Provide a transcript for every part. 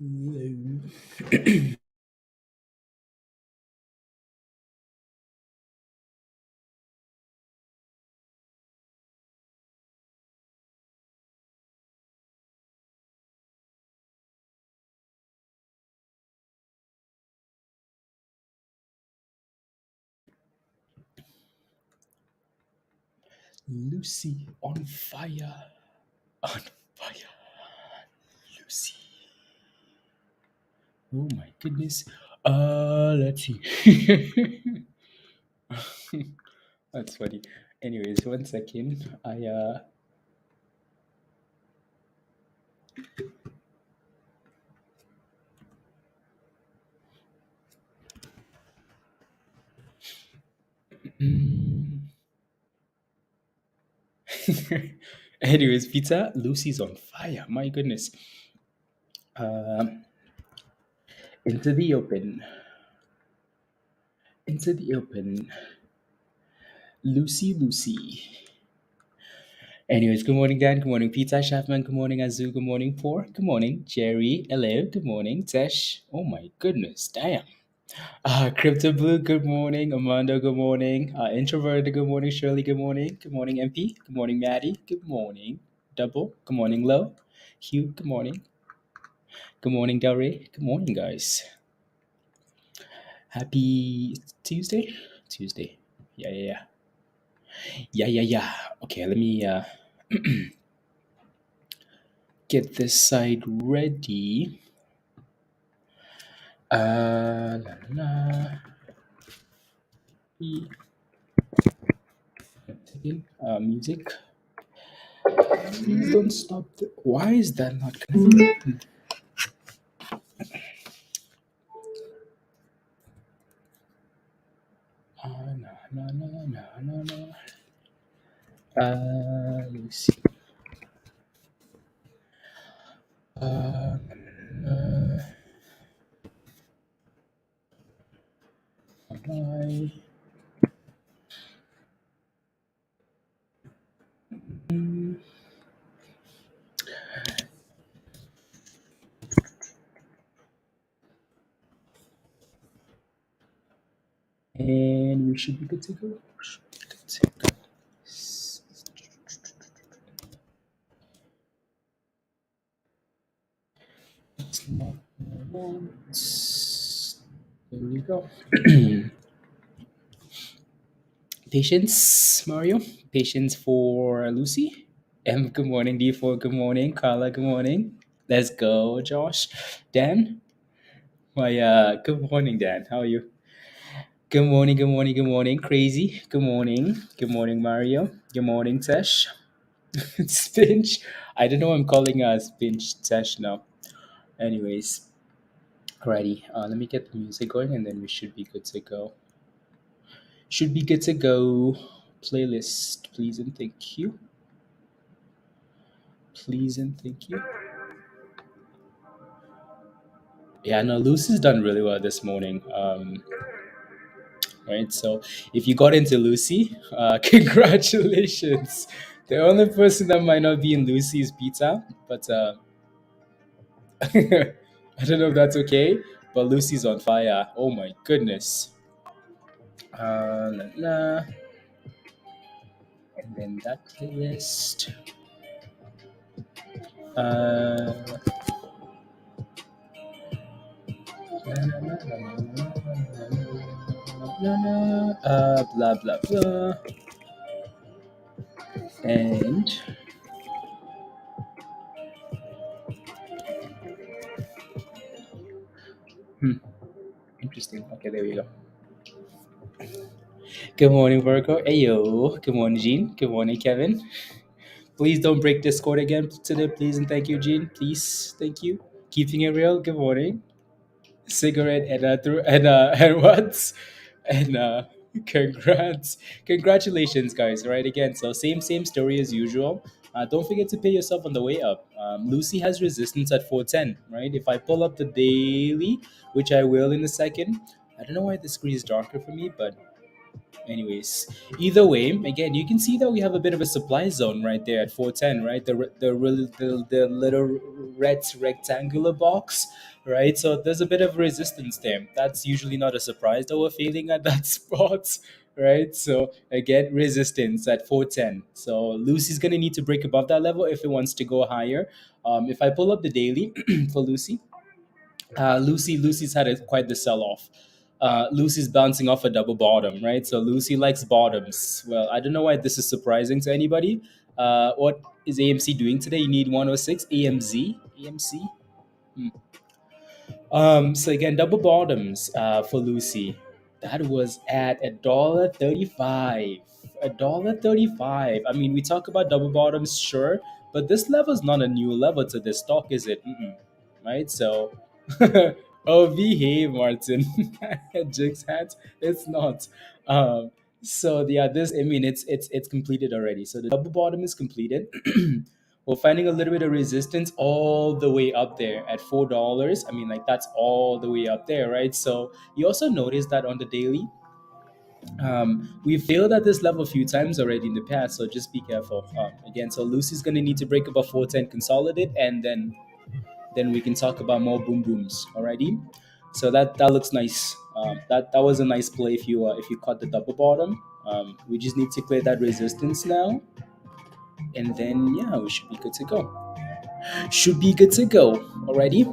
Lucy on fire. On fire. Lucy. Oh my goodness. Let's see. That's funny. Anyways, 1 second. Anyways, pizza, Lucy's on fire. My goodness. Into the open. Into the open. Lucy. Anyways, good morning, Dan. Good morning, Pizza Chefman. Good morning, Azu. Good morning, Poor. Good morning, Jerry. Hello. Good morning, Tesh. Oh my goodness, damn. Crypto Blue, good morning. Amanda, good morning. Introverted, good morning. Shirley, good morning. Good morning, MP. Good morning, Maddie. Good morning. Double, good morning, Low. Hugh, good morning. Good morning, Del Rey. Good morning, guys. Happy Tuesday? Tuesday. Yeah. Okay, let me get this side ready. La, la. Music. Please don't stop. Why is that not connected? No. Let me see. Apply. And we should be good to go. It's not there we go. Patience, Mario. Patience for Lucy. M, good morning. D4, good morning. Carla, good morning. Let's go, Josh. Dan, good morning, Dan. How are you? Good morning. Crazy. Good morning, Mario. Good morning, Tesh. Spinch. I don't know why I'm calling Spinch Tesh now. Anyways, alrighty. Let me get the music going and then we should be good to go. Playlist, please and thank you. Yeah, no, Lucy's done really well this morning. Right, so if you got into Lucy, congratulations. The only person that might not be in Lucy is Pizza, but I don't know if that's okay. But Lucy's on fire. Oh my goodness. And then that playlist. Blah blah blah. And interesting. Okay, there we go. Good morning, Virgo. Ayo. Good morning, Jean. Good morning, Kevin. Please don't break Discord again today, please, and thank you, Jean. Please, thank you. Keeping it real. Good morning. Cigarette and what? And congratulations, guys. Right again. So same story as usual. Don't forget to pay yourself on the way up. Lucy has resistance at 410. Right. If I pull up the daily, which I will in a second. I don't know why the screen is darker for me, but anyways, either way, again, you can see that we have a bit of a supply zone right there at 410, right? The little red rectangular box, right? So there's a bit of resistance there. That's usually not a surprise that we're failing at that spot, right? So again, resistance at 410. So Lucy's gonna need to break above that level if it wants to go higher. If I pull up the daily for Lucy, Lucy's had quite the sell off. Lucy's bouncing off a double bottom, right? So Lucy likes bottoms. Well, I don't know why this is surprising to anybody. What is AMC doing today? You need 106 AMZ, AMC. So again, double bottoms for Lucy. That was at $1.35. $1.35. I mean, we talk about double bottoms, sure, but this level is not a new level to this stock, is it? Mm-mm. Right? So, oh, behave, Martin. Jigs hat. It's not. Um, so yeah, this. I mean, it's completed already. So the double bottom is completed. We're finding a little bit of resistance all the way up there at $4. I mean, like that's all the way up there, right? So you also notice that on the daily, we failed at this level a few times already in the past, so just be careful. Again, so Lucy's gonna need to break above 410, consolidate, and then we can talk about more boom booms. Alrighty, so that looks nice. That was a nice play if you caught the double bottom. We just need to clear that resistance now, and then yeah, we should be good to go. Should be good to go. Alrighty.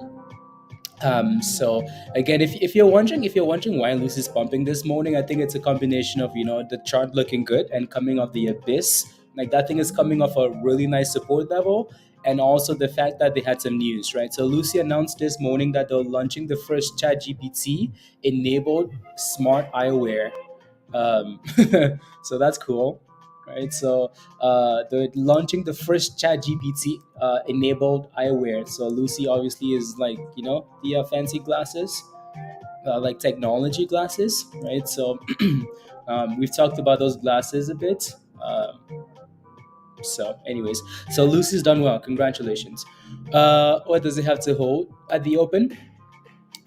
So again, if you're wondering why Lucy's pumping this morning, I think it's a combination of the chart looking good and coming off the abyss. Like that thing is coming off a really nice support level, and also the fact that they had some news, right? So Lucy announced this morning that they're launching the first ChatGPT enabled smart eyewear. um, so that's cool, right? So they're launching the first chat gpt enabled eyewear. So Lucy obviously is like the fancy glasses, like technology glasses, right? So we've talked about those glasses a bit. So anyways, so Lucy's done well, congratulations. What does it have to hold at the open?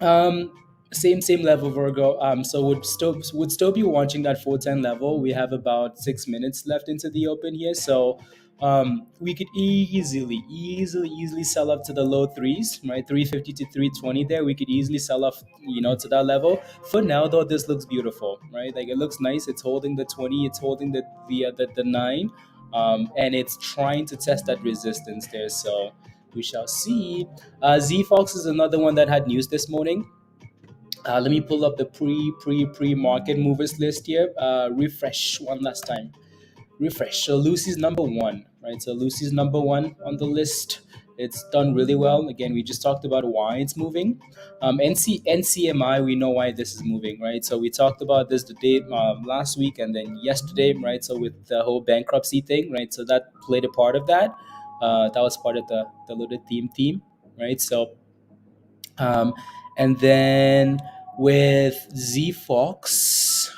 um same level, Virgo. So would still be watching that 410 level. We have about 6 minutes left into the open here, so we could easily sell up to the low threes, right? 350 to 320 there. We could easily sell off, to that level. For now though, this looks beautiful, right? Like it looks nice. It's holding the 20, it's holding the 9, and it's trying to test that resistance there. So we shall see. ZFox is another one that had news this morning. Let me pull up the pre market movers list here. Refresh one last time. Refresh. So Lucy's number one, right? So Lucy's number one on the list. It's done really well. Again, we just talked about why it's moving. NCMI, we know why this is moving, right? So we talked about this the day last week and then yesterday, right? So with the whole bankruptcy thing, right? So that played a part of that. That was part of the little theme, right? So um, and then with ZFox,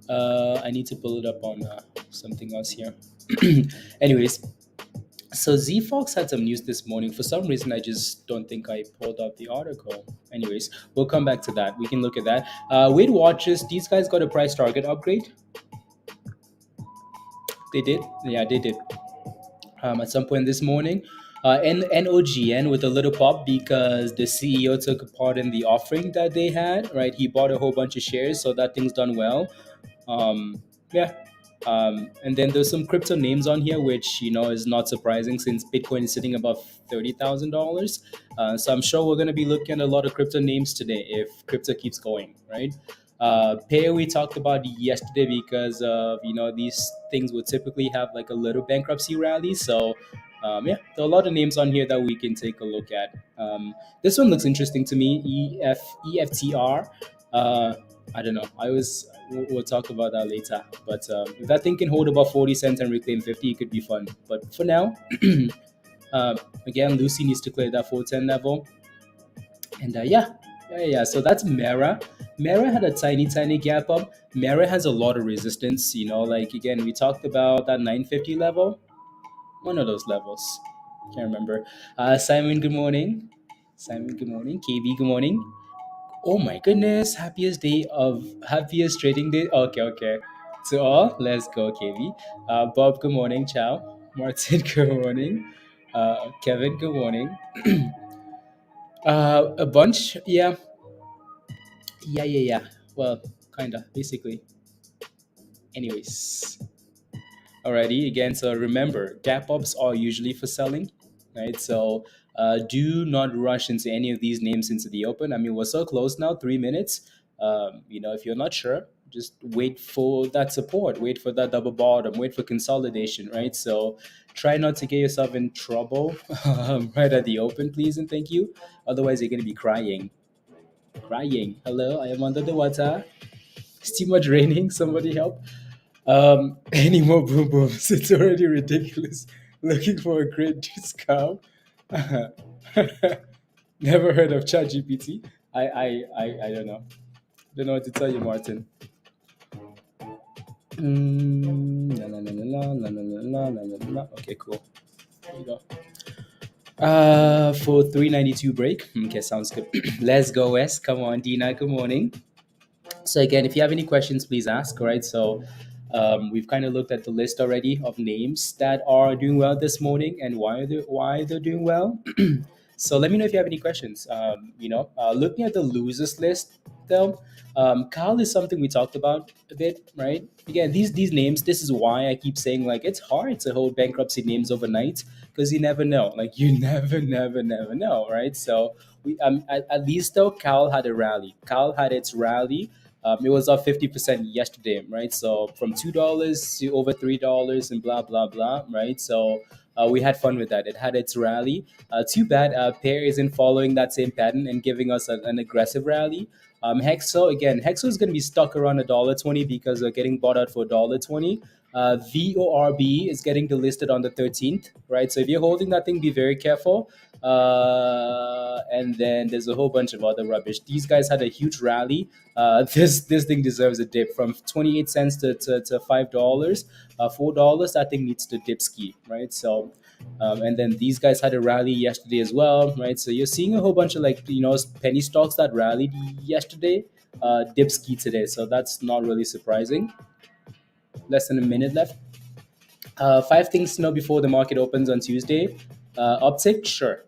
I need to pull it up on something else here. Anyways, so ZFox had some news this morning. For some reason, I just don't think I pulled up the article. Anyways, we'll come back to that. We can look at that. Weight Watchers, these guys got a price target upgrade. They did? Yeah, they did. At some point this morning. NOGN with a little pop because the CEO took part in the offering that they had, right? He bought a whole bunch of shares, so that thing's done well. Um, yeah. And then there's some crypto names on here, which is not surprising since Bitcoin is sitting above $30,000. So I'm sure we're going to be looking at a lot of crypto names today if crypto keeps going, right? PEAR we talked about yesterday because of these things would typically have like a little bankruptcy rally. So yeah, there are a lot of names on here that we can take a look at. This one looks interesting to me. EFTR. I don't know. We'll talk about that later. But if that thing can hold about 40 cents and reclaim 50, it could be fun. But for now, uh, again, Lucy needs to clear that 410 level. And yeah. So that's Mara. Mara had a tiny gap up. Mara has a lot of resistance. Like again, we talked about that 950 level. One of those levels. Can't remember. Simon, good morning. Simon, good morning. KB, good morning. Oh my goodness, happiest trading day. Okay. To all, let's go, KB. Bob, good morning. Ciao. Martin, good morning. Kevin, good morning. A bunch, yeah, yeah. Well, kinda, basically. Anyways, alrighty. Again, so remember, gap ups are usually for selling, right? So do not rush into any of these names into the open. I mean, we're so close now, 3 minutes. If you're not sure, just wait for that support, wait for that double bottom, wait for consolidation, right? So try not to get yourself in trouble right at the open, please and thank you. Otherwise, you're going to be crying. Crying. Hello, I am under the water. It's too much raining. Somebody help. Any more boom booms? It's already ridiculous. Looking for a great discount. Never heard of ChatGPT. I don't know. Don't know what to tell you, Martin. La, la, la, la, la, la, la, la, la, la, la. Okay, cool. There you go. For 392 break. Okay, sounds good. Let's go, Wes. Come on, Dina. Good morning. So again, if you have any questions, please ask. All right. So we've kind of looked at the list already of names that are doing well this morning and why they're doing well. So let me know if you have any questions. Looking at the losers list, though, Kyle is something we talked about a bit, right? Again, these names. This is why I keep saying like it's hard to hold bankruptcy names overnight because you never know. Like you never know, right? So at least though, Cal had a rally. Cal had its rally. It was up 50% yesterday, right? So from $2 to over $3 and blah blah blah, right? So we had fun with that. It had its rally. Too bad Pair isn't following that same pattern and giving us an aggressive rally. Hexo is going to be stuck around $1.20 because they're getting bought out for $1.20. VORB is getting delisted on the 13th, right? So if you're holding that thing, be very careful. And then there's a whole bunch of other rubbish. These guys had a huge rally. This thing deserves a dip from 28 cents to $5, $4. That thing needs to dip ski, right? So and then these guys had a rally yesterday as well, right? So you're seeing a whole bunch of penny stocks that rallied yesterday, dip ski today. So that's not really surprising. Less than a minute left. Five things to know before the market opens on Tuesday. Uptick, sure.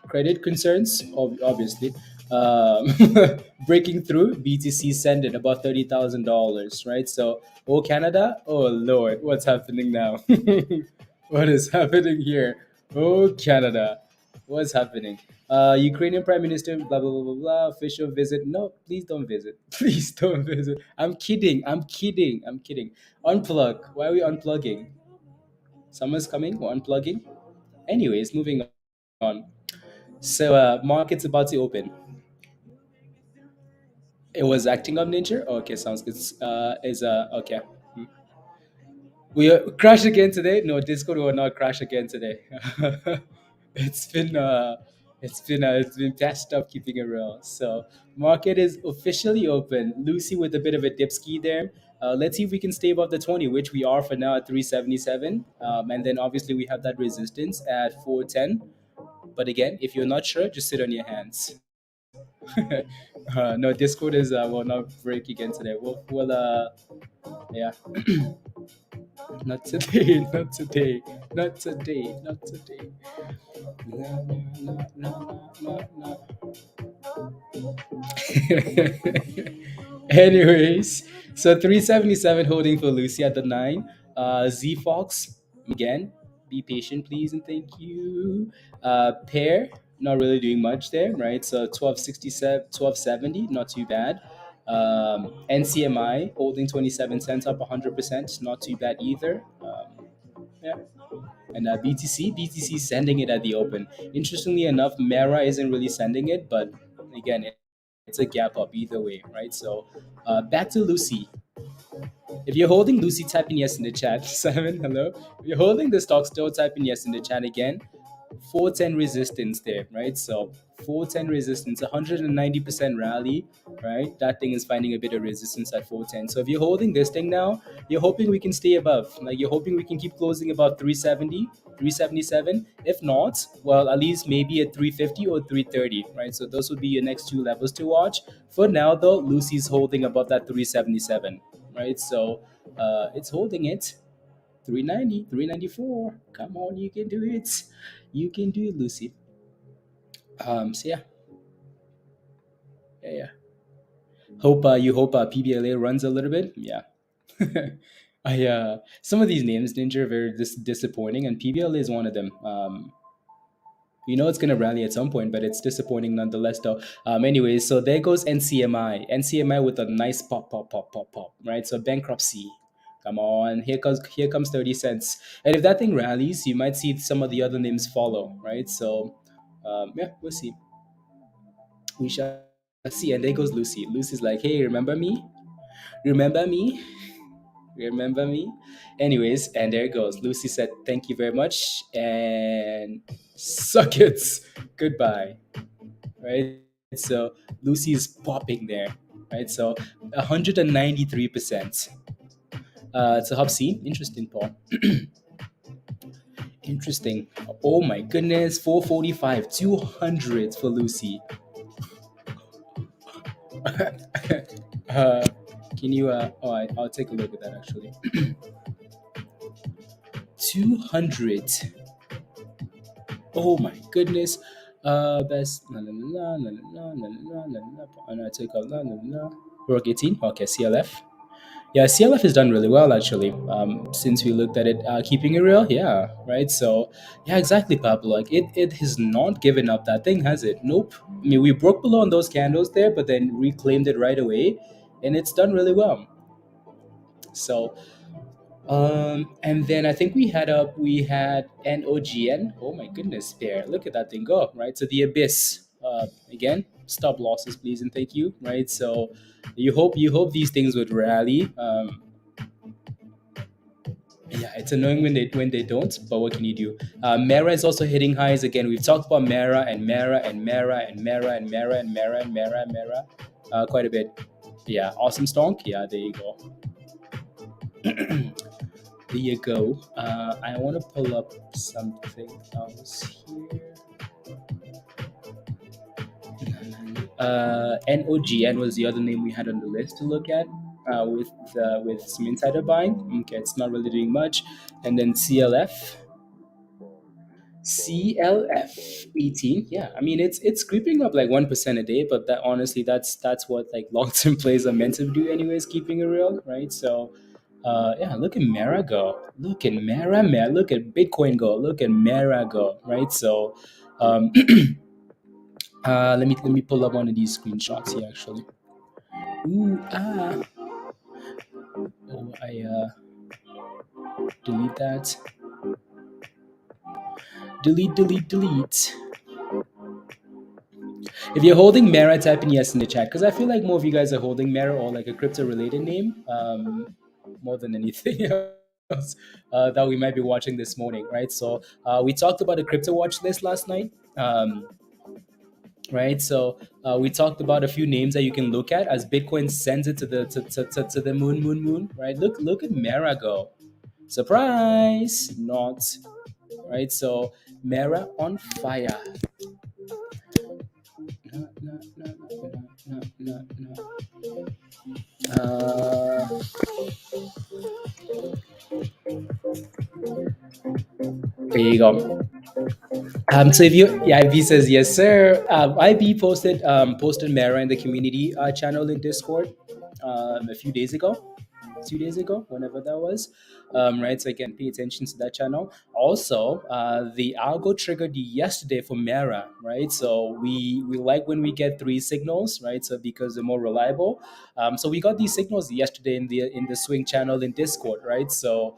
Credit concerns, obviously. Um, Breaking through, BTC send it about $30,000, right? So, oh Canada, oh Lord, what's happening now? What is happening here? Oh Canada, what's happening? Ukrainian Prime Minister, blah blah blah blah blah. Official visit. No, please don't visit. Please don't visit. I'm kidding. I'm kidding. I'm kidding. Unplug. Why are we unplugging? Someone's coming. We're unplugging. Anyways, moving on. So, market's about to open. It was acting up nature. Okay, sounds good. Is okay. We crash again today. No, Discord will not crash again today. it's been uh, it's been patched up, keeping it real. So market is officially open. Lucy with a bit of a dip ski there. Let's see if we can stay above the 20, which we are for now at 377. And then obviously we have that resistance at 410. But again, if you're not sure, just sit on your hands. No, Discord is will not break again today. Yeah, not today, not today, not today, not today. No, no, no, no, no, no. Anyways, so 377 holding for Lucy at the 9. Z Fox, again, be patient, please, and thank you. Pair, not really doing much there, right? So 1267, 1270, not too bad. NCMI holding 27 cents up 100%, not too bad either. Yeah. And BTC sending it at the open. Interestingly enough, Mera isn't really sending it, but again, it's a gap up either way, right? So back to Lucy. If you're holding Lucy, type in yes in the chat. Simon, hello. If you're holding the stock still, type in yes in the chat again. 410 resistance there, right? So 410 resistance, 190% rally, right? That thing is finding a bit of resistance at 410. So if you're holding this thing now, you're hoping we can stay above. Like you're hoping we can keep closing about 370, 377. If not, well, at least maybe at 350 or 330, right? So those would be your next two levels to watch. For now, though, Lucy's holding above that 377, right? So it's holding it. 390, 394. Come on, you can do it. You can do it, Lucy. So yeah, yeah. Hope you hope PBLA runs a little bit. Yeah. I Some of these names, Ninja, are very disappointing, and PBLA is one of them. It's going to rally at some point, but it's disappointing nonetheless, though. Anyways, so there goes NCMI. NCMI with a nice pop, pop, pop, pop, pop, right? So bankruptcy. Come on, here comes 30 cents. And if that thing rallies, you might see some of the other names follow, right? So, yeah, we'll see. We shall see. And there goes Lucy. Lucy's like, hey, remember me? Remember me? Remember me? Anyways, and there it goes. Lucy said, thank you very much. And suck it. Goodbye. Right? So Lucy is popping there. Right? So 193%. It's a hub C. Interesting, Paul. Interesting. Oh my goodness. 445. 200 for Lucy. uh, can you I'll take a look at that actually. 200. Oh my goodness. Best la la la la la la la la la. And I take out la la la. Rock 18. Okay, CLF. Yeah, CLF has done really well actually. Since we looked at it, keeping it real, yeah, right. So, yeah, exactly, Pablo. Like it has not given up that thing, has it? Nope. I mean, we broke below on those candles there, but then reclaimed it right away, and it's done really well. So, and then I think we had NOGN. Oh my goodness, there! Look at that thing go, right? So the abyss. Again, stop losses, please and thank you, right? So you hope these things would rally. Yeah, it's annoying when they don't, but what can you do? Mara is also hitting highs again. We've talked about Mara and Mara and Mara and Mara and Mara and Mara and Mara and Mara quite a bit. Yeah, awesome stonk. Yeah, there you go. There you go. I want to pull up something else here. NOGN was the other name we had on the list to look at with some insider buying. Okay, it's not really doing much. And then CLF 18. Yeah, I mean it's creeping up like 1% a day, but that honestly that's what like long term plays are meant to do anyways, keeping it real, right? So yeah, look at Mara go. Look at Mara. Look at Bitcoin go. Look at Mara go. Right. So, let me pull up one of these screenshots here. Actually, ooh I delete that. Delete. If you're holding Mara, type in yes in the chat because I feel like more of you guys are holding Mara or like a crypto related name, more than anything else that we might be watching this morning, right? So we talked about a crypto watch list last night. Right, so we talked about a few names that you can look at as Bitcoin sends it to the moon, right? Look at Mara go. Surprise, not right. So Mara on fire. No. There you go. So if you, yeah, IB says yes, sir. IB posted Mara in the community channel in Discord a few days ago, 2 days ago, whenever that was. Right, so again, pay attention to that channel. Also, the algo triggered yesterday for Mara, right? So we like when we get three signals, right? So because they're more reliable. So we got these signals yesterday in the swing channel in Discord, right? So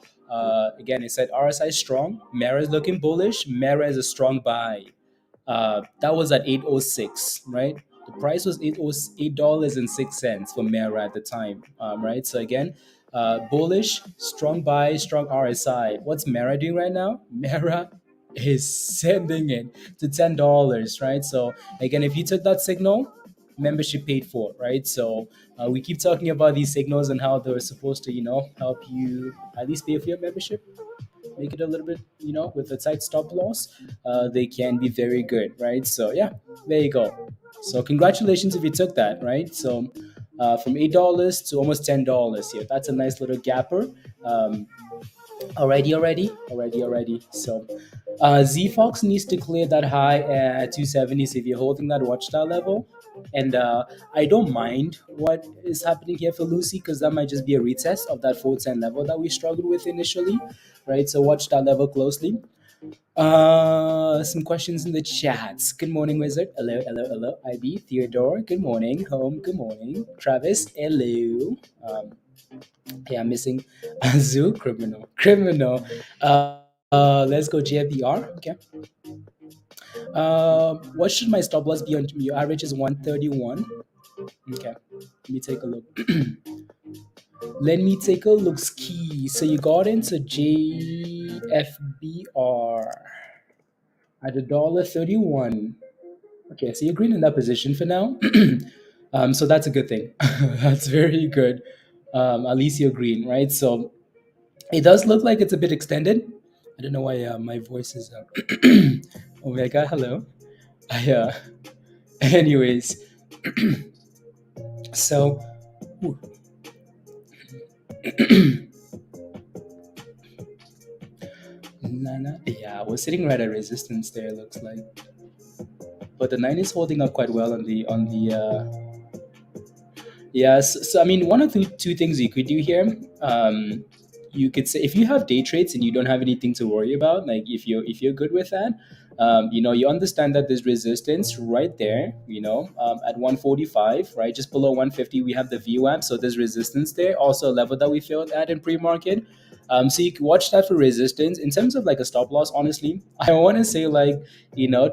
again, it said RSI strong, Mara is looking bullish, Mara is a strong buy. That was at 806, right? The price was $8.06 for Mara at the time, right? So again, bullish, strong buy, strong RSI. What's Mara doing right now? Mara is sending it to $10, right? So again, if you took that signal, membership paid for, right? So we keep talking about these signals and how they're supposed to, help you at least pay for your membership, make it a little bit, with a tight stop loss, they can be very good, right? So yeah, there you go. So congratulations if you took that, right? So from $8 to almost $10 here. That's a nice little gapper. Already. So ZFox needs to clear that high at 270. So if you're holding that watchtower level, and I don't mind what is happening here for Lucy because that might just be a retest of that 410 level that we struggled with initially, right? So watch that level closely. Some questions in the chats. Good morning, Wizard. Hello, hello, hello. IB, Theodore. Good morning. Home. Good morning. Travis. Hello. Yeah, I'm missing Azu. Criminal. Criminal. Let's go JFDR. Okay. What should my stop loss be on? Your average is 131. Okay. Let me take a look. Let me take a look. Ski. So you got into JFBR at $1.31. Okay, so you're green in that position for now. So that's a good thing. That's very good. At least you're green, right? So it does look like it's a bit extended. I don't know why my voice is Omega. Hello. I, anyways, so ooh, yeah, we're sitting right at resistance there. Looks like, but the nine is holding up quite well on the Yes. So, I mean, one of the two things you could do here, you could say if you have day trades and you don't have anything to worry about, like if you're good with that, you understand that there's resistance right there, at 145, right, just below 150, we have the VWAP, so there's resistance there. Also, a level that we failed at in pre-market. So you can watch that for resistance. In terms of like a stop loss, honestly, I want to say like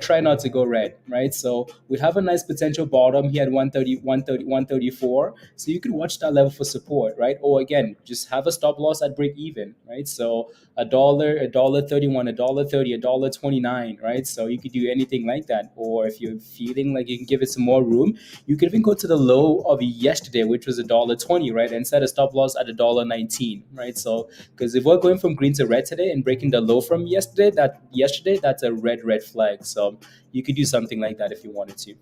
try not to go red, right? So we have a nice potential bottom here at 130, 130, 134. So you could watch that level for support, right? Or again, just have a stop loss at break even, right? So a dollar 31, a dollar 30, a dollar 29, right? So you could do anything like that. Or if you're feeling like you can give it some more room, you could even go to the low of yesterday, which was a dollar 20, right? And set a stop loss at a dollar 19, right? So because if we're going from green to red today and breaking the low from yesterday, that's a red flag. So you could do something like that if you wanted to,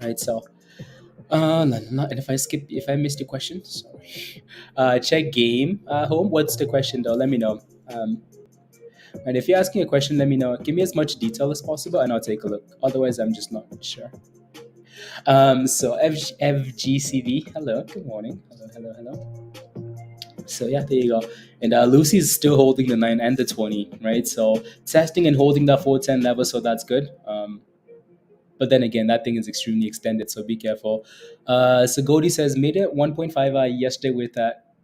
right? So no, no, no. And if I missed your question, sorry. Check game home. What's the question though? Let me know. And if you're asking a question, let me know. Give me as much detail as possible, and I'll take a look. Otherwise, I'm just not sure. So FGCV. Hello. Good morning. Hello. Hello. Hello. So yeah, there you go. And Lucy's still holding the 9 and the 20, right? So testing and holding that 410 level, so that's good. But then again, that thing is extremely extended, so be careful. So Goldie says made it 1.5 yesterday with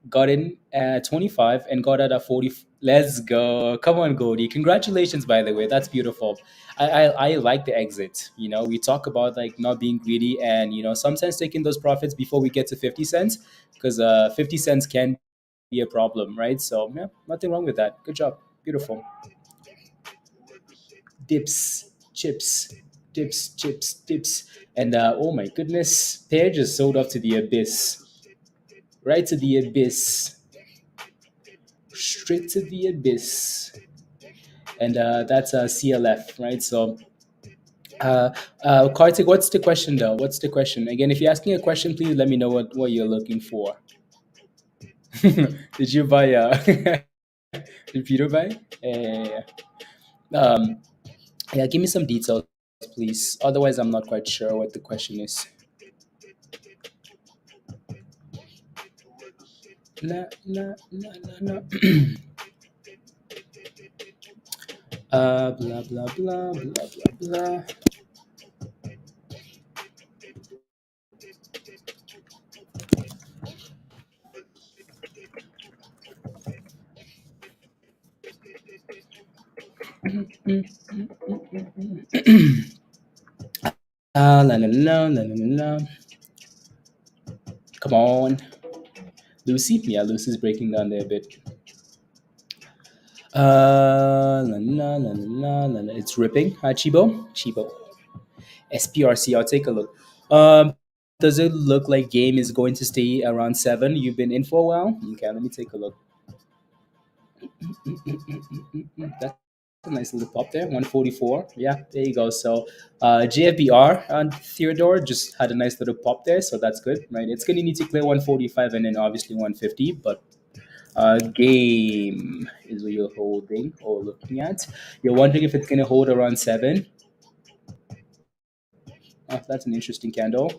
got in at 25 and got out at 40. Let's go. Come on, Goldie. Congratulations, by the way. That's beautiful. I like the exit. We talk about like not being greedy and sometimes taking those profits before we get to 50 cents because 50 cents can be a problem, right? So yeah, nothing wrong with that. Good job. Beautiful. Dips, chips, dips, chips, dips. And oh my goodness, Pear just sold off to the abyss. Right to the abyss. Straight to the abyss. And that's CLF, right? So, Kartik, what's the question though? What's the question? Again, if you're asking a question, please let me know what you're looking for. Did you buy did Peter buy? Um, yeah, give me some details, please. Otherwise, I'm not quite sure what the question is. La, la, la, la, la. Blah, blah, blah, blah, blah, blah. La, la, la, la, la, la. Come on. Lucy? Yeah, Lucy's breaking down there a bit. La, la, la, la, la, la. It's ripping. Chibo? Chibo. SPRC, I'll take a look. Does it look like game is going to stay around 7? You've been in for a while? Okay, let me take a look. That's a nice little pop there, 144. Yeah, there you go. So JFBR Theodore just had a nice little pop there, so that's good, right? It's going to need to clear 145 and then obviously 150, but Game is what you're holding or looking at. You're wondering if it's going to hold around 7. That's an interesting candle.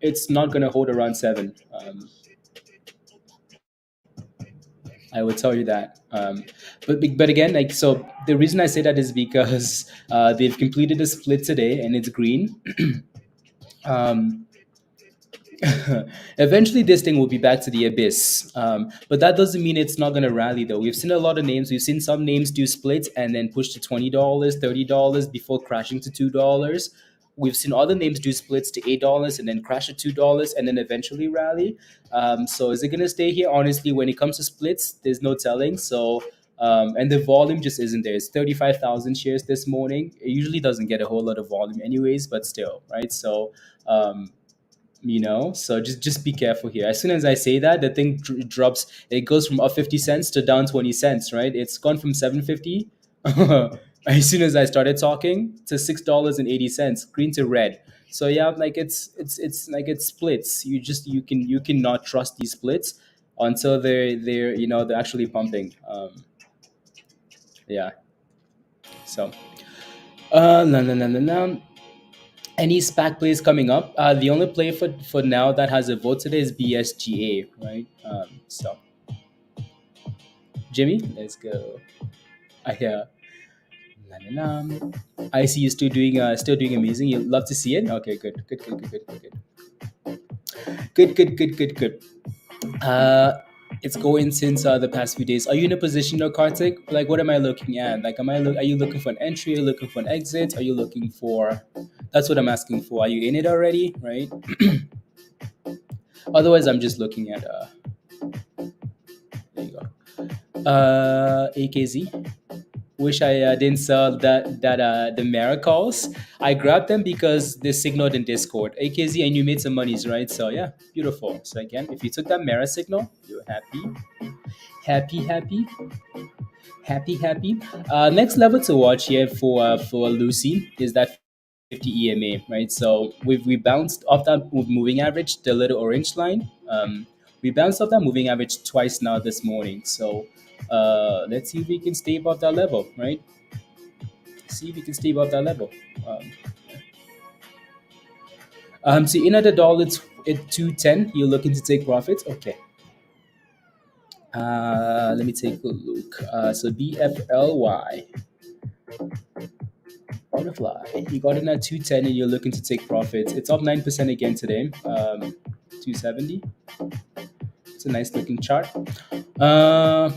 It's not going to hold around 7. I would tell you that. But again, like, so the reason I say that is because they've completed a split today and it's green. Um, Eventually, this thing will be back to the abyss. But that doesn't mean it's not going to rally, though. We've seen a lot of names. We've seen some names do splits and then push to $20, $30 before crashing to $2. We've seen other names do splits to $8 and then crash to $2 and then eventually rally. So is it going to stay here? Honestly, when it comes to splits, there's no telling. So and the volume just isn't there. It's 35,000 shares this morning. It usually doesn't get a whole lot of volume, anyways, but still, right? So so just be careful here. As soon as I say that, the thing drops. It goes from up 50 cents to down 20 cents, right? It's gone from 750 as soon as I started talking to $6.80, green to red. So yeah, like it's like it splits. You cannot trust these splits until they're actually pumping. Yeah. So no, no, no, no, no. Any SPAC plays coming up? The only play for now that has a vote today is BSGA, right? So Jimmy, let's go. I hear. Na, na, na. I see you still doing amazing. You love to see it. Okay, good, good, good, good, good, good, good, good, good, good, good. Uh, it's going since the past few days. Are you in a position, though, Kartik? Like, what am I looking at? Like, are you looking for an entry? Are you looking for an exit? Are you looking for? That's what I'm asking for. Are you in it already? Right. Otherwise, I'm just looking at there you go. AKZ. Wish I didn't sell the miracles. I grabbed them because they signaled in Discord. AKZ, and you made some monies, right? So yeah, beautiful. So again, if you took that Mara signal, you're happy, happy, happy, happy, happy. Next level to watch here for Lucy is that 50 EMA, right? So we bounced off that moving average, the little orange line. We bounced off that moving average twice now this morning. So let's see if we can stay above that level, right? See if we can stay above that level. Um, so in at the dollar at 210, you're looking to take profits. Okay. Let me take a look. So BFLY. Butterfly. You got in at 210 and you're looking to take profits. It's up 9% again today. 270. It's a nice looking chart. Uh,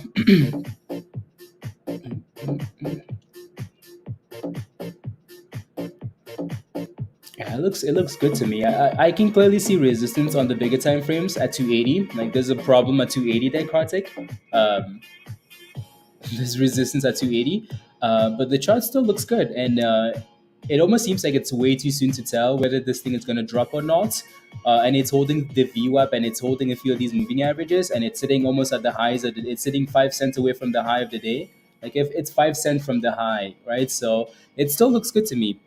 yeah, it looks good to me. I can clearly see resistance on the bigger time frames at 280. Like there's a problem at 280 there, Kartik. Um, there's resistance at 280, but the chart still looks good, and it almost seems like it's way too soon to tell whether this thing is going to drop or not. And it's holding the VWAP and it's holding a few of these moving averages, and it's sitting almost at the highs. It's sitting 5 cents away from the high of the day. Like if it's 5 cents from the high, right? So it still looks good to me.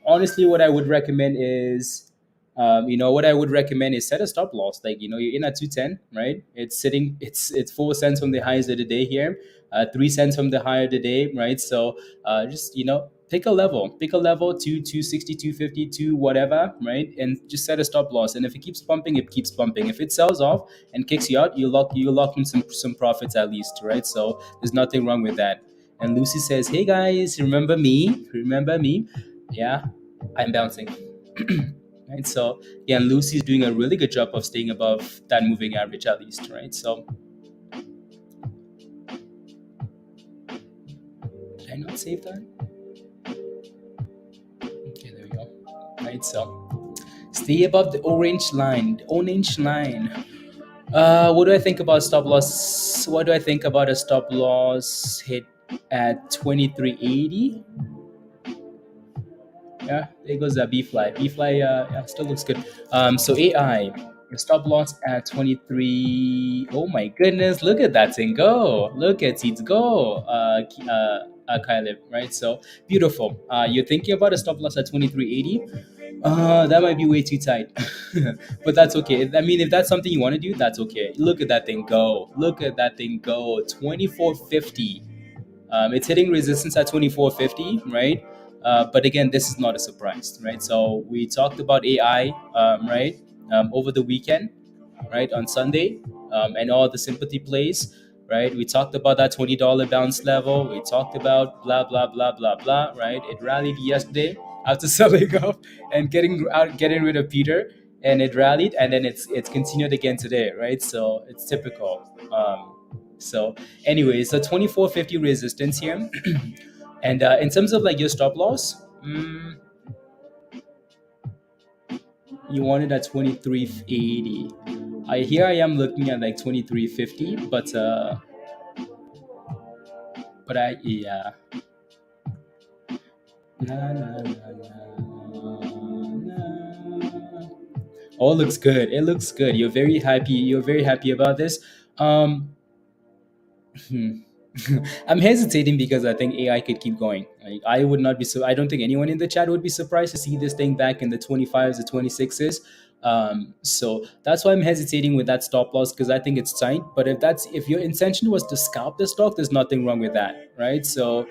Honestly, what I would recommend is what I would recommend is set a stop loss. Like, you're in at 210, right? It's sitting, it's 4 cents from the highs of the day here, 3 cents from the high of the day, right? So just, pick a level, 260, 250, whatever, right? And just set a stop loss. And if it keeps pumping, it keeps pumping. If it sells off and kicks you out, you lock in some profits at least, right? So there's nothing wrong with that. And Lucy says, "Hey guys, remember me? Remember me?" Yeah, I'm bouncing. Right? So yeah, and Lucy's doing a really good job of staying above that moving average at least, right? So did I not save that? Okay, there we go. Right, so stay above the orange line. The orange line. What do I think about stop loss? What do I think about a stop loss hit at 2380? Yeah, there goes that B fly. B fly, yeah, still looks good. So AI, your stop loss at 23. Oh my goodness, look at that thing go! Look at it go, Caleb. Right, so beautiful. You're thinking about a stop loss at 2380. That might be way too tight, but that's okay. I mean, if that's something you want to do, that's okay. Look at that thing go. Look at that thing go. 2450. It's hitting resistance at 2450, right? But again, this is not a surprise, right? So we talked about AI, right, over the weekend, right, on Sunday, and all the sympathy plays, right? We talked about that $20 bounce level. We talked about blah blah blah blah blah, right? It rallied yesterday after selling off and getting rid of Peter, and it rallied, and then it's continued again today, right? So it's typical. So anyway, so 2450 resistance here, and in terms of like your stop loss, you want it at 2380. Here I am looking at like 2350, but I yeah. Na, na, na, na. All looks good. It looks good. You're very happy. You're very happy about this. Um, hmm. I'm hesitating because I think AI could keep going. Like, I would not be so. I don't think anyone in the chat would be surprised to see this thing back in the 25s, the 26s. So that's why I'm hesitating with that stop loss, because I think it's tight. But if your intention was to scalp the stock, there's nothing wrong with that, right? So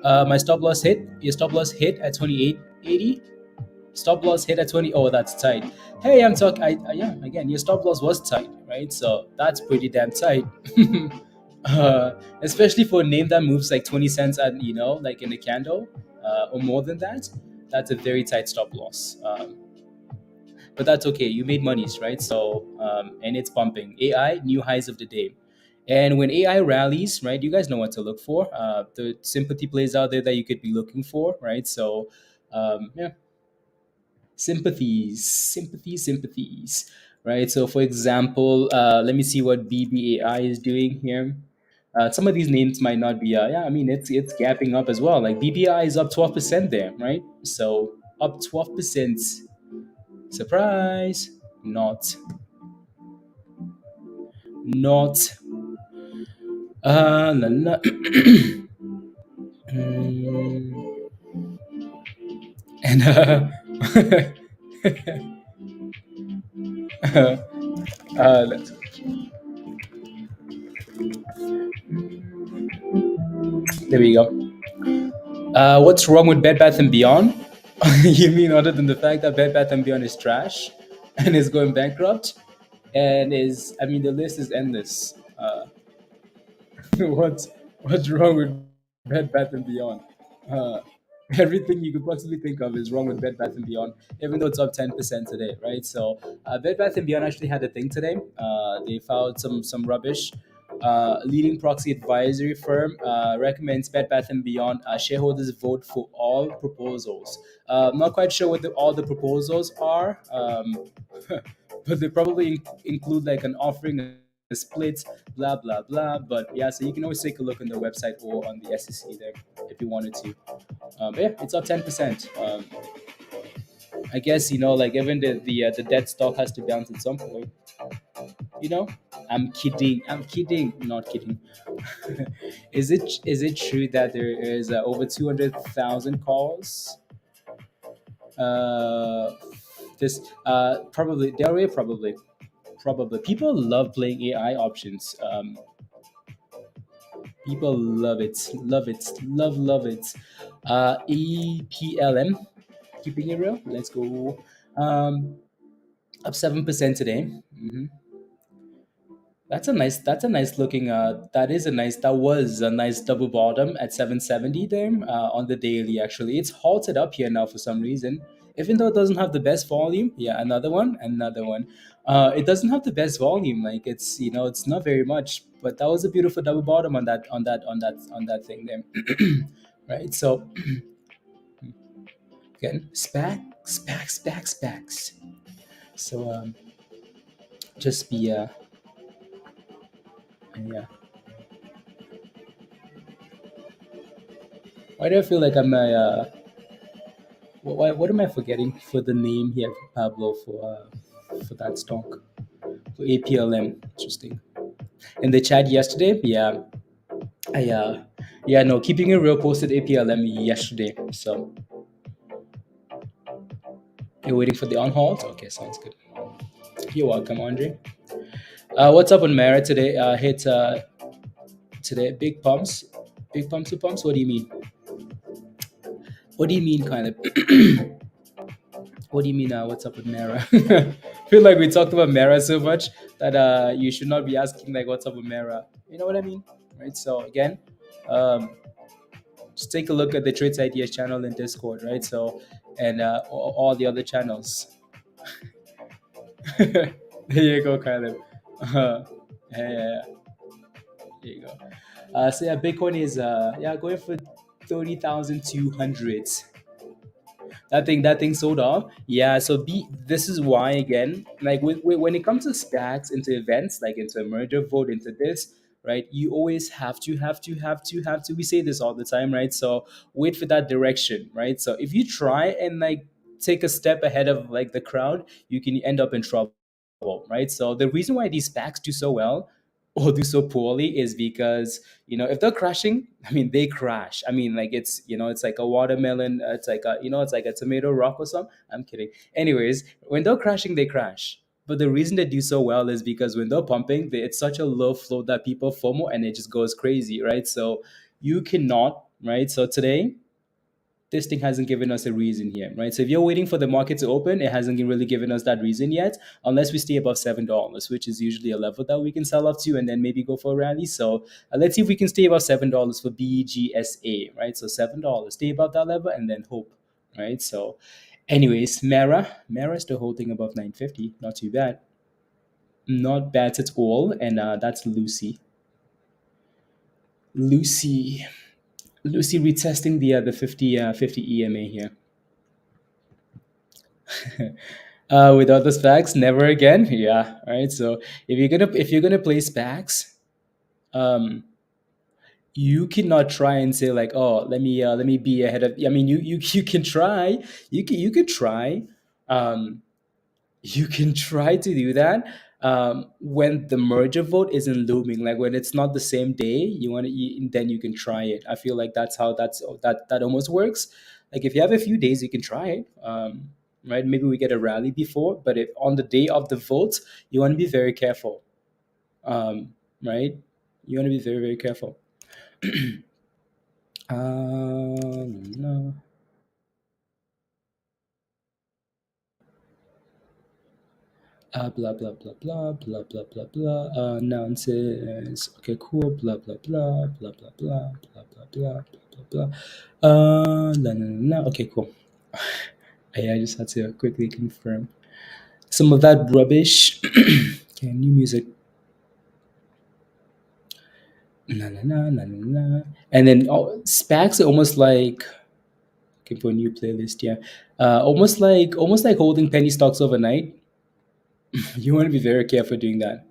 my stop loss hit. Your stop loss hit at 2880. Stop loss hit at 20. Oh, that's tight. Hey, I'm talking. Yeah, again, your stop loss was tight, right? So that's pretty damn tight. Especially for a name that moves like 20 cents at, like in a candle, or more than that. That's a very tight stop loss. But that's okay. You made monies, right? So and it's pumping. AI new highs of the day. And when AI rallies, right, you guys know what to look for. The sympathy plays out there that you could be looking for, right? So yeah, sympathies, right? So for example, let me see what BBAI is doing here. Some of these names might not be yeah, I mean, it's gapping up as well. Like BBI is up 12% there, right? So up 12%. Surprise. Not la, la. Mm, and let's, there we go. What's wrong with Bed Bath and Beyond? You mean other than the fact that Bed Bath and Beyond is trash and is going bankrupt, and is, I mean, the list is endless. What's wrong with Bed Bath and Beyond? Uh, Everything you could possibly think of is wrong with Bed Bath and Beyond, even though it's up 10% today, right? So Bed Bath and Beyond actually had a thing today. They filed some rubbish. Leading proxy advisory firm recommends Bed Bath and Beyond shareholders vote for all proposals. I'm not quite sure what all the proposals are, but they probably include like an offering, a split, blah blah blah. But yeah, so you can always take a look on the website or on the SEC there if you wanted to. Yeah, it's up 10%. I guess, like even the dead stock has to bounce at some point. You know, I'm kidding. I'm kidding. Not kidding. Is it true that there is over 200,000 calls? Uh, this probably there are probably people love playing AI options. People love it, love it. EPLM, keeping it real. Let's go. Um, Up 7% today. That's a nice looking. That was a nice double bottom at 770 there on the daily. Actually, it's halted up here now for some reason. Even though it doesn't have the best volume, yeah, another one. It doesn't have the best volume. Like it's not very much. But that was a beautiful double bottom on that thing there, right? So again, specs. So just be yeah. Why do I feel like I'm a what am I forgetting for the name here, Pablo, for that stock, for APLM? Interesting. In the chat yesterday, yeah, I yeah, no, keeping it real posted APLM yesterday. So You're waiting for the on hold? Okay, sounds good. You're welcome, Andre. What's up on Mara today? Hit today big pumps, big pumps to pumps. What do you mean? What do you mean, kind of? What do you mean? What's up with Mara? Feel like we talked about Mara so much that you should not be asking like what's up with Mara. You know what I mean, right? So again, um, just take a look at the Trades Ideas channel in Discord, right? So and all the other channels. There you go, Caleb. Yeah, yeah, yeah. There you go. So yeah, Bitcoin is going for 30,200. That thing sold off. Yeah, so this is why again, like when it comes to SPACs, into events, like into a merger vote, into this, right? You always have to. We say this all the time, right? So wait for that direction, right? So if you try and like take a step ahead of like the crowd, you can end up in trouble, right? So the reason why these SPACs do so well or do so poorly is because if they're crashing, I mean they crash. I mean, like it's like a watermelon, it's like a tomato rock or something. I'm kidding. Anyways, when they're crashing, they crash. But the reason they do so well is because when they're pumping, it's such a low flow that people FOMO and it just goes crazy, right? So you cannot, right? So today this thing hasn't given us a reason here, right? So if you're waiting for the market to open, it hasn't really given us that reason yet, unless we stay above $7, which is usually a level that we can sell up to and then maybe go for a rally. So let's see if we can stay above $7 for BGSA, right? So $7, stay above that level and then hope, right? So, anyways, Mara still holding above 950, not too bad, not bad at all, and that's Lucy, Lucy retesting the 50 EMA here. Without the specs, never again. Yeah, right. So if you're gonna play specs, um, you cannot try and say like, oh, let me be ahead of. I mean, you can try. You can try. Um, you can try to do that when the merger vote isn't looming, like when it's not the same day. Then you can try it. I feel like that's how that almost works. Like if you have a few days, you can try it. Right? Maybe we get a rally before, but if on the day of the vote, you want to be very careful. Right? You want to be very very careful. No. Blah blah blah blah blah blah blah blah. Nonsense. Okay, cool. Blah blah blah blah blah blah blah blah blah blah blah. No no no no. Okay, cool. I just had to quickly confirm some of that rubbish. Okay, new music. Na na na na na na. And then Spacs are almost like looking for a new playlist. Yeah, almost like holding penny stocks overnight. You want to be very careful doing that.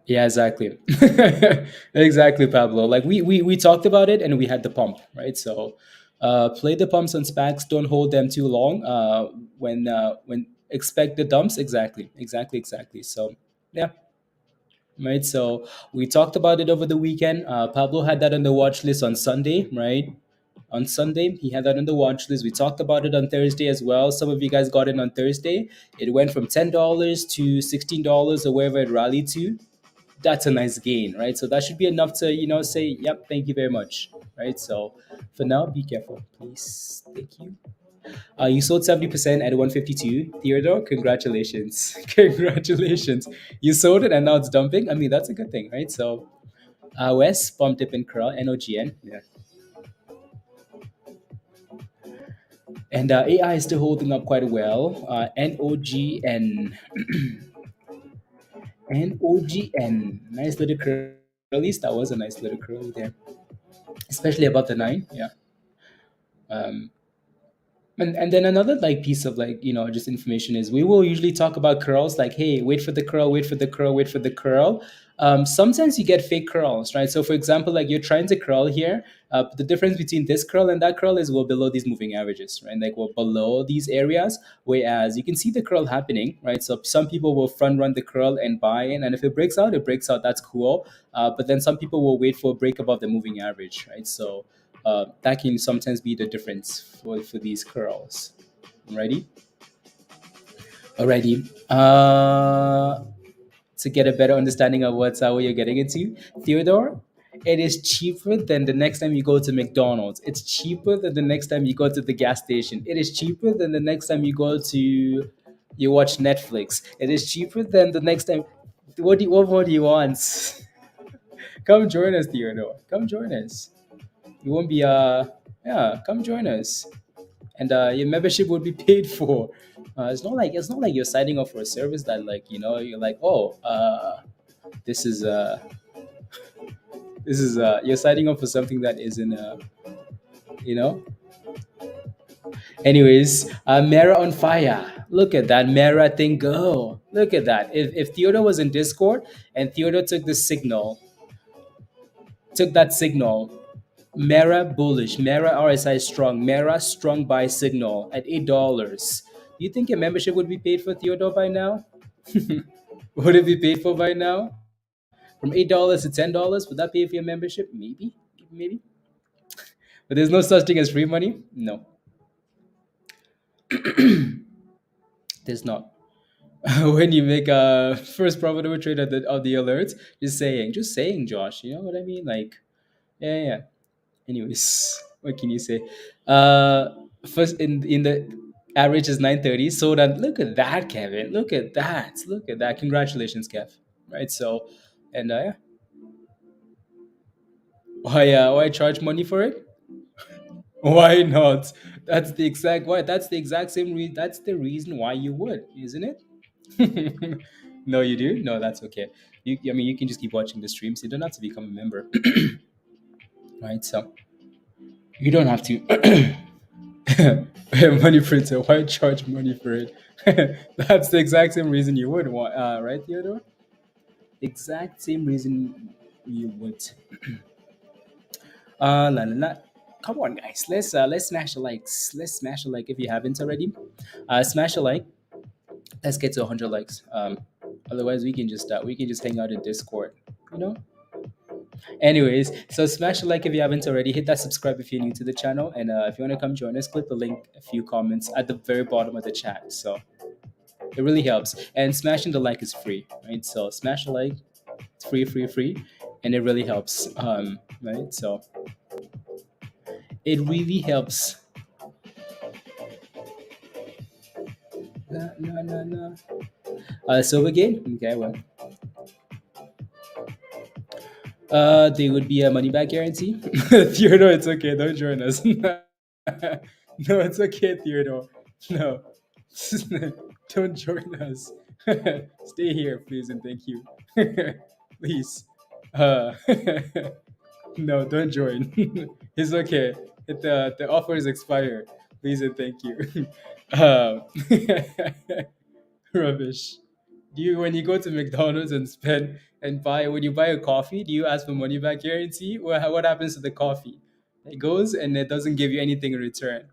Yeah, exactly. Exactly, Pablo. Like we talked about it and we had the pump, right? So play the pumps on SPACs, don't hold them too long. When expect the dumps, exactly. So yeah, right. So we talked about it over the weekend. Pablo had that on the watch list on Sunday, right? On Sunday, he had that on the watch list. We talked about it on Thursday as well. Some of you guys got it on Thursday. It went from $10 to $16 or wherever it rallied to. That's a nice gain, right? So that should be enough to, say, yep, thank you very much, right? So for now, be careful, please. Thank you. You sold 70% at 152. Theodore, congratulations. Congratulations. You sold it and now it's dumping. I mean, that's a good thing, right? So Wes, Pump Dip and Curl, NOGN. Yeah. And AI is still holding up quite well. NOGN. NOGN. Nice little curlies. That was a nice little curly there, especially about the nine. Yeah. Um, and then another like piece of like just information is we will usually talk about curls like, hey, wait for the curl, wait for the curl, wait for the curl. Sometimes you get fake curls, right? So for example, like you're trying to curl here, the difference between this curl and that curl is we're below these moving averages, right? Like we're below these areas, whereas you can see the curl happening, right? So some people will front run the curl and buy in, and if it breaks out, that's cool. But then some people will wait for a break above the moving average, right? So That can sometimes be the difference for these curls. Ready? Alrighty. To get a better understanding of what you're getting into, Theodore, it is cheaper than the next time you go to McDonald's. It's cheaper than the next time you go to the gas station. It is cheaper than the next time you watch Netflix. It is cheaper than the next time. What more do you want? Come join us, Theodore. Come join us. You won't be yeah. Come join us, and your membership would be paid for. It's not like you're signing up for a service that, like, you're like, oh, this is you're signing up for something that isn't you know anyways. Mara on fire, look at that Mara thing go. Look at that. If Theodore was in Discord and Theodore took that signal, Mara bullish, Mara RSI strong, Mara strong buy signal at $8, do you think your membership would be paid for, Theodore, by now? Would it be paid for by now? From $8 to $10, would that pay for your membership? Maybe, maybe. But there's no such thing as free money. No, there's not. When you make a first profitable trade of the alerts, just saying, Josh. You know what I mean? Like, yeah, yeah. Anyways, what can you say? Uh, First in the average is 930. So that, look at that, Kevin. Look at that. Look at that. Congratulations, Kev. Right. So, and yeah, why charge money for it? Why not? That's the exact same that's the reason why you would, isn't it? No, you do? No, that's okay. I mean, you can just keep watching the streams. You don't have to become a member, right? So you don't have to. Money printer. Why charge money for it? That's the exact same reason you would want, right, Theodore? Exact same reason you would. La, la, la. Come on, guys. Let's smash the likes. Let's smash a like if you haven't already. Smash a like. Let's get to 100 likes. Otherwise we can just hang out in Discord. You know. Anyways, so smash a like if you haven't already. Hit that subscribe if you're new to the channel, and if you want to come join us, click the link, a few comments at the very bottom of the chat. So it really helps. And smashing the like is free, right? So smash a like. It's free, free, free, and it really helps. Right. So it really helps. No, no, no, no. So again, okay, well, there would be a money back guarantee. Theodore, it's okay. Don't join us. No, it's okay, Theodore. No, don't join us. Stay here, please, and thank you. Please. Uh, no, don't join. It's okay. The offer is expired. Please and thank you. Um, Rubbish. When you go to McDonald's and spend and buy when you buy a coffee, do you ask for money back guarantee? What happens to the coffee? It goes and it doesn't give you anything in return.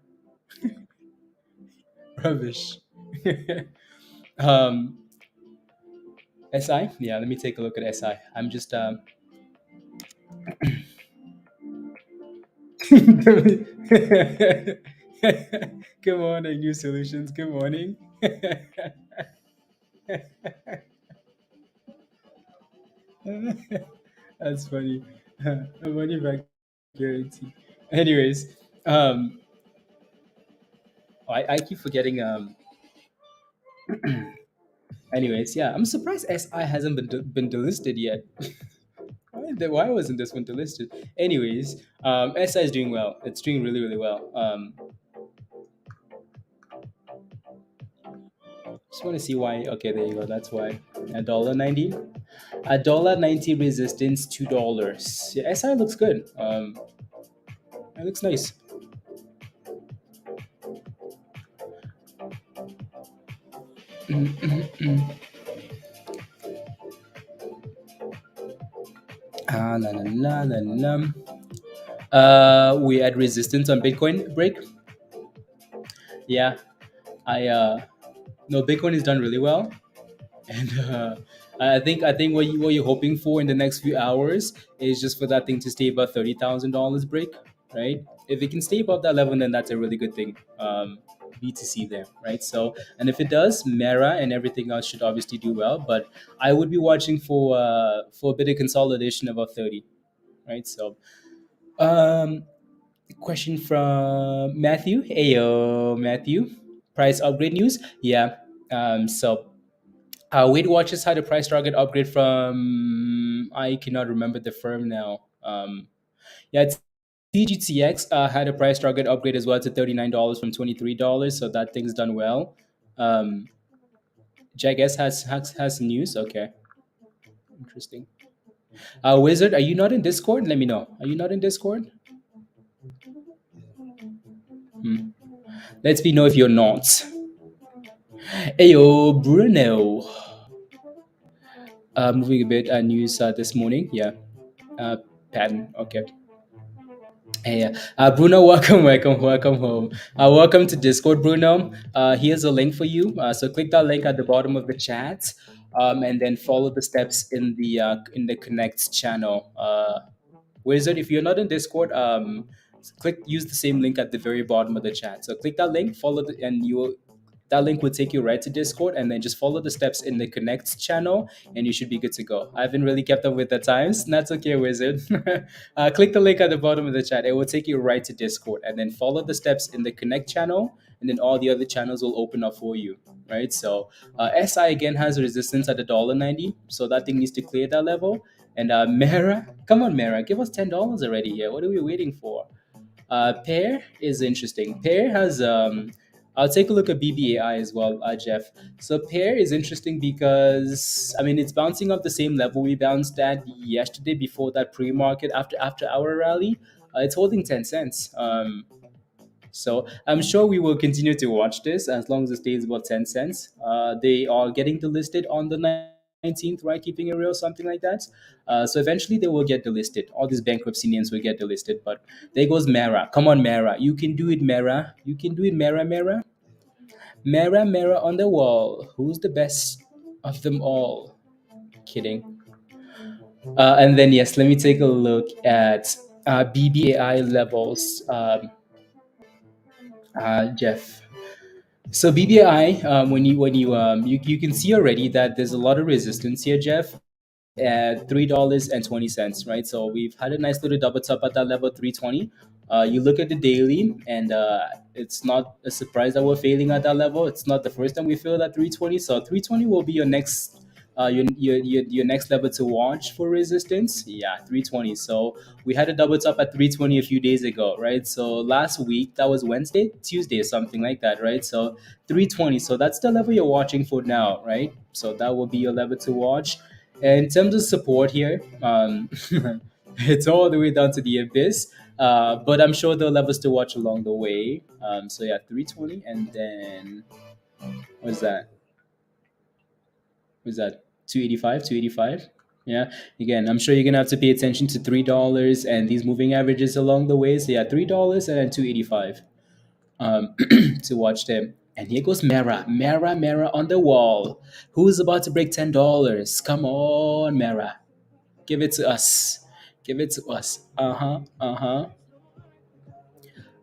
Rubbish. um, SI? Yeah, let me take a look at SI. I'm just Good morning, New Solutions. Good morning. That's funny. A money back guarantee. Anyways, um, I keep forgetting. Anyways, yeah, I'm surprised SI hasn't been delisted yet. Why wasn't this one delisted? Anyways, SI is doing well. It's doing really, really well. Just want to see why. Okay, there you go. That's why. $1.90. $1.90 resistance, $2. Yeah, SI looks good. It looks nice. La, la, la, la, la. We had resistance on Bitcoin break. Yeah, I no, Bitcoin is done really well, and I think what you're hoping for in the next few hours is just for that thing to stay above $30,000 break. right? If it can stay above that level, then that's a really good thing. BTC there, right? So, and if it does, Mara and everything else should obviously do well. But I would be watching for a bit of consolidation above 30, right? So, um, question from Matthew. Heyo, Matthew. Price upgrade news? Yeah. Weight Watchers had a price target upgrade from, I cannot remember the firm now. Yeah, it's TGTX had a price target upgrade as well to $39 from $23, so that thing's done well. Um, Jaguess has some news. Okay, interesting. Wizard, are you not in Discord? Let me know. Are you not in Discord? Hmm. Let me know if you're not. Ayo, Bruno. Moving a bit, news this morning. Yeah, uh, pattern. Okay. Hey, Bruno, welcome home. Welcome to Discord, Bruno. Here's a link for you. So click that link at the bottom of the chat, and then follow the steps in the Connect channel. Wizard, if you're not in Discord, use the same link at the very bottom of the chat. So click that link, and that link will take you right to Discord, and then just follow the steps in the Connect channel, and you should be good to go. I haven't really kept up with the times. That's okay, Wizard. Click the link at the bottom of the chat. It will take you right to Discord, and then follow the steps in the Connect channel, and then all the other channels will open up for you. Right. So SI again has a resistance at $1.90, so that thing needs to clear that level. And Mara, come on, Mara, give us $10 already here. What are we waiting for? Pair is interesting. Pair has I'll take a look at BBAI as well, Jeff. So pair is interesting because I mean it's bouncing off the same level we bounced at yesterday before that pre-market after our rally. It's holding 10 cents. So I'm sure we will continue to watch this as long as it stays about 10 cents. They are getting delisted on the 19th, right? Keeping it real, something like that. So eventually they will get delisted. All these bankruptcy names will get delisted. But there goes Mara. Come on, Mara. You can do it, Mara. You can do it, Mara, Mara. Mara, Mara on the wall. Who's the best of them all? Kidding. And then, yes, let me take a look at BBAI levels, Jeff. So BBI, you can see already that there's a lot of resistance here, Jeff, at $3.20, right? So we've had a nice little double top at that level, 320. You look at the daily, and it's not a surprise that we're failing at that level. It's not the first time we failed at 320. So 320 will be your next your next level to watch for resistance. Yeah, 320. So we had a double top at 320 a few days ago, right? So last week, that was Wednesday, Tuesday, something like that, right? So 320. So that's the level you're watching for now, right? So that will be your level to watch. And in terms of support here, it's all the way down to the abyss. But I'm sure there are levels to watch along the way. So yeah, 320, and then what's that? What's that? 285, 285. Yeah. Again, I'm sure you're gonna have to pay attention to $3 and these moving averages along the way. So yeah, $3 and then 285 to watch them. And here goes Mara, Mara, Mara on the wall. Who's about to break $10? Come on, Mara. Give it to us. Give it to us. Uh-huh. Uh-huh.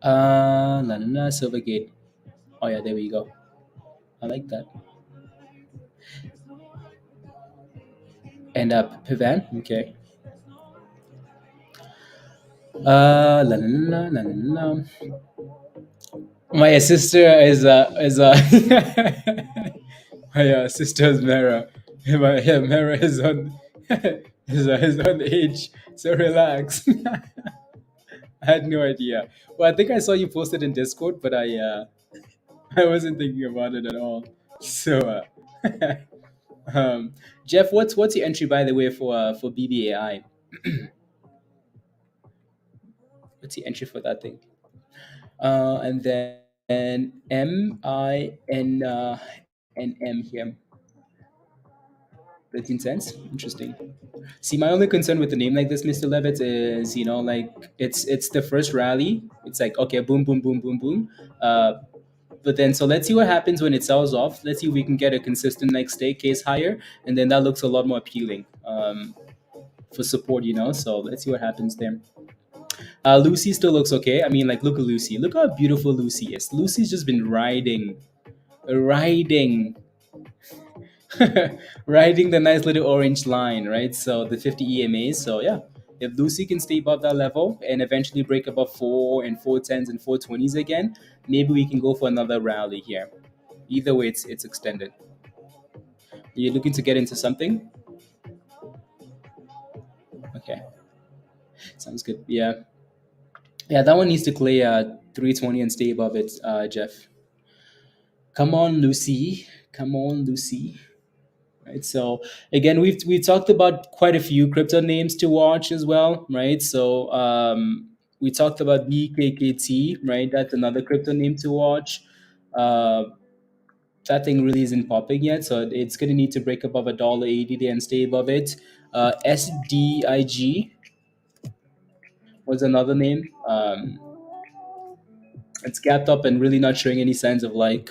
La la la Silvergate. Oh yeah, there we go. I like that. And Pivan. Okay. La la la la la la. My sister is my sister's Mara. My Mara is on is on age. So relax. I had no idea. Well, I think I saw you posted in Discord, but I wasn't thinking about it at all. So, Jeff, what's your entry by the way for BBAI? What's your entry for that thing? And then M here, 13 cents. Interesting. See, my only concern with a name like this, Mr. Levitt, is like it's the first rally. It's like okay, boom, boom, boom, boom, boom. But then, so let's see what happens when it sells off. Let's see if we can get a consistent like stake case higher, and then that looks a lot more appealing for support. So let's see what happens there. Lucy still looks okay. I mean, like, look at Lucy. Look how beautiful Lucy is. Lucy's just been riding, riding the nice little orange line, right? So the 50 EMAs. So yeah, if Lucy can stay above that level and eventually break above 4 and 410s and 420s again, maybe we can go for another rally here. Either way, it's extended. You're looking to get into something? Okay, sounds good. Yeah, yeah, that one needs to clear 320 and stay above it, Jeff. Come on, Lucy. Come on, Lucy. Right. So again, we talked about quite a few crypto names to watch as well, right? So we talked about BKKT, right? That's another crypto name to watch. Uh, that thing really isn't popping yet, so it's gonna need to break above $1.80 and stay above it. SDIG was another name. It's gapped up and really not showing any signs of like.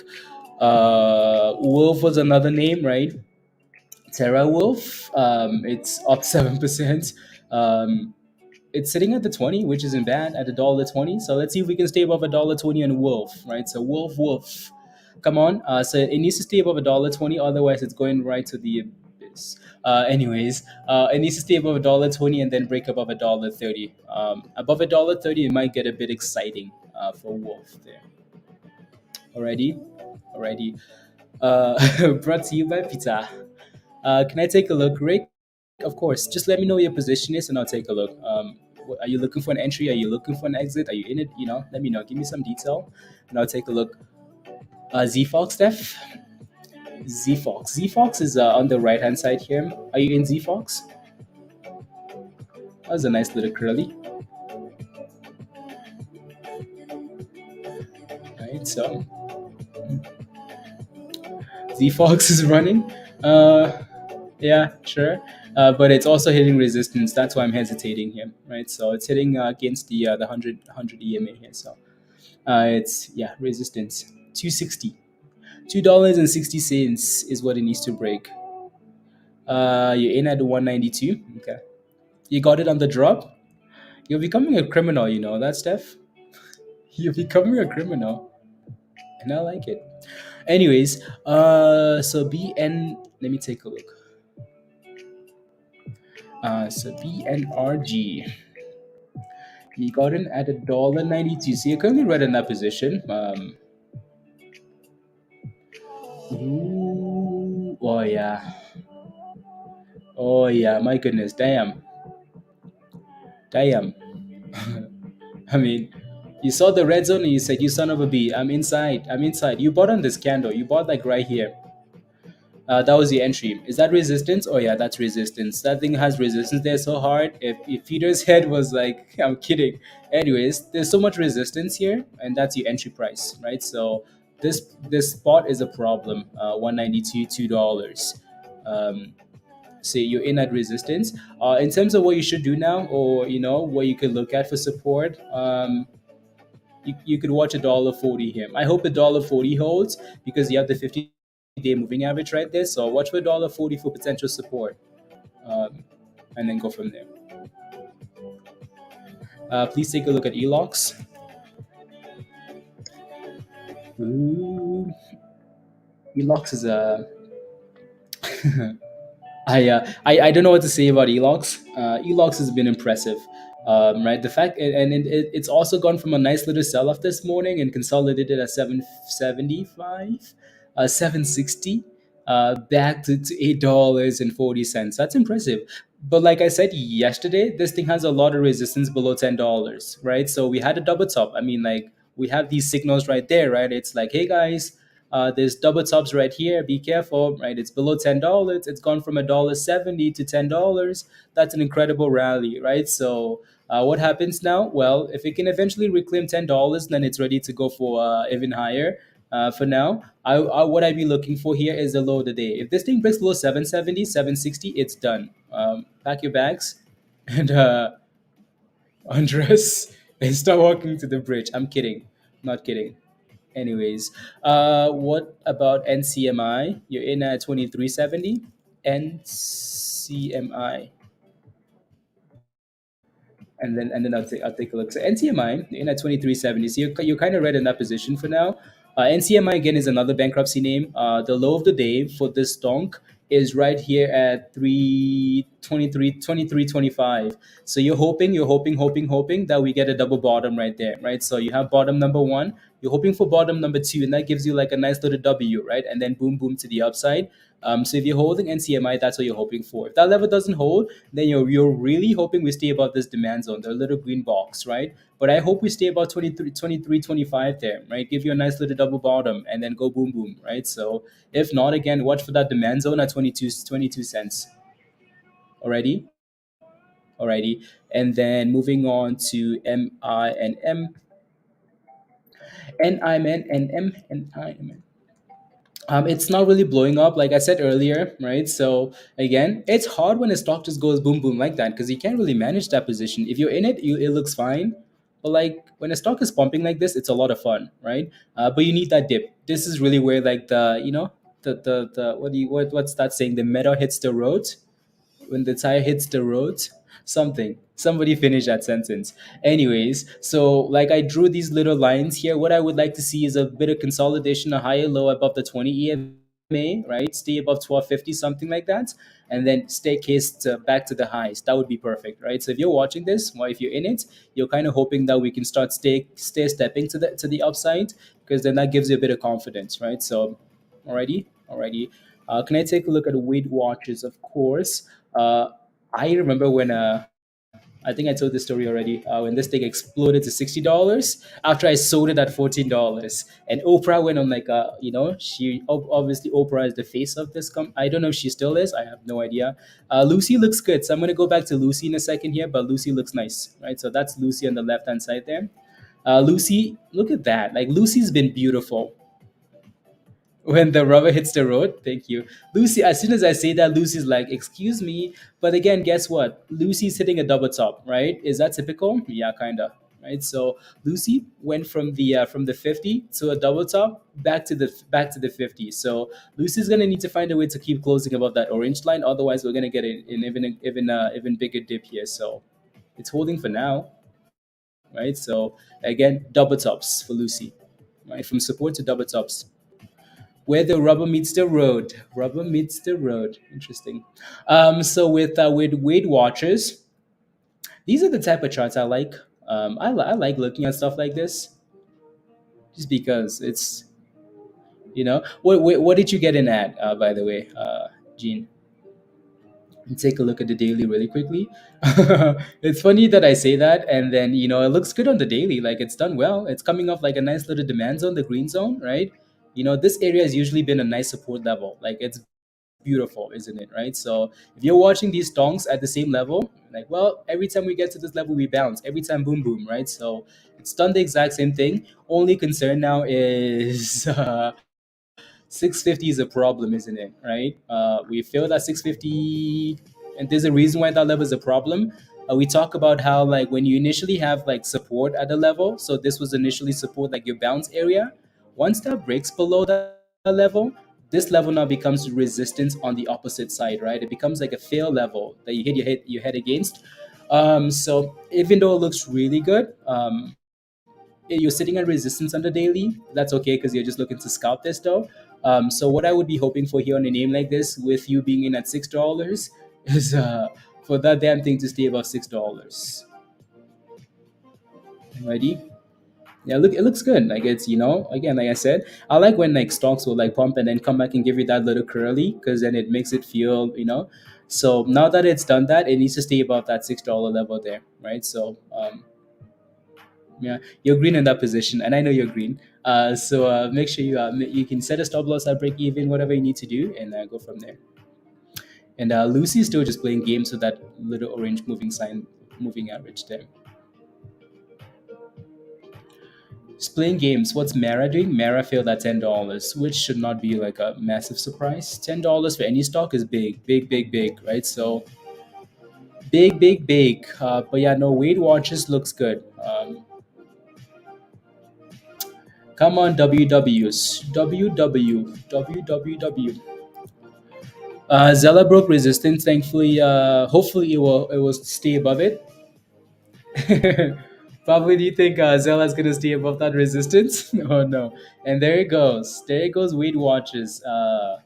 Wolf was another name, right? Terra Wolf, it's up 7%. Um, it's sitting at the 20, which isn't bad at $1.20. So let's see if we can stay above $1.20 on Wolf, right? So Wolf, come on. So it needs to stay above $1.20, otherwise it's going right to the abyss. It needs to stay above $1.20 and then break above $1.30. Above $1.30, it might get a bit exciting for Wolf there. Alrighty. Brought to you by Pizza. Can I take a look, Rick? Of course. Just let me know what your position is, and I'll take a look. Are you looking for an entry? Are you looking for an exit? Are you in it? Let me know. Give me some detail, and I'll take a look. ZFox, Steph. ZFox. ZFox is on the right hand side here. Are you in ZFox? That was a nice little curly. Right. So ZFox is running. Yeah, sure. But it's also hitting resistance. That's why I'm hesitating here, right? So it's hitting against the 100 EMA here. So it's yeah resistance 260, $2.60 is what it needs to break. You're in at 192. Okay, you got it on the drop. You're becoming a criminal. You know that, Steph. You're becoming a criminal, and I like it. Anyways, so BN. Let me take a look. So BNRG. You got in at $1.92. So you're currently right in that position. Ooh, oh yeah. Oh yeah. My goodness. Damn. I mean, you saw the red zone and you said, "You son of a bee, I'm inside. I'm inside." You bought on this candle. You bought like right here. That was the entry. Is that resistance? Oh yeah, that's resistance. That thing has resistance there so hard. If Peter's head was like, I'm kidding. Anyways, there's so much resistance here, and that's your entry price, right? So this spot is a problem. 192, $2. Say you're in at resistance. In terms of what you should do now, or what you could look at for support, you could watch $1.40 here. I hope $1.40 holds because you have the 50-day moving average right there. So watch for $1.40 for potential support, um, and then go from there. Please take a look at ELOX. Ooh, ELOX is a I don't know what to say about ELOX. ELOX has been impressive, right? The fact and it's also gone from a nice little sell off this morning and consolidated at 775, 760, back to $8.40. That's impressive. But like I said yesterday, this thing has a lot of resistance below $10, right? So we had a double top. I mean, like we have these signals right there, right? It's like, hey guys, there's double tops right here. Be careful, right? It's below $10. It's gone from $1.70 to $10. That's an incredible rally, right? So what happens now? Well, if it can eventually reclaim $10, then it's ready to go for even higher. For now, what I'd be looking for here is the low of the day. If this thing breaks below 770, 760, it's done. Pack your bags and undress and start walking to the bridge. I'm kidding, not kidding. Anyways, what about NCMI? You're in at 2370. NCMI. and then I'll take a look. So NCMI in at 2370. So you're kind of right in that position for now. NCMI again is another bankruptcy name. The low of the day for this donk is right here at 323.25. So you're hoping that we get a double bottom right there, right? So you have bottom number one, you're hoping for bottom number two, and that gives you like a nice little W, right? And then boom, boom to the upside. So if you're holding NCMI, that's what you're hoping for. If that level doesn't hold, then you're really hoping we stay above this demand zone, the little green box, right? But I hope we stay about 23, 25 there, right? Give you a nice little double bottom and then go boom, boom, right? So if not, again, watch for that demand zone at 22 cents already. Alrighty. And then moving on to MI and M. NIMN and MNIMN. It's not really blowing up, like I said earlier, right? So again, it's hard when a stock just goes boom boom like that because you can't really manage that position. If you're in it, it looks fine, but like when a stock is pumping like this, it's a lot of fun, right? But you need that dip. This is really where like the what's that saying? The meta hits the road when the tire hits the road. Somebody finish that sentence. Anyways, so like I drew these little lines here. What I would like to see is a bit of consolidation, a higher low above the 20 EMA, right? Stay above 1250, something like that, and then staircase back to the highs. That would be perfect, right? So if you're watching this, or if you're in it, you're kind of hoping that we can start stay stepping to the upside, because then that gives you a bit of confidence, right? So alrighty. Can I take a look at weight watches? Of course. I remember when I think I told this story already. When this thing exploded to $60 after I sold it at $14, and Oprah went on like obviously Oprah is the face of this. I don't know if she still is. I have no idea. Lucy looks good, so I'm gonna go back to Lucy in a second here. But Lucy looks nice, right? So that's Lucy on the left hand side there. Lucy, look at that. Like Lucy's been beautiful when the rubber hits the road. Thank you, Lucy. As soon as I say that, Lucy's like, excuse me. But again, guess what? Lucy's hitting a double top, right? Is that typical? Yeah, kinda, right? So Lucy went from the 50 to a double top back to the 50. So Lucy's gonna need to find a way to keep closing above that orange line. Otherwise, we're gonna get an even bigger dip here. So it's holding for now, right? So again, double tops for Lucy, right? From support to double tops where the rubber meets the road. Rubber meets the road. Interesting. So with Weight Watchers, these are the type of charts I like. I like looking at stuff like this just because it's what did you get in at by the way, Gene? And take a look at the daily really quickly. It's funny that I say that, and then it looks good on the daily. Like it's done well. It's coming off like a nice little demand zone, the green zone, right? This area has usually been a nice support level. Like it's beautiful, isn't it? Right. So if you're watching these stonks at the same level, like, well, every time we get to this level, we bounce. Every time, boom, boom, right? So it's done the exact same thing. Only concern now is 650 is a problem, isn't it? Right? We feel that 650, and there's a reason why that level is a problem. We talk about how like when you initially have like support at a level, so this was initially support, like your bounce area. Once that breaks below that level, this level now becomes resistance on the opposite side, right? It becomes like a fail level that you hit your head against. So even though it looks really good, you're sitting at resistance on the daily. That's okay because you're just looking to scalp this though. So what I would be hoping for here on a name like this, with you being in at $6, is for that damn thing to stay above $6. Ready? Yeah, look, it looks good. Like it's again, like I said, I like when like stocks will like pump and then come back and give you that little curly, because then it makes it feel. So now that it's done that, it needs to stay above that $6 level there, right? So yeah, you're green in that position, and I know you're green. So make sure you can set a stop loss at break even, whatever you need to do, and go from there. And Lucy's still just playing games with that little orange moving sign, moving average there. Just playing games. What's Mara doing? Mara failed at $10, which should not be like a massive surprise. $10 for any stock is big, big, big, big, right? So big, big, big. But yeah, no, Weight Watchers looks good. Come on, WWs. WWW. Zella broke resistance. Thankfully, hopefully it will stay above it. Probably, do you think Zella's gonna stay above that resistance? Oh no! And there it goes. There it goes. Weight watches,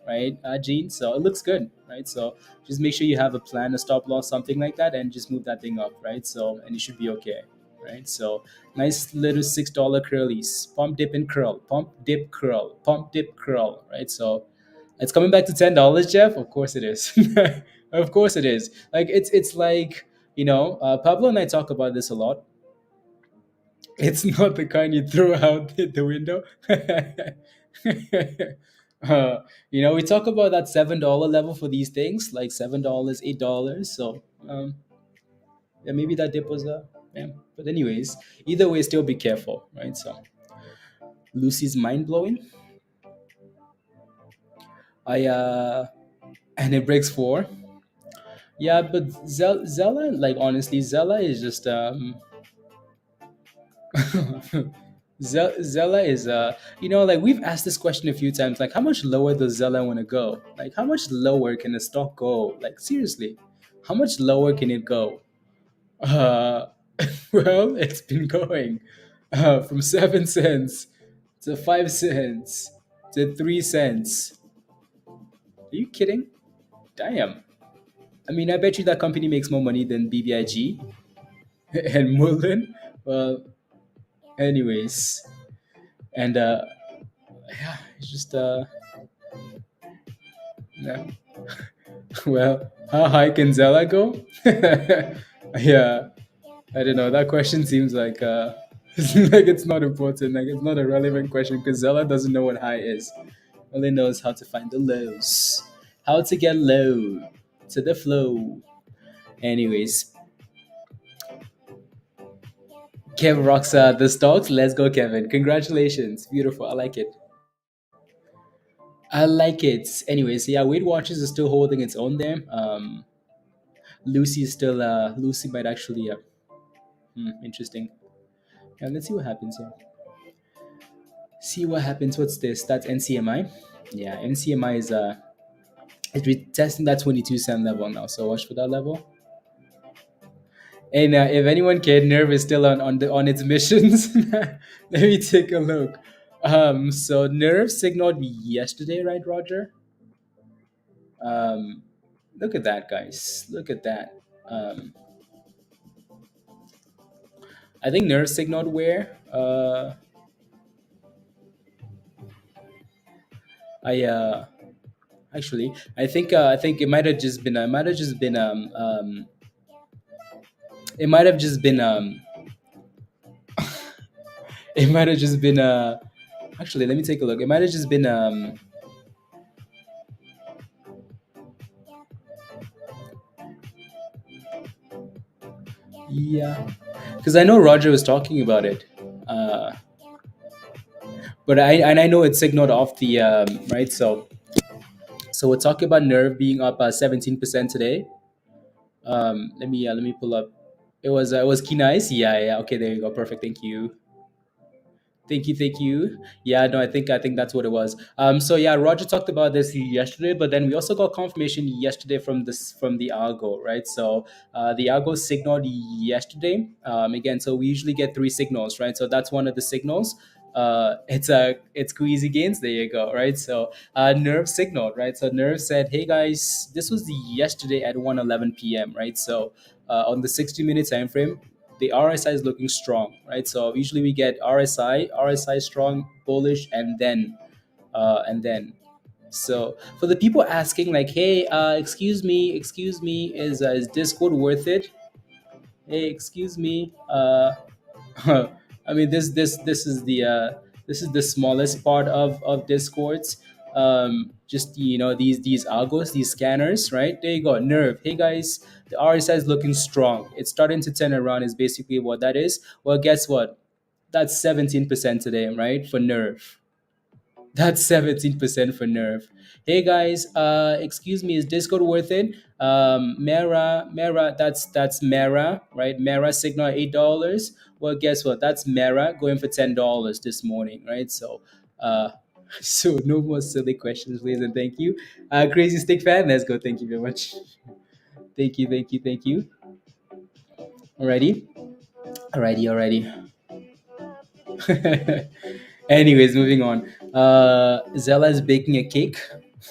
right, Gene. So it looks good, right? So just make sure you have a plan, a stop loss, something like that, and just move that thing up, right? So and you should be okay, right? So nice little $6 curlies, pump, dip, and curl, pump, dip, curl, pump, dip, curl, right? So it's coming back to $10, Jeff. Of course it is. Of course it is. Like it's like Pablo and I talk about this a lot. It's not the kind you throw out the window. We talk about that $7 level for these things, like $7, $8. So yeah, maybe that dip was yeah. But anyways, either way, still be careful, right? So Lucy's mind blowing. I and it breaks four. Yeah, but Zella, like honestly, Zella is just Zella is like we've asked this question a few times, like how much lower does Zella want to go? Like how much lower can the stock go? Like seriously, how much lower can it go? Uh, well, it's been going from 7 cents to 5 cents to 3 cents. Are you kidding? Damn. I mean, I bet you that company makes more money than BBIG and Mullen. Well, anyways, and yeah, it's just yeah. Well, how high can Zella go? Yeah, I don't know. That question seems like like it's not important. Like it's not a relevant question because Zella doesn't know what high is. Only knows how to find the lows, how to get low to the flow. Anyways, Kev rocks the stocks. Let's go, Kevin. Congratulations. Beautiful. I like it. I like it. Anyways, yeah, Weight Watchers is still holding its own there. Lucy is still Lucy might actually interesting. Yeah, let's see what happens here. See what happens. What's this? That's NCMI. Yeah, NCMI is retesting that 22-cent level now. So watch for that level. And if anyone cared, Nerve is still on its missions. Let me take a look. So Nerve signaled yesterday, right, Roger? Um, look at that, guys. Look at that. Um, I think Nerve signaled where. I Actually, I think it might have just been it might have just been actually let me take a look. It might have just been yeah, because I know Roger was talking about it. Uh, but I know it signaled off the right. So we're talking about Nerve being up 17% today. Let me pull up. It was key nice. Yeah, yeah. Okay, there you go. Perfect. Thank you. Thank you, thank you. Yeah, no, I think that's what it was. So yeah, Roger talked about this yesterday, but then we also got confirmation yesterday from the algo, right? So the algo signaled yesterday. Again, so we usually get three signals, right? So that's one of the signals. It's Queasy Gains. There you go, right? So Nerve signaled, right? So Nerve said, "Hey guys, this was the yesterday at 1:11 p.m., right? So on the 60-minute time frame, the RSI is looking strong, right? So usually we get RSI strong, bullish, and then. So for the people asking, like, hey, excuse me, is Discord worth it? Hey, excuse me, I mean, this is the smallest part of Discords. Just these algos, these scanners, right? There you go. Nerve. Hey guys, the RSI is looking strong. It's starting to turn around. Is basically what that is. Well, guess what? That's 17% today, right? For Nerve. That's 17% for Nerve. Hey guys, excuse me, is Discord worth it? Mara, that's Mara, right? Mara signal $8. Well, guess what? That's Mara going for $10 this morning, right? So, so no more silly questions, please, and thank you. Crazy Stick fan, let's go. Thank you very much. Thank you, thank you, thank you. Alrighty. Alrighty, alrighty. Anyways, moving on. Zella is baking a cake.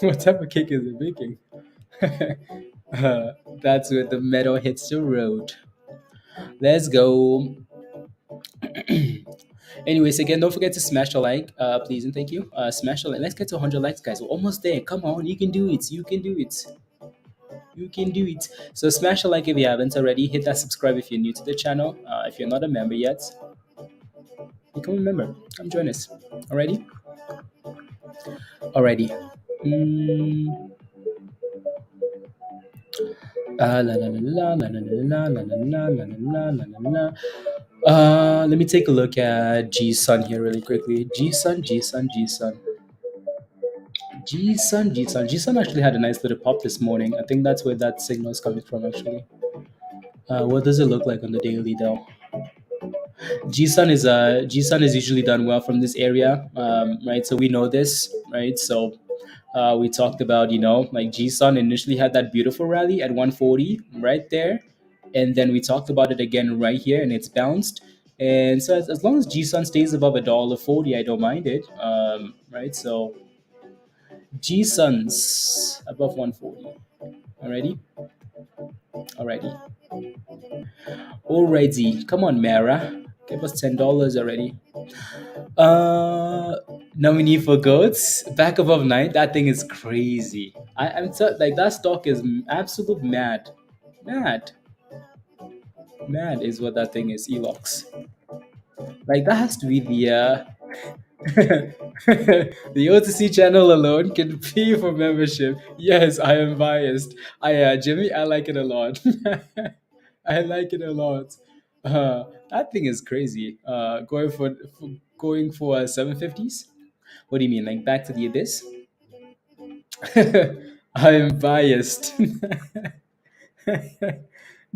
What type of cake is it baking? That's where the metal hits the road. Let's go. Anyways, again, don't forget to smash the like, please and thank you. Smash the like. Let's get to 100 likes, guys. We're almost there. Come on, you can do it. You can do it. You can do it. So smash the like if you haven't already. Hit that subscribe if you're new to the channel. If you're not a member yet, become a member. Come join us. Alrighty? Alrighty. Mm, la la la la la la la la la la la la la la. Let me take a look at G Sun here really quickly. G Sun, G Sun, G Sun. G Sun, G Sun. G Sun actually had a nice little pop this morning. I think that's where that signal is coming from actually. What does it look like on the daily though? G Sun is usually done well from this area, right? So we know this, right? So we talked about, like G Sun initially had that beautiful rally at 140 right there, and then we talked about it again right here, and it's bounced. And so as long as G Sun stays above $1.40, I don't mind it, right? So G Sun's above 140. Alrighty, alrighty, alrighty. Come on, Mara, give us $10 already. Uh, Nominee for goats back above nine. That thing is crazy. I'm so, like that stock is absolute mad, mad, mad is what that thing is. ELOX. Like that has to be the OTC channel alone can pay for membership. Yes, I am biased. Jimmy, I like it a lot. I like it a lot. That thing is crazy. Going for 750s. What do you mean? Like back to the abyss? I'm biased.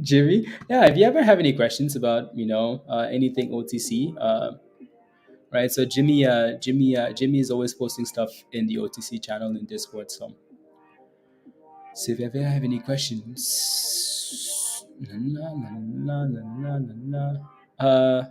Jimmy, yeah. If you ever have any questions about anything OTC, right? So Jimmy is always posting stuff in the OTC channel in Discord. So if you ever have any questions, na, na, na, na, na, na, na. Na.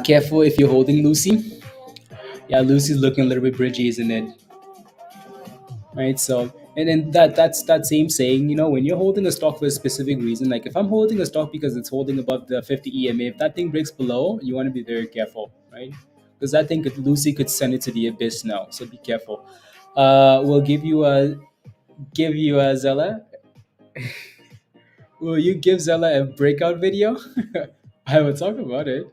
Careful if you're holding Lucy. Yeah, Lucy's looking a little bit bridgy, isn't it? Right. So, and then that's that same saying. When you're holding a stock for a specific reason, like if I'm holding a stock because it's holding above the 50 EMA, if that thing breaks below, you want to be very careful, right? Because that thing Lucy could send it to the abyss now. So be careful. We'll give you a Zella. Will you give Zella a breakout video? I will talk about it.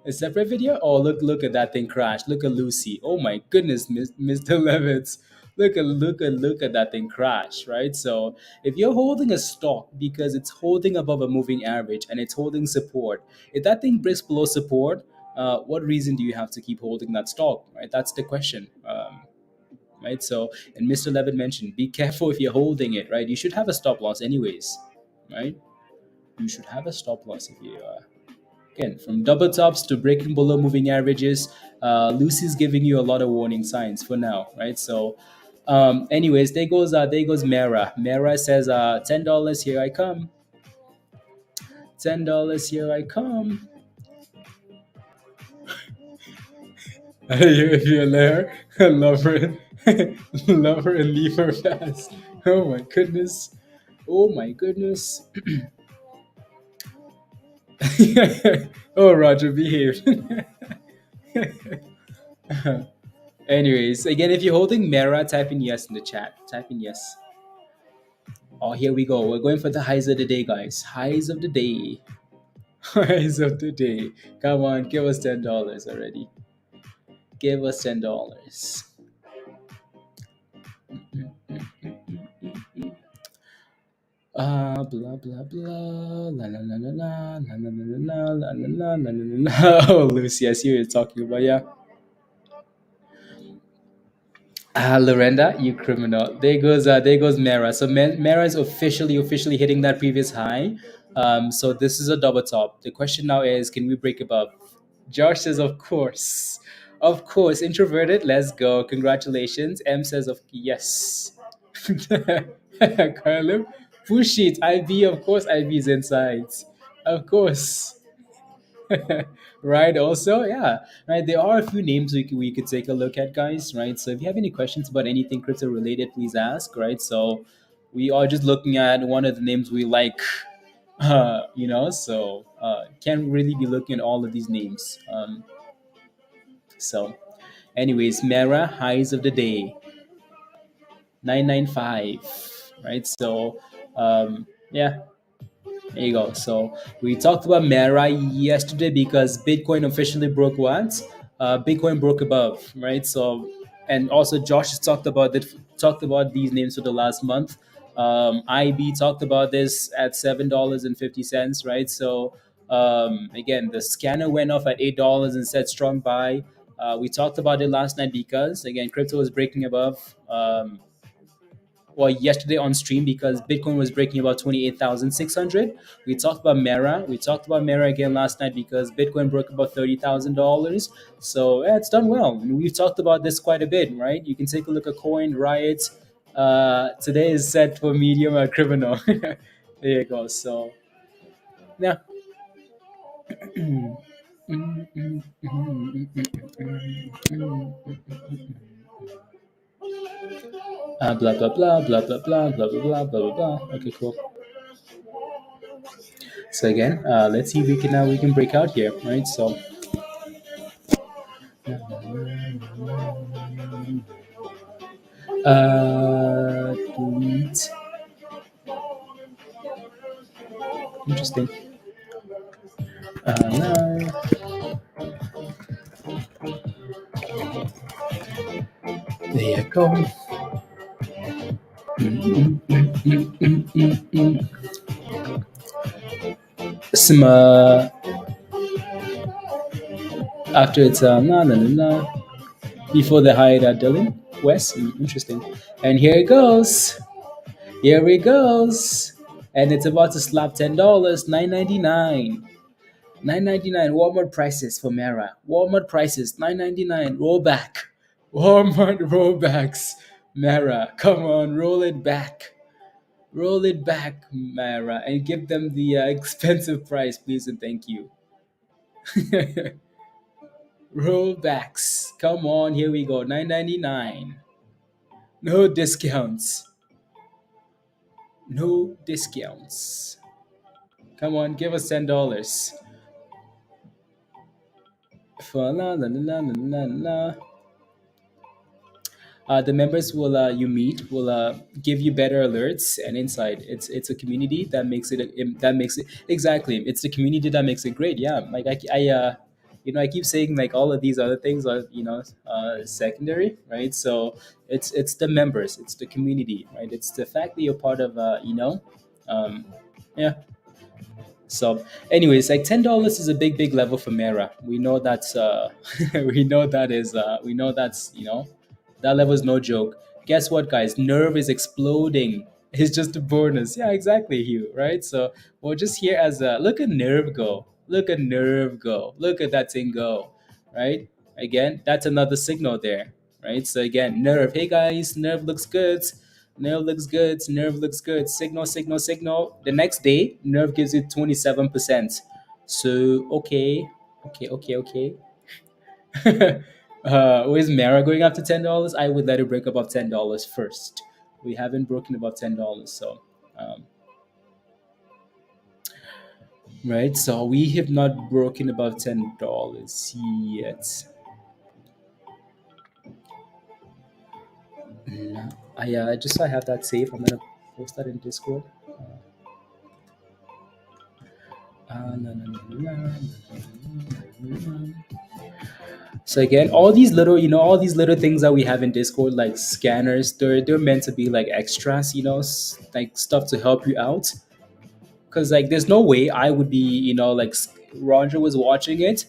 A separate video? Oh, look at that thing crash. Look at Lucy. Oh my goodness, Mr. Levitz. Look at that thing crash, right? So if you're holding a stock because it's holding above a moving average and it's holding support, if that thing breaks below support, what reason do you have to keep holding that stock, right? That's the question. Right? So, and Mr. Levitt mentioned, be careful if you're holding it, right? You should have a stop loss anyways, right? You should have a stop loss if you again from double tops to breaking below moving averages. Lucy's giving you a lot of warning signs for now, right? So, anyways, there goes Mara. Mara says, $10 here I come. $10 here I come. If you're there, love her, love her and leave her fast. Oh my goodness. Oh my goodness. Oh, Roger, behave. Anyways, again, if you're holding Mara, type in yes in the chat. Type in yes. Oh, here we go. We're going for the highs of the day, guys. Highs of the day. Highs of the day. Come on, give us $10 already. Give us $10. Blah blah blah. La la la la la la la la la la la la la la. Oh, Lucy, I see what you're talking about. Yeah. Ah, Lorenda, you criminal. There goes Mara. So Mara is officially hitting that previous high. So this is a double top. The question now is, can we break above? Josh says, of course. Introverted, let's go. Congratulations. M says, of yes. Carlo, push it. IB, of course. IB is inside. Of course. Right, also, yeah, right, there are a few names we could take a look at, guys, right? So if you have any questions about anything crypto related, please ask, right? So we are just looking at one of the names we like, so can't really be looking at all of these names. So anyways, Mara highs of the day, 995, right? So yeah. There you go. So we talked about Mara yesterday because Bitcoin officially broke what? Bitcoin broke above, right? So, and also Josh has talked about these names for the last month. IB talked about this at $7.50, right? So again, the scanner went off at $8 and said strong buy. We talked about it last night because again, crypto was breaking above. Well, yesterday on stream because Bitcoin was breaking about 28,600. We talked about Mara. We talked about Mara again last night because Bitcoin broke about $30,000. So yeah, it's done well. And we've talked about this quite a bit, right? You can take a look at Coin, Riot. Today is set for medium or criminal. There you go. So yeah. Blah blah blah blah blah blah blah blah blah blah blah. Okay, cool. So again, let's see if we can break out here, right? So delete. Interesting. No. There you go. Some after it's before the hide at Dylan West. Interesting. And here it goes. Here it goes. And it's about to slap $10, 9.99. 9.99 Walmart prices for Mara. Walmart prices 9.99. Roll back. Walmart rollbacks. Mara, come on, roll it back. Roll it back, Mara, and give them the expensive price, please and thank you. Rollbacks. Come on, here we go. 9.99. No discounts. No discounts. Come on, give us $10. For la la la la la la. The members will you meet will give you better alerts and insight. It's a community that makes it exactly. It's the community that makes it great. Yeah, like I keep saying like all of these other things are secondary, right? So it's the members, it's the community, right? It's the fact that you're part of um, yeah. So, anyways, like $10 is a big level for Mera. We know that's we know that's that level is no joke. Guess what, guys? Nerve is exploding. It's just a bonus. Yeah, exactly, Hugh. Right. So we're just here as a look at Nerve go. Look at Nerve go. Look at that thing go. Right. Again, that's another signal there. Right. So again, Nerve. Hey guys, Nerve looks good. Nerve looks good. Nerve looks good. Signal, signal, signal. The next day, Nerve gives you 27%. So okay. Where's Mara going up to $10? I would let it break above $10 first. We haven't broken above $10, so um, right. So we have not broken above $10 yet. Just so I have that safe, I'm gonna post that in Discord. No, no, no, no, no, no, no, no. So again, all these little things that we have in Discord, like scanners, they're meant to be like extras, like stuff to help you out. Because like, there's no way I would be, like Roger was watching it.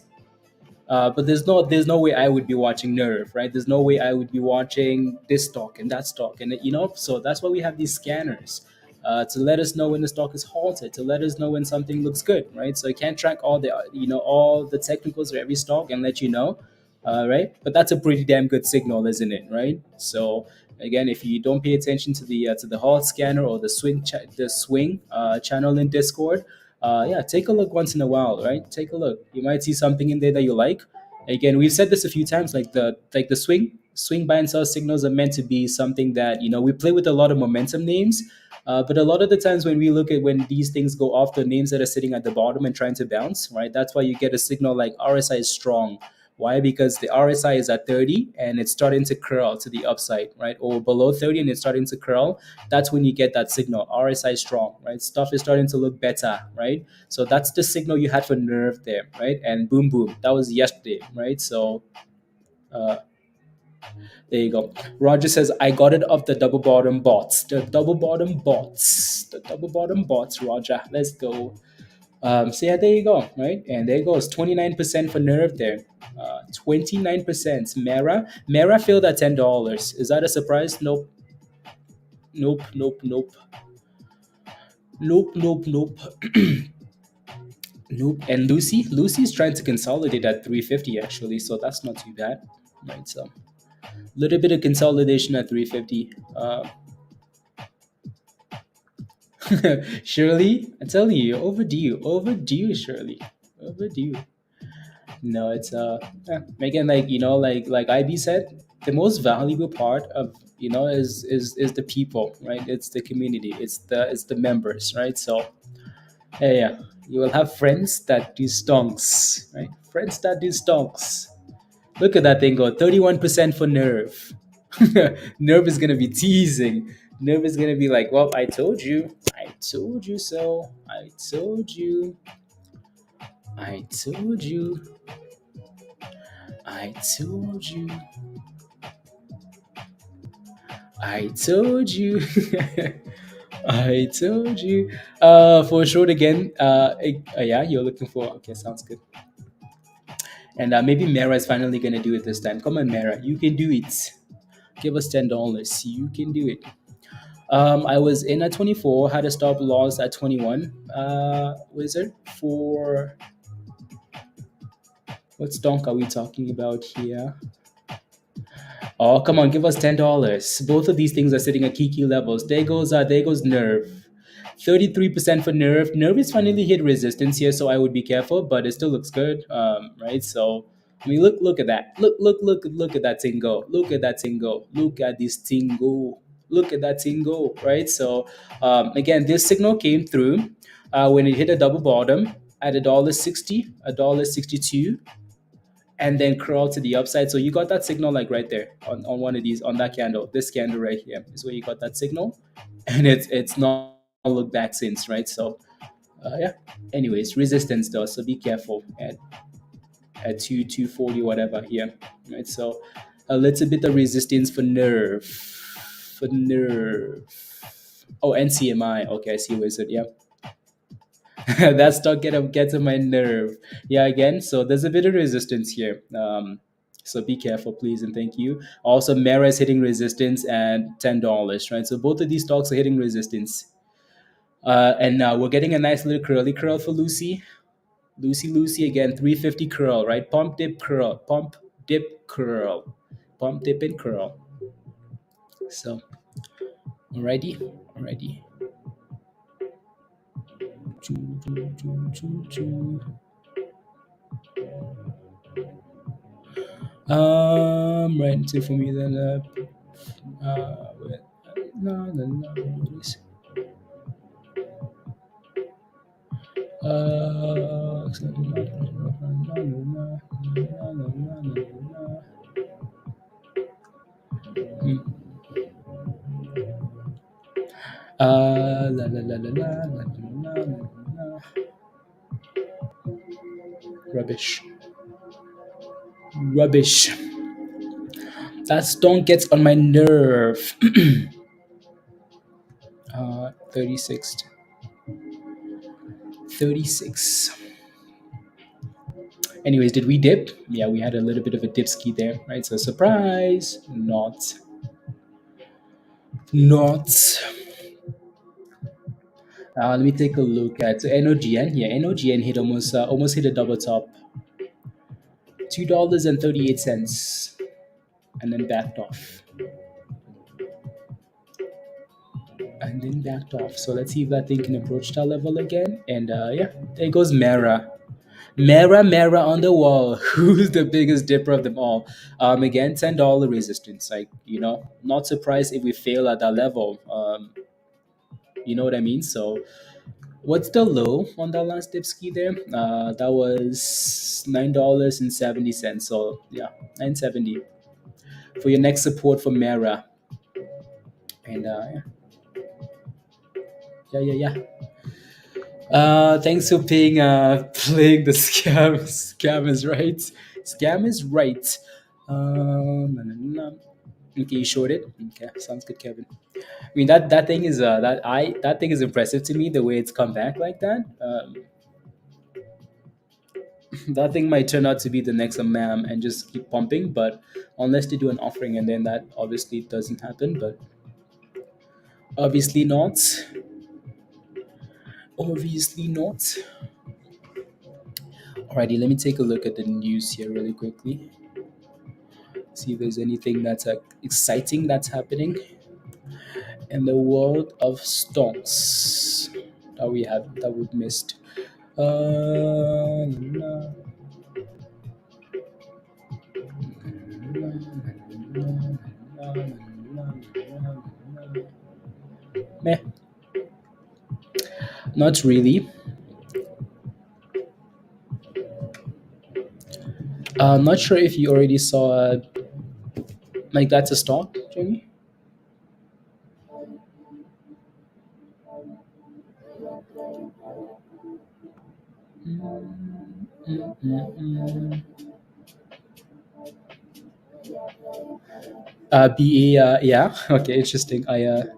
But there's no way I would be watching Nerve, right? There's no way I would be watching this stock and that stock, and so that's why we have these scanners, to let us know when the stock is halted, to let us know when something looks good, right? So I can't track all the technicals of every stock and let you know, right? But that's a pretty damn good signal, isn't it, right? So again, if you don't pay attention to the halt scanner or the swing channel in Discord, yeah, take a look once in a while, right? Take a look. You might see something in there that you like. Again, we've said this a few times. Like the swing buy and sell signals are meant to be something that we play with a lot of momentum names. But a lot of the times when we look at when these things go off the names that are sitting at the bottom and trying to bounce, right? That's why you get a signal like RSI is strong. Why? Because the RSI is at 30 and it's starting to curl to the upside, right? Or below 30 and it's starting to curl. That's when you get that signal. RSI is strong, right? Stuff is starting to look better, right? So that's the signal you had for nerve there, right? And boom, boom. That was yesterday, right? So uh, there you go. Roger says, I got it off the double bottom bots. The double bottom bots. The double bottom bots, Roger. Let's go. So yeah, there you go, right? And there goes 29% for nerve there. 29%. Mara filled at $10. Is that a surprise? Nope. Nope. Nope. Nope. Nope. Nope. Nope. Nope. And Lucy's trying to consolidate at 350 actually, so that's not too bad, right? So little bit of consolidation at 350. Shirley, I'm telling you, overdue, Shirley, overdue. No, it's again, like IB said, the most valuable part of is the people, right? It's the community, it's the members, right? So yeah, you will have friends that do stonks, right? Friends that do stonks. Look at that thing go, 31% for Nerve. Nerve is gonna be teasing. Nerve is gonna be like, well, I told you so. I told you. I told you. I told you. I told you. For short again. Yeah, you're looking for. Okay, sounds good. And maybe Mara is finally gonna do it this time. Come on, Mara, you can do it. Give us $10. You can do it. I was in at 24, had a stop loss at 21. Wizard for what stonk are we talking about here? Oh, come on, give us $10. Both of these things are sitting at key levels. There goes Nerve. 33% for Nerve. Nerve is finally hit resistance here, so I would be careful, but it still looks good. Right? So I mean look at that. Look at that thing go. Look at that thing go. Look at this thing go. Look at that thing go. Right? So again, this signal came through when it hit a double bottom at $1.60, $1.62, and then crawl to the upside. So you got that signal like right there on one of these, on that candle. This candle right here is where you got that signal, and it's not looked back since, right? So yeah. Anyways, resistance though, so be careful at 240 whatever here, right? So a little bit of resistance for nerve, for nerve. Oh, NCMI. Okay, I see where it. Yeah. That stock gets on my nerve. Yeah, again, so there's a bit of resistance here. So be careful, please, and thank you. Also, Mara is hitting resistance at $10, right? So both of these stocks are hitting resistance. And now we're getting a nice little curly curl for Lucy. Lucy again, 350 curl, right? Pump, dip, curl. Pump, dip, curl. Pump, dip, and curl. So, alrighty, alrighty. Choo, choo, choo, choo, choo. Right into for me then. Wait. No, please. Hmm. La la la la la la la la la. Rubbish. Rubbish. That stone gets on my nerve. 36. 36. Anyways, did we dip? Yeah, we had a little bit of a dip ski there, right? So surprise, not. Let me take a look at so NOGN. Yeah, NOGN hit almost hit a double top, $2.38, and then backed off, So let's see if that thing can approach that level again. And yeah, there goes Mara. Mara on the wall. Who's the biggest dipper of them all? Again, $10 resistance. Like, not surprised if we fail at that level. You know what I mean? So, what's the low on that last dip ski there? That was $9.70. So, yeah, 970 for your next support for Mara. And yeah. Thanks for playing the scam. Scam is right. Scam is right. Na, na, na. Okay, you showed it. Okay, sounds good, Kevin. I mean that thing is that thing is impressive to me. The way it's come back like that. That thing might turn out to be the next MGAM and just keep pumping. But unless they do an offering, and then that obviously doesn't happen. But obviously not. Obviously not. Alrighty, let me take a look at the news here really quickly. See if there's anything that's exciting that's happening in the world of stocks that we've missed. Na- Meh, not really. I'm not sure if you already saw like that's a stock, Jamie. BA, yeah. Okay, interesting. Mm,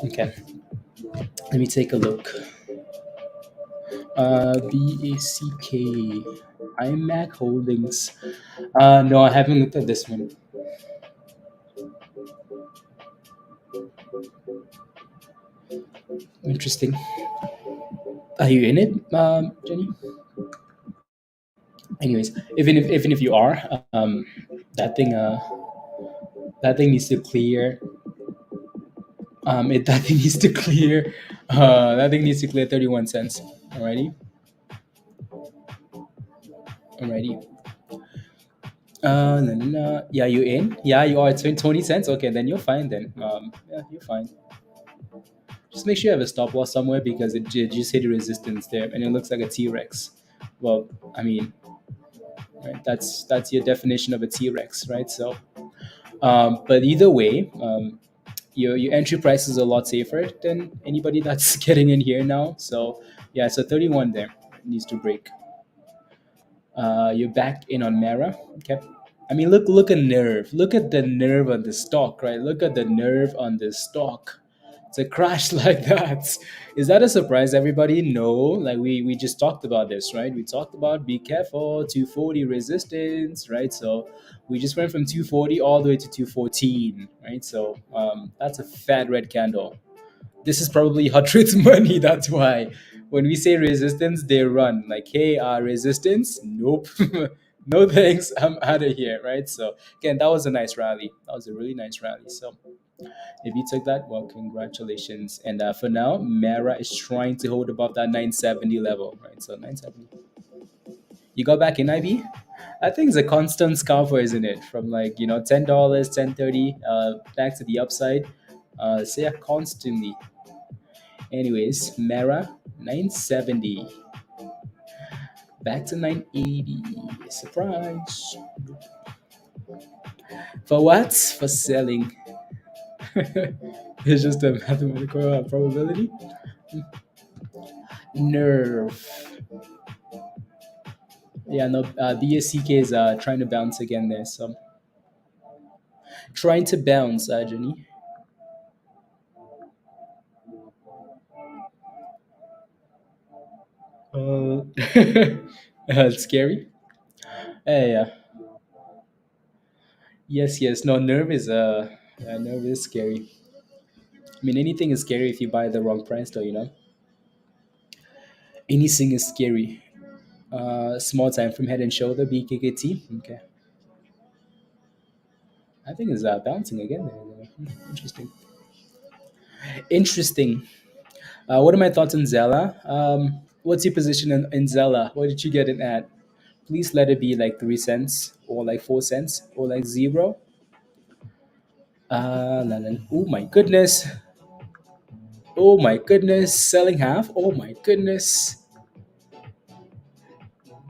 okay, let me take a look. BACK, iMac Holdings. No, I haven't looked at this one. Interesting. Are you in it, Jenny? Anyways, even if you are, that thing that thing needs to clear. That thing needs to clear. That thing needs to clear 31 cents. Alrighty, alrighty. Yeah, you in? Yeah, you are. It's 20 cents. Okay, then you're fine. Then, yeah, you're fine. Just make sure you have a stop loss somewhere because it just hit a resistance there, and it looks like a T-Rex. Well, I mean, right? That's your definition of a T-Rex, right? So, but either way, your entry price is a lot safer than anybody that's getting in here now. So yeah, so 31 there needs to break. You're back in on Mara. Okay. I mean, look at nerve. Look at the nerve on the stock, right? Look at the nerve on the stock. To crash like that. Is that a surprise, everybody? No. Like we just talked about this, right? We talked about be careful, 240 resistance, right? So we just went from 240 all the way to 214, right? So that's a fat red candle. This is probably Hot Rate money. That's why when we say resistance, they run like, hey, resistance? Nope. No thanks. I'm out of here, right? So again, that was a nice rally. That was a really nice rally. So if you took that, well, congratulations. And for now, Mara is trying to hold above that 970 level, right? So 970. You got back in IB? I think it's a constant scalper, isn't it? From like, $10, 10.30, back to the upside. So yeah, constantly. Anyways, Mara 970. Back to 980. Surprise. For what? For selling. It's just a mathematical probability. Nerve. Yeah, no, BSCK is trying to bounce again there. So trying to bounce, Jenny. It's scary. Yeah. Yes, yes. No, nerve is scary. I mean, anything is scary if you buy the wrong price, though. Anything is scary. Small time from Head and Shoulder, BKKT. Okay, I think it's bouncing again. There. Interesting. Interesting. What are my thoughts on Zella? What's your position in Zella? What did you get it at? Please let it be like 3 cents or like 4 cents or like zero. Oh my goodness. Oh my goodness. Selling half. Oh my goodness.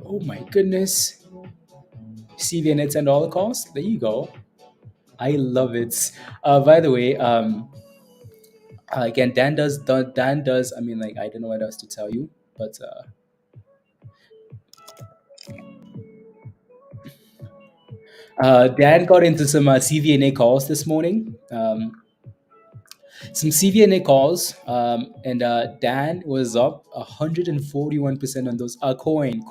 Oh my goodness. CVN at $10 cost. There you go. I love it. By the way, again, Dan does. I mean, like I don't know what else to tell you, but Dan got into some CVNA calls this morning. Some CVNA calls, and Dan was up 141% on those coin.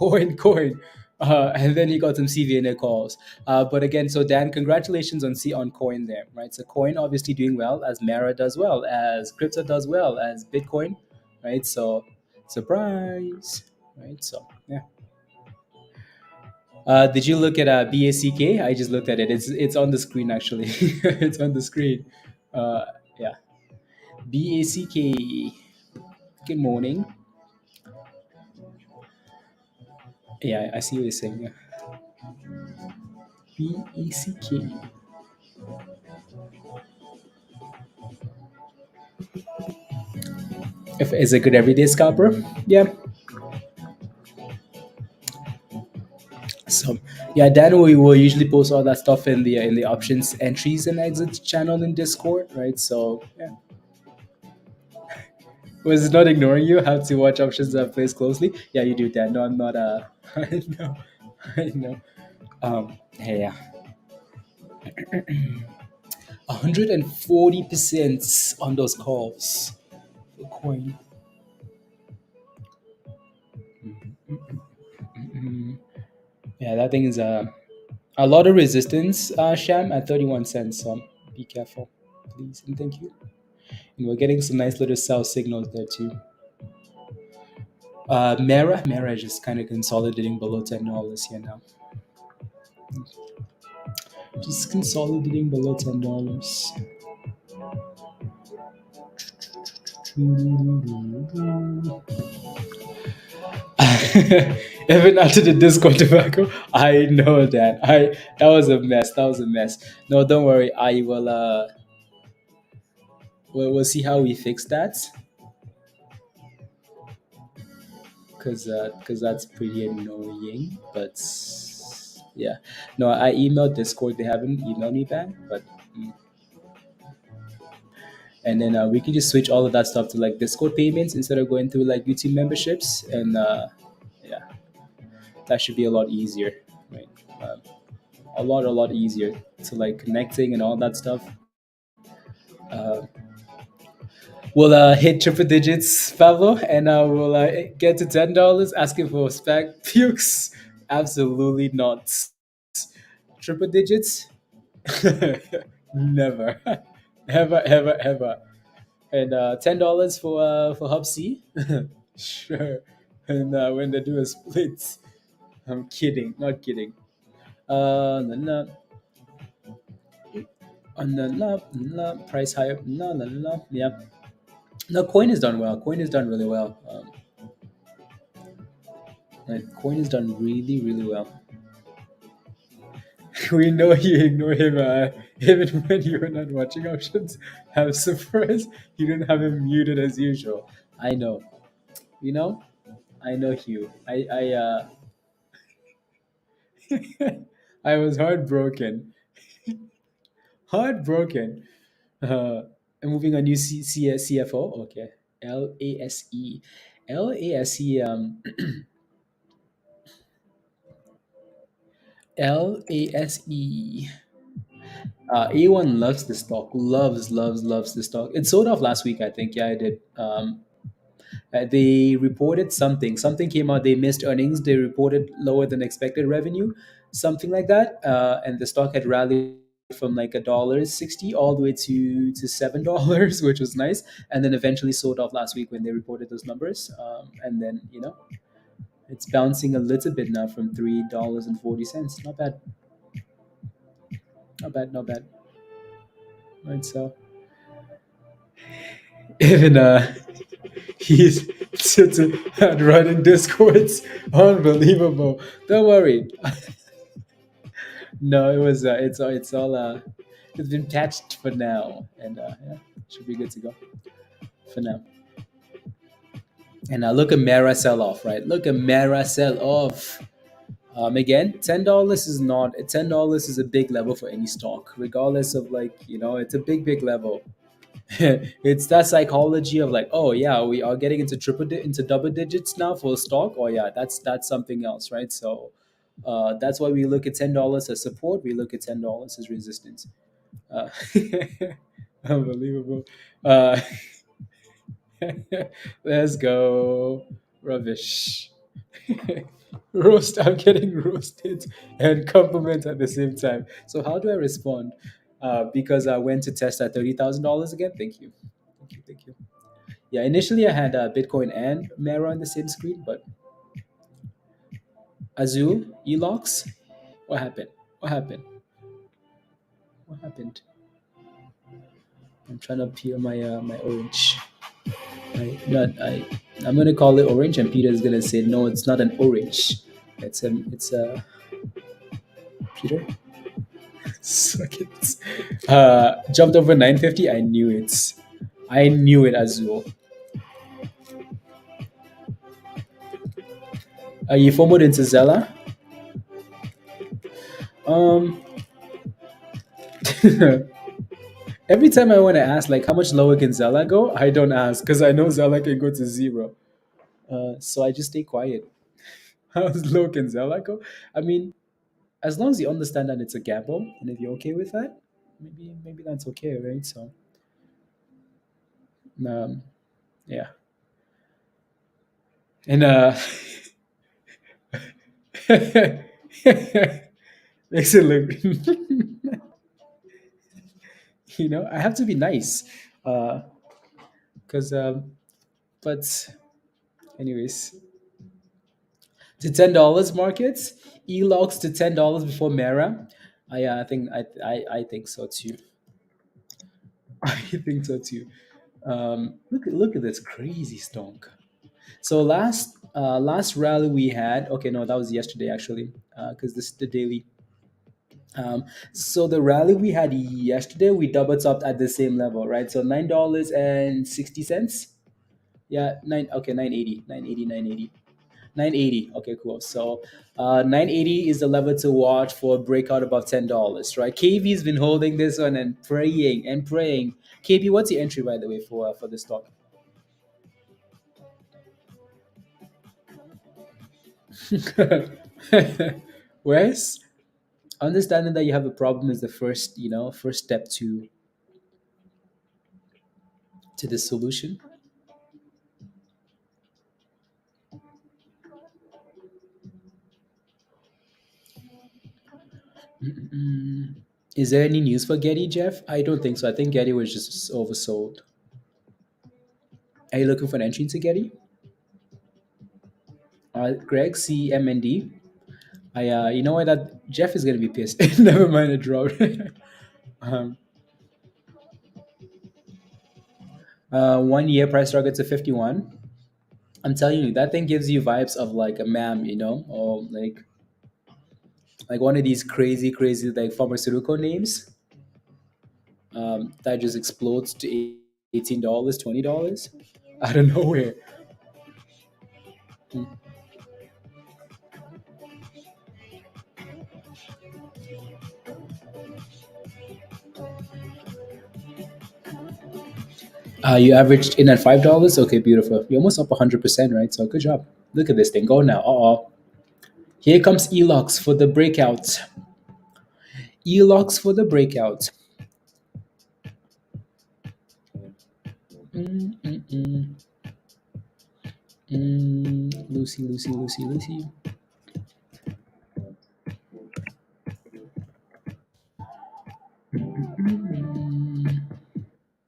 And then he got some CVNA calls. But again, so Dan, congratulations on coin there, right? So coin obviously doing well, as Mara does well, as crypto does well, as Bitcoin, right? So surprise, right? So yeah. Did you look at BACK? I just looked at it. It's on the screen actually. It's on the screen. Yeah. BACK. Good morning. Yeah, I see what you're saying. Yeah. BACK. If is a good everyday scalper. Yeah. So yeah, Dan we will usually post all that stuff in the options entries and exits channel in Discord, right? So yeah. Was it not ignoring you? Have to watch options plays closely. Yeah, you do, Dan. No, I'm not. I know. I know. Hey, yeah. 140% on those calls for coin. Yeah, that thing is a lot of resistance, Sham, at 31 cents. So be careful, please, and thank you. And we're getting some nice little sell signals there too. Mara is just kind of consolidating below $10 here now. Just consolidating below $10. Even after the Discord tobacco, I know that. That was a mess. That was a mess. No, don't worry. I will. We'll see how we fix that. Cause that's pretty annoying. But yeah, no, I emailed Discord. They haven't emailed me back, but. And then we can just switch all of that stuff to like Discord payments instead of going through like YouTube memberships, and yeah, that should be a lot easier, right? Um, a lot easier to like connecting and all that stuff. Uh, we'll hit triple digits, Pablo, and we'll get to $10 asking for spec pukes. Absolutely not. Triple digits? Never, ever. And $10 for Hub C? Sure. And when they do a split, I'm kidding, not kidding. La, la, price higher. Yeah. No, coin has done well. Coin has done really well. Like, coin has done really, really well. We know you ignore him even when you're not watching options. I'm surprised you don't have him muted as usual. I know. You know? I know Hugh. I was heartbroken. Heartbroken. And moving on, new CFO. Okay. LASE. LASE. LASE. A1 loves the stock. Loves the stock. It sold off last week, I think. Yeah, I did. They reported something. Something came out. They missed earnings. They reported lower than expected revenue, something like that. And the stock had rallied from like $1.60 all the way to $7, which was nice. And then eventually sold off last week when they reported those numbers. And then it's bouncing a little bit now from $3.40. Not bad. Not bad. Not bad. Right. So even he's running discords. Unbelievable. Don't worry. No, it was it's all it's been patched for now, and yeah, should be good to go for now. And now look at Mara sell off, right? Look at Mara sell off. Again, $10 is not $10 is a big level for any stock, regardless of it's a big level. It's that psychology of like, oh yeah, we are getting into into double digits now for a stock. Oh yeah, that's something else, right? So that's why we look at $10 as support. We look at $10 as resistance. Uh, Unbelievable. Uh, let's go. Rubbish. Roast. I'm getting roasted and compliment at the same time. So how do I respond? Because I went to test at $30,000 again. Thank you. Thank you. Thank you. Yeah, initially I had Bitcoin and Mara on the same screen, but Azul, ELOX, what happened? What happened? What happened? I'm trying to peel my orange. I'm gonna call it orange, and Peter is gonna say no, it's not an orange. It's a Peter. Suck it. Jumped over 950. I knew it. I knew it, Azul. You formed into Zella. Um, every time I want to ask, like, how much lower can Zella go? I don't ask because I know Zella can go to zero. So I just stay quiet. How low can Zella go? I mean, as long as you understand that it's a gamble, and if you're okay with that, maybe that's okay, right? So, um, yeah, and makes it look, I have to be nice, because but anyways, to $10 markets, ELOX to $10 before Mara. I think I think so too. I think so too. Look at this crazy stonk. So last rally we had, okay, no, that was yesterday actually, because this is the daily. So the rally we had yesterday, we double topped at the same level, right? So $9.60. Yeah, 980. Okay, cool. So 980 is the level to watch for a breakout above $10, right? KV's been holding this one and praying and praying. KB, what's the entry by the way for the stock? Where's understanding that you have a problem is the first step to the solution. Mm, is there any news for Getty, Jeff? I don't think so. I think Getty was just oversold. Are you looking for an entry into Getty? Greg, CMND. You know what? That Jeff is gonna be pissed. Never mind, it dropped. um, 1 year price target to 51. I'm telling you, that thing gives you vibes of like a MAM, or like one of these crazy like pharmaceutical names that just explodes to $18, $20 out of nowhere. Hmm. You averaged in at $5. Okay, beautiful. You're almost up 100%, right? So good job. Look at this thing go now. Uh oh. Here comes ELOX for the breakout. ELOX for the breakout. Mm, mm, mm. Lucy, Lucy, Lucy, Lucy.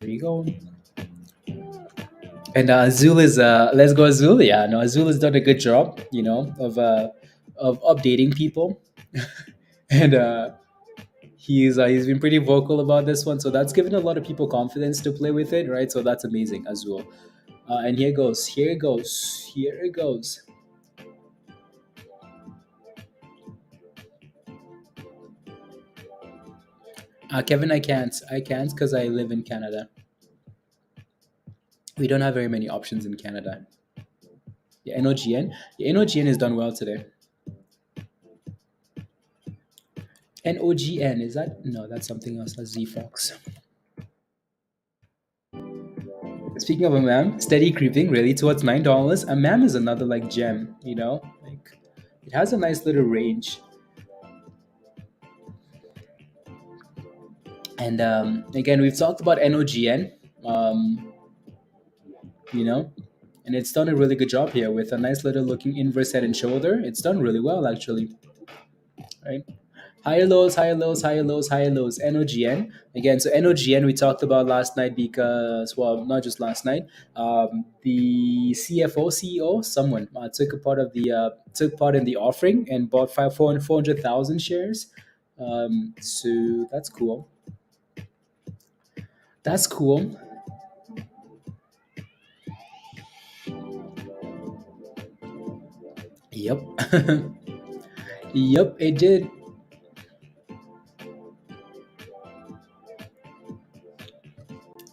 There you go. And Azul is let's go Azul. Yeah, no, Azul has done a good job, of updating people, and he's been pretty vocal about this one. So that's given a lot of people confidence to play with it, right? So that's amazing, Azul. And here goes, here it goes, here it goes. Kevin, I can't because I live in Canada. We don't have very many options in Canada. Yeah, NOGN. Yeah, NOGN has done well today. NOGN, is that? No, that's something else. That's ZFox. Speaking of a MAM, steady creeping really towards $9. A MAM is another like gem, like it has a nice little range. And again, we've talked about NOGN, um, you know, and it's done a really good job here with a nice little looking inverse head and shoulder. It's done really well actually, right? Higher lows, higher lows, higher lows, higher lows. NOGN again. So NOGN we talked about last night because, well, not just last night. The CFO CEO, someone took part in the offering and bought 400,000 shares. So that's cool. That's cool. Yep. Yep. It did.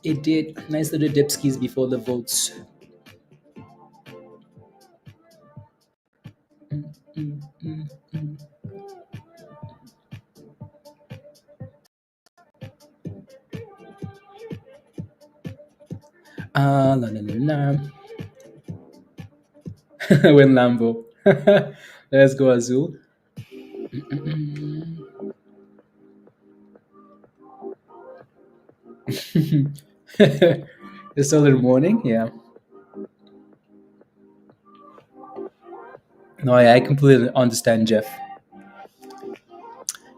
It did. Nice little dipskis before the votes. Mm, mm, mm. La la la la. Win Lambo. Let's go Azul. It's still in the morning, yeah. No, yeah, I completely understand, Jeff.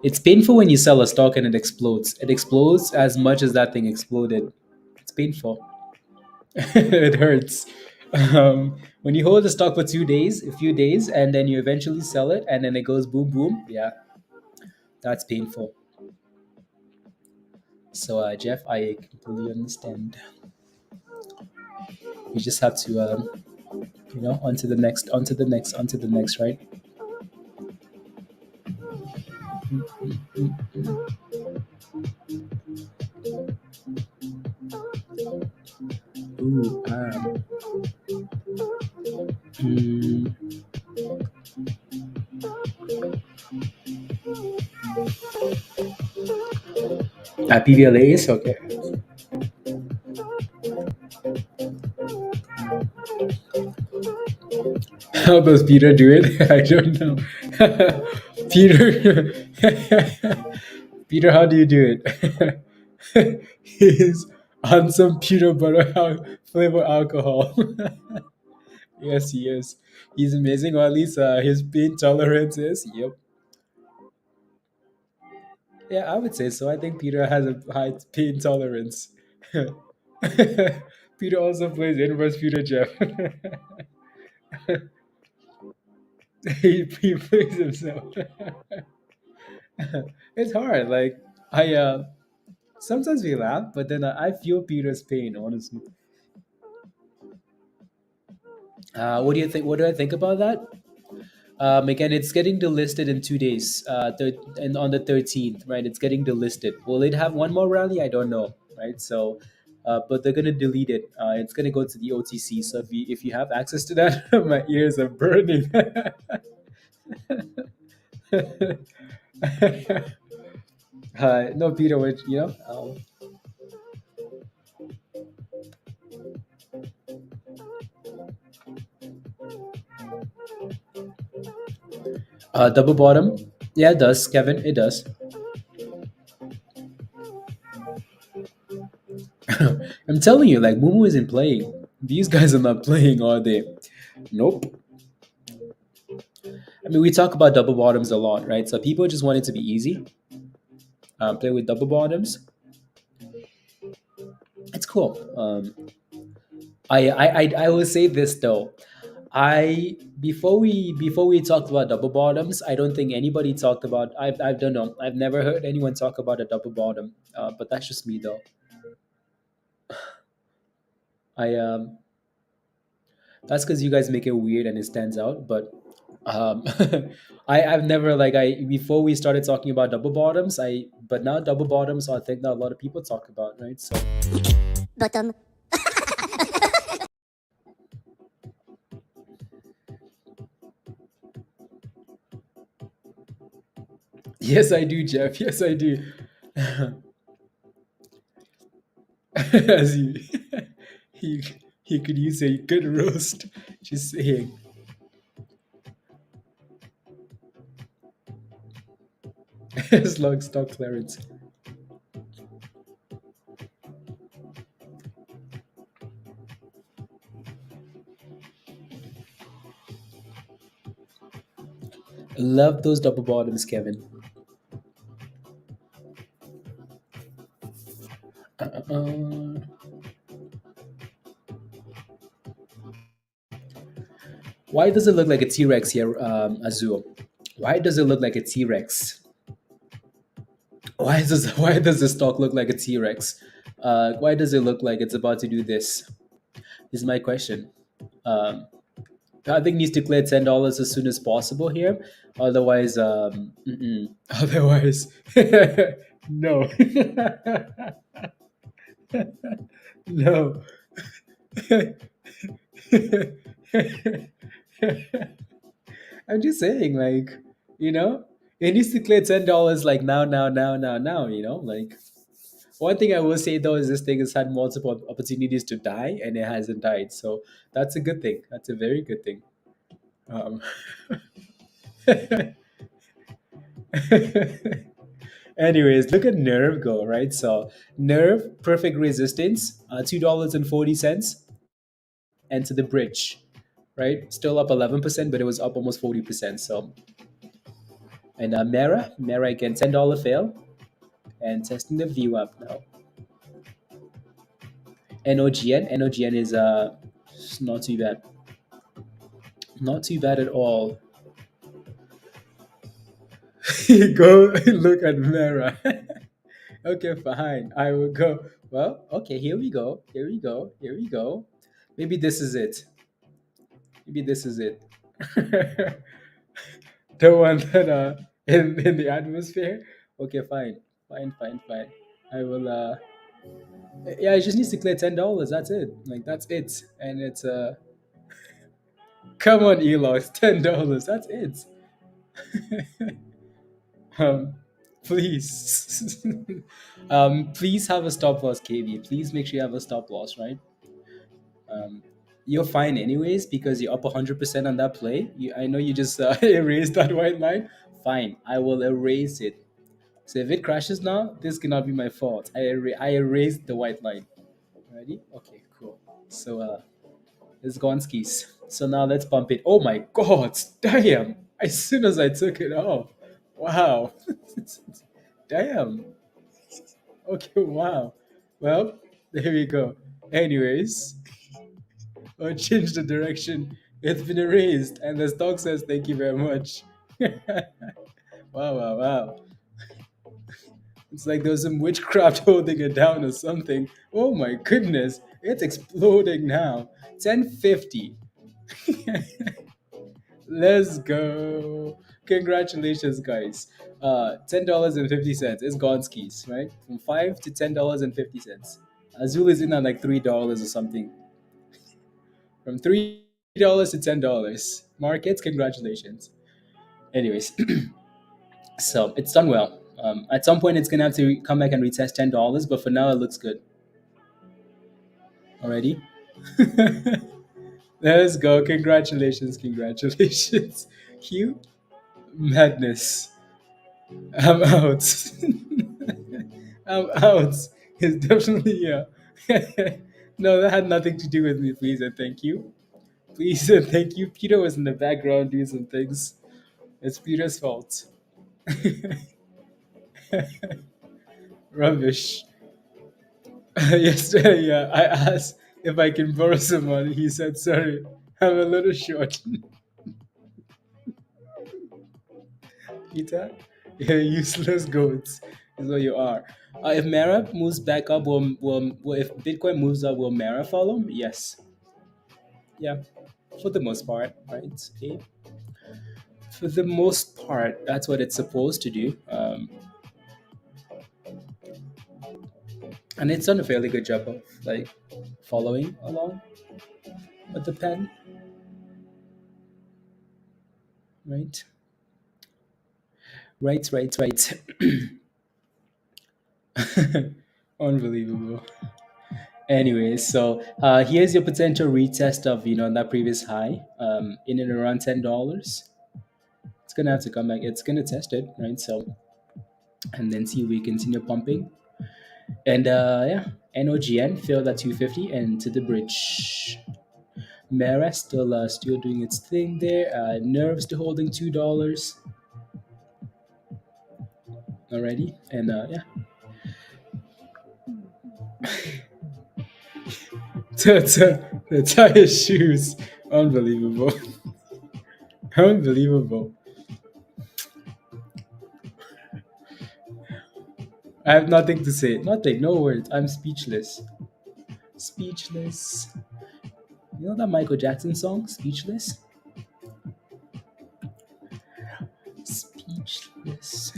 It's painful when you sell a stock and it explodes. It explodes as much as that thing exploded. It's painful. It hurts. When you hold the stock for 2 days, a few days, and then you eventually sell it, and then it goes boom, boom. Yeah, that's painful. So, Jeff, I completely understand. You just have to, on to the next, on to the next, on to the next, right? Ooh, mm, PBLAs, okay. How does Peter do it? I don't know. Peter, Peter, how do you do it? He's on some peanut butter flavor alcohol. Yes, he is. He's amazing, or at least his pain tolerance is. Yep. Yeah, I would say so. I think Peter has a high pain tolerance. Peter also plays inverse Peter Jeff. He plays himself. It's hard. Like I sometimes we laugh, but then I feel Peter's pain. Honestly, what do you think? What do I think about that? Again, it's getting delisted in 2 days. And on the 13th, right? It's getting delisted. Will it have one more rally? I don't know, right? So, but they're gonna delete it. It's gonna go to the OTC. So if you have access to that, my ears are burning. No, Peter, which Double bottom. Yeah, it does, Kevin. It does. I'm telling you, like Mumu isn't playing. These guys are not playing, are they? Nope. I mean, we talk about double bottoms a lot, right? So people just want it to be easy. Play with double bottoms. It's cool. I will say this though. I before we talked about double bottoms, I don't think anybody talked about. I don't know. I've never heard anyone talk about a double bottom. But that's just me though. I That's because you guys make it weird and it stands out. But um, I've never like I before we started talking about double bottoms. But now double bottoms are a thing that a lot of people talk about, right? So Bottom. yes, I do, Jeff. Yes, I do. As he he could use a good roast. Just saying. Slug stock clearance. Love those double bottoms, Kevin. Uh, why does it look like a T Rex here, Azul? Why does it look like a T Rex? Why does the stock look like a T Rex? Why does it look like it's about to do this? Is my question. Um, I think needs to clear $10 as soon as possible here. Otherwise, otherwise, no, no. I'm just saying, like, you know, it needs to clear $10 like now, now, now, now, now. Like one thing I will say though is this thing has had multiple opportunities to die and it hasn't died, so that's a good thing. That's a very good thing. Um, Anyways, look at Nerve go, right? So Nerve, perfect resistance, $2.40, and to the bridge, right? Still up 11%, but it was up almost 40%. So, and Mera again, $10 fail, and testing the view up now. NOGN is it's not too bad, not too bad at all. Go look at Mera. Okay, fine. I will go. Well, okay, here we go. Here we go. Here we go. Maybe this is it. Maybe this is it. The one that in the atmosphere. Okay, fine. Fine, fine, fine. I will yeah, it just needs to clear $10. That's it. Like that's it. And it's come on, ELOX, $10. That's it. Um please. Please have a stop loss, KV. Please make sure you have a stop loss, right? Um, you're fine anyways because you're up 100% on that play. I know you just erased that white line. Fine, I will erase it. So if it crashes now, this cannot be my fault. I erased the white line. Ready? Okay, cool. So it's gone skis. So now let's pump it. Oh my god, damn! As soon as I took it off. Wow. Damn. Okay, wow. Well, there we go. Anyways, or change the direction. It's been erased, and the stock says thank you very much. Wow, wow, wow. It's like there's some witchcraft holding it down or something. Oh my goodness, it's exploding now. 1050. Let's go. Congratulations, guys. $10.50. It's gone skis, right? From $5 to $10.50. Azul is in at like $3 or something. From $3 to $10. Markets, congratulations. Anyways, so it's done well. At some point, it's gonna have to come back and retest $10, but for now, it looks good already. Let's go! Congratulations, congratulations, Q. Madness. I'm out. I'm out. It's definitely yeah. No, that had nothing to do with me. Please and thank you. Please and thank you. Peter was in the background doing some things. It's Peter's fault. Rubbish. Yesterday, yeah, I asked if I can borrow some money. He said, "Sorry, I'm a little short." Peter, you're useless goats. Is what you are. If Mara moves back up, will if Bitcoin moves up, will Mara follow? Yes. Yeah, for the most part, right? For the most part, that's what it's supposed to do. And it's done a fairly good job of like following along with the pen, right? Right. Unbelievable. Anyways, so here's your potential retest of that previous high in and around $10. It's gonna have to come back. It's gonna test it, right? So and then see if we continue pumping. And yeah, NOGN failed at 250 and to the bridge. Mara still doing its thing there. Nerve still holding $2 already, and yeah, to tie his shoes. Unbelievable, unbelievable. I have nothing to say. Nothing. No words. I'm speechless. Speechless. You know that Michael Jackson song, Speechless? Speechless.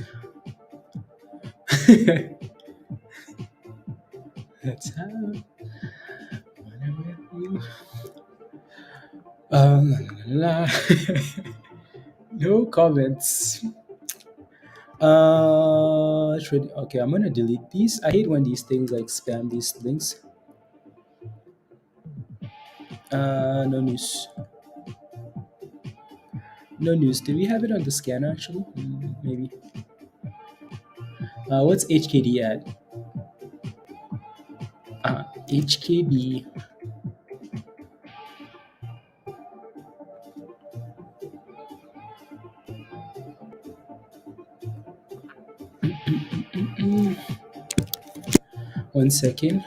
That's how when I'm with you. La, la, la. No comments. Okay, I'm gonna delete these. I hate when these things like spam these links. No news. No news. Do we have it on the scanner actually? Maybe. What's HKD at? HKD. 1 second.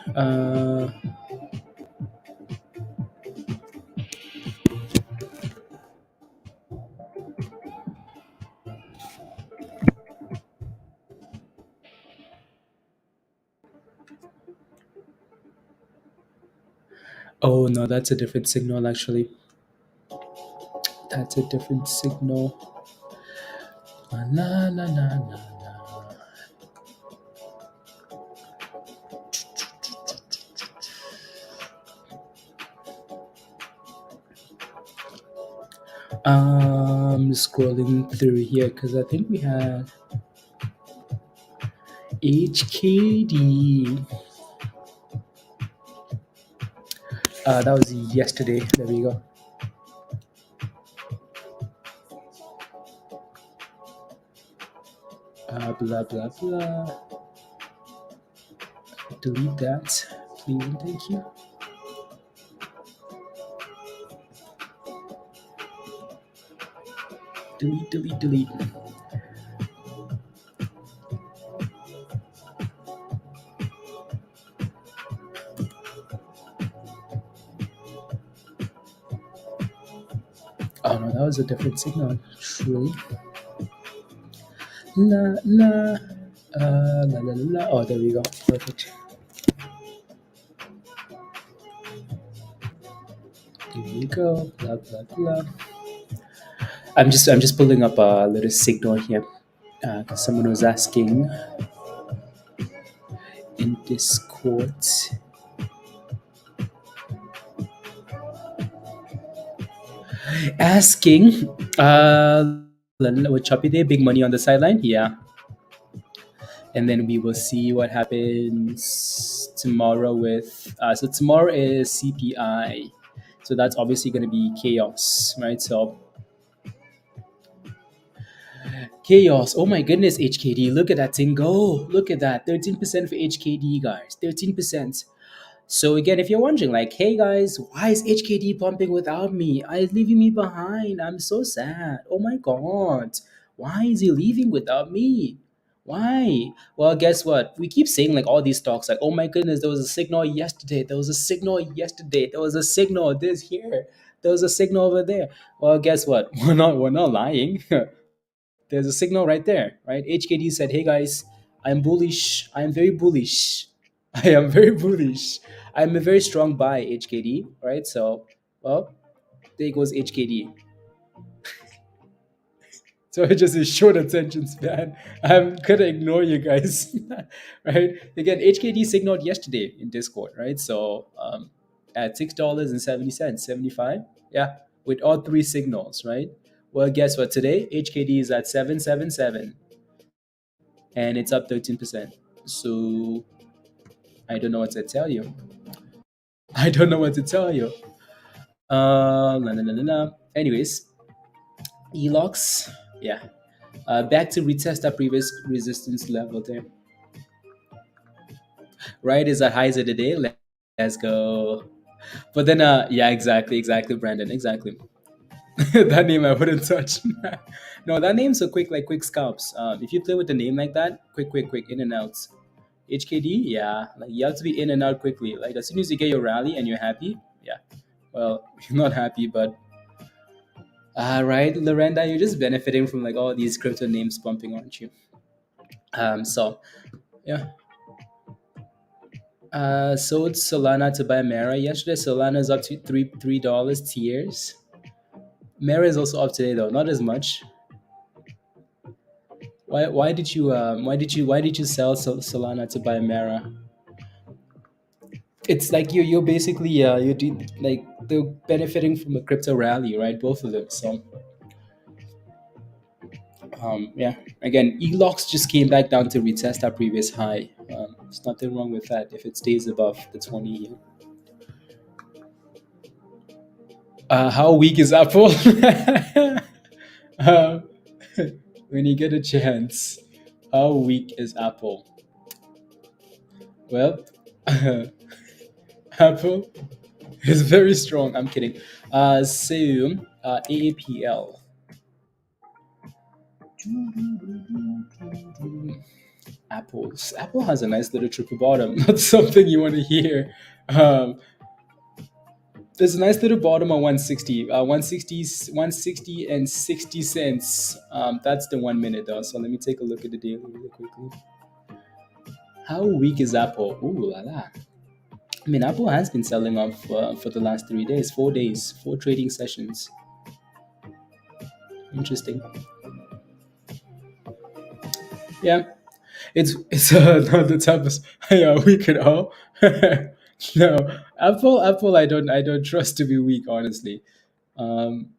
Oh no, that's a different signal actually. That's a different signal. La, la, la, la, la. Scrolling through here because I think we had HKD. That was yesterday. There we go. Blah blah blah. Delete that, please and thank you. Delete. Oh no, that was a different signal. Truly. La la. La la la la. Oh, there we go. Perfect. There you go. Blah blah blah. I'm just pulling up a little signal here because someone was asking in Discord. Asking, with Choppy Day, big money on the sideline? Yeah. And then we will see what happens tomorrow with. So tomorrow is CPI. So that's obviously going to be chaos, right? So Chaos. Oh my goodness, HKD. Look at that thing go. Look at that. 13% for HKD, guys. 13%. So again, if you're wondering, like, hey guys, why is HKD pumping without me? Is leaving me behind. I'm so sad. Oh my god. Why is he leaving without me? Why? Well, guess what? We keep saying like all these talks, like, oh my goodness, there was a signal yesterday. There was a signal yesterday. There was a signal this here. There was a signal over there. Well, guess what? We're not lying. There's a signal right there, right? HKD said, hey guys, I'm bullish. I am very bullish. I am very bullish. I'm a very strong buy, HKD, right? So, well, there goes HKD. So it just a short attention span. I'm gonna ignore you guys, right? Again, HKD signaled yesterday in Discord, right? So at $6.70, 75, yeah, with all three signals, right? Well, guess what? Today HKD is at 777, and it's up 13%. So I don't know what to tell you. I don't know what to tell you. La, la, la, la, la. Anyways, ELOX, yeah. Back to retest that previous resistance level there. Right is at highs of the day. Let's go. But then, yeah, exactly, Brandon, exactly. That name I wouldn't touch. No, that name's so quick, like quick scalps. If you play with the name like that, quick, in and out. HKD, yeah, like you have to be in and out quickly. Like as soon as you get your rally and you're happy, yeah. Well, you're not happy, but right, Lorenda, you're just benefiting from like all these crypto names pumping, aren't you? So yeah. Sold Solana to buy Mara yesterday. Solana's up to $3 tiers. Mara is also up today though, not as much. Why did you sell Solana to buy Mara? It's like you're basically like they're benefiting from a crypto rally, right? Both of them. So yeah, again, ELOX just came back down to retest our previous high. There's nothing wrong with that if it stays above the 20 year. How weak is Apple? uh, when you get a chance, how weak is Apple? Well, Apple is very strong. I'm kidding. So AAPL. Apple has a nice little triple bottom. Not something you want to hear. Um, there's a nice little bottom on 160, 160 and 60 cents. That's the 1 minute though. So let me take a look at the daily really quickly. How weak is Apple? Ooh la la. I mean, Apple has been selling off for the last 3 days, 4 days, 4 trading sessions. Interesting. Yeah, it's not the type of yeah, weak at all. No, Apple, I don't trust to be weak, honestly. Um,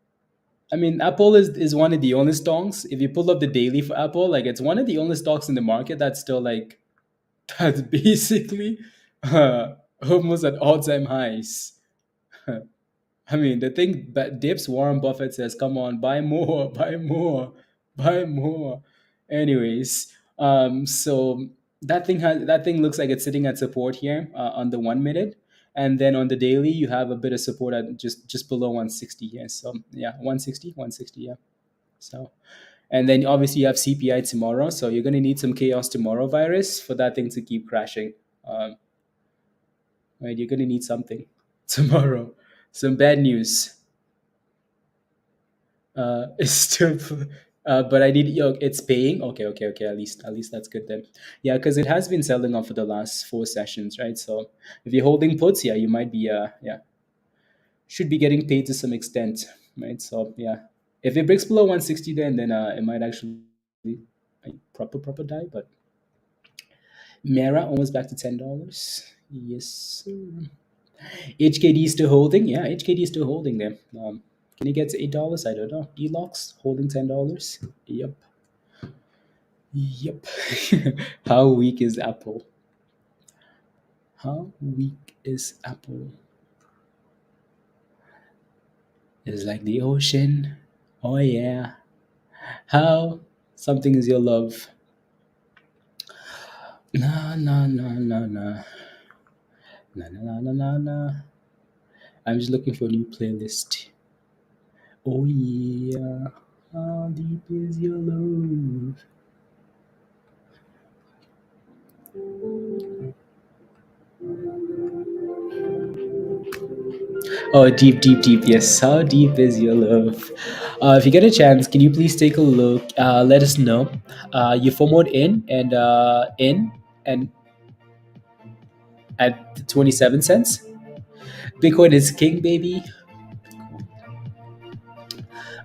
I mean, Apple is one of the only stocks. If you pull up the daily for Apple, like it's one of the only stocks in the market that's still like that's basically almost at all time highs. I mean, the thing that dips, Warren Buffett says, "Come on, buy more, buy more, buy more." Anyways, so that thing looks like it's sitting at support here on the 1 minute, and then on the daily you have a bit of support at just below 160 here. So yeah, 160, 160, yeah. So and then obviously you have CPI tomorrow, so you're gonna need some chaos tomorrow virus for that thing to keep crashing. Um, right, you're gonna need something tomorrow. Some bad news. It's still but I need it's paying. Okay, at least that's good then. Yeah, because it has been selling off for the last 4 sessions, right? So if you're holding puts, yeah, you might be yeah, should be getting paid to some extent, right? So yeah, if it breaks below 160, then it might actually like, proper die. But Mara almost back to $10. Yes, sir. HKD is still holding. Yeah, HKD is still holding there. Can you get to $8? I don't know. ELOX holding $10. Yep. Yep. How weak is Apple? How weak is Apple? It's like the ocean. Oh yeah. How Something is your love. Na na na na na na na na na na na. I'm just looking for a new playlist. Oh yeah, how deep is your love? Oh, deep, deep, deep. Yes, how deep is your love? If you get a chance, can you please take a look? Let us know. You forward in and at 27 cents. Bitcoin is king, baby.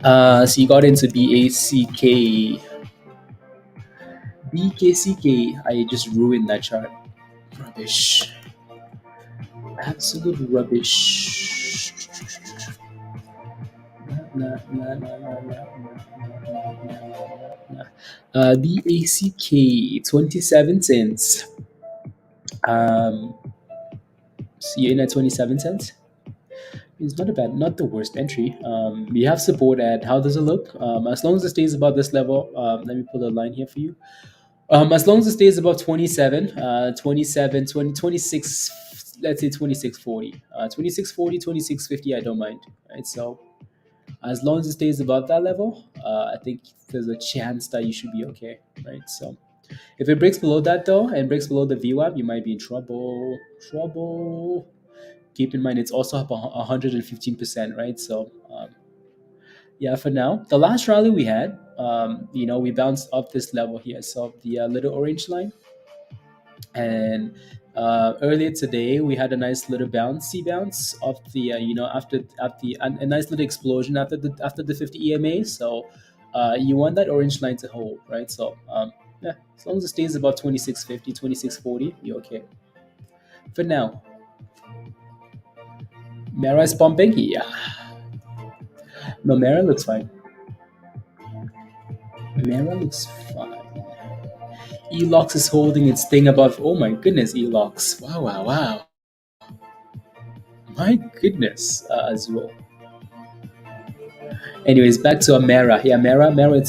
So you got into BKCK. I just ruined that chart. Rubbish. Absolute rubbish. Nah, nah, nah, nah, nah, nah. BACK 27 cents. Um, so you're in at 27 cents. It's not a bad, not the worst entry. We have support at, how does it look? As long as it stays above this level, let me put a line here for you. As long as it stays above 27, 27, 20, 26, let's say 26.40, 26.40, 26.50, I don't mind. Right. So as long as it stays above that level, I think there's a chance that you should be okay. Right. So if it breaks below that though, and breaks below the VWAP, you might be in trouble. Trouble. Keep in mind, it's also up 115%, right? So, yeah, for now, the last rally we had, we bounced up this level here. So, the little orange line. And earlier today, we had a nice little bouncy bounce of the, after a nice little explosion after the 50 EMA. So, you want that orange line to hold, right? So, yeah, as long as it stays above 26.50, 26.40, you're okay. For now, Mara is pumping. Yeah, no, Mara looks fine. Mara looks fine. ELOX is holding its thing above. Oh my goodness, ELOX. Wow, wow, wow. My goodness, as well. Anyways, back to Mara. Yeah, Mara with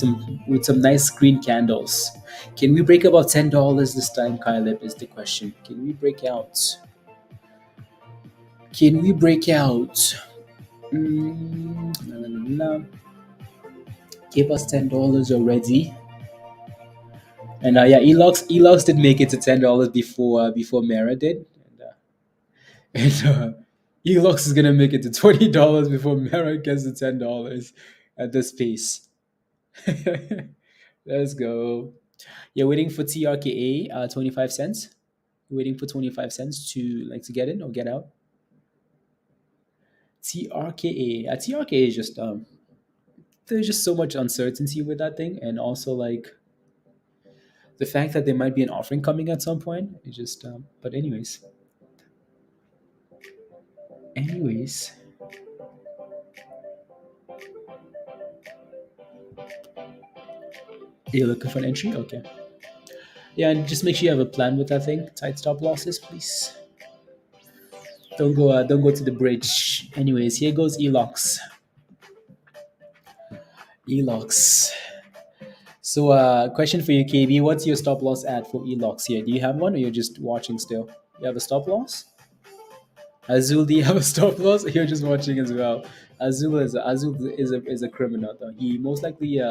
some nice green candles. Can we break above $10 this time, Kyleb? Is the question. Can we break out? Can we break out? La, la, la, la. Give us $10 already. And yeah, ELOX did make it to $10 before Mara did. And ELOX is gonna make it to $20 before Mara gets to $10 at this pace. Let's go. You're waiting for TRKA 25 cents. Waiting for 25 cents to get in or get out. TRKA. TRKA is just there's just so much uncertainty with that thing, and also like the fact that there might be an offering coming at some point. It just but anyways, you're looking for an entry? Okay. Yeah, and just make sure you have a plan with that thing. Tight stop losses, please. Don't go to the bridge. Anyways, here goes ELOX. ELOX. So, question for you, KB. What's your stop loss at for ELOX here? Do you have one, or you're just watching still? You have a stop loss? Azul, do you have a stop loss? Or you're just watching as well. Azul is a criminal though. He most likely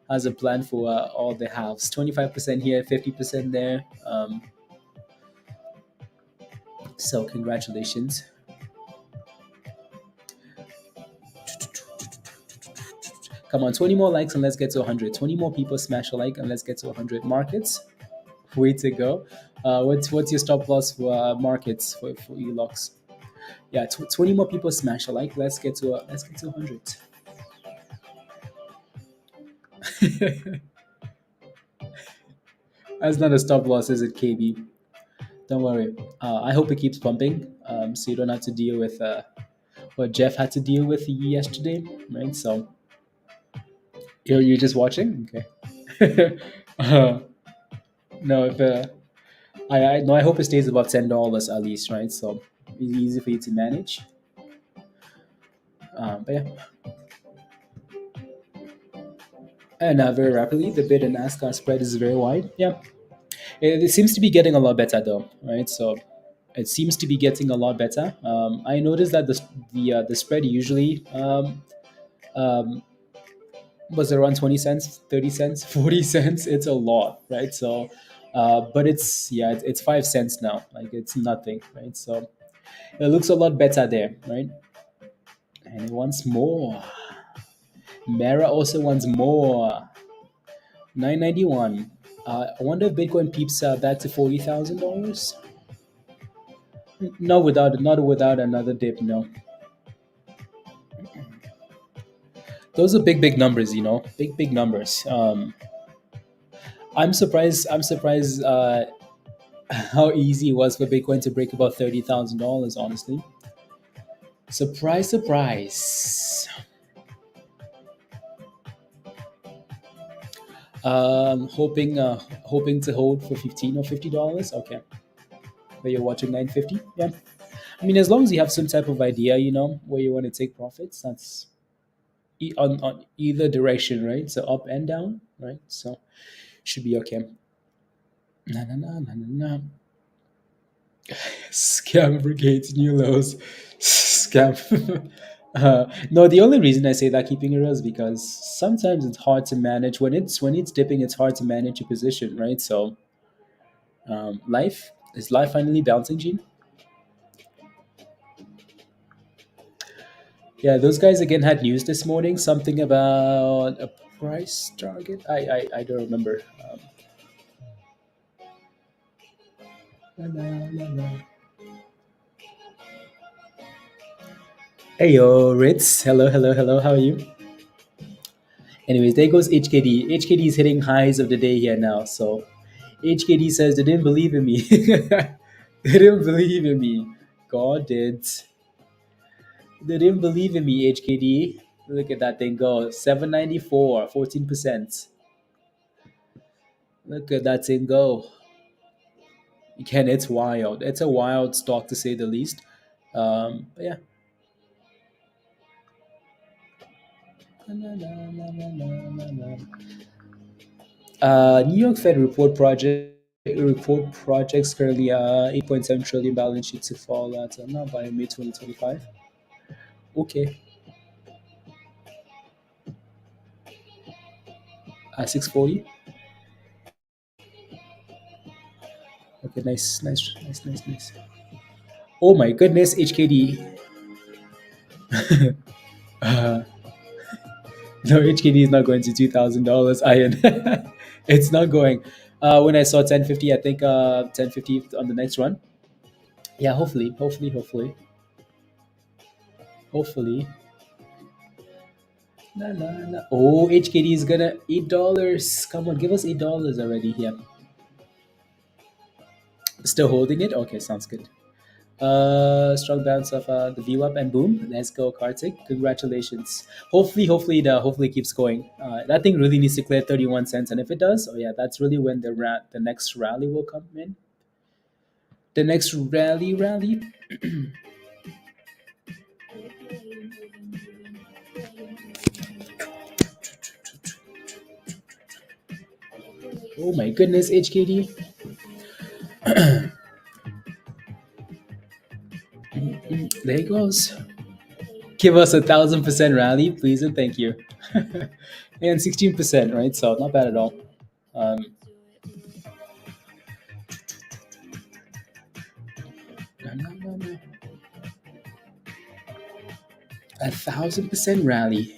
has a plan for all the halves. 25% here, 50% there. So congratulations. Come on, 20 more likes and let's get to 100. 20 more people smash a like and let's get to 100 markets. Way to go. What's your stop loss for markets for ELOX? Yeah, 20 more people smash a like. Let's get to 100. That's not a stop loss, is it, KB? Don't worry. I hope it keeps pumping, so you don't have to deal with what Jeff had to deal with yesterday, right? So you're just watching, okay? No, if I no, I hope it stays above $10 at least, right? So it's easy for you to manage. But yeah, And very rapidly, the bid and ask spread is very wide. Yeah, it seems to be getting a lot better though, right? So it seems to be getting a lot better. I noticed that the spread usually um, was around 20 cents, 30 cents, 40 cents. It's a lot, right? So, but it's yeah, it's 5 cents now. Like it's nothing, right? So it looks a lot better there, right? And it wants more. Mara also wants more. 991. I wonder if Bitcoin peeps back to $40,000. Not without another dip. No, those are big numbers. Big numbers. I'm surprised. I'm surprised how easy it was for Bitcoin to break about $30,000. Honestly, surprise, surprise. Hoping to hold for $15 or $50. Okay, but you're watching 950. Yeah, I mean, as long as you have some type of idea, where you want to take profits, that's on either direction, right? So up and down, right? So should be okay. Na na na na na na. Scam brigades, new lows. Scam. No, the only reason I say that, keeping it real, is because sometimes it's hard to manage when it's dipping. It's hard to manage your position, right? So, life is life finally bouncing, Gene? Yeah, those guys again had news this morning. Something about a price target. I don't remember. La, la, la, la. Hey yo, Ritz. Hello, hello, hello. How are you? Anyways, there goes HKD. HKD is hitting highs of the day here now. So HKD says they didn't believe in me. They didn't believe in me. God did. They didn't believe in me, HKD. Look at that thing go. 794, 14%. Look at that thing go. Again, it's wild. It's a wild stock to say the least. But yeah. New York Fed report projects currently 8.7 trillion balance sheet to fall at now by May 2025. Okay, 640. Okay, nice, nice, nice, nice, nice. Oh my goodness, HKD. Uh, no, HKD is not going to $2,000 iron. It's not going. When I saw 1050, I think 1050 on the next run. Yeah, hopefully. La, la, la. Oh, HKD is gonna $8. Come on, give us $8 already here. Still holding it? Okay, sounds good. Strong bounce of the VWAP and boom. Let's go, Kartik. Congratulations. Hopefully it keeps going. That thing really needs to clear 31 cents, and if it does, oh yeah, that's really when the next rally will come in. The next rally. Oh my goodness, HKD. There it goes. Give us 1,000% rally, please and thank you. And 16%, right? So not bad at all. Um, no, no, no, no. 1,000% rally.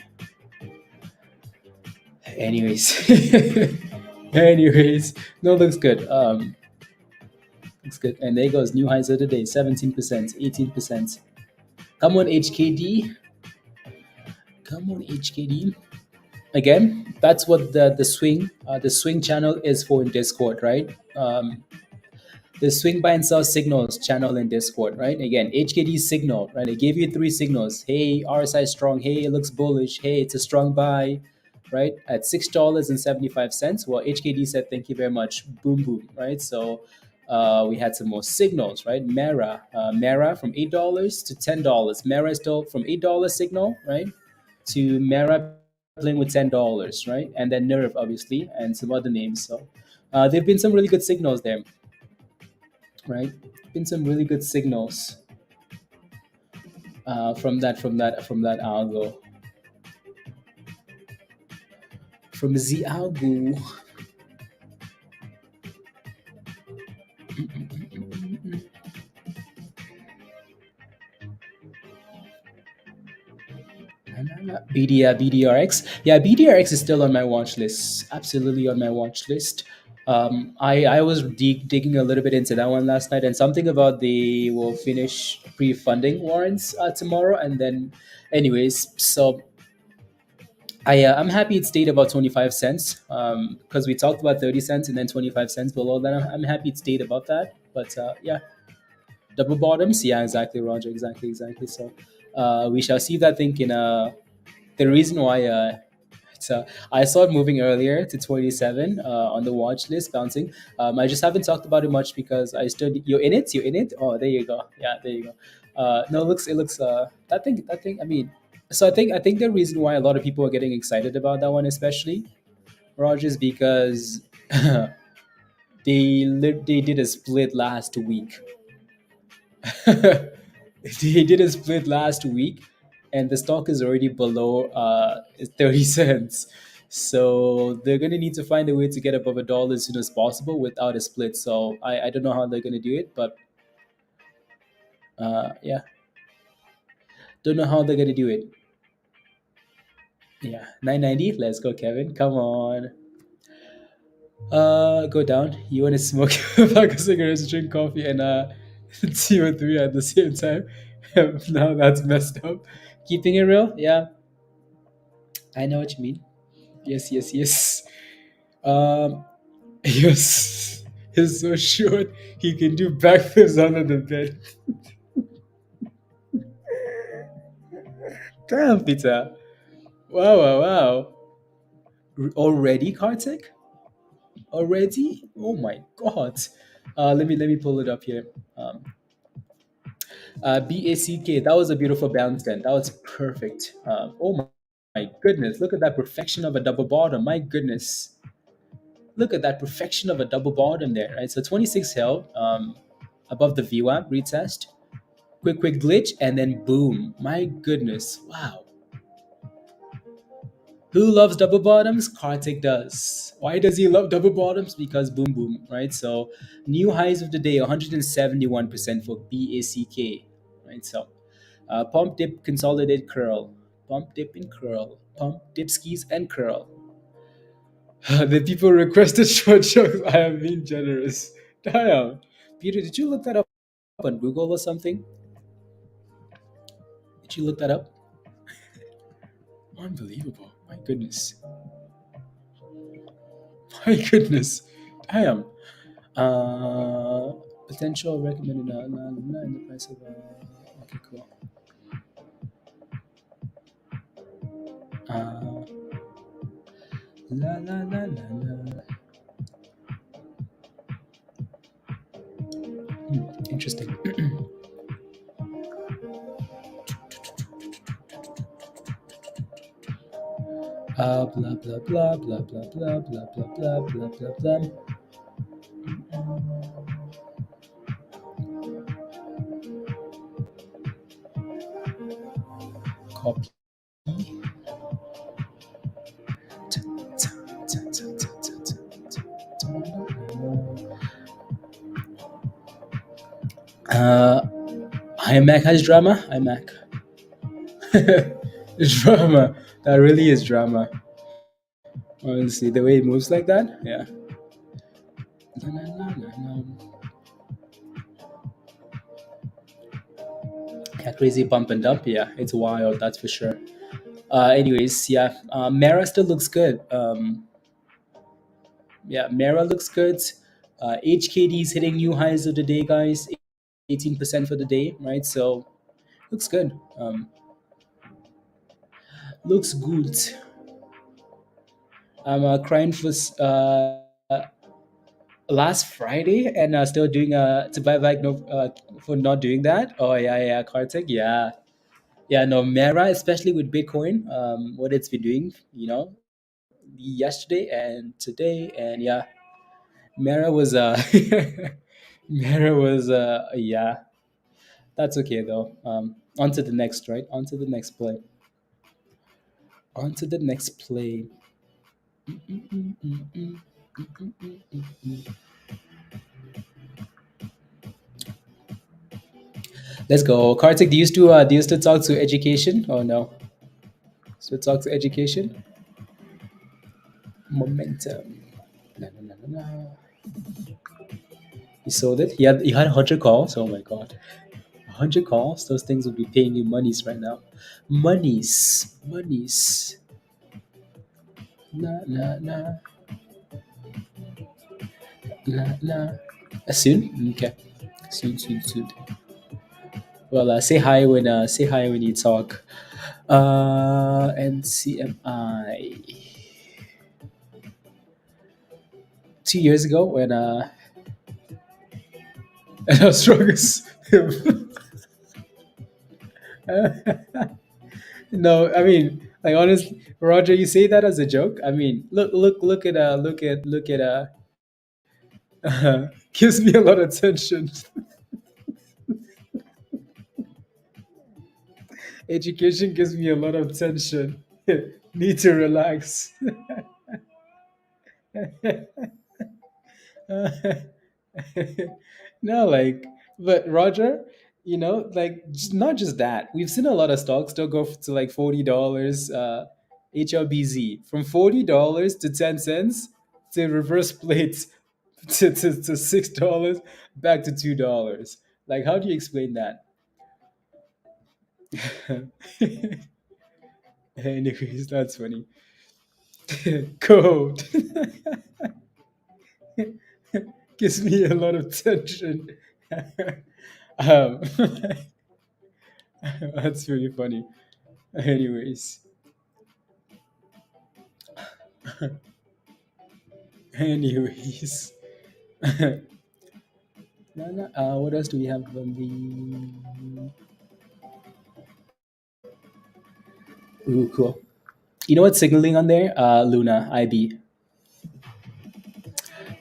Anyways, anyways, no, looks good. Looks good. And there goes new highs of the day: 17%, 18%. Come on, HKD. Come on, HKD. Again, that's what the swing channel is for in Discord, right? The swing buy and sell signals channel in Discord, right? Again, HKD signal, right? I gave you three signals. Hey, RSI strong. Hey, it looks bullish. Hey, it's a strong buy, right? At $6.75. Well, HKD said thank you very much. Boom, boom, right? So we had some more signals, right? Mara from $8 to $10. Mara is still from $8 signal, right? To Mara playing with $10, right? And then Nerve, obviously, and some other names. So there've been some really good signals there, right? Been some really good signals from that algo, from the algo. BDRX. Yeah, BDRX is still on my watch list. Absolutely on my watch list. I was digging a little bit into that one last night, and something about they will finish pre-funding warrants tomorrow, and then, anyways, so I'm happy it stayed about 25 cents, because we talked about 30 cents and then 25 cents below that. I'm happy it stayed above that, but yeah, double bottoms. Yeah, exactly, Roger. Exactly. So we shall see that thing in the reason why so I saw it moving earlier to 27 on the watch list, bouncing. I just haven't talked about it much because I stood. You're in it. You're in it. Oh, there you go. Yeah, there you go. No, it looks. That thing. I mean, so I think the reason why a lot of people are getting excited about that one, especially Rogers, because they did a split last week. They did a split last week, and the stock is already below 30 cents. So they're going to need to find a way to get above $1 as soon as possible without a split. So I don't know how they're going to do it, but yeah, don't know how they're going to do it. Yeah, 990. Let's go, Kevin. Come on. Go down. You want to smoke a pack of cigarettes, drink coffee, and CO3 at the same time? Now that's messed up. Keeping it real, yeah, I know what you mean. Yes. Um, yes, he's so short he can do backflips under the bed. Damn, Peter. Wow. Already, Kartik? Already? Oh my god. Let me pull it up here. Um, BACK. That was a beautiful bounce then. That was perfect. Oh my goodness. Look at that perfection of a double bottom. My goodness. Look at that perfection of a double bottom there, right? So 26 held above the VWAP retest. Quick glitch, and then boom. My goodness. Wow. Who loves double bottoms? Kartik does. Why does he love double bottoms? Because boom, right? So new highs of the day, 171% for BACK, right? So pump, dip, consolidate, curl. Pump, dip, and curl. Pump, dip, skis, and curl. The people requested short jokes. I am being generous. Damn. Peter, did you look that up on Google or something? Did you look that up? Unbelievable. My goodness. My goodness. Damn. Potential recommended in the price of okay, cool. Uh, la. Interesting. Blah blah blah blah blah blah blah blah blah blah blah. Copy. Uh, iMac has drama. iMac. Drama. That really is drama. Honestly, the way it moves like that, yeah. Yeah, crazy bump and dump. Yeah, it's wild. That's for sure. Anyways, yeah, Mara still looks good. Yeah, Mara looks good. HKD is hitting new highs of the day, guys. 18% for the day, right? So looks good. Looks good. I'm crying for last Friday and still doing to buy back no for not doing that. Oh yeah, Kartik, yeah. Yeah, no, Mara, especially with Bitcoin, what it's been doing, yesterday and today, and yeah, Mara was Mara was yeah, that's okay though. On to the next, right? On to the next play. On to the next play. Let's go, Kartik. Do you still talk to education? Oh no, still talk to education. Momentum. Na, na, na, na, na. You sold it. He had 100 calls. Oh my god, 100 calls. Those things would be paying you monies right now. Monies. Na na na na. Soon. Okay. Soon. Well, say hi when you talk. NCMI. 2 years ago when and I was strongest. No, I mean, like honestly, Roger, you say that as a joke. I mean, look at gives me a lot of tension. Education gives me a lot of tension. Need to relax. No, like, but Roger, not just that. We've seen a lot of stocks still go to like $40. HLBZ from $40 to 10 cents to reverse plates to $6 back to $2. Like, how do you explain that? Anyways, that's funny. Code gives me a lot of tension. um, that's really funny. Anyways, anyways. What else do we have on the? Ooh, cool. You know what's signaling on there? Luna, IB,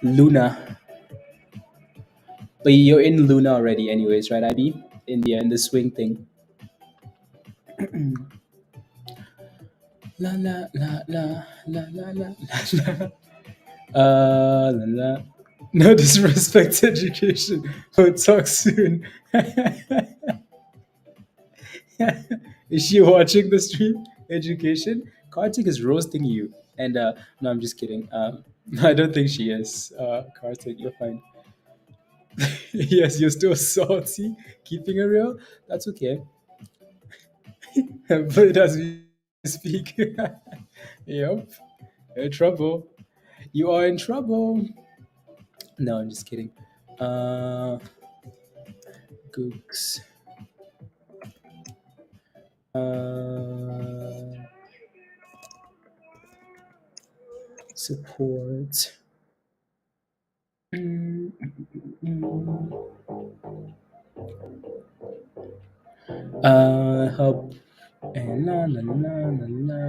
Luna. But you're in Luna already, anyways, right? IB in the swing thing. La la la la la la la la. La la. No disrespect to education. We'll talk soon. Is she watching the stream? Education? Kartik is roasting you. And no, I'm just kidding. I don't think she is. Kartik, you're fine. Yes, you're still salty, keeping it real. That's okay. But as we speak, yep, you're in trouble. You are in trouble. No, I'm just kidding. Gooks. Support. Mm, help. And la la la la la.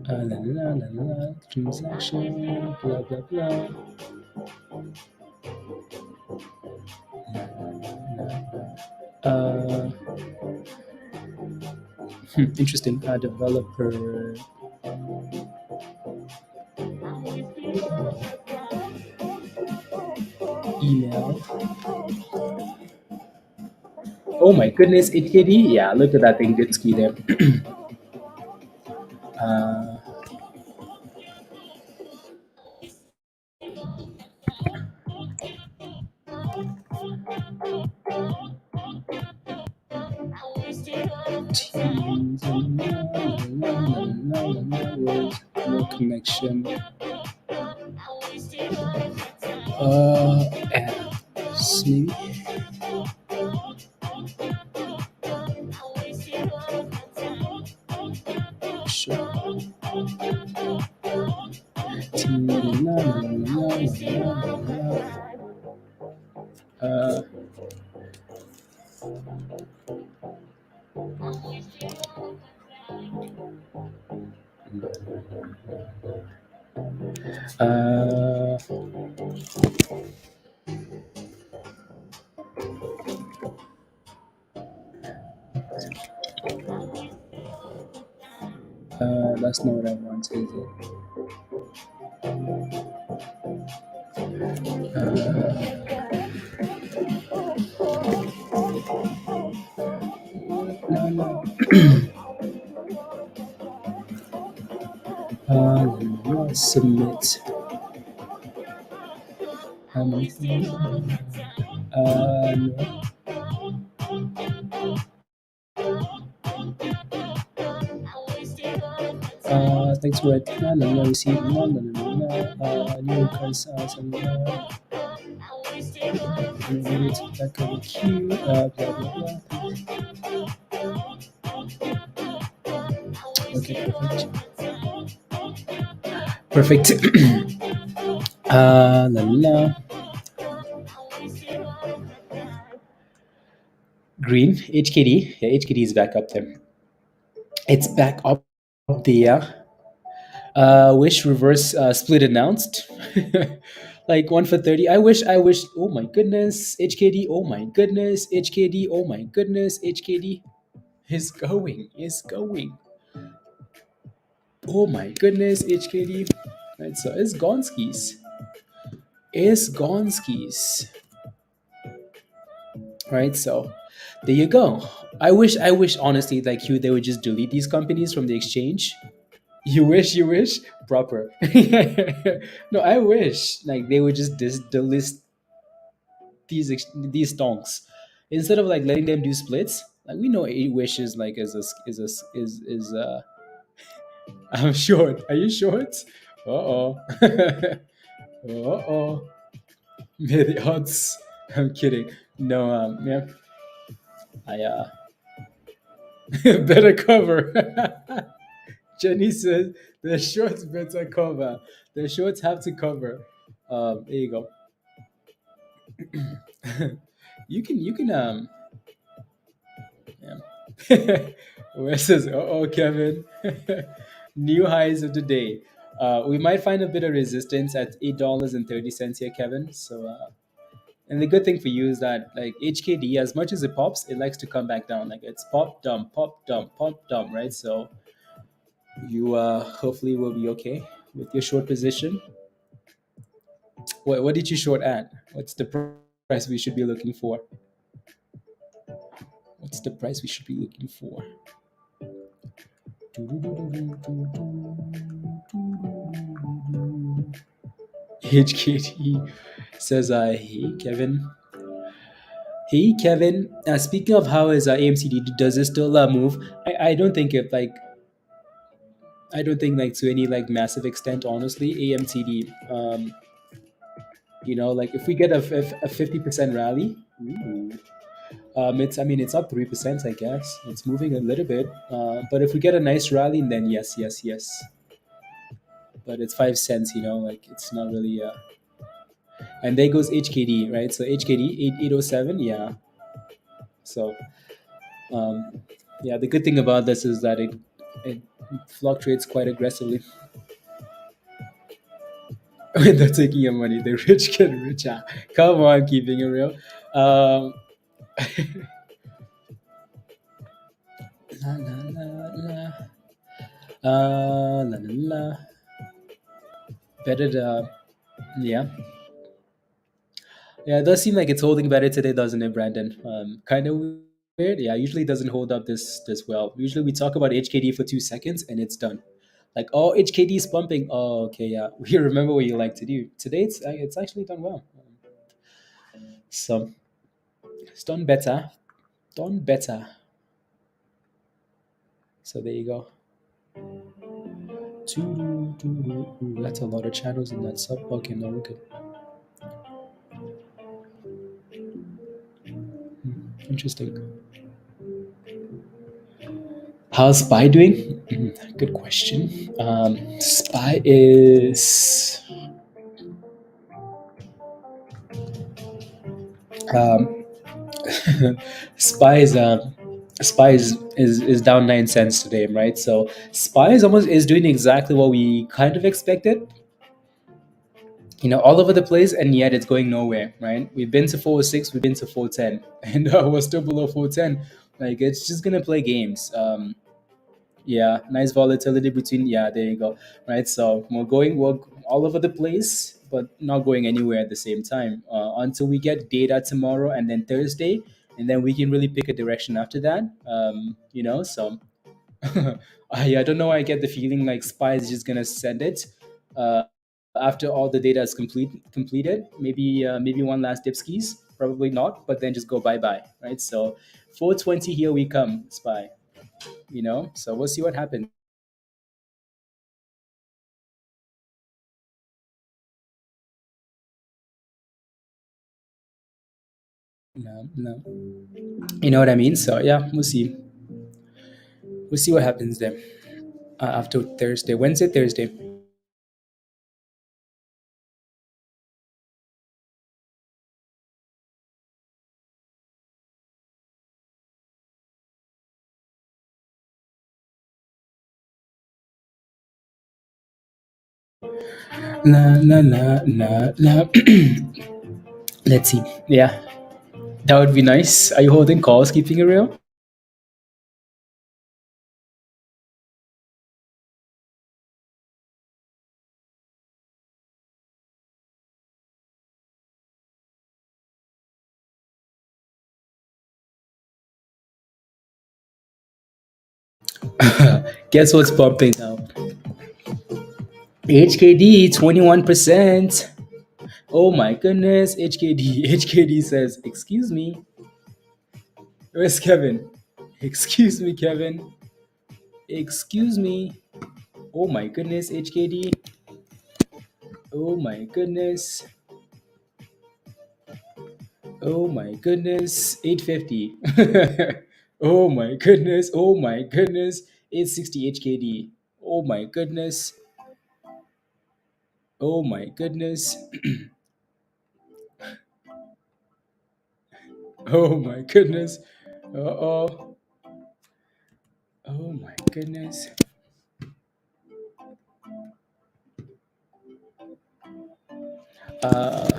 La la la la. Transaction. Blah blah blah. Uh, interesting. Developer email. Oh my goodness, AKD. Yeah, look at that thing. Good ski there. uh, Teams. No connection. Apps, maybe. Sure. Team. Uh, Uh, that's not what I want, is it? No, no. Submit. No. Thanks for it. No, no, no, receive. No, no, no, no, no. New request. Some. It's back on the queue. Blah, blah, blah. Okay, perfect. Perfect. La la. Green. HKD. Yeah, HKD is back up there. It's back up there. Wish reverse split announced. Like 1 for 30. I wish. Oh my goodness. HKD. Oh my goodness. HKD. Oh my goodness. HKD is going. Is going. Oh my goodness. HKD. Right. So it's Gonskis. Is Gonskis. Right. So there you go. I wish honestly, like they would just delete these companies from the exchange. You wish? Proper. No, I wish like they would just delist these stonks instead of like letting them do splits. Like we know eight wishes like is. I'm short. Are you short? Uh oh. Uh-oh. May the odds. I'm kidding. No, yeah. I better cover. Jenny says the shorts better cover. The shorts have to cover. There you go. You can yeah. Where says oh Kevin. New highs of the day. We might find a bit of resistance at $8.30 here, Kevin. So and the good thing for you is that like HKD, as much as it pops, it likes to come back down. Like it's pop dump, pop dump, right? So you hopefully will be okay with your short position. What did you short at? What's the price we should be looking for? What's the price we should be looking for? HKT says, hey, Kevin. Hey, Kevin. Speaking of how is AMCD, does it still move? I don't think it like, I don't think like to any like massive extent, honestly, AMCD. Like if we get a 50% rally, ooh, it's up 3%, I guess. It's moving a little bit. But if we get a nice rally, then yes, yes, yes. But it's 5 cents, like it's not really. And there goes HKD, right? So HKD 807, yeah. So, yeah, the good thing about this is that it fluctuates quite aggressively. When they're taking your money, the rich get richer. Come on, keeping it real. Um, la, la, la, la. La, la, la. Better, yeah. Yeah, it does seem like it's holding better today, doesn't it, Brandon? Kind of weird. Yeah, usually it doesn't hold up this well. Usually we talk about HKD for 2 seconds and it's done. Like, oh, HKD is pumping. Oh, okay, yeah. We remember what you like to do. Today it's actually done well. So it's done better. Done better. So there you go. Ooh, that's a lot of channels in that sub. Okay, no, we're good. Interesting. How's Spy doing? Good question. Spy is um, Spy is SPY is down 9 cents today, right? So SPY is doing exactly what we kind of expected, all over the place, and yet it's going nowhere, right? We've been to 406, we've been to 410, and we're still below 410. Like, it's just gonna play games. Yeah, nice volatility between. Yeah, there you go. Right, so we're all over the place, but not going anywhere at the same time until we get data tomorrow and then Thursday, and then we can really pick a direction after that. So I don't know. I get the feeling like Spy is just gonna send it uh, after all the data is completed. Maybe one last dipskis. Probably not, but then just go bye bye. Right. So 420, here we come, Spy. So we'll see what happens. No, no. You know what I mean? So yeah, we'll see. We'll see what happens there after Thursday, Wednesday, Thursday. La la la la la. Let's see. Yeah, that would be nice. Are you holding calls, keeping it real? Guess what's pumping now? HKD 21%. Oh my goodness, HKD. HKD says, "Excuse me, where's Kevin? Excuse me, Kevin. Excuse me. Oh my goodness, HKD. Oh my goodness. Oh my goodness, 850. Oh my goodness, oh my goodness, 860 HKD. Oh my goodness, oh my goodness, oh my goodness. Oh, oh my goodness. Uh,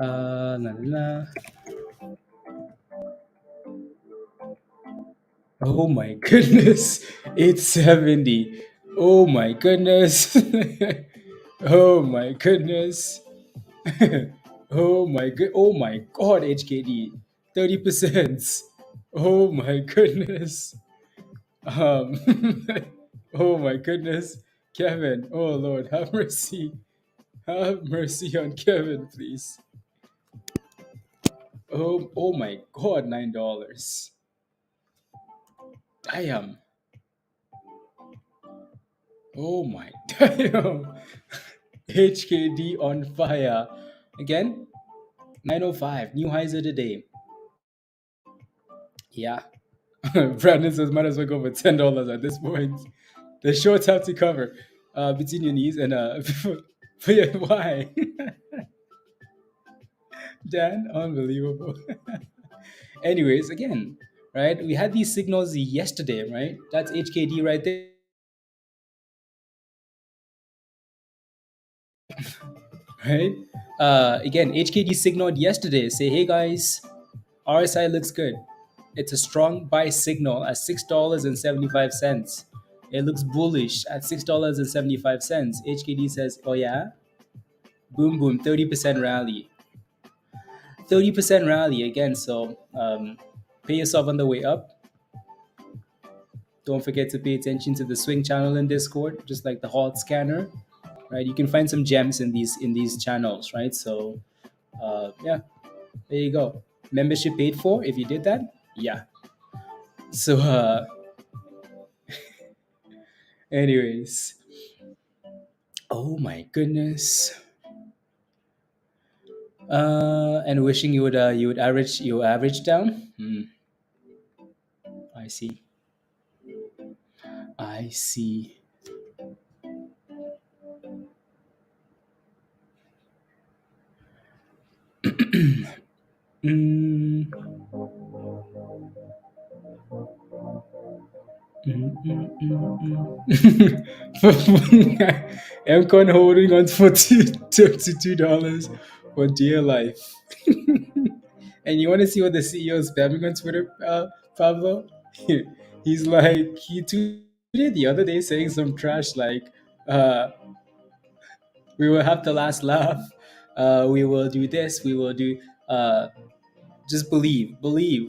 la, la, la. Oh my goodness, 870. Oh my goodness. Oh my goodness. Oh my god, HKD. 30%. Oh my goodness. Um oh my goodness. Kevin. Oh Lord, have mercy. Have mercy on Kevin, please. Oh my god, $9. Damn. Oh my damn. HKD on fire. Again, 905. New highs of the day. Yeah. Brandon says might as well go for $10 at this point. The shorts have to cover between your knees and for your why? Dan, unbelievable. Anyways, again, right? We had these signals yesterday, right? That's HKD right there, right? Again, HKD signaled yesterday. Say, hey guys, RSI looks good. It's a strong buy signal at $6.75. It looks bullish at $6.75. HKD says, oh yeah, boom, boom, 30% rally. 30% rally again. So pay yourself on the way up. Don't forget to pay attention to the swing channel in Discord, just like the hot scanner, right? You can find some gems in these channels, right? So yeah, there you go. Membership paid for if you did that. Yeah. So anyways, oh my goodness. And wishing you would average down. I see. I see. Mm, MCon holding on for $22 for dear life. And you want to see what the CEO is spamming on Twitter, Pablo? He's like, he tweeted the other day saying some trash like, uh, we will have the last laugh. We will do this. We will do. Just believe.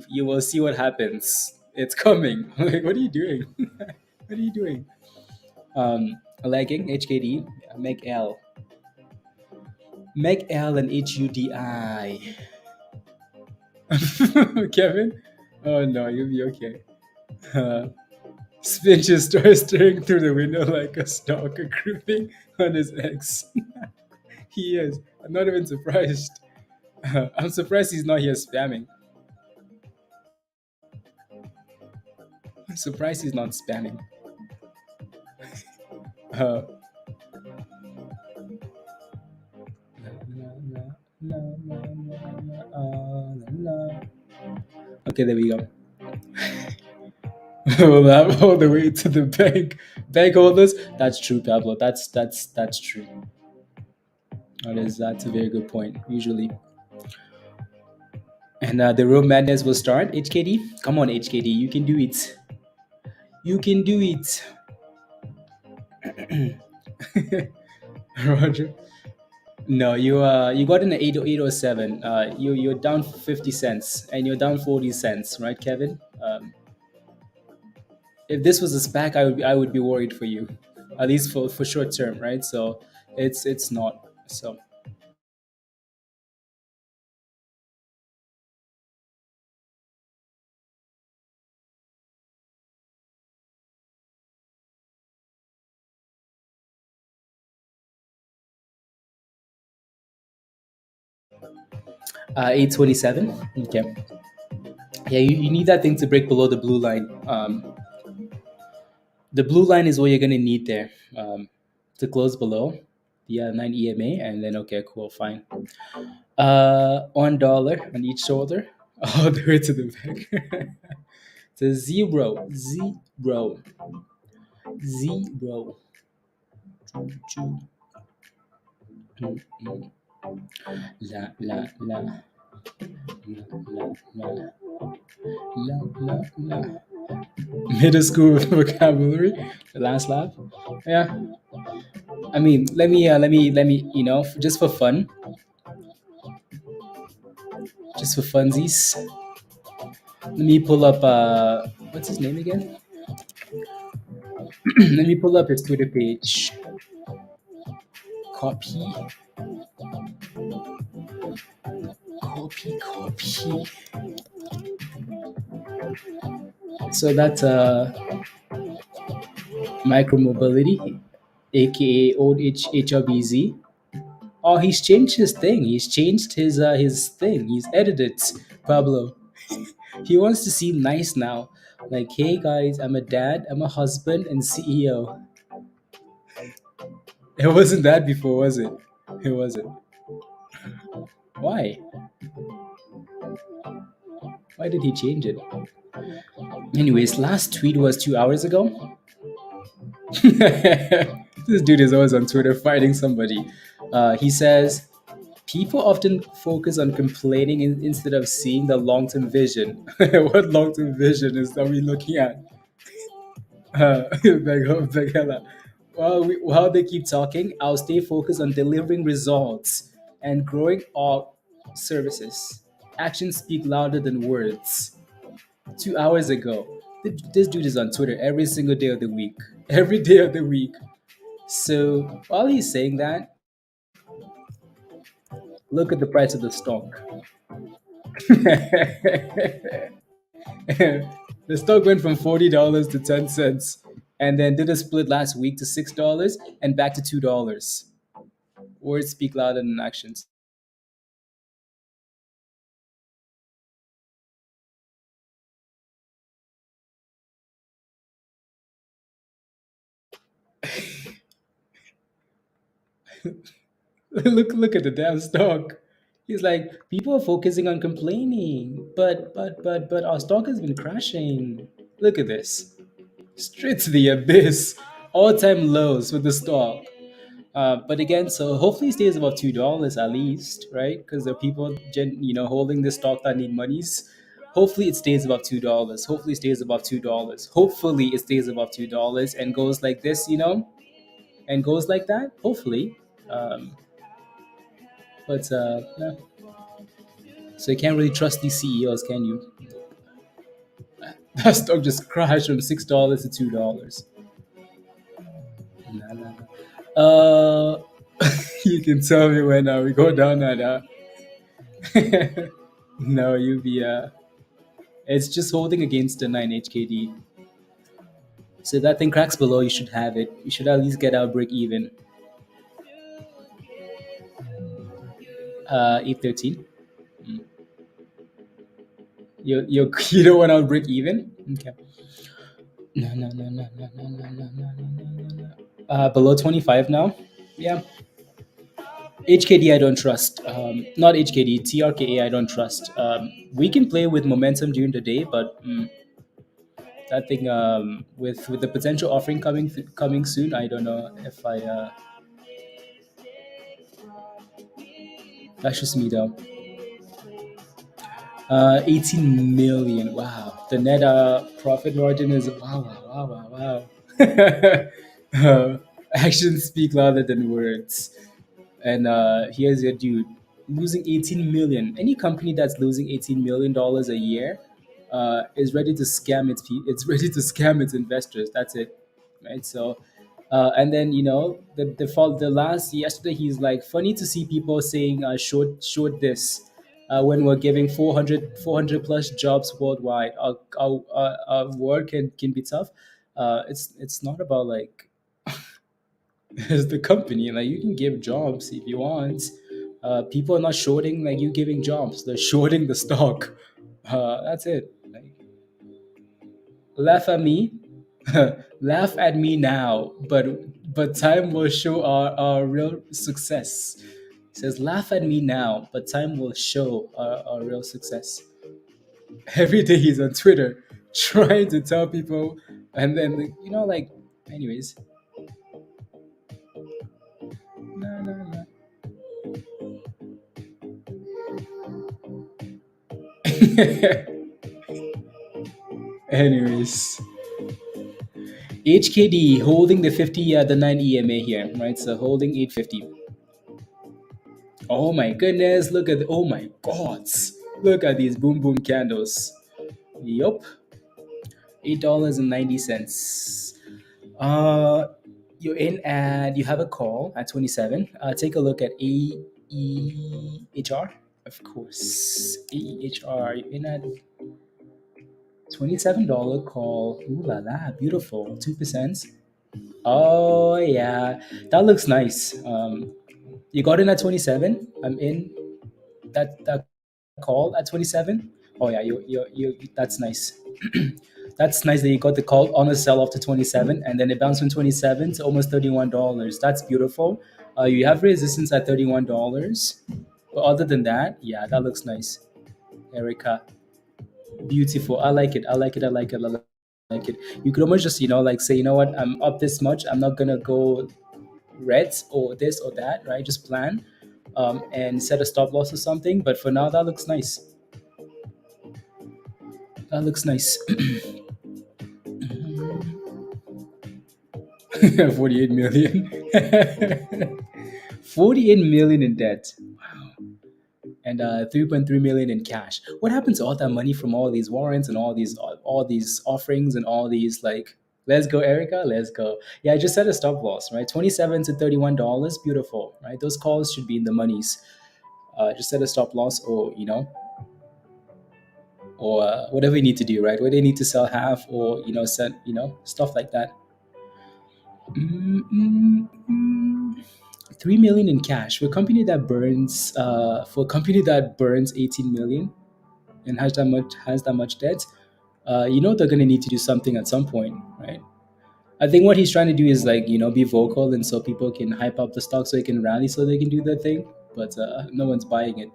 You will see what happens. It's coming. Like, what are you doing? What are you doing? Lagging HKD, Meg L, Meg L, and HUDI. Kevin, oh no, you'll be okay. Uh, Spin just starts staring through the window like a stalker creeping on his ex. He is. I'm not even surprised. I'm surprised he's not here spamming. I'm surprised he's not spamming. Uh, okay, there we go. We'll have all the way to the bank holders. That's true, Pablo. That's true. That's a very good point. Usually, and the real madness will start. HKD, come on, HKD, you can do it. You can do it. Roger. No, you got in the 807. You're down 50 cents and you're down 40 cents, right, Kevin? If this was a SPAC, I would be worried for you, at least for short term, right? So it's not. So 827. Okay. Yeah, you need that thing to break below the blue line. The blue line is what you're gonna need there to close below the 9 EMA, and then okay, cool, fine. $1 on each shoulder, all the way to the back. To zero, zero, zero. Choo, choo. Mm, mm. La la la la la la la la la. Middle school vocabulary. The last laugh. Yeah. I mean, let me. Just for fun, just for funsies. Let me pull up. What's his name again? Let me pull up his Twitter page. Copy, copy. So that's micromobility, aka old HRBZ. Oh, he's changed his thing. He's changed his thing. He's edited it, Pablo. He wants to seem nice now. Like, hey guys, I'm a dad, I'm a husband, and CEO. It wasn't that before, was it? It wasn't. Why? Why did he change it? Anyways, last tweet was 2 hours ago. This dude is always on Twitter fighting somebody. He says, people often focus on complaining instead of seeing the long term vision. What long term vision are we looking at? Begala. While they keep talking, I'll stay focused on delivering results and growing our services. Actions speak louder than words. 2 hours ago, this dude is on Twitter every single day of the week. Every day of the week. So while he's saying that, look at the price of the stock. The stock went from $40 to 10 cents, and then did a split last week to $6 and back to $2. Words speak louder than actions. Look at the damn stock. He's like, people are focusing on complaining, but our stock has been crashing. Look at this, straight to the abyss, all-time lows with the stock. But again, so hopefully it stays above $2 at least, right? Because there are people, holding this stock that need monies. Hopefully it stays above $2. Hopefully it stays above $2. Hopefully it stays above $2 and goes like this, and goes like that. Hopefully, um, but yeah. So you can't really trust these CEOs, can you? That stock just crashed from $6 to $2. Nah, nah, nah. You can tell me when we go down at no, you be it's just holding against the 9 HKD. So if that thing cracks below, you should have it. You should at least get out break even. 813. You don't want to break even? Okay. No, no, no, no, no, no, no, no, no, no, no, no. Below 25 now. Yeah. HKD I don't trust. Not HKD, TRKA I don't trust. We can play with momentum during the day, but that thing with the potential offering coming soon, I don't know if I that's just me though. 18 million. Wow. The net profit margin is wow, wow, wow, wow, wow. Actions speak louder than words. And here's your dude losing 18 million. Any company that's losing $18 million a year is ready to scam it's ready to scam its investors. That's it, right? So, and then the last yesterday he's like, funny to see people saying short this when we're giving 400 plus jobs worldwide. Our work can be tough. It's not about like as the company. Like you can give jobs if you want. People are not shorting like you giving jobs. They're shorting the stock. That's it. Like, laugh at me, laugh at me now. But time will show our real success. It says laugh at me now, but time will show our real success. Every day he's on Twitter trying to tell people, and then like, anyways. No, no, no. Anyways, HKD holding the 50, the 9 EMA here, right? So holding 850. Oh my goodness, oh my gods. Look at these boom boom candles. Yup, $8.90. Uh, you're in and you have a call at 27. Take a look at AEHR. Of course, AEHR. You're in at $27 call. Ooh la la, beautiful. 2%. Oh yeah, that looks nice. You got in at 27. I'm in that call at 27. Oh yeah, you that's nice. That's nice that you got the call on a sell off to 27, and then it bounced from 27 to almost $31. That's beautiful. You have resistance at $31, but other than that, yeah, that looks nice. Erica, beautiful. I like it. I like it. I like it. I like it. You could almost just like say, what, I'm up this much. I'm not gonna go reds or this or that, right? Just plan and set a stop loss or something. But for now, that looks nice. That looks nice. 48 million. 48 million in debt. Wow. And 3.3 million in cash. What happened to all that money from all these warrants and all these offerings and all these like, let's go, Erica, let's go. Yeah, I just set a stop loss, right? 27 to $31. Beautiful, right? Those calls should be in the monies. Just set a stop loss, or whatever you need to do, right? Whether you need to sell half or set stuff like that. Mm-mm-mm. 3 million in cash for a company that burns 18 million and has that much debt. They're gonna need to do something at some point, right? I think what he's trying to do is like be vocal, and so people can hype up the stock so it can rally so they can do their thing. But no one's buying it.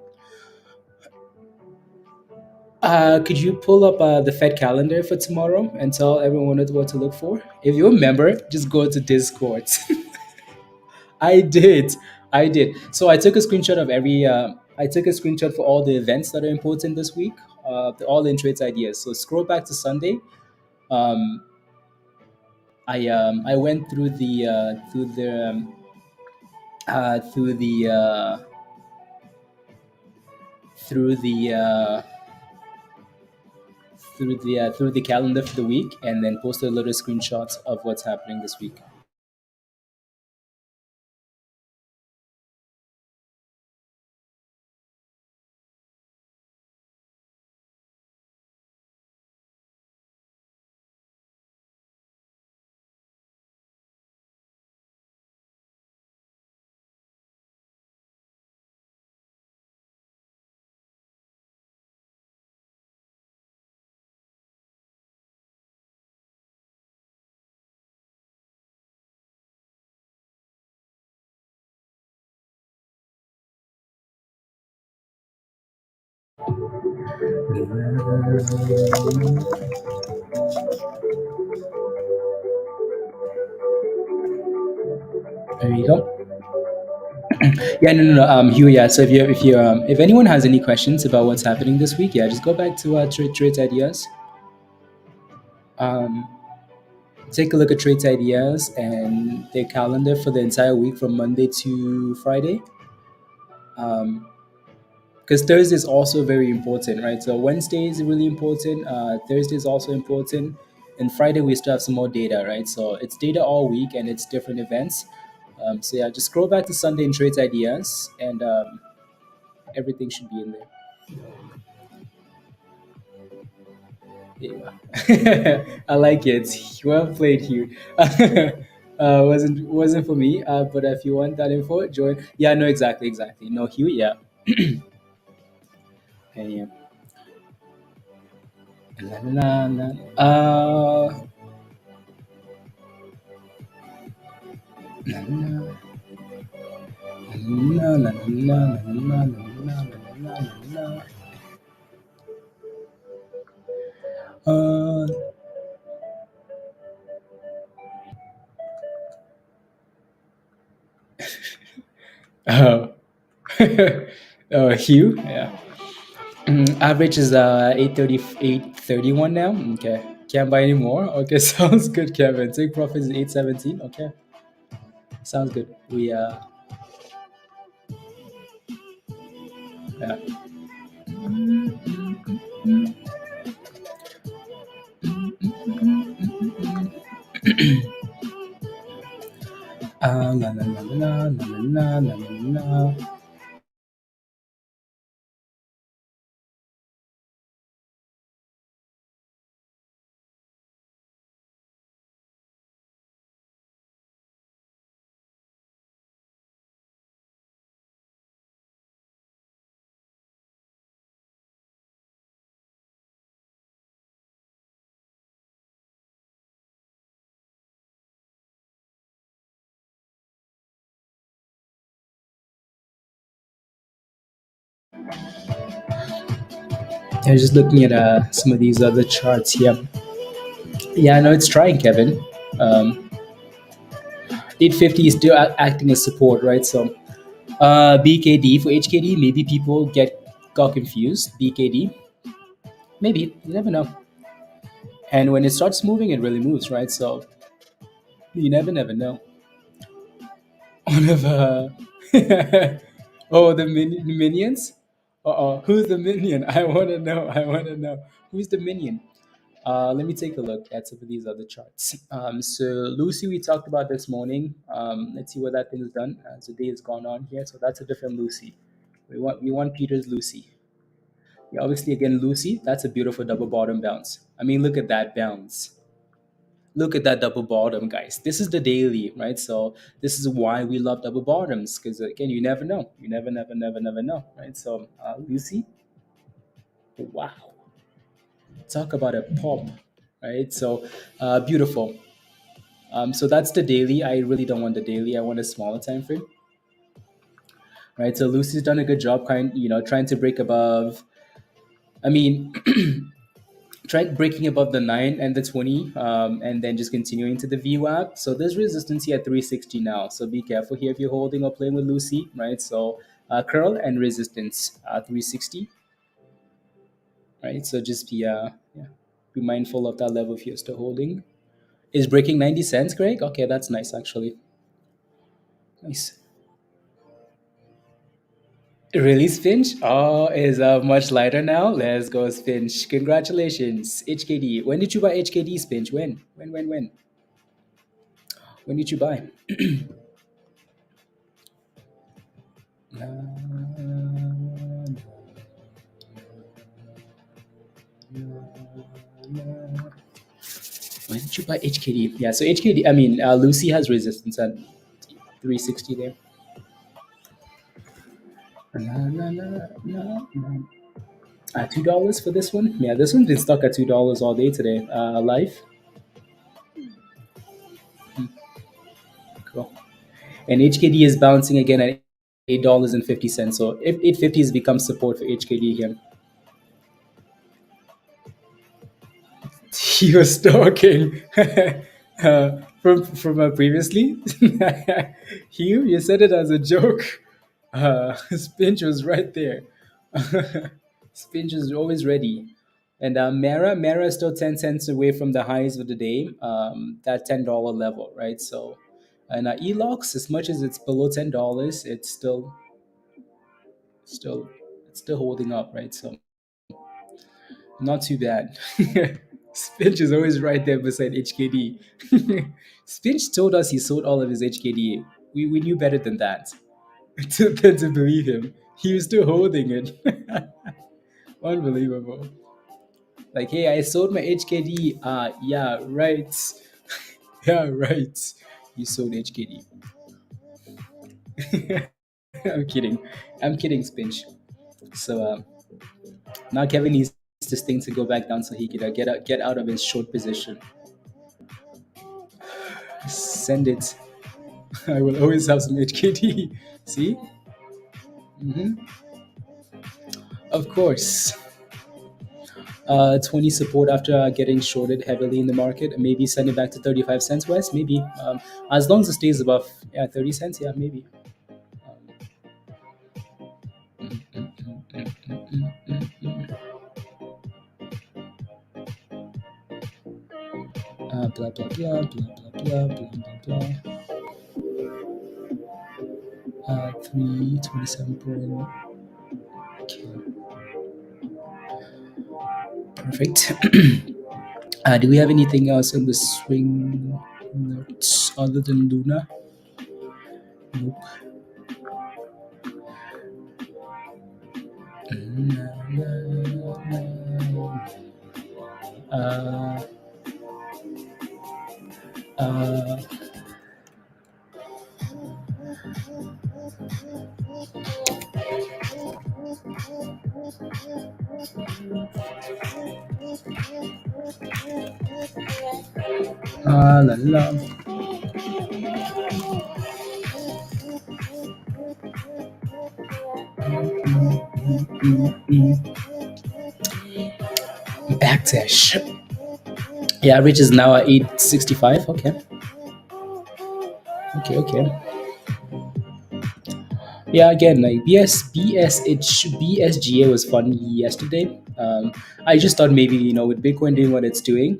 Could you pull up the Fed calendar for tomorrow and tell everyone what to look for? If you're a member, just go to Discord. I did. I did. So I took a screenshot of every. I took a screenshot for all the events that are important this week. All in trades ideas. So scroll back to Sunday. Um, I went through through the uh, through the calendar for the week, and then posted a little screenshots of what's happening this week. There you go. Yeah, no, no, no. Hugh, yeah. So if anyone has any questions about what's happening this week, yeah, just go back to trades ideas. Um, Take a look at trades ideas and their calendar for the entire week from Monday to Friday. Because Thursday is also very important, right? So Wednesday is really important. Thursday is also important, and Friday we still have some more data, right? So it's data all week and it's different events. So yeah, just scroll back to Sunday and trades ideas, and everything should be in there. Yeah. I like it. Well played, Hugh. Wasn't for me, but if you want that info, join. Yeah, no, exactly, exactly. No, Hugh, yeah. And yeah. La, la, la, la, la, la, la, la, la, la, la, la, la. Uh, oh, Hugh, yeah. Average is 831 now. Okay, can't buy any more. Okay, sounds good, Kevin. Take profit is 817. Okay, sounds good. We yeah. La la la la la la la la la. I was just looking at some of these other charts here. Yeah, no, it's trying, Kevin. 850 is still acting as support, right? So BKD for HKD, maybe people got confused. BKD, maybe you never know. And when it starts moving, it really moves, right? So you never know. One of oh, the minions. Who's the minion? I want to know. I want to know who's the minion. Let me take a look at some of these other charts. So Lucy, we talked about this morning. Let's see what that thing is done as the day has gone on here. So that's a different Lucy. We want Peter's Lucy. Yeah, obviously, again, Lucy, that's a beautiful double bottom bounce. I mean, look at that bounce. Look at that double bottom, guys. This is the daily, right? So this is why we love double bottoms, because again, you never know. You never know, right? So Lucy, wow, talk about a pop, right? So beautiful. So that's the daily. I really don't want the daily. I want a smaller time frame, right? So Lucy's done a good job, trying to break above I mean, tried breaking above the 9 and the 20, and then just continuing to the VWAP. So there's resistance here at 360 now. So be careful here if you're holding or playing with Lucy, right? So curl and resistance 360, right? So just yeah, be mindful of that level if you're still holding. Is breaking 90 cents, Greg? Okay, that's nice actually. Nice. Really, Finch? Oh, is much lighter now. Let's go, Finch. Congratulations, HKD. When did you buy HKD, Finch? When? When? When did you buy? When did you buy HKD? Yeah, so HKD, I mean, Lucy has resistance at 360 there. $2 for this one? Yeah, this one's been stuck at $2 all day today. Live. Cool. And HKD is bouncing again at $8.50. So if 850 has become support for HKD here. He was talking from previously. Hugh, you said it as a joke. Spinch was right there. Spinch is always ready. And Mara is still 10 cents away from the highs of the day, that $10 level, right? So, and ELOX, as much as it's below $10, still, it's still holding up, right? So, not too bad. Spinch is always right there beside HKD. Spinch told us he sold all of his HKD. We knew better than that. than to believe him. He was still holding it. Unbelievable. Like, hey, I sold my HKD. Yeah, right. Yeah, right. You sold HKD. I'm kidding. I'm kidding, Spinch. So now Kevin needs this thing to go back down so he could get out of his short position. Send it. I will always have some HKD. See? Of course. 20 support after getting shorted heavily in the market. Maybe send it back to 35 cents, West. Maybe. As long as it stays above 30 cents, yeah, maybe. Blah, blah, blah, blah, blah, blah, blah, blah, blah. 327 point. Okay. Perfect. Do we have anything else in the swing notes other than Luna? Nope. Uh, uh, la la. Backdash. Yeah, average is now at 865. Okay. Okay. Yeah, again, like BSGA was fun yesterday. I just thought maybe, with Bitcoin doing what it's doing,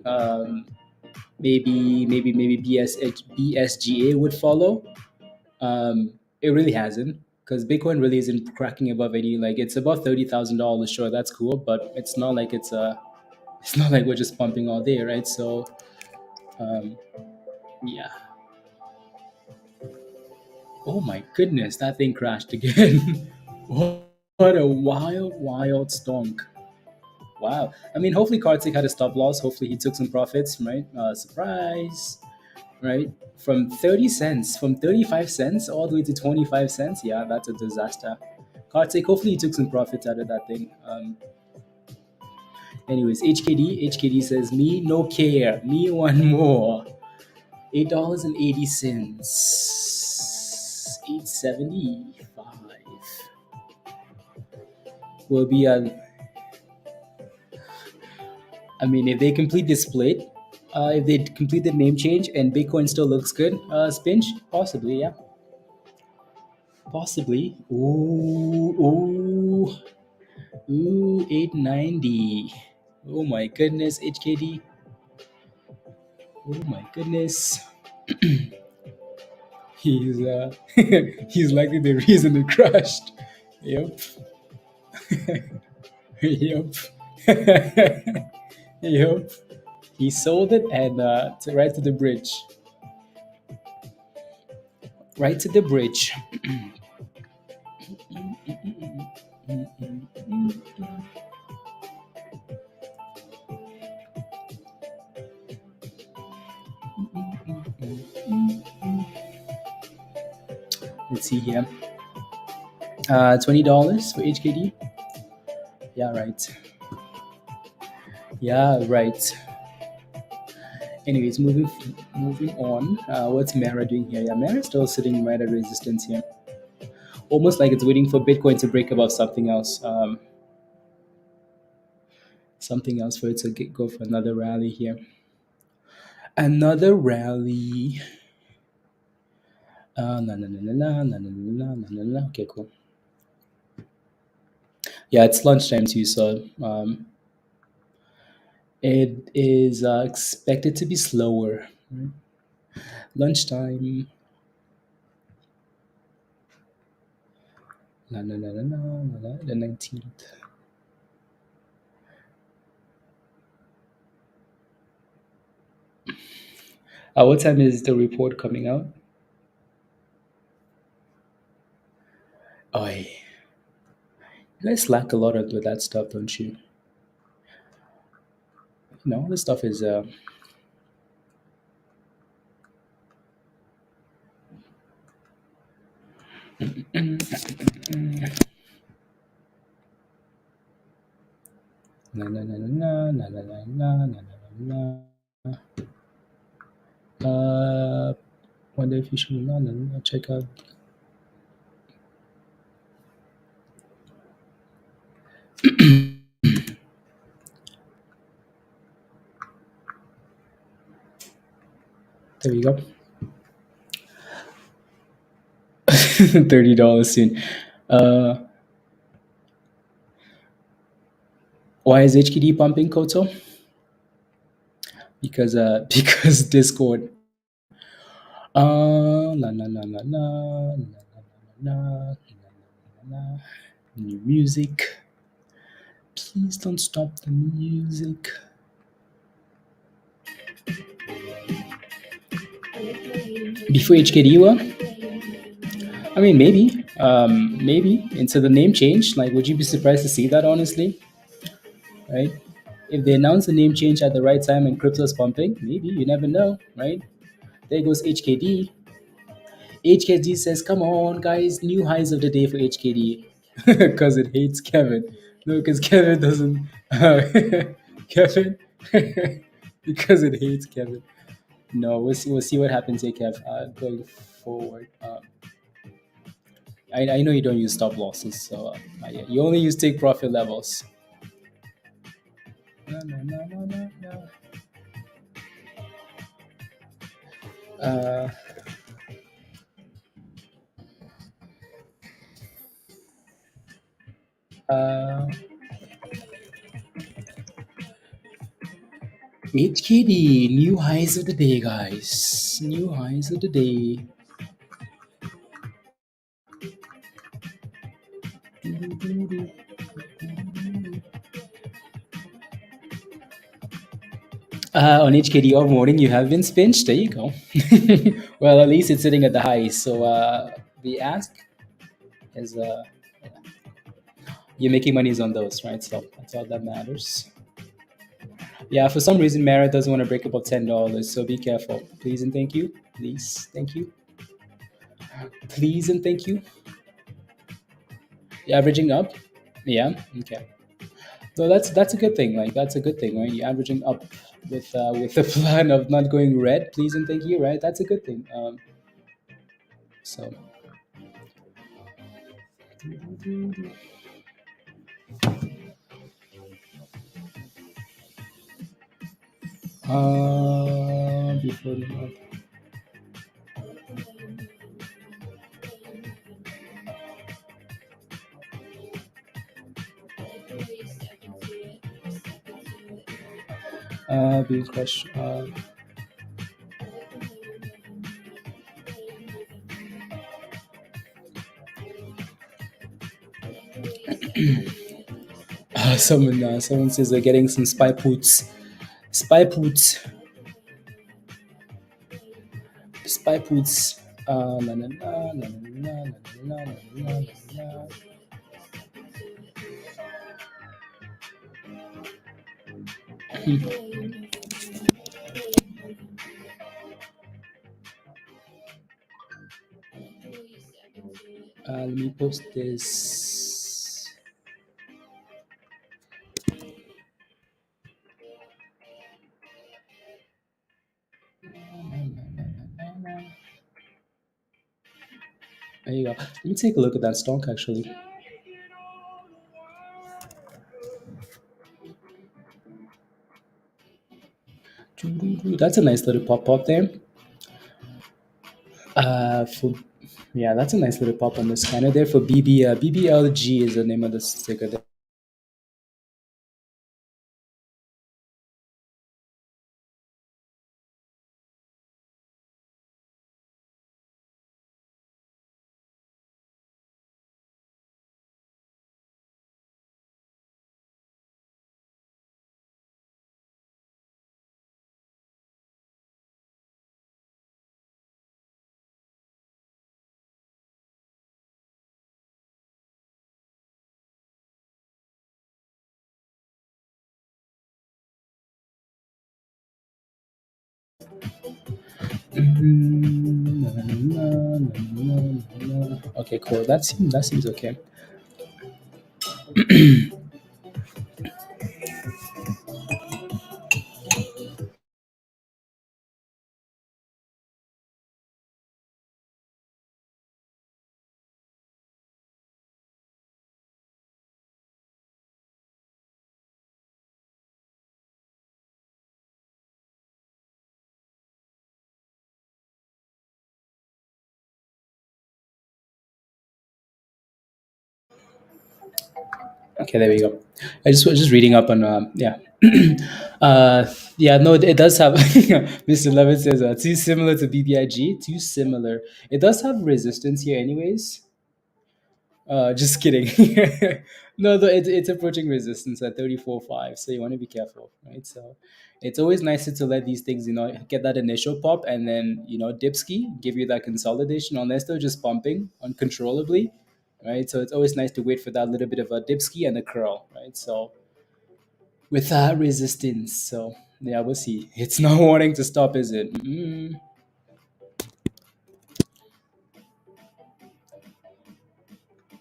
maybe BSGA would follow. It really hasn't, because Bitcoin really isn't cracking above any, like, it's above $30,000. Sure, that's cool, but it's not like it's not like we're just pumping all day, right? So um, yeah. Oh my goodness, that thing crashed again. What a wild stonk. Wow. I mean, hopefully Kartik had a stop loss. Hopefully he took some profits, right? Surprise, right? From 30 cents, from 35 cents all the way to 25 cents. Yeah, that's a disaster. Kartik, hopefully he took some profits out of that thing. Anyways, HKD says, me no care. Me one more. $8.80. 875 will be a I mean, if they complete the split, if they complete the name change and Bitcoin still looks good, Spinch, possibly, yeah, possibly. Ooh, 890. Oh my goodness, HKD. Oh my goodness. He's he's likely the reason it crashed. Yep. Yep. Yep. He sold it and right to the bridge. Right to the bridge. Let's see here. $20 for HKD. Yeah, right. Yeah, right. Anyways, moving on. What's Mara doing here? Yeah, Mara's still sitting right at resistance here. Almost like it's waiting for Bitcoin to break above something else. Something else for it to go for another rally here. Another rally. Na na na na na na na na na na na. Okay, cool. Yeah, it's lunchtime too, so it is expected to be slower. Right? Lunchtime. Na na na na na na na. The 19th. What time is the report coming out? Oh, you guys slack a lot with that stuff, don't you? No, this stuff is na na na na na na na na na na na. Wonder if you should check out. There we go. $30 soon. Uh, why is HKD pumping, Koto? Because because Discord. La la la la la la la la la. New music. Please don't stop the music. Before HKD were? I mean, maybe. Maybe. Into the name change. Like, would you be surprised to see that, honestly? Right? If they announce the name change at the right time and crypto's pumping, maybe. You never know, right? There goes HKD. HKD says, come on, guys, new highs of the day for HKD. Because it hates Kevin. No, because Kevin doesn't. Kevin? Because it hates Kevin. No, we'll see what happens here, Kev, going forward. I know you don't use stop losses, so yeah, you only use take profit levels. No, no, no, no, no, no. Uh, uh, HKD, new highs of the day, guys. New highs of the day. On HKD all morning, you have been pinched. There you go. Well, at least it's sitting at the highs. So the ask is you're making monies on those, right? So that's all that matters. Yeah, for some reason, Mara doesn't want to break above $10, so be careful. Please and thank you. Please, thank you. Please and thank you. You're averaging up. Yeah. Okay. So that's a good thing. Like that's a good thing, right? You're averaging up with the plan of not going red. Please and thank you, right? That's a good thing. So Before the month. Being question. Someone says they're getting some spy puts. Spy puts. Spy puts. Na, na, na, na, na, na, na, na, na, na. Let me post this. There you go. Let me take a look at that stock actually. That's a nice little pop up there. For yeah, that's a nice little pop on the scanner there for BBLG is the name of the sticker there. Okay, cool. That seems okay. Okay, there we go. I just was just reading up on yeah. Yeah, no, it does have Mr. Levin says too similar to BBIG, too similar. It does have resistance here anyways. Just kidding. No, it's approaching resistance at 34.5, so you want to be careful, right? So it's always nicer to let these things, get that initial pop and then, dipski, give you that consolidation unless they're just pumping uncontrollably, right? So it's always nice to wait for that little bit of a dipski and a curl, right? So with that resistance, so yeah, we'll see. It's not wanting to stop, is it?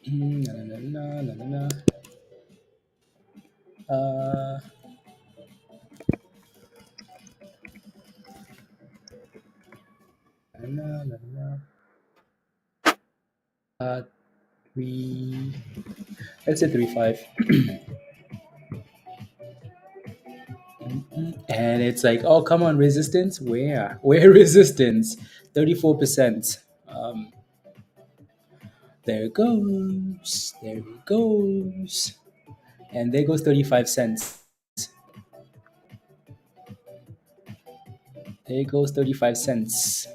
Na, na, na, na, na, na. Uh, na, na, na, na. Three. Let's say 3.5. And it's like, oh, come on, resistance? Where resistance? 34%. There it goes. There it goes. And there goes 35 cents. There goes 35 cents.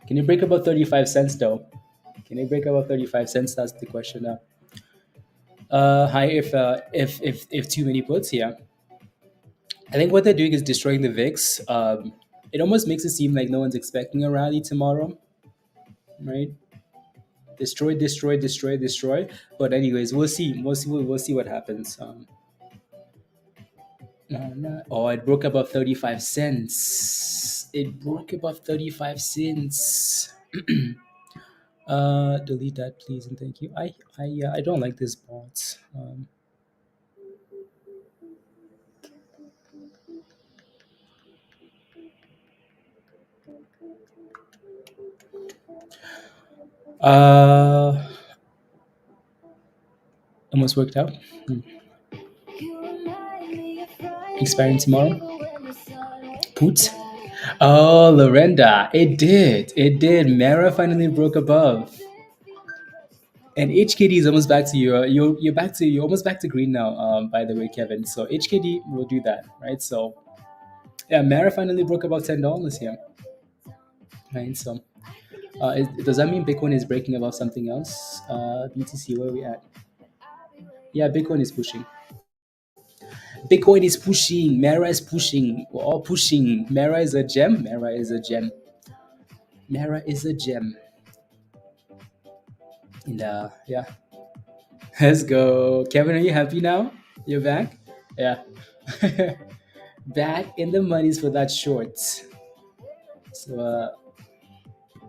Can you break above 35 cents though? Can you break above 35 cents? That's the question now. Hi, if too many puts, yeah. I think what they're doing is destroying the VIX. It almost makes it seem like no one's expecting a rally tomorrow, right? Destroy, destroy, destroy, destroy. But anyways, we'll see. We'll see what happens. Oh, it broke above 35 cents. It broke above 35 cents. Delete that, please, and thank you. I don't like this bot. Uh, almost worked out. Expiring tomorrow. Put. Oh, Lorenda. It did. It did. Mara finally broke above. And HKD is almost back to you. You're almost back to green now. By the way, Kevin. So HKD will do that, right? So yeah, Mara finally broke above $10 here, right? So does that mean Bitcoin is breaking above something else? BTC, where are we at? Yeah, Bitcoin is pushing. Bitcoin is pushing. Mara is pushing. We're all pushing. Mara is a gem. Mara is a gem. Mara is a gem. And yeah, let's go. Kevin, are you happy now? You're back? Yeah. Back in the monies for that short. So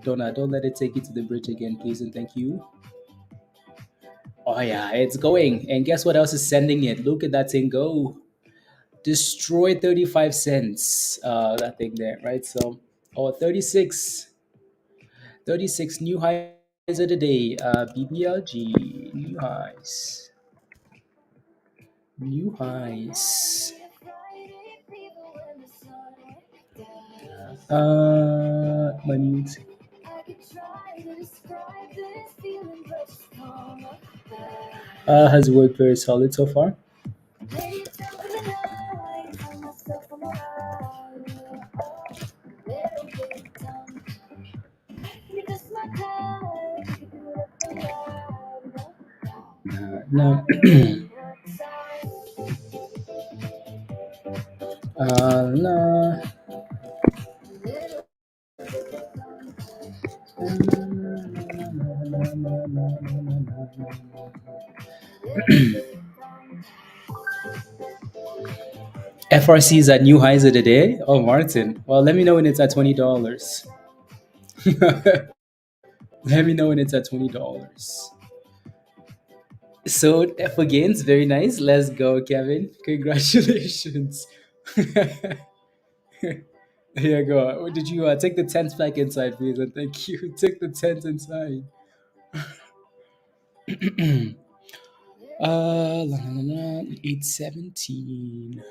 don't let it take you to the bridge again, please and thank you. Oh yeah, it's going. And guess what else is sending it? Look at that thing go. Destroy 35 cents. That thing there, right? So 36. 36 new highs of the day. BBLG new highs. New highs. Money. Has worked very solid so far. No. No. FRC is at new highs of the day. Oh, Martin. Well, let me know when it's at $20. Let me know when it's at $20. So for gains, very nice. Let's go, Kevin. Congratulations. Here you go. Did you take the tent back inside, please? And thank you. Take the tent inside. La, la, la, la, 817.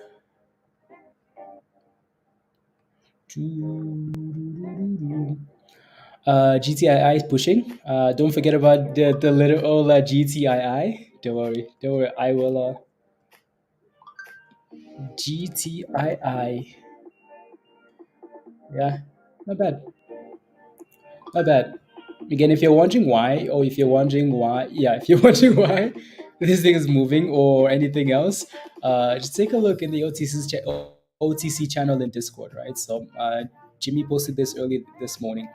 GTII is pushing. Don't forget about the little old GTII. Don't worry. Don't worry. I will. GTII. Yeah. Not bad. Not bad. Again, if you're wondering why, if you're wondering why this thing is moving or anything else, just take a look in the OTC channel in Discord, right? So Jimmy posted this early this morning,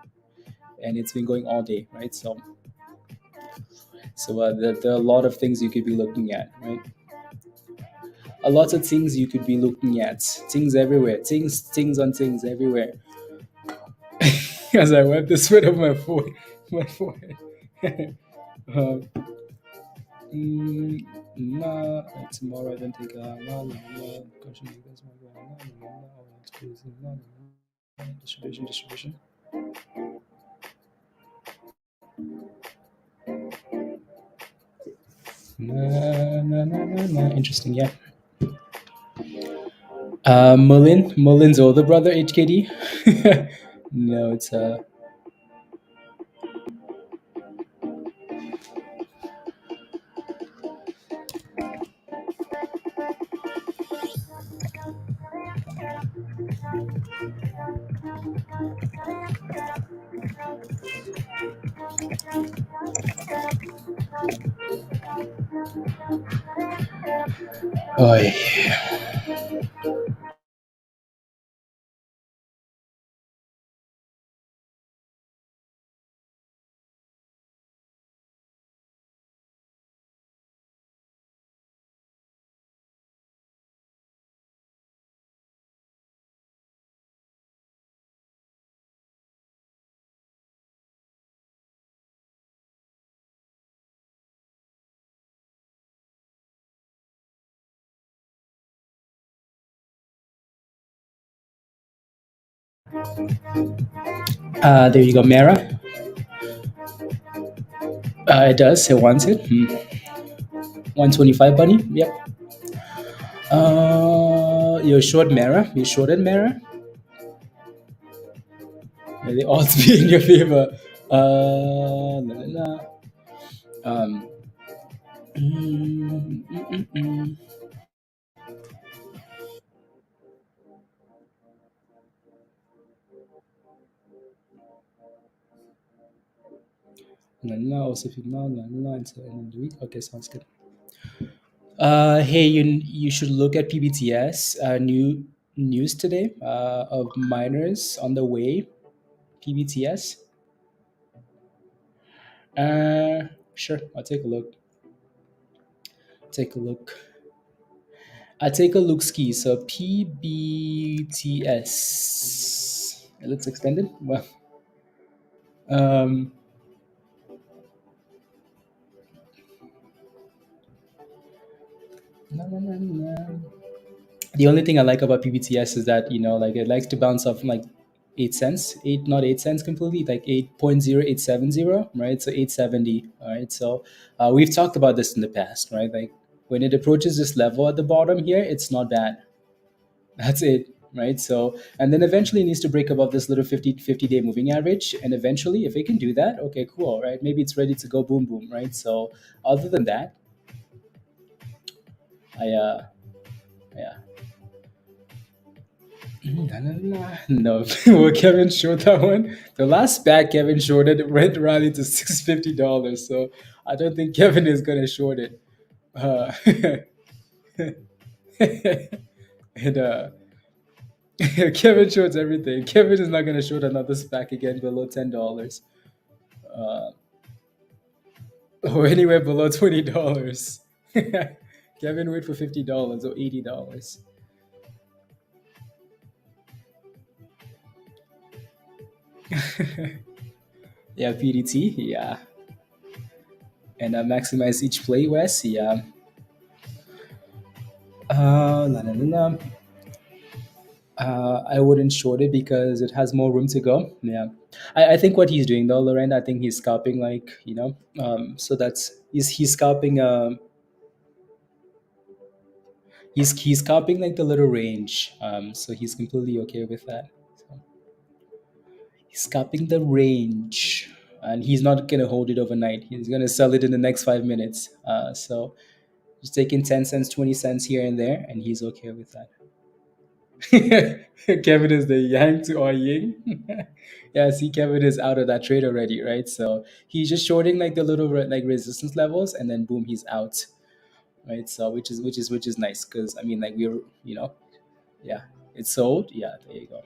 and it's been going all day, right? So there are a lot of things you could be looking at, right? A lot of things you could be looking at. Things everywhere. Things on things everywhere. As I wipe the sweat of my forehead. Nah, tomorrow I don't take distribution. Interesting, yeah. Mullen's older brother, HKD. No, it's oh yeah. There you go, Mara. It does. It wants it. 125 bunny. Yep. You're short Mara. You shorted Mara. the odds be in your favor. La, la, la. Um, mm, mm, mm, mm. La, la, la, also now, la, la, la, until the end of the week. Okay, sounds good. Hey, you should look at PBTS. New news today of miners on the way. PBTS. Sure, I'll take a look. Take a look. I take a look ski. So PBTS. It looks extended. Well, um, no, no, no, no. The only thing I like about PBTS is that like it likes to bounce off from like 8 cents, eight not 8 cents completely, like 8.0870, right? So 870. All right. So we've talked about this in the past, right? Like when it approaches this level at the bottom here, it's not bad. That's it, right? So, and then eventually it needs to break above this little 50-day moving average. And eventually, if it can do that, okay, cool, right? Maybe it's ready to go boom, boom, right? So, other than that, yeah. No, well, Kevin showed that one. The last SPAC Kevin shorted it went rally to $650. So, I don't think Kevin is going to short it. Uh, and Kevin shorts everything. Kevin is not going to short another SPAC again below $10. Uh, or anywhere below $20. Kevin, wait for $50 or $80. Yeah, PDT, yeah, and maximize each play, Wes, yeah. La, la, la, la. I wouldn't short it because it has more room to go. Yeah, I think what he's doing though, Loren, I think he's scalping like so he's scalping. He's scalping like the little range. So he's completely okay with that. So he's scalping the range, and he's not gonna hold it overnight. He's gonna sell it in the next 5 minutes. So just taking 10 cents, 20 cents here and there, and he's okay with that. Kevin is the yang to our yin. Yeah, see, Kevin is out of that trade already, right? So he's just shorting like the little like resistance levels, and then boom, he's out, right? So which is nice because I mean, like we're yeah, it's sold. Yeah, there you go.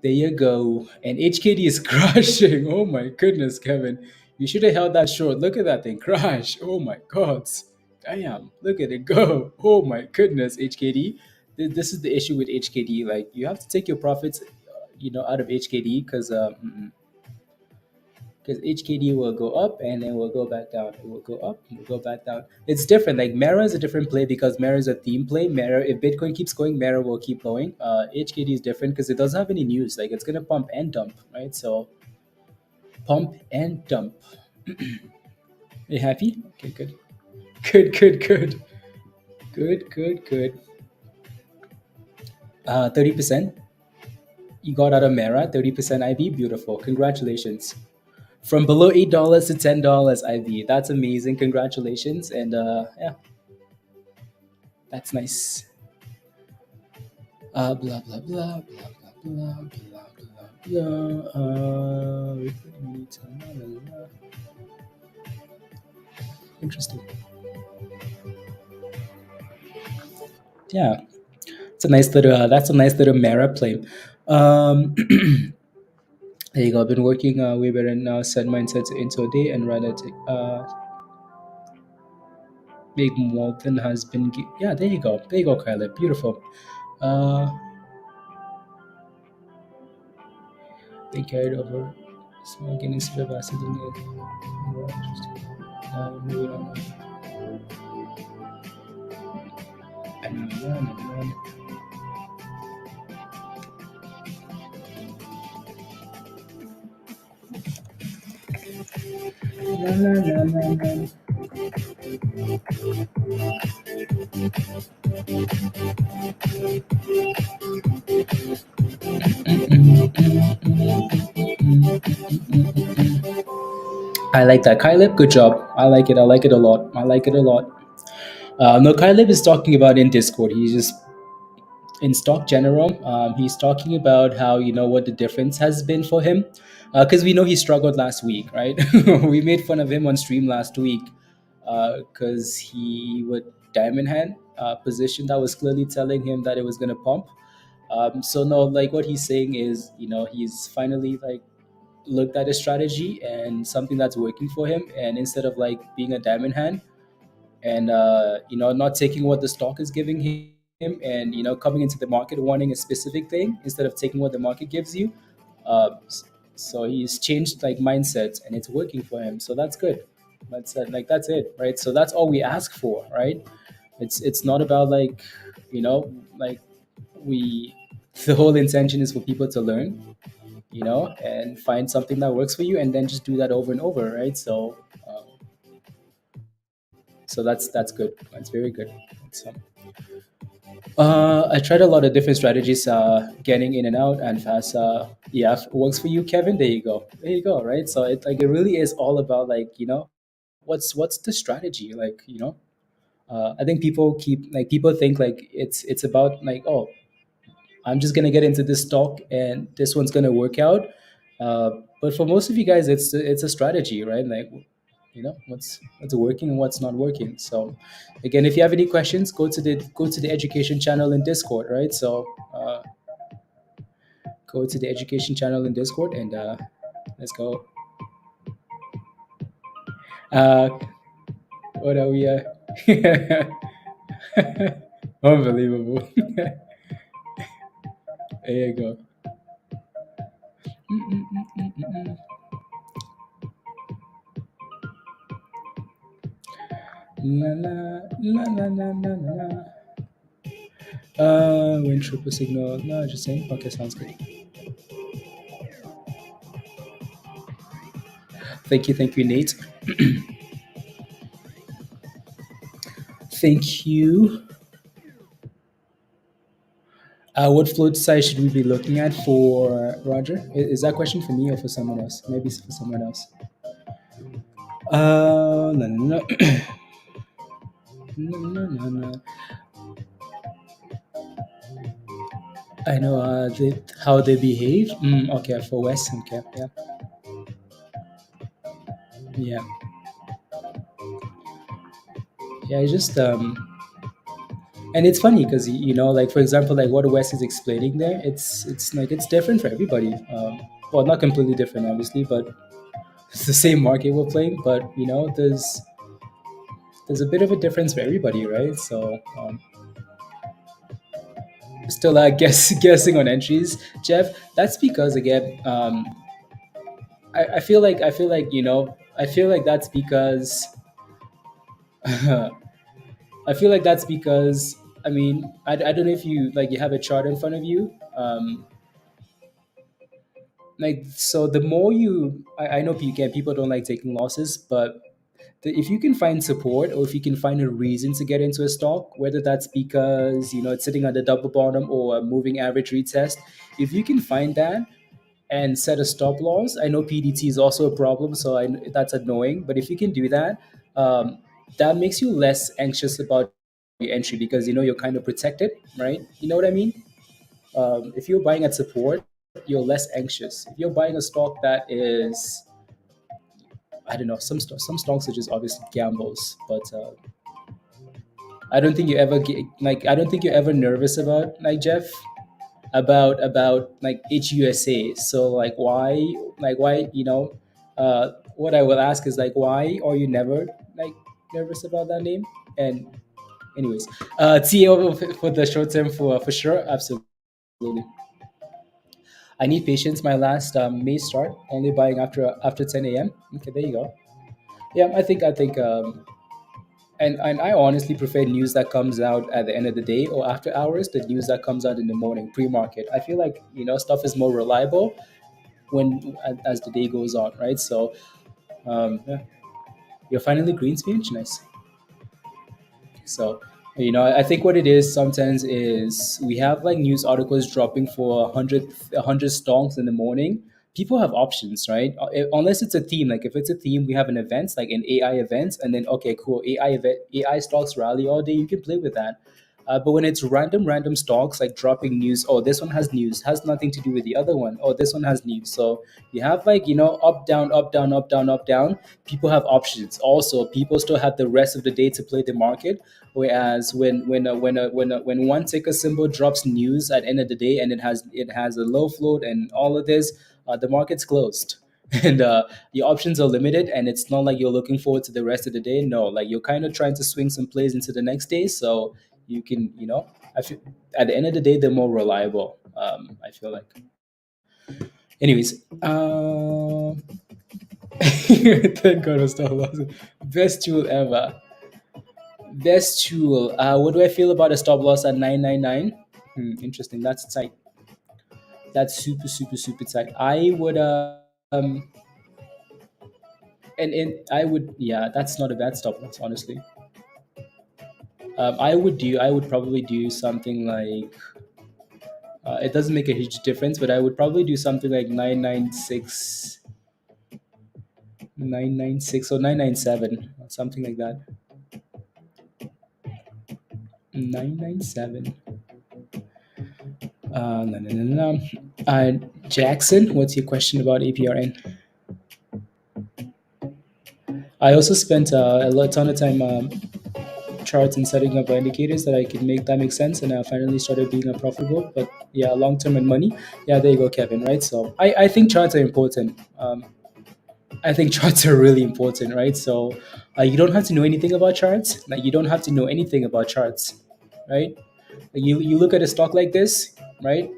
There you go. And HKD is crashing. Oh my goodness, Kevin. You should have held that short. Look at that thing crash. Oh my God. Damn. Look at it go. Oh my goodness, HKD. This is the issue with HKD. Like you have to take your profits, out of HKD because HKD will go up and then will go back down. It will go up, and will go back down. It's different. Like Mara is a different play because Mara is a theme play. Mara, if Bitcoin keeps going, Mara will keep going. HKD is different because it doesn't have any news. Like it's gonna pump and dump, right? So pump and dump. Are you happy? Okay, good, good, good, good, good, good, good. 30%. You got out of Mara. 30% IB. Beautiful. Congratulations. From below $8 to $10 IB. That's amazing. Congratulations. And yeah, that's nice. Blah blah blah blah blah blah blah blah blah. Interesting. Yeah, it's a nice little. That's a nice little Mara play. There you go. I've been working way better now. Set mindset to intraday and rather take big more than has been. Yeah, there you go. There you go, Kyla. Beautiful. Uh, they carried over smoking instead of acid in it. More interesting. Moving on. And I like that. Kyleb, good job. I like it. I like it a lot. I like it a lot. No, Kyleb is talking about in Discord. He's just in stock general. He's talking about how what the difference has been for him, because we know he struggled last week, right? We made fun of him on stream last week because he would diamond hand position that was clearly telling him that it was going to pump. So no, like what he's saying is, he's finally like looked at a strategy and something that's working for him, and instead of like being a diamond hand and not taking what the stock is giving him, and coming into the market wanting a specific thing instead of taking what the market gives you. Uh, s- so he's changed like mindset and it's working for him, so that's good. That's it, right? So that's all we ask for, right? It's not about like you know like we the whole intention is for people to learn, and find something that works for you, and then just do that over and over, right? So that's good. That's very good. So, I tried a lot of different strategies, getting in and out and fast. Yeah, if it works for you, Kevin. There you go. There you go. Right. So it really is all about like what's the strategy, like I think people think like it's about like, oh, I'm just gonna get into this stock and this one's gonna work out. Uh, but for most of you guys, it's a strategy, right? Like, what's working and what's not working. So, again, if you have any questions, go to the education channel in Discord, right? So, go to the education channel in Discord and let's go. Uh, what are we? Unbelievable. There you go. La la la la la la la. When triple signal. No, just saying. Okay, sounds good. Thank you, Nate. Thank you. What float size should we be looking at for Roger? Is that question for me or for someone else? Maybe it's for someone else. No, no, no, no, no, no, no. I know how they behave. Okay, for Western cap, yeah, yeah, yeah. It's just and it's funny because like for example, like what Wes is explaining there, it's like it's different for everybody. Well, not completely different, obviously, but it's the same market we're playing. But there's a bit of a difference for everybody, right? So still guessing on entries, Jeff. That's because again, I feel like that's because I feel like that's because I mean I don't know if you have a chart in front of you. Like so the more I know people don't like taking losses, but if you can find support or if you can find a reason to get into a stock, whether that's because it's sitting at the double bottom or a moving average retest, if you can find that and set a stop loss. I know PDT is also a problem, so that's annoying. But if you can do that, that makes you less anxious about your entry because you're kind of protected, right? You know what I mean? If you're buying at support, you're less anxious. If you're buying a stock that is, I don't know, some stocks are just obviously gambles, but I don't think you ever get like I don't think you're ever nervous about like Jeff about like HUSA. So like why what I will ask is like why are you never like nervous about that name? And anyways, TO for the short term for sure, absolutely. I need patience. My last May start only buying after 10 a.m. Okay, there you go. Yeah, I think and I honestly prefer news that comes out at the end of the day or after hours the news that comes out in the morning pre-market. I feel like stuff is more reliable when as the day goes on, right? So yeah, you're finally green speech, nice. So I think what it is sometimes is we have like news articles dropping for 100 stocks in the morning. people have options, right? Unless it's a theme. Like if it's a theme, we have an event, like an AI event, and then okay, cool, AI event, AI stocks rally all day. You can play with that. But when it's random stocks like dropping news, oh, this one has news, has nothing to do with the other one. Oh, this one has news. So you have like, up, down, up, down, up, down, up, down. People have options. Also, people still have the rest of the day to play the market. Whereas when one ticker symbol drops news at the end of the day and it has a low float and all of this, the market's closed. And your options are limited, and it's not like you're looking forward to the rest of the day. No, like you're kind of trying to swing some plays into the next day, so you can, I feel at the end of the day they're more reliable. I feel like. Anyways, thank God I'm still lost. Best tool ever. Best tool. What do I feel about a stop loss at 999? Interesting. That's tight. That's super super super tight. I would and I would, yeah, that's not a bad stop loss, honestly. I would probably do something like, it doesn't make a huge difference, but I would probably do something like 996 or 997, something like that. 997. No, no, no, no, no. Jackson, what's your question about APRN? I also spent a ton of time charts and setting up indicators that I could make that make sense, and I finally started being profitable. But yeah, long term and money. Yeah, there you go, Kevin. Right. So I think charts are important. I think charts are really important, right? So you don't have to know anything about charts. Like you don't have to know anything about charts, right? Like, you look at a stock like this, right?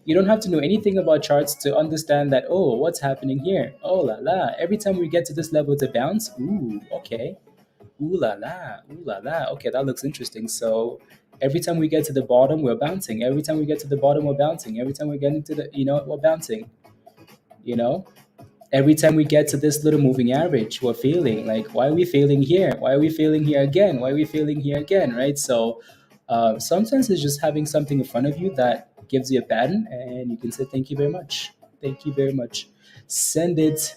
You don't have to know anything about charts to understand that, oh, what's happening here? Oh la la. Every time we get to this level, it's a bounce. Ooh, okay. Ooh la la. Ooh la la. Okay, that looks interesting. So every time we get to the bottom, we're bouncing. Every time we get to the bottom, we're bouncing. Every time we get into the, we're bouncing. You know, every time we get to this little moving average, we're failing. Like, why are we failing here? Why are we failing here again? Why are we failing here again? Right? So sometimes it's just having something in front of you that gives you a pattern, and you can say, thank you very much. Thank you very much. Send it.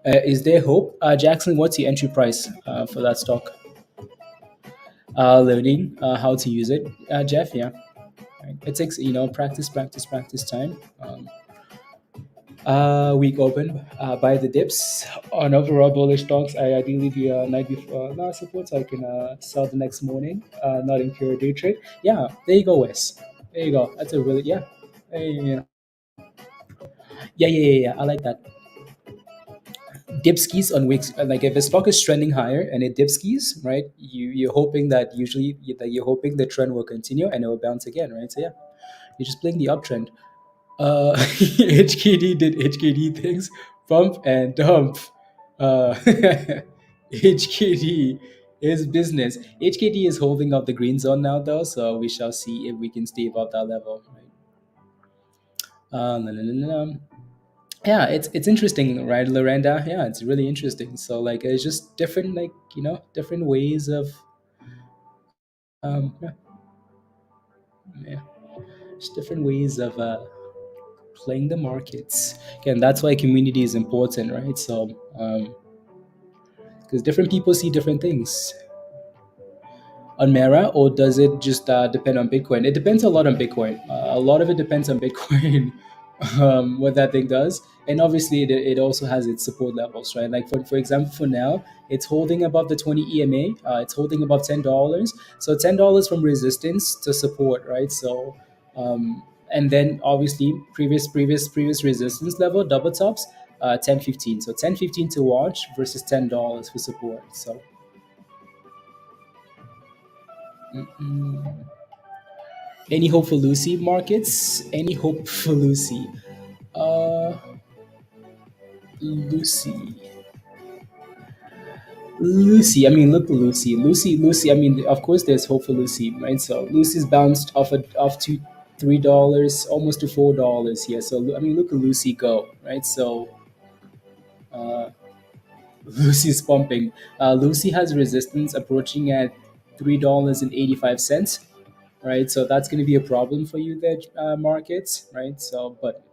Is there hope? Jackson, what's your entry price for that stock? Learning how to use it. Jeff, yeah. Right. It takes, practice time. Week open by the dips on overall bullish stocks. I ideally do a night before last support, so I can sell the next morning, not incur a day trade. Yeah, there you go, Wes. There you go. That's a really, yeah. Yeah, yeah, yeah, yeah, yeah. I like that. Dip skis on weeks, like if a stock is trending higher and it dip skis, right? You're hoping that you're hoping the trend will continue and it will bounce again, right? So yeah, you're just playing the uptrend. HKD did HKD things, pump and dump. HKD is business. HKD is holding up the green zone now, though, so we shall see if we can stay above that level. Right? No, no, no, no, no. Yeah, it's interesting, right, Lorenda? Yeah, it's really interesting. So like, it's just different, like different ways of yeah, yeah, just different ways of playing the markets. Again, that's why community is important, right? So because different people see different things on Mara, or does it just depend on Bitcoin? It depends a lot on Bitcoin. A lot of it depends on Bitcoin, what that thing does, and obviously it also has its support levels, right? Like for example, for now, it's holding above the 20 EMA. It's holding above $10. So $10 from resistance to support, right? So and then obviously previous resistance level double tops, 10.15. So 10.15 to watch versus $10 for support. So. Mm-mm. Any hope for Lucy markets? Any hope for Lucy? Uh, Lucy. Lucy. I mean, look at Lucy. Lucy. I mean, of course, there's hope for Lucy, right? So Lucy's bounced off to $3, almost to $4 here. So I mean, look at Lucy go, right? So uh, Lucy's pumping. Lucy has resistance approaching at $3.85, right? So that's going to be a problem for you there, markets, right? So, but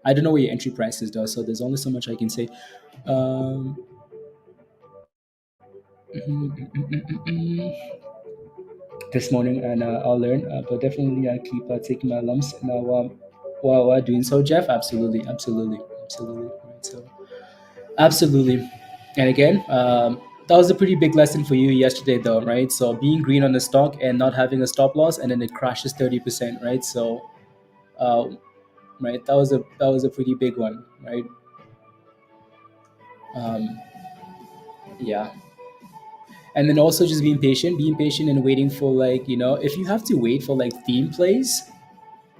I don't know what your entry price is though, so there's only so much I can say. Um, this morning, and I'll learn. But definitely, I keep taking my lumps now while doing so. Jeff, absolutely, absolutely, absolutely. Right, so, absolutely. And again, that was a pretty big lesson for you yesterday, though, right? So being green on the stock and not having a stop loss, and then it crashes 30%, right? So, uh, right, that was a pretty big one, right? Um, yeah. And then also just being patient and waiting for, like, if you have to wait for like theme plays,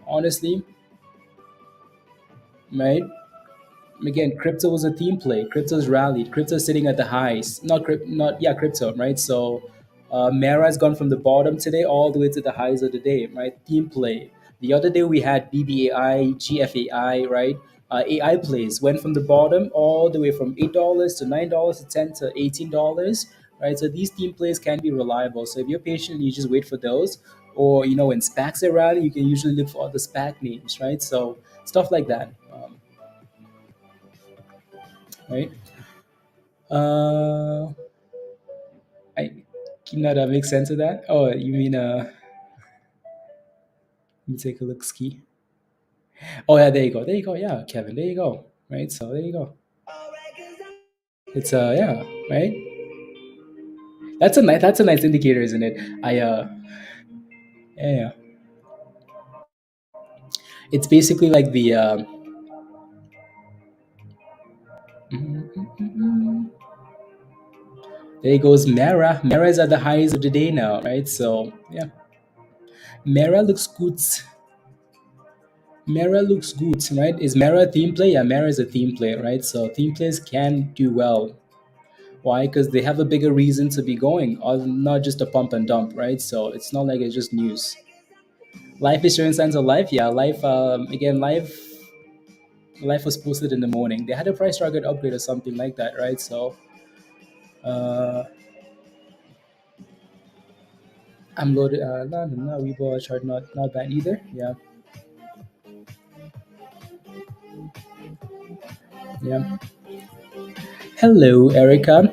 honestly, right? Again, crypto was a theme play. Crypto's rallied. Crypto's sitting at the highs. Not yeah, crypto, right? So, Mara has gone from the bottom today all the way to the highs of the day, right? Theme play. The other day we had BBAI, GFAI, right? AI plays went from the bottom all the way from $8 to $9 to $10 to $18, right? So these theme plays can be reliable. So if you're patient, you just wait for those. Or when SPACs are rally, you can usually look for other SPAC names, right? So stuff like that. Right? Uh, I can that make sense of that? Oh, you mean let me take a look. Ski. Oh yeah, there you go. There you go. Yeah, Kevin. There you go. Right. So there you go. It's yeah. Right. That's a nice indicator, isn't it? Yeah, yeah. It's basically like the there goes Mara. Mara is at the highs of the day now, right? So yeah, Mara looks good. Mara looks good, right? Is Mara a theme play? Yeah, Mara is a theme play, right? So theme plays can do well. Why? Because they have a bigger reason to be going, or not just a pump and dump, right? So it's not like it's just news. Life is showing signs of life. Yeah, life. Again, life was posted in the morning. They had a price target upgrade or something like that, right? So uh, I'm loaded. No, no, no. We bought a chart, not bad either. Yeah, yeah. Hello, Erica.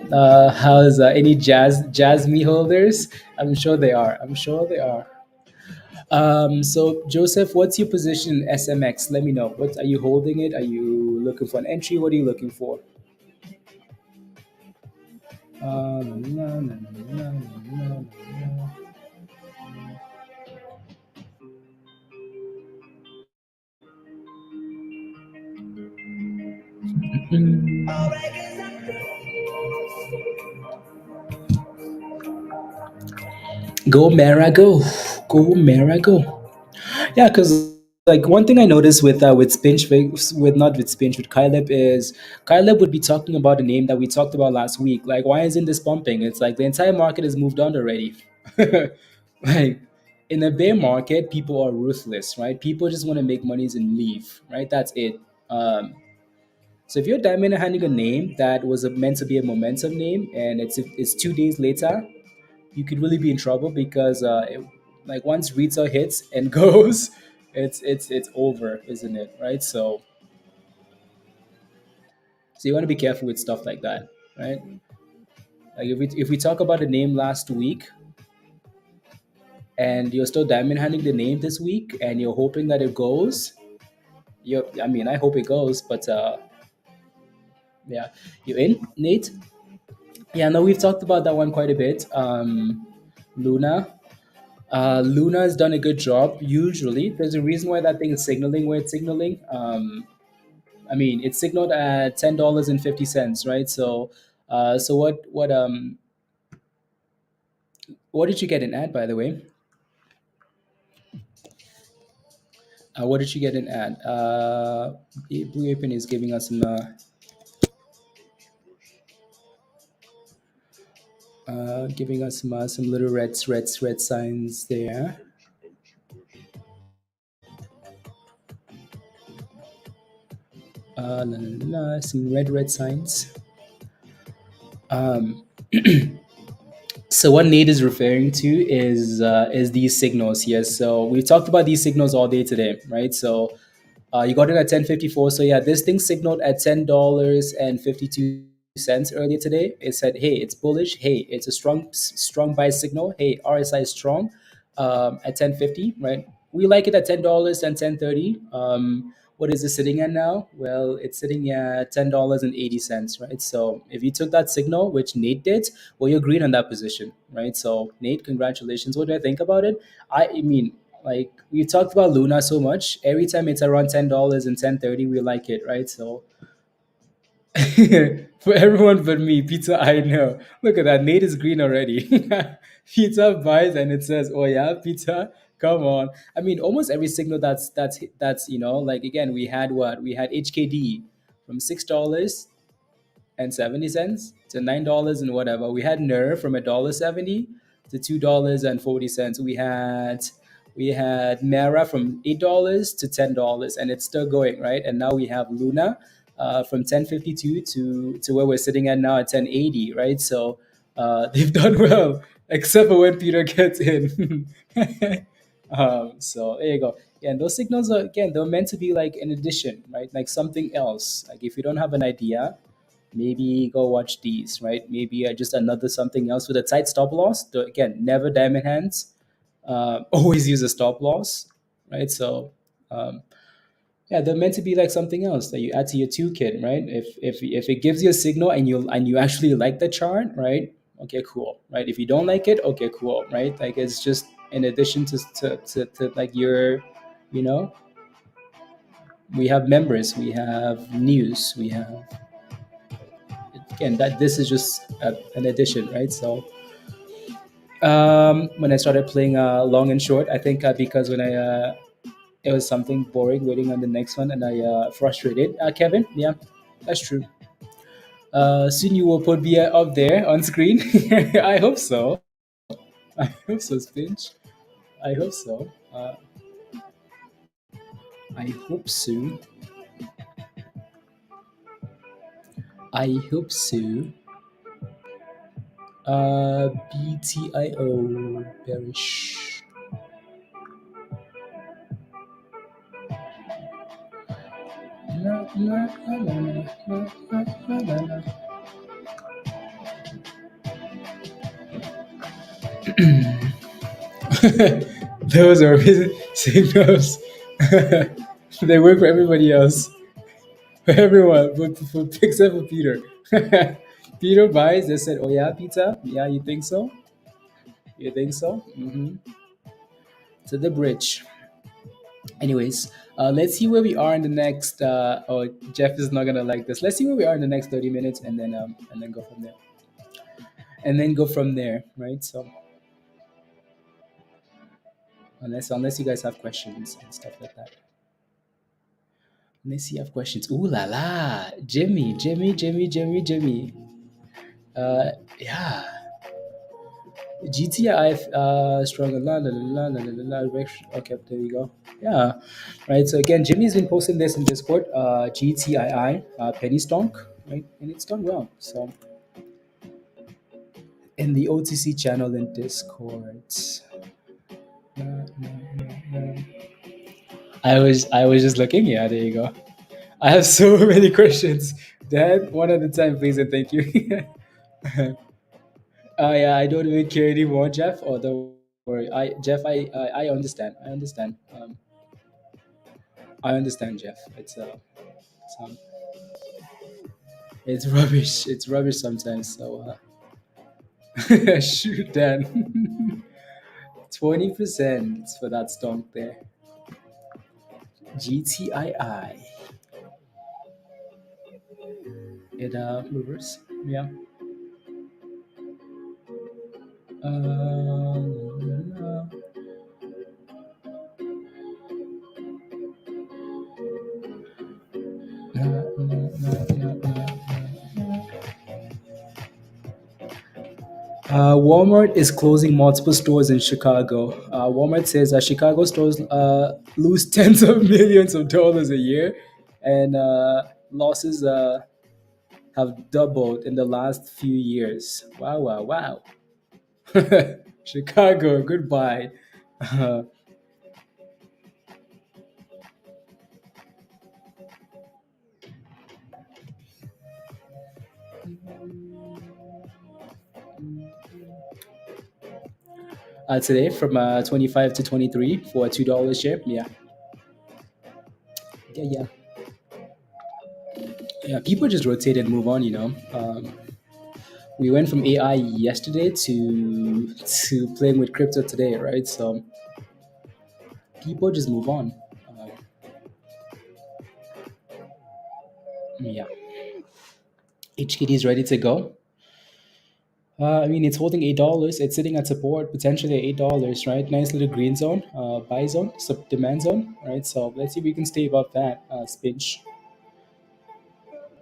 How's any jazz me holders? I'm sure they are. I'm sure they are. So Joseph, what's your position in SMX? Let me know. What are you holding it? Are you looking for an entry? What are you looking for? Na, na, na, na, na, na, na. Go Mara, go Mara, go. Yeah, because like one thing I noticed with Spinch, with not with Spinch, with Kyleb is Kyleb would be talking about a name that we talked about last week. Like, why isn't this pumping? It's like the entire market has moved on already. Like, in a bear market, people are ruthless, right? People just want to make monies and leave, right? That's it. Um, so if you're diamond handing a name that was meant to be a momentum name, and it's 2 days later, you could really be in trouble because like once retail hits and goes, it's over, isn't it? Right. So you want to be careful with stuff like that, right? Like if we talk about a name last week and you're still diamond handing the name this week and you're hoping that it goes, I mean, I hope it goes, but yeah, you in, Nate? Yeah, no, we've talked about that one quite a bit. Luna. Luna has done a good job. Usually, there's a reason why that thing is signaling where it's signaling. I mean, it's signaled at $10.50, right? So, so what did you get in ad, by the way? What did you get in ad? Blue Apron is giving us some little red signs there. La, la, la, some red signs. Um, So what Nate is referring to is these signals here. So we talked about these signals all day today, right? So You got it at 10.54. So yeah, this thing signaled at $10.52 earlier today. It said, hey, it's bullish. Hey, it's a strong buy signal. Hey, RSI is strong at 10.50, right? We like it at $10 and 10.30. What is it sitting at now? Well, it's sitting at $10.80, right? So if you took that signal, which Nate did, well, you're green on that position, right? So Nate, congratulations. What do I think about it? I mean, like we talked about Luna so much. Every time it's around $10 and 10.30, we like it, right? So for everyone but me, pizza, I know. Look at that. Nate is green already. Pizza buys and it says, "Oh yeah, pizza, come on." I mean, almost every signal that's like again, we had what we had HKD from $6.70 to $9 and whatever. We had NER from $1.70 to $2.40. We had Mara from $8 to $10, and it's still going, right? And now we have Luna from 10.52 to where we're sitting at now at 10.80, right? So they've done well, except for when Peter gets in. So there you go. Yeah, and those signals are again they're meant to be like an addition, right? Like something else. Like if you don't have an idea, maybe go watch these, right? Maybe just another something else with a tight stop loss. Again, never diamond hands. Always use a stop loss, right? So um, yeah, they're meant to be like something else that you add to your toolkit, right? If it gives you a signal and you actually like the chart, right? Okay, cool, right? If you don't like it, okay, cool, right? Like it's just in addition to like your, you know, we have members, we have news, we have again that this is just an addition, right? So when I started playing long and short, I think because when I it was something boring waiting on the next one, and I frustrated. Kevin, yeah, that's true. Soon you will put me up there on screen. I hope so. I hope so, Spinch. I hope so. I hope so. I hope so. BTIO bearish. Na, na, na, na, na, na, na, na, na. Those are amazing signals. They work for everybody else. For everyone, but except for Peter. Peter buys. They said, "Oh yeah, pizza. Yeah, you think so? You think so?" To the bridge. Anyways, let's see where we are in the next. Oh, Jeff is not gonna like this. Let's see where we are in the next 30 minutes, and then go from there. And then go from there, right? So unless you guys have questions and stuff like that. Unless you have questions. Ooh la la, Jimmy. Yeah. GTI struggle. Okay, there you go. Yeah, right. So again, Jimmy's been posting this in Discord. GTII penny stonk, right? And it's done well. So in the OTC channel in Discord. I was just looking. Yeah, there you go. I have so many questions. Dad, one at a time, please, and thank you. Yeah, I don't even care anymore, Jeff. Or don't worry, Jeff, I understand. I understand, Jeff. It's it's rubbish. It's rubbish sometimes. So shoot, Dan. 20% for that stonk there. GTII. It reverse. Yeah. Uh, Walmart is closing multiple stores in Chicago. Walmart says Chicago stores lose tens of millions of dollars a year, and losses have doubled in the last few years. Wow, wow, wow. Chicago, goodbye. Today from 25 to 23 for a $2 share. Yeah, yeah, yeah. Yeah, people just rotate and move on. We went from AI yesterday to playing with crypto today, right? So people just move on. Uh, yeah, HKD is ready to go. I mean, it's holding $8. It's sitting at support, potentially at $8, right? Nice little green zone, buy zone, sub demand zone, right? So let's see if we can stay above that. Spinch,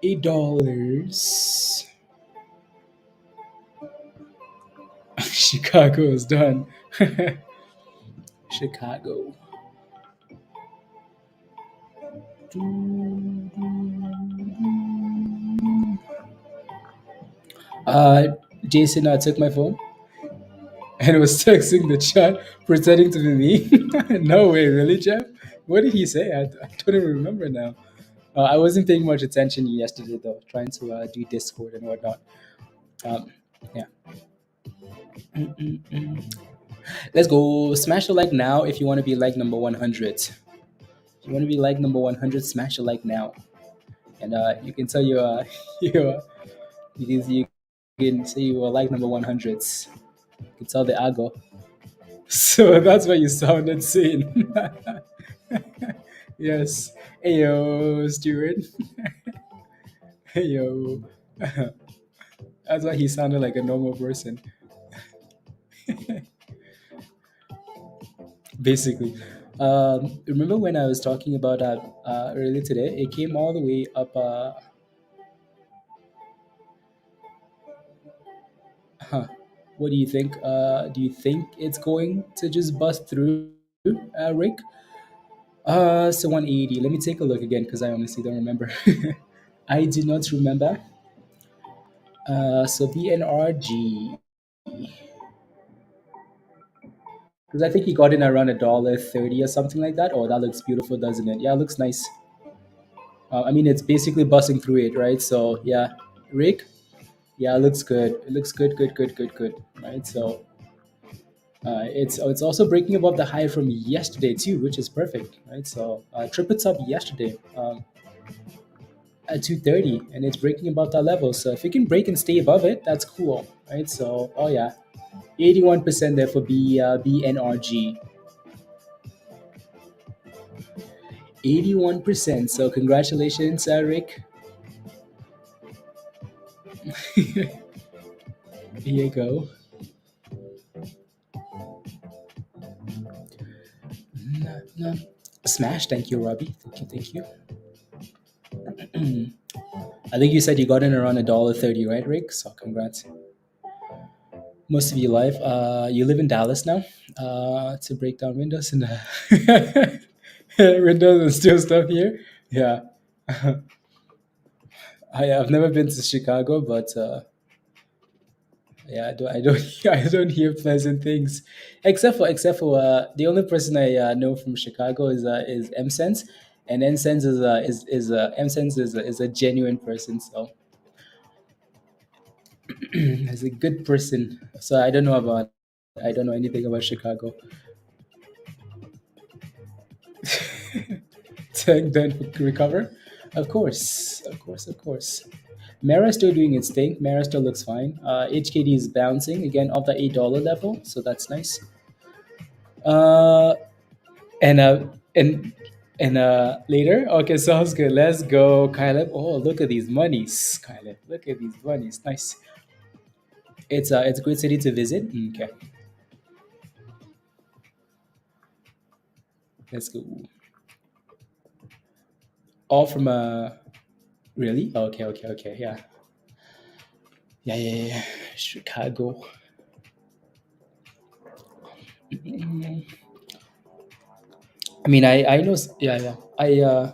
$8. Chicago is done. Chicago. Uh, Jason took my phone and was texting the chat, pretending to be me. No way, really, Jeff? What did he say? I don't even remember now. I wasn't paying much attention yesterday, though, trying to do Discord and whatnot. Um, yeah. Let's go. Smash the like now if you want to be like number 100. If you want to be like number 100, smash the like now. And you can tell you can say you are like number 100s. You can tell the ago. So that's why you sounded sane. Yes. Hey yo, Stuart. Hey yo. That's why he sounded like a normal person, basically. Remember when I was talking about earlier today? It came all the way up. Huh. What do you think? Do you think it's going to just bust through, Rick? So 180. Let me take a look again because I honestly don't remember. I do not remember. So BNRG, because I think he got in around $1.30 or something like that. Oh, that looks beautiful, doesn't it? Yeah, it looks nice. I mean, it's basically busting through it, right? So yeah, Rick. Yeah, it looks good. It looks good, good, good, good, good. Right. So it's also breaking above the high from yesterday too, which is perfect, right? So triplets up yesterday at 230, and it's breaking above that level. So if it can break and stay above it, that's cool, right? So oh yeah, 81% there for BNRG, 81%. So congratulations, Rick. Here you go. No, no. Smash. Thank you, Robbie. Thank you. Thank you. I think you said you got in around $1.30, right, Rick? So congrats. Most of your life. You live in Dallas now. To break down windows and windows and steal stuff here. Yeah, I've never been to Chicago, but yeah, I don't I don't hear pleasant things, except for the only person I know from Chicago is M Sense, and M Sense M Sense is a genuine person. So he's a good person. So I don't know anything about Chicago. Tech done recover? Of course, of course, of course. Mara still doing its thing. Mara still looks fine. HKD is bouncing again off the $8 level, so that's nice. Uh, and uh, and later, okay, sounds good. Let's go, Kyleb. Oh, look at these monies, Kyleb. Look at these monies. Nice. It's a good city to visit. Okay, let's go. All from really? Okay, okay, okay. Yeah, yeah, yeah, yeah. Yeah. Chicago. I mean, I know, yeah, yeah.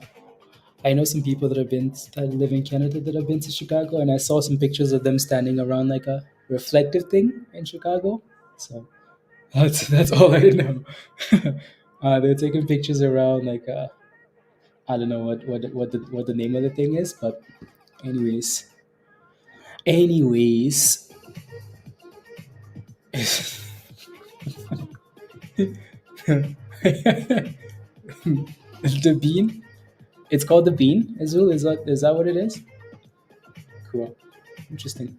I know some people that live in Canada that have been to Chicago, and I saw some pictures of them standing around like a reflective thing in Chicago. So that's all I know. They're taking pictures around like I don't know what the name of the thing is, but anyways, Anyways, the bean. It's called the bean, Azul. Is that what it is? Cool. Interesting.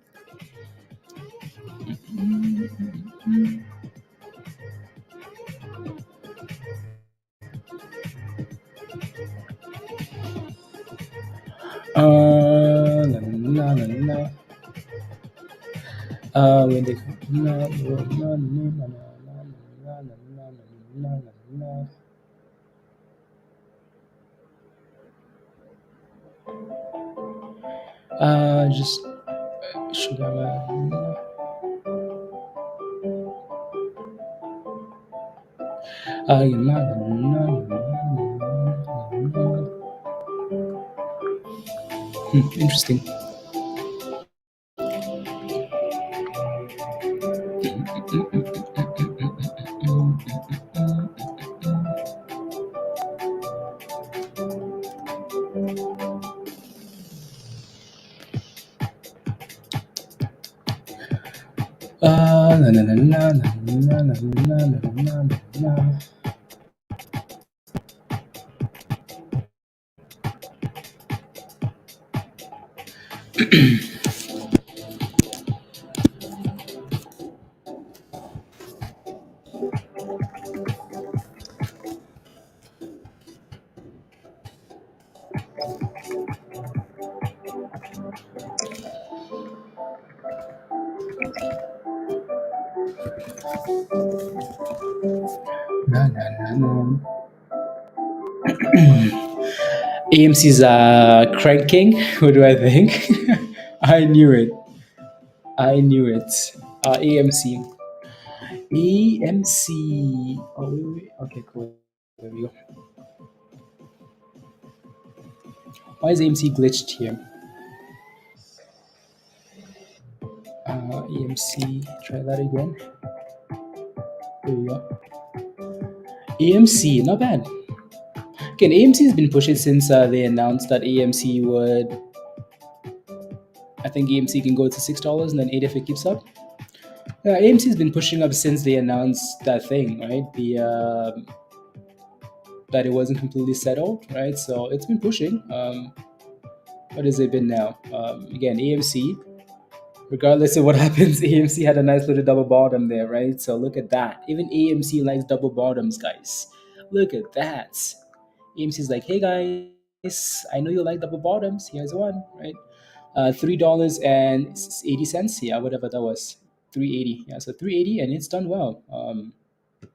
La, la, la, la. When they la, la, la, la, la, la, la, la, la, la, la. Just should have la, la, la, la. Interesting. La, la, la, la, la, la, la, la, la, la, la. La, la, la, la. AMC's cranking. What do I think? I knew it. I knew it. AMC. AMC. Oh, wait, wait. Okay, cool. There we go. Why is AMC glitched here? AMC. Try that again. There we go. AMC. Not bad. Again, AMC has been pushing since they announced that AMC would. I think AMC can go to $6 and then 8 if it keeps up. Yeah, AMC has been pushing up since they announced that thing, right? That it wasn't completely settled, right? So it's been pushing. What has it been now? Again, AMC, regardless of what happens, AMC had a nice little double bottom there, right? So look at that. Even AMC likes double bottoms, guys. Look at that. AMC is like, hey guys, I know you like double bottoms. Here's one, right? $3.80. Yeah, whatever that was. 380. Yeah, so 380, and it's done well.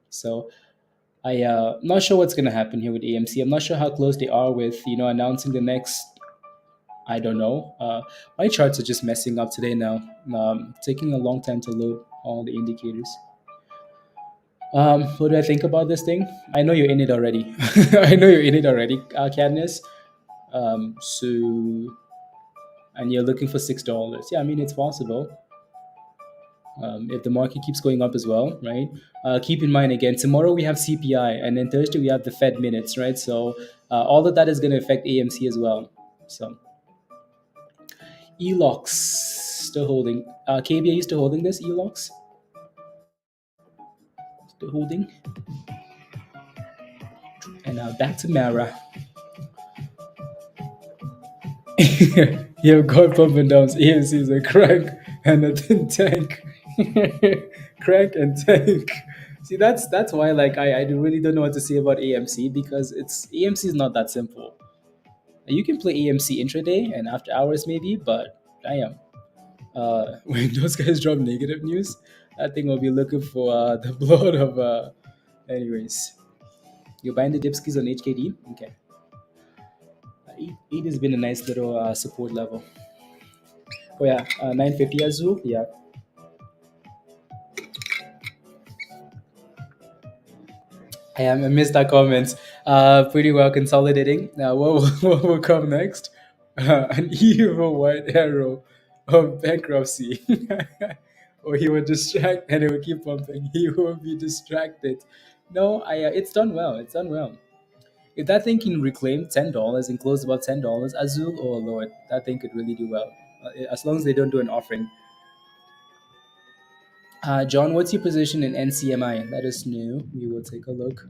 So I'm not sure what's gonna happen here with AMC. I'm not sure how close they are with announcing the next. I don't know. My charts are just messing up today now. Taking a long time to load all the indicators. What do I think about this thing? I know you're in it already. I know you're in it already, Cadmus. So and you're looking for $6. Yeah, I mean it's possible. If the market keeps going up as well, right? Keep in mind again, tomorrow we have CPI, and then Thursday we have the Fed minutes, right? So all of that is going to affect AMC as well. So ELOX still holding. KBA still holding this ELOX? Still holding. And back to Mara. You've got pump and downs. AMC is a crank and a tank. Crank and tank. See, that's why I really don't know what to say about AMC, because it's AMC is not that simple. You can play AMC intraday and after hours maybe, but damn, when those guys drop negative news, I think we'll be looking for the blood of. Anyways, you're buying the dipskis on HKD. Okay, eight has been a nice little support level. Oh yeah, 950 Azul. Yeah, I missed that comment. Pretty well consolidating. Now, what will come next? An evil white arrow of bankruptcy. Or he will distract and it will keep pumping. He will be distracted. No, it's done well. It's done well. If that thing can reclaim $10 and close about $10, Azul, oh Lord, that thing could really do well. as long as they don't do an offering. John, what's your position in NCMI? Let us know. We will take a look.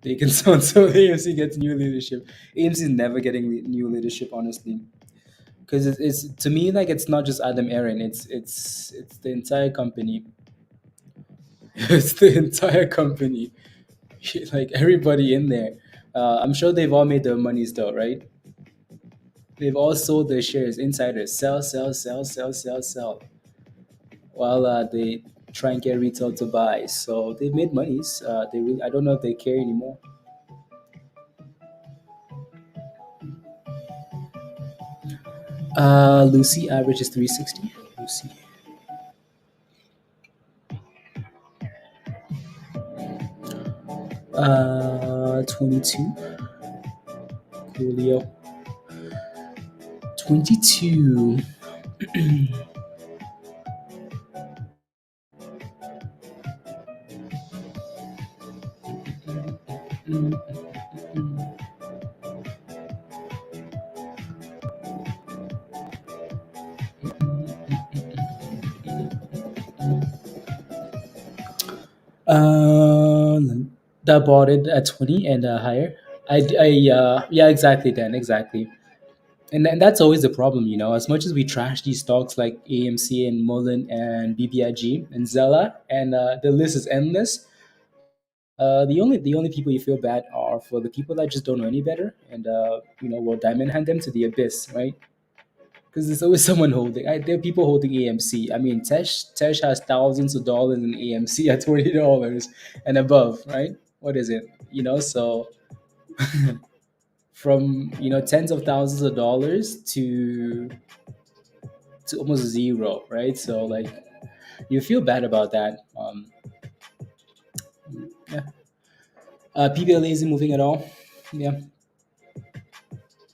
They can sound so AMC gets new leadership. AMC is never getting new leadership, honestly, because it's to me like it's not just Adam Aaron. It's the entire company. It's the entire company. Like everybody in there. I'm sure they've all made their monies though, right? They've all sold their shares. Insiders sell, sell, sell, sell, sell, sell, while they try and get retail to buy. So they've made monies. They really, I don't know if they care anymore. Lucy average is 360. Lucy. 22. Coolio. 22. Uh, that bought it at 20 and higher. Yeah, exactly, Dan, exactly. And that's always the problem, you know. As much as we trash these stocks like AMC and Mullen and BBIG and Zella, and the list is endless. The only people you feel bad are for the people that just don't know any better, and will diamond hand them to the abyss, right? Because there's always someone holding. There are people holding AMC. I mean, Tesh has thousands of dollars in AMC at $20 and above, right? What is it? So from tens of thousands of dollars to almost zero, right? So like you feel bad about that. Yeah. PBL isn't moving at all. Yeah.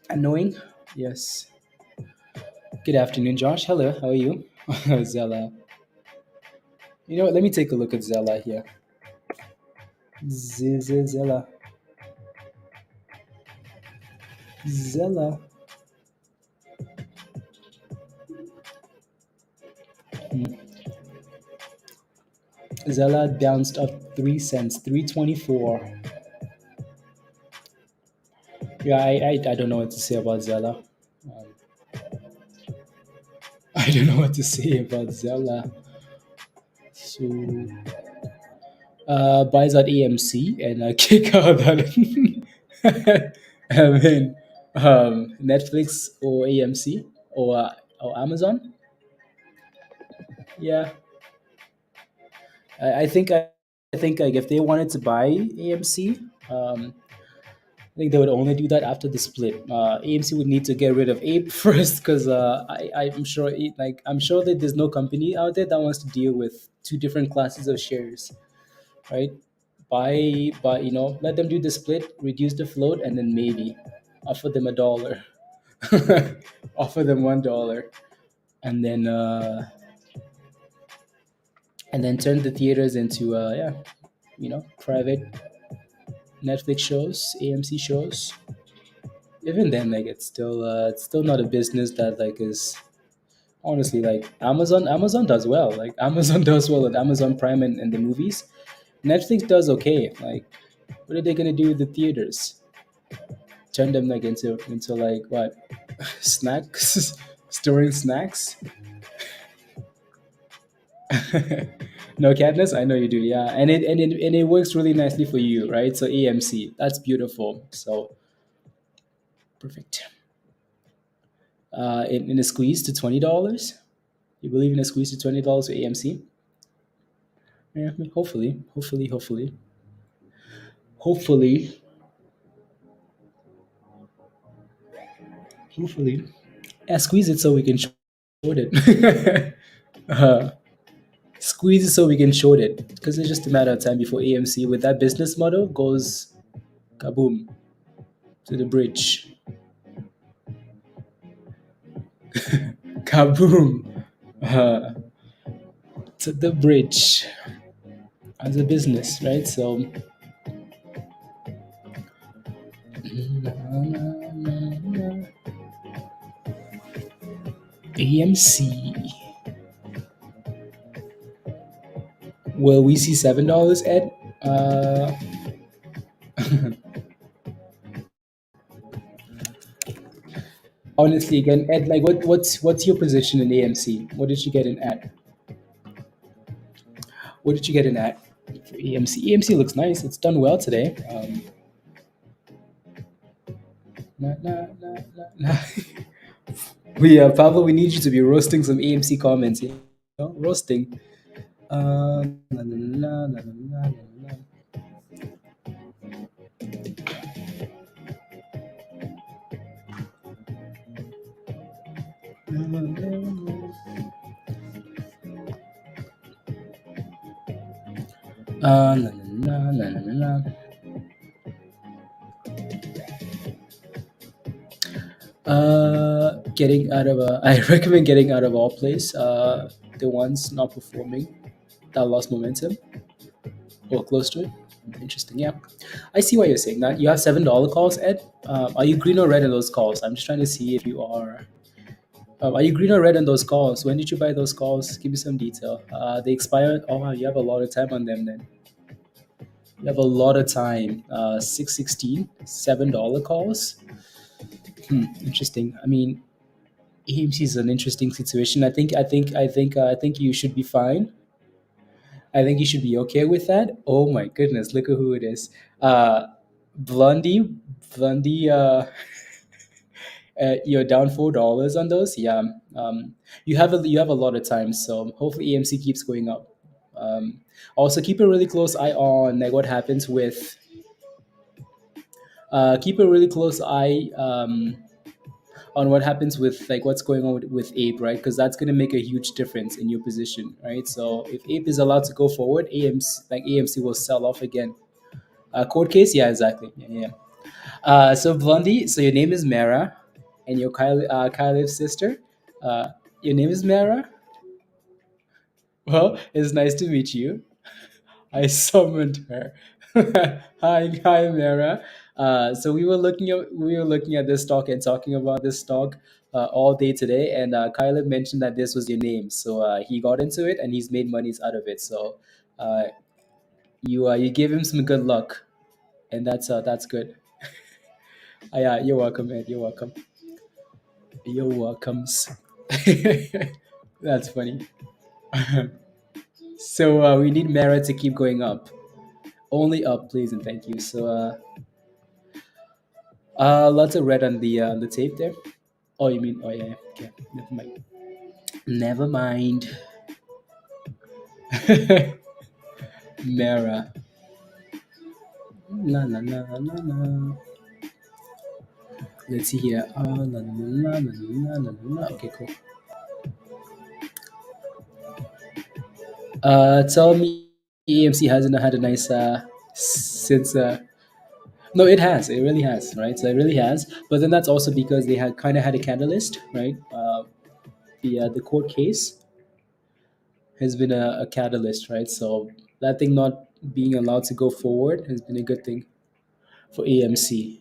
Annoying. Yes. Good afternoon, Josh. Hello. How are you? Zella. You know what? Let me take a look at Zella here. Zella. Zella. Zella bounced up 3 cents, 324. Yeah, I don't know what to say about Zella. Um, I don't know what to say about Zella. So buys at AMC and kick out at I mean Netflix or AMC or Amazon. Yeah, I think like if they wanted to buy AMC, I think they would only do that after the split. AMC would need to get rid of Ape first because I'm sure I'm sure that there's no company out there that wants to deal with two different classes of shares, right? Buy let them do the split, reduce the float, and then maybe offer them $1, offer them $1, and then turn the theaters into private Netflix shows, AMC shows. Even then, like it's still not a business that like is honestly like Amazon. Amazon does well. Like Amazon does well at Amazon Prime and the movies. Netflix does okay. Like what are they gonna do with the theaters? Turn them like into like what snacks, storing snacks. No, Katniss, I know you do. Yeah, and it works really nicely for you, right? So AMC, that's beautiful. So perfect. In a squeeze to $20. You believe in a squeeze to $20 for AMC? Yeah, hopefully, hopefully. Yeah, squeeze it so we can short it. uh, Squeeze it so we can short it because it's just a matter of time before AMC with that business model goes kaboom to the bridge. Kaboom to the bridge as a business, right? So AMC. Will we see $7, Ed? Honestly, again, Ed, like, what's your position in AMC? What did you get in at? What did you get in at for AMC? AMC looks nice. It's done well today. Nah, nah, nah, nah, nah. Pablo, we need you to be roasting some AMC comments. You know, roasting. Na, na, na, na, na, na, na, na, na, na, na, na, na. Getting out of I recommend getting out of all place. The ones not performing that lost momentum or close to it. Interesting, yeah. I see why you're saying that. You have $7 calls, Ed. Are you green or red in those calls? I'm just trying to see if you are. Are you green or red on those calls? When did you buy those calls? Give me some detail. They expired. Oh, wow, you have a lot of time on them then. You have a lot of time. 616, $7 calls. Interesting. I mean, AMC is an interesting situation. I think you should be fine. I think you should be okay with that. Oh my goodness, look at who it is. Blondie, Blondie. You're down $4 on those. Yeah. You have a lot of time, so hopefully AMC keeps going up. Also, keep a really close eye on like what happens with. Keep a really close eye on what happens with like what's going on with Ape, right? Because that's going to make a huge difference in your position, right? So if Ape is allowed to go forward, AMC will sell off again. Court case, yeah, exactly. Yeah, yeah. So Blondie, so your name is Mara, and your Kylie's sister. Uh, your name is Mara. Well, it's nice to meet you. I summoned her. Hi, Mara. So we were looking at this stock and talking about this stock all day today, and Kylie mentioned that this was your name, so he got into it and he's made monies out of it. So uh, you gave him some good luck, and that's good. Yeah, you're welcome, Ed. You're welcome. You're welcomes. That's funny. So we need Mara to keep going up. Only up, please and thank you. So lots of red on the tape there. Oh, you mean? Oh yeah, yeah. Okay, never mind. Never mind. Mara. La la la la la la. Let's see here. La la la la la la la la. Okay, cool. Tell me, EMC hasn't had a nice since. No, it has. It really has, right? So it really has. But then that's also because they had kind of had a catalyst, right? The court case has been a catalyst, right? So that thing not being allowed to go forward has been a good thing for AMC,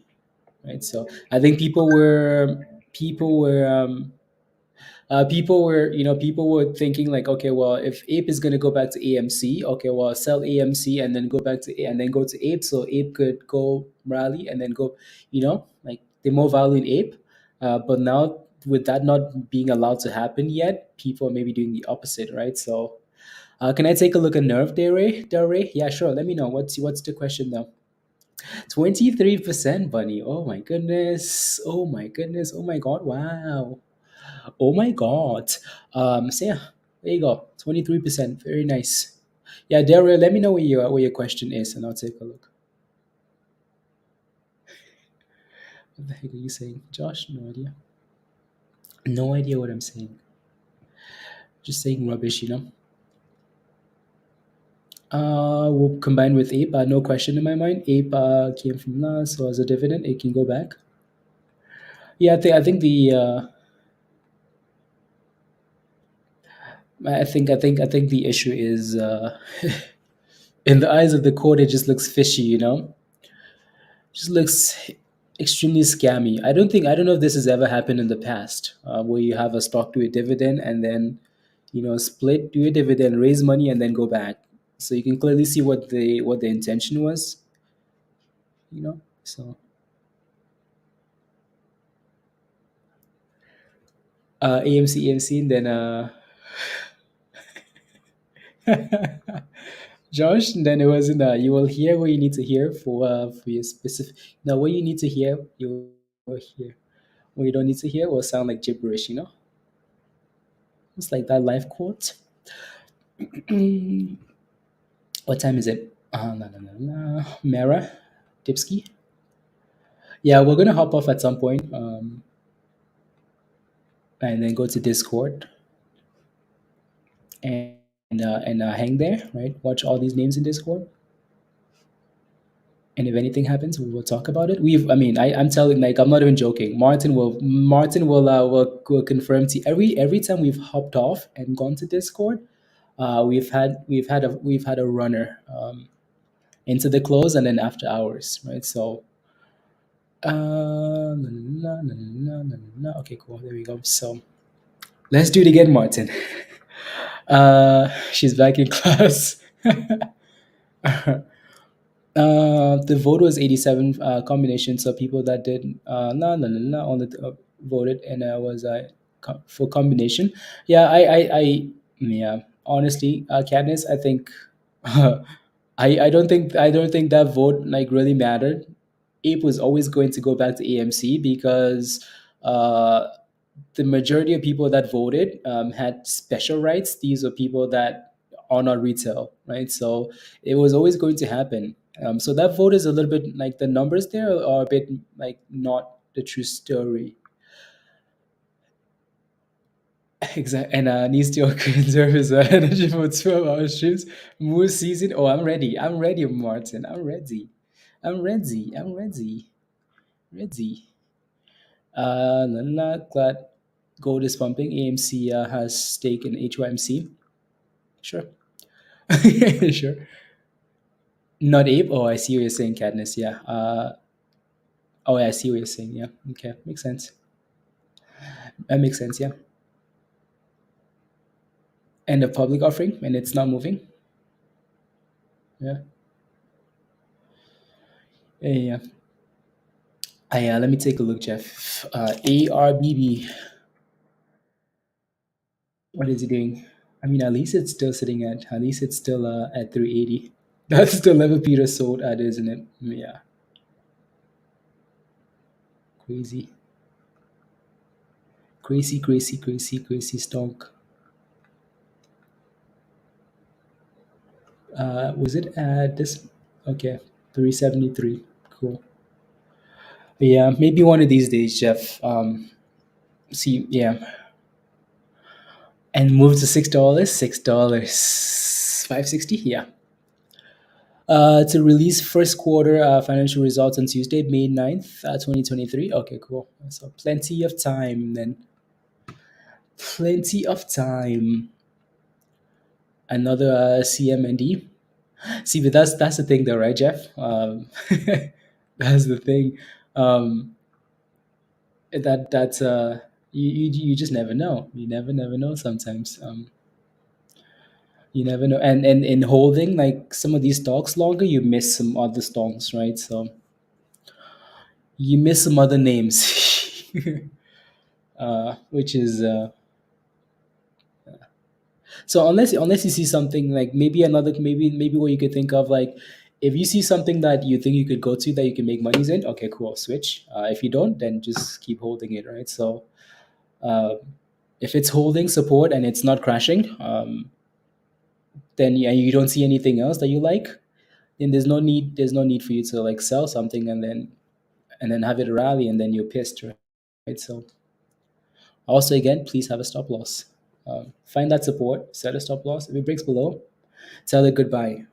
right? So I think people were thinking like, okay, well, if Ape is going to go back to AMC, okay, well, sell AMC and then go back to and then go to Ape, so Ape could go rally and then go, like they more value in Ape. But now with that not being allowed to happen yet, people are maybe doing the opposite, right? So can I take a look at Nerve, Del Rey? Yeah, sure. Let me know. What's the question though? 23%, Bunny. Oh my goodness. Oh my goodness. Oh my God. Wow. Oh my God. So yeah, there you go. 23%. Very nice. Yeah, Del Rey, let me know where your question is, and I'll take a look. What the heck are you saying, Josh? No idea. No idea what I'm saying. Just saying rubbish. We'll combine with Ape. No question in my mind. Ape came from last, so as a dividend, it can go back. Yeah, I think the issue is in the eyes of the court, it just looks fishy. Just looks. extremely scammy. I don't know if this has ever happened in the past, where you have a stock do a dividend and then split, do a dividend, raise money, and then go back. So you can clearly see what the intention was. So AMC, and then Josh, and then it was in you will hear what you need to hear for your specific. Now, what you need to hear, you will hear. What you don't need to hear will sound like gibberish. It's like that life quote. What time is it? La, la, la, la. Mara, Dipsky. Yeah, we're gonna hop off at some point, and then go to Discord and hang there, right? Watch all these names in Discord, and if anything happens, we will talk about it. I'm telling, like, I'm not even joking. Martin will confirm to every time we've hopped off and gone to Discord. We've had a runner into the close and then after hours, right? So na, na, na, na, na. Okay, cool. There we go. So let's do it again, Martin. She's back in class. The vote was 87 combination. So people that did no no no no only voted and was for combination. Yeah, yeah. Honestly, Katniss, I think I don't think that vote like really mattered. Ape was always going to go back to AMC because uh, the majority of people that voted had special rights. These are people that are not retail, right? So it was always going to happen. So that vote is a little bit like the numbers there are a bit like not the true story. Exactly. And needs to conserve his energy for 12-hour shifts. Moose season. Oh, I'm ready. I'm ready, Martin. I'm ready. I'm ready. I'm ready. Ready. Glad gold is pumping. AMC has stake in HYMC. Sure. Sure. Not Ape. Oh, I see what you're saying, Cadmus. Yeah. Oh, yeah, I see what you're saying. Yeah. Okay. Makes sense. That makes sense. Yeah. And the public offering, and it's not moving. Yeah. Yeah. Yeah. Yeah. Let me take a look, Jeff. ARBB. What is he doing? I mean, at least it's still sitting at least it's still at 380. That's the level Peter sold at, isn't it? Yeah. Crazy. Crazy, crazy, crazy, crazy stonk. Was it at this? Okay, 373. Cool. Yeah, maybe one of these days, Jeff. See, yeah, and move to $6. $6. 560. Yeah. To release first quarter financial results on Tuesday, May 9th, 2023. Okay, cool. So plenty of time then. Plenty of time. Another CMND. See, but that's the thing, though, right, Jeff? That's the thing. Um, that's you just never know. You never know. Sometimes you never know. And in holding like some of these stocks longer, you miss some other stocks, right? So you miss some other names, which is so unless you see something like maybe what you could think of like if you see something that you think you could go to that you can make monies in, okay, cool, switch. If you don't, then just keep holding it, right? So uh, if it's holding support and it's not crashing, then yeah, you don't see anything else that you like, then there's no need for you to like sell something and then have it rally and then you're pissed, right? So also again, please have a stop loss. Find that support, set a stop loss. If it breaks below, tell it goodbye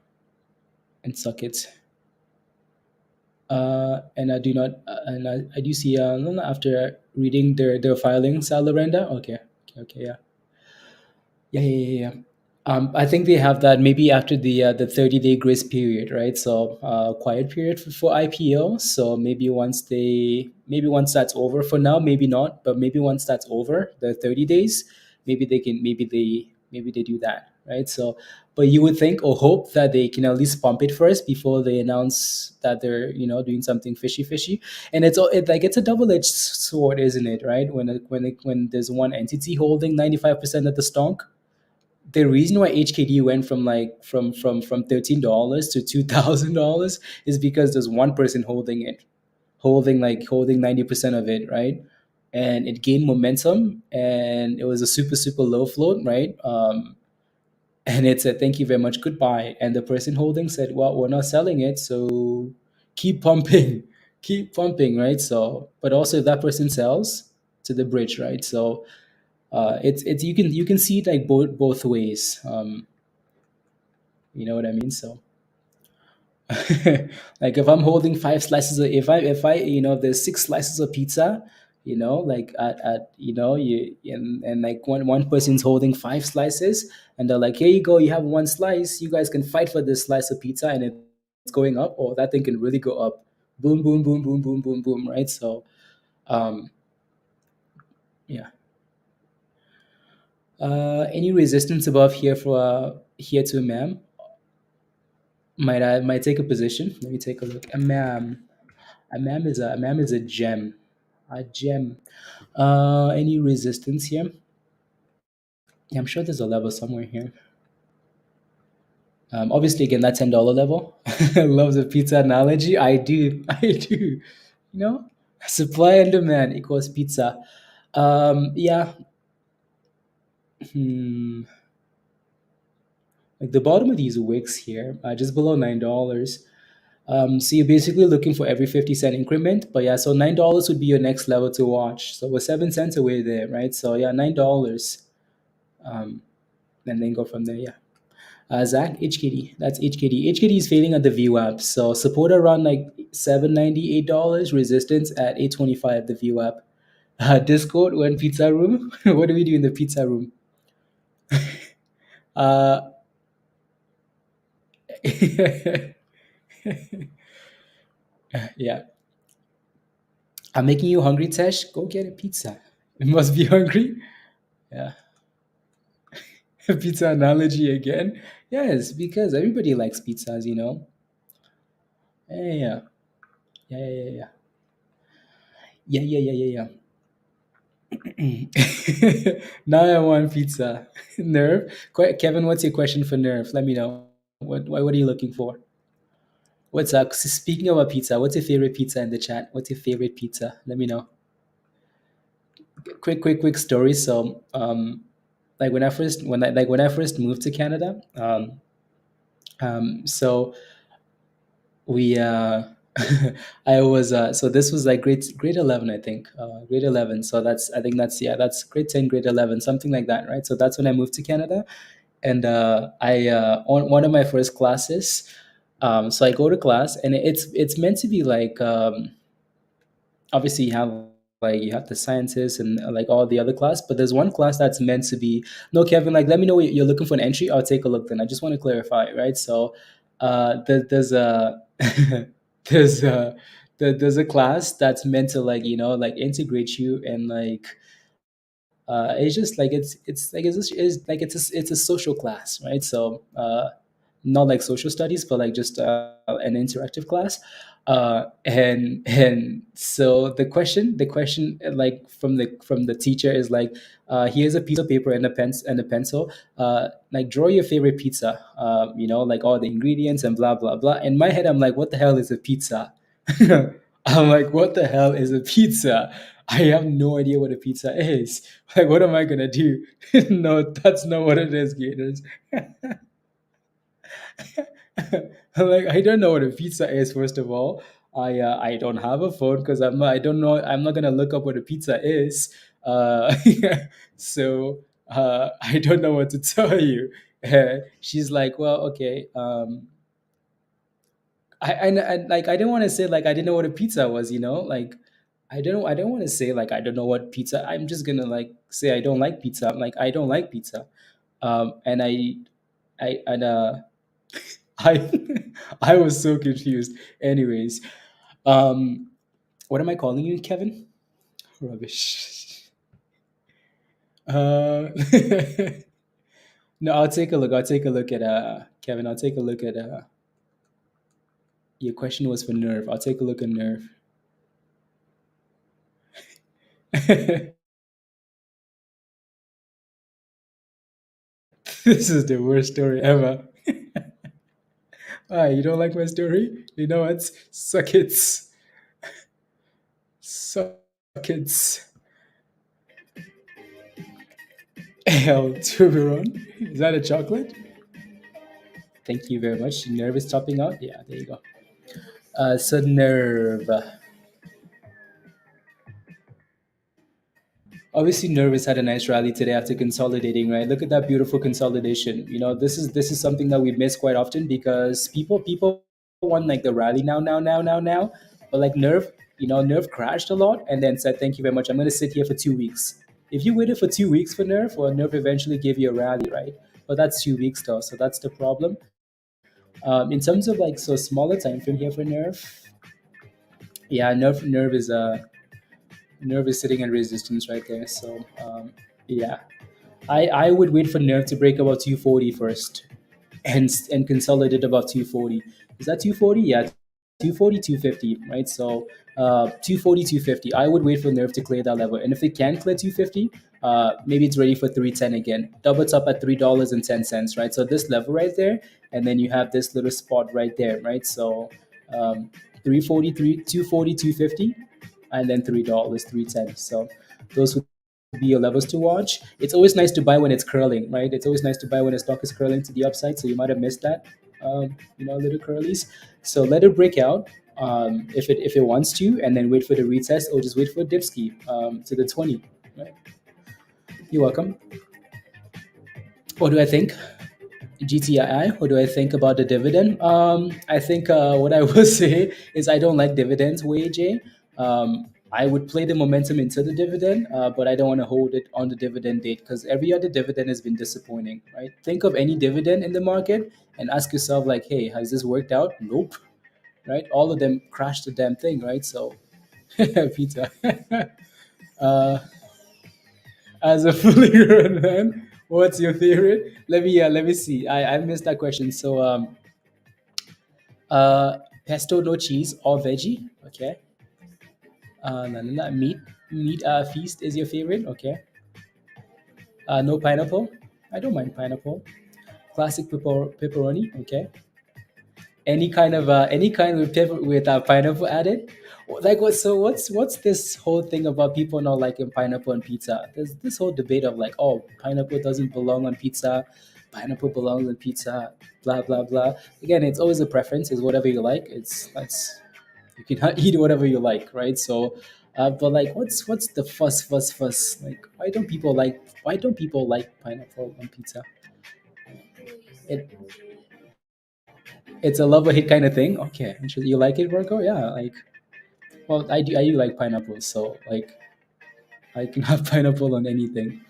and suck it. And I do not, and I do see no, no, after reading their filings, Lorenda. Okay, okay, okay, yeah, yeah, yeah, yeah, yeah. I think they have that maybe after the 30-day grace period, right? So quiet period for IPO. So maybe once that's over, for now maybe not, but maybe once that's over the 30 days, maybe they do that, right? So, but you would think or hope that they can at least pump it first before they announce that they're doing something fishy, and it's a double-edged sword, isn't it? Right? When there's one entity holding 95% of the stock, the reason why HKD went from $13 to $2,000 is because there's one person holding it, holding 90% of it, right? And it gained momentum, and it was a super low float, right? And it said, "Thank you very much, goodbye." And the person holding said, "Well, we're not selling it, so keep pumping, keep pumping," right? So, but also if that person sells to the bridge, right? So it's you can see it like both ways. You know what I mean? So, like if I'm holding five slices of, if I if there's six slices of pizza, like at and like one person's holding five slices, and they're like, "Here you go, you have one slice. You guys can fight for this slice of pizza," and it's going up, or that thing can really go up. Boom, boom, boom, boom, boom, boom, boom, right? So, um, yeah. Any resistance above here for here to ma'am? Might take a position. Let me take a look. A ma'am is a gem. A gem. Any resistance here? Yeah, I'm sure there's a level somewhere here. Obviously, again, that $10 level. Loves a pizza analogy. I do. I do. Supply and demand equals pizza. Yeah. Hmm. Like the bottom of these wicks here, just below $9. So you're basically looking for every 50-cent increment. But yeah, so $9 would be your next level to watch. So we're 7 cents away there, right? So yeah, $9. Um, and then go from there. Yeah. Zach, HKD. That's HKD. HKD is failing at the VWAP. So support around like $7.98. Resistance at 8.25 the VWAP. Discord, we're in pizza room. What do we do in the pizza room? Uh, yeah. I'm making you hungry, Tesh. Go get a pizza. You must be hungry. Yeah. Pizza analogy again. Yes, because everybody likes pizzas. Yeah, yeah, yeah, yeah, yeah, yeah, yeah, yeah, yeah, yeah, yeah. Now I want pizza. Nerve. Kevin, what's your question for Nerve? Let me know. What are you looking for? What's up? Speaking about pizza, what's your favorite pizza in the chat? What's your favorite pizza? Let me know. Quick story. So, like when I first moved to Canada, so we I was so this was like grade 11, I think, grade 11. So that's grade 10, grade 11, something like that, right? So that's when I moved to Canada. And I on one of my first classes, so I go to class, and it's meant to be like, obviously you have the sciences and like all the other class, but there's one class that's meant to be, no, Kevin, like let me know you're looking for an entry, I'll take a look. Then I just want to clarify, right? So there's a there's a class that's meant to, like, like integrate you, and like it's just like it's a social class, right? So not like social studies, but like just an interactive class. And so the question like from the teacher is like, here's a piece of paper and a pencil. Like draw your favorite pizza. Like all the ingredients and blah blah blah. In my head, I'm like, what the hell is a pizza? I'm like, what the hell is a pizza? I have no idea what a pizza is. Like, what am I gonna do? No, that's not what it is, Gators. I'm like, I don't know what a pizza is. First of all, I don't have a phone because I don't know. I'm not gonna look up what a pizza is. Uh, so I don't know what to tell you. She's like, well, okay. Like I didn't want to say like I didn't know what a pizza was. Like I don't want to say like I don't know what pizza. I'm just gonna like say I don't like pizza. I'm like, I don't like pizza. And I and I I was so confused. Anyways, um, what am I calling you, Kevin? Rubbish. Uh, no, I'll take a look. I'll take a look at Kevin. I'll take a look at your question was for nerve. I'll take a look at nerve. This is the worst story ever. Ah, you don't like my story? You know what? Suck it. Suck it. L Tuberon. Is that a chocolate? Thank you very much. Nerve is topping out. Yeah, there you go. So nerve. Obviously, nerve has had a nice rally today after consolidating. Right. Look at that beautiful consolidation. This is something that we miss quite often because people want like the rally now. But like nerve, nerve crashed a lot and then said, "Thank you very much. I'm going to sit here for 2 weeks." If you waited for 2 weeks for nerve, well, nerve eventually gave you a rally, right? But that's 2 weeks though, so that's the problem. In terms of like so smaller time frame here for nerve, yeah, nerve is sitting at resistance right there. So yeah, I would wait for nerve to break about 240 first and consolidate above 240. Is that 240? Yeah, 240, 250, right? So 240, 250. I would wait for nerve to clear that level. And if it can clear 250, maybe it's ready for 310 again. Double top at $3.10, right? So this level right there, and then you have this little spot right there, right? So um, 343, 240, 250, and then $3, 310. So those would be your levels to watch. It's always nice to buy when it's curling, right? It's always nice to buy when a stock is curling to the upside. So you might have missed that, little curlies. So let it break out if it wants to, and then wait for the retest, or just wait for a dipski to the 20. Right? You're welcome. What do I think? GTI, what do I think about the dividend? I think what I will say is I don't like dividends, Way. I would play the momentum into the dividend, but I don't want to hold it on the dividend date because every other dividend has been disappointing, right? Think of any dividend in the market and ask yourself, like, hey, has this worked out? Nope, right? All of them crashed the damn thing, right? So, Peter, uh, as a fully grown man, what's your favorite? Let me see. I missed that question. So pesto, no cheese, or veggie. Okay. Meat feast is your favorite. Okay. No pineapple. I don't mind pineapple. Classic pepperoni. Okay. Any kind with pineapple added. Like what? So what's this whole thing about people not liking pineapple on pizza? There's this whole debate of like, oh, pineapple doesn't belong on pizza, pineapple belongs on pizza, blah blah blah. Again, it's always a preference. It's whatever you like. That's you can eat whatever you like, right? So, but like, what's the fuss? Like, why don't people like pineapple on pizza? It it's a love or hate kind of thing. Okay, you like it, Virgo? Yeah, like, well, I do like pineapple, so like I can have pineapple on anything.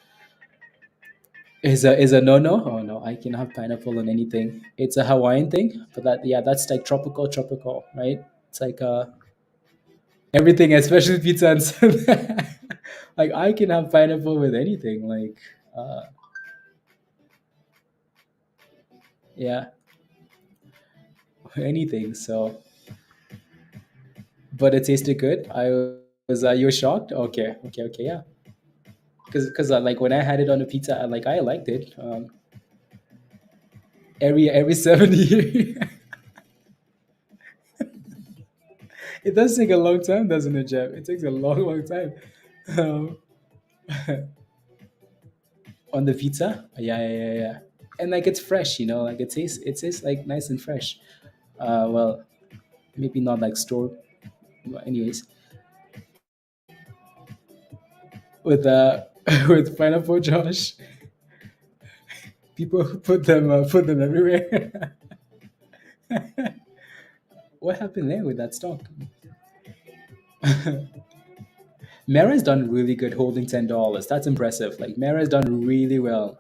Is a no? Oh no, I can have pineapple on anything. It's a Hawaiian thing, but that's like tropical, right? It's like everything, especially pizza and stuff. Like I can have pineapple with anything, like uh, yeah, anything. So, but it tasted good. You were shocked? Okay, yeah. Because like when I had it on a pizza, I liked it. Every 7 years, it does take a long time, doesn't it, Jeff? It takes a long time. Um, on the pizza, yeah. And like it's fresh, like it tastes like nice and fresh. Well, maybe not like store. Well, anyways, with with pineapple, Josh, people put them everywhere. What happened there with that stock? Mara's done really good holding $10. That's impressive. Like Mara's done really well.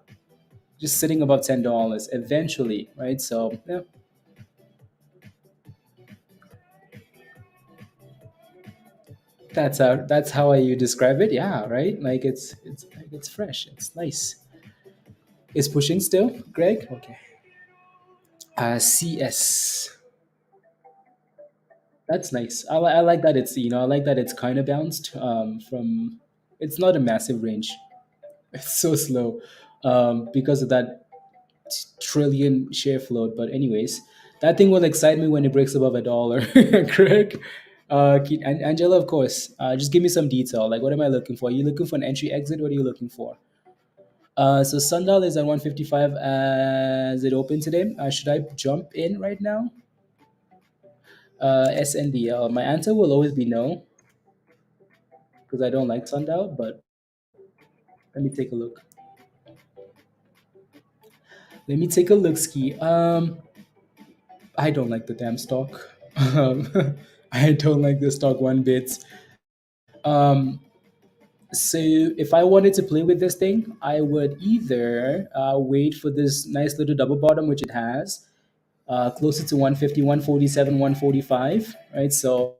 just sitting above $10 eventually, right? So yeah, that's how you describe it. Yeah, right. Like it's fresh. It's nice. It's pushing still, Greg. Okay. CS. That's nice. I like that I like that it's kind of bounced from. It's not a massive range. It's so slow because of that trillion share float. But anyways, that thing will excite me when it breaks above $1. Correct. Angela, of course. Just give me some detail. Like, what am I looking for? Are you looking for an entry exit? What are you looking for? So Sundial is at 155 as it opened today. Should I jump in right now? SNDL. My answer will always be no because I don't like Sundial. But let me take a look. Let me take a look, Ski. I don't like the damn stock. I don't like the stock one bit. Um, so if I wanted to play with this thing, I would either wait for this nice little double bottom, which it has, closer to 150, 147, 145, right? So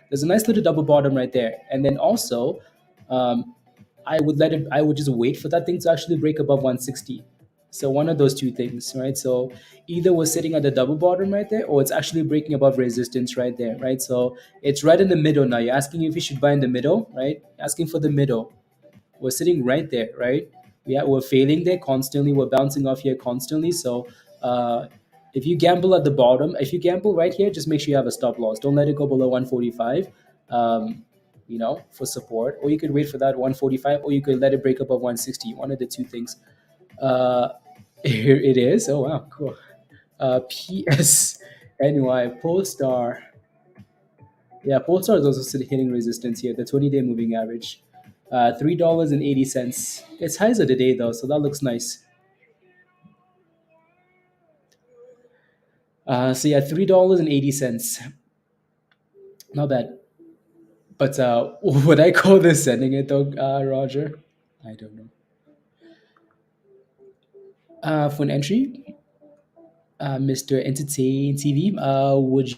there's a nice little double bottom right there. And then also, um, I would just wait for that thing to actually break above 160. So one of those two things, right? So either we're sitting at the double bottom right there, or it's actually breaking above resistance right there, right? So it's right in the middle now. You're asking if you should buy in the middle, right? Asking for the middle. We're sitting right there, right? We're failing there constantly. We're bouncing off here constantly. So uh, if you gamble at the bottom, if you gamble right here, just make sure you have a stop loss. Don't let it go below 145. For support, or you could wait for that 145, or you could let it break above 160. One of the two things. Uh, here it is. Oh wow, cool. PSNY Polestar. Yeah, Polestar is also still hitting resistance here. The 20-day moving average, $3.80. It's highs of the day though, so that looks nice. So yeah, $3.80. Not bad. But would I call this sending it though, Roger? I don't know. For an entry, Mr. Entertain TV, would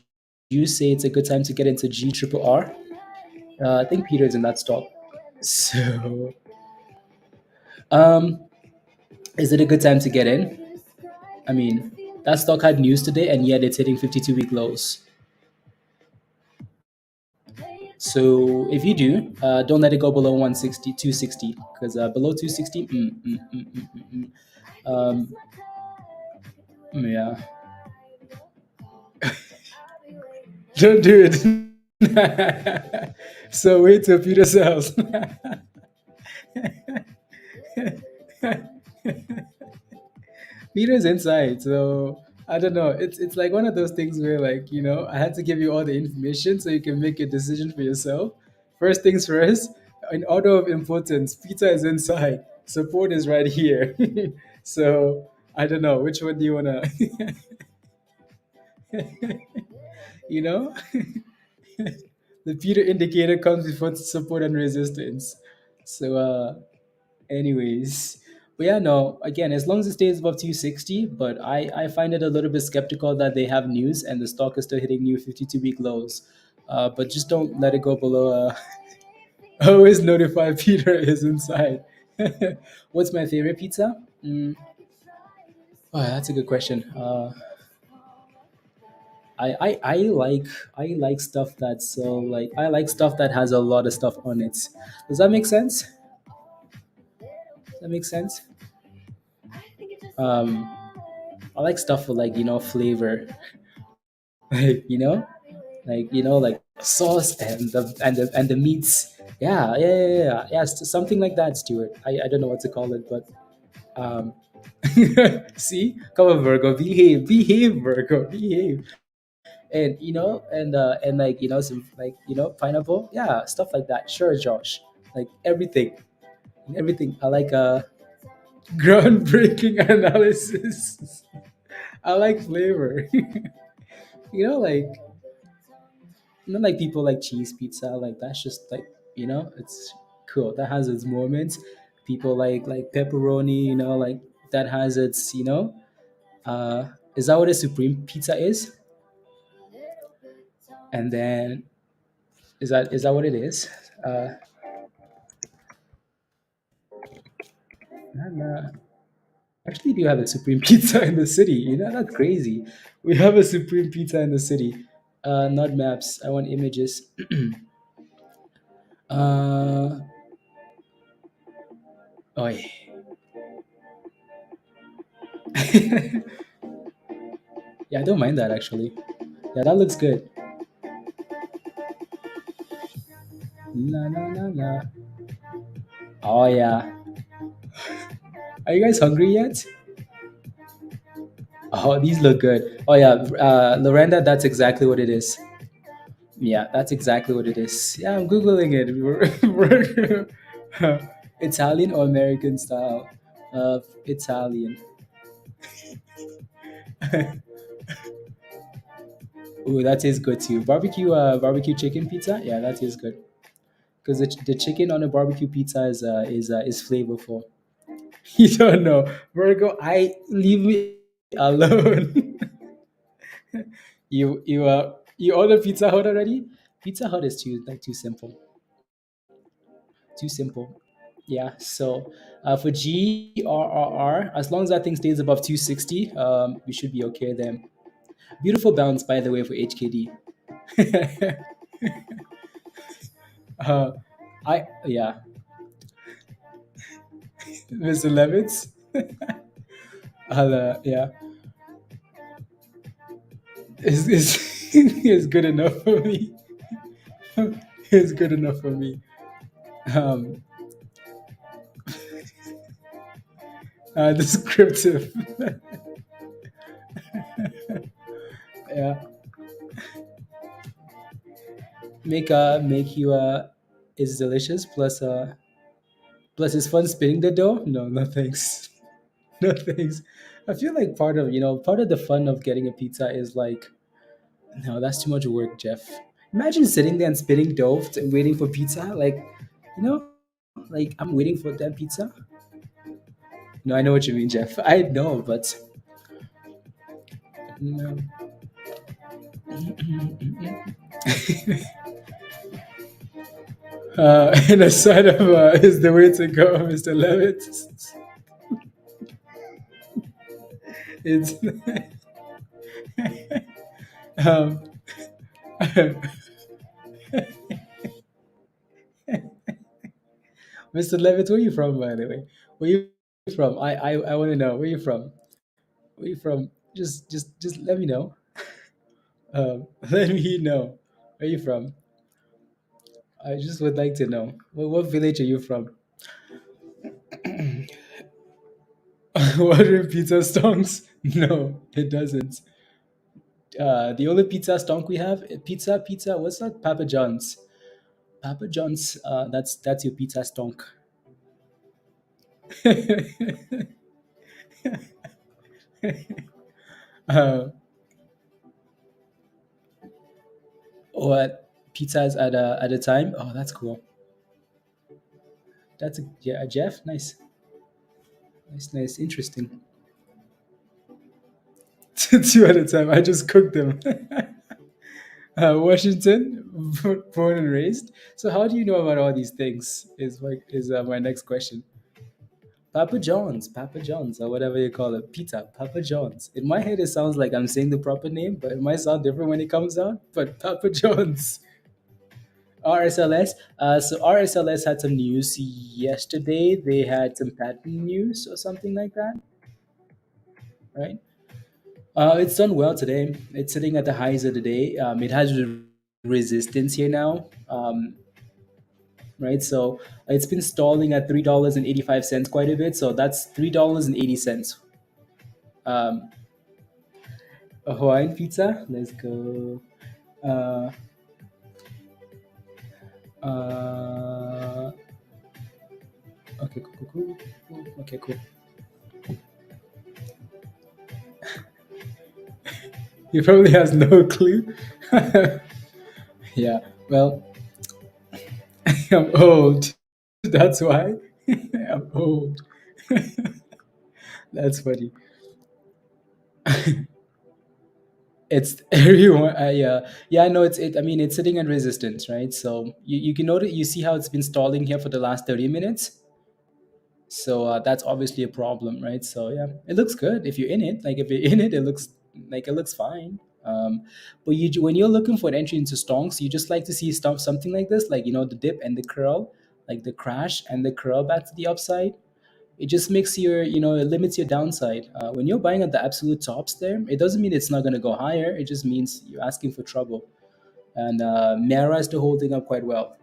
you say it's a good time to get into G triple R? I think Peter's in that stock. So, um, is it a good time to get in? I mean, that stock had news today, and yet it's hitting 52-week lows. So if you do, don't let it go below 160, 260, because below 260, um, yeah, don't do it. So wait till Peter sells. Peter's inside, so I don't know. It's like one of those things where I had to give you all the information so you can make a decision for yourself. First things first, in order of importance, Peter is inside. Support is right here. So I don't know which one do you wanna, you know, the Peter indicator comes before support and resistance. So anyways, but yeah, no, again, as long as it stays above 260, but I find it a little bit skeptical that they have news and the stock is still hitting new 52-week lows. But just don't let it go below. Always notify Peter is inside. What's my favorite pizza? Oh, that's a good question. I like stuff that's so like I like stuff that has a lot of stuff on it. Does that make sense? Does that make sense? Um, I like stuff with flavor, like sauce and the meats. Yeah. Something like that, Stuart. I don't know what to call it, but um, see, come on, Virgo, behave, Virgo, behave, and some pineapple, yeah, stuff like that. Sure, Josh, like everything. I like groundbreaking analysis. I like flavor. Like like people like cheese pizza, like that's just like it's cool, that has its moments. People like pepperoni, like that has its, is that what a supreme pizza is? And then is that what it is? Uh, and, actually, do have a supreme pizza in the city. That's crazy. We have a supreme pizza in the city. Not maps. I want images. uh, oh, yeah, I don't mind that actually. Yeah, that looks good. La la la la. Oh yeah. Are you guys hungry yet? Oh, these look good. Oh yeah, Lorenda, that's exactly what it is. Yeah, that's exactly what it is. Yeah, I'm googling it. Italian or American style? Italian. Ooh, that tastes good too. Barbecue chicken pizza. Yeah, that tastes good. Because the chicken on a barbecue pizza is flavorful. You don't know, Virgo. I leave me alone. You order Pizza Hut already? Pizza Hut is too simple. Too simple. Yeah. So for GRRR, as long as that thing stays above 260, we should be okay then. Beautiful bounce, by the way, for HKD. uh, yeah, Mr. Levitz. Yeah, is good enough for me. It's good enough for me. Um, Descriptive. Yeah, make you is delicious. Plus it's fun spinning the dough. No, no thanks. No thanks. I feel like part of the fun of getting a pizza is like, no, that's too much work, Jeff. Imagine sitting there and spinning dough and waiting for pizza. Like, like I'm waiting for that pizza. No, I know what you mean, Jeff. I know, but no. And a side of is the way to go, Mr. Levitt. It's um, Mr. Levitt, where are you from, by the way? Where you from? I want to know where you from. Where you from? Just let me know. Let me know where you from. I just would like to know what village are you from? Water pizza stonks? No, it doesn't. The only pizza stonk we have, pizza. What's that? Papa John's. Papa John's. That's your pizza stonk. uh, what pizzas at a time? Oh, that's cool. That's yeah, Jeff. Nice, nice, interesting. Two at a time. I just cooked them. Washington, born and raised. So how do you know about all these things? Is my next question. Papa John's, or whatever you call it, pizza, Papa John's. In my head, it sounds like I'm saying the proper name, but it might sound different when it comes out. But Papa John's, RSLS. So RSLS had some news yesterday. They had some patent news or something like that, right? It's done well today. It's sitting at the highs of the day. It has resistance here now, right? So it's been stalling at $3.85 quite a bit. So that's $3.80. Um, a Hawaiian pizza. Let's go. Uh, uh, okay, cool. Okay, cool. He probably has no clue. Yeah. Well, I'm old. That's why. I'm old. That's funny. It's everyone. Yeah, I know it's it. I mean, it's sitting at resistance, right? So you can notice, you see how it's been stalling here for the last 30 minutes. So that's obviously a problem, right? So yeah, it looks good if you're in it. Like if you're in it, it looks like it looks fine. But when you're looking for an entry into stonks, you just like to see stuff something like this, like the dip and the curl, like the crash and the curl back to the upside. It just makes your it limits your downside. When you're buying at the absolute tops there, it doesn't mean it's not going to go higher. It just means you're asking for trouble. And Mara is still holding up quite well.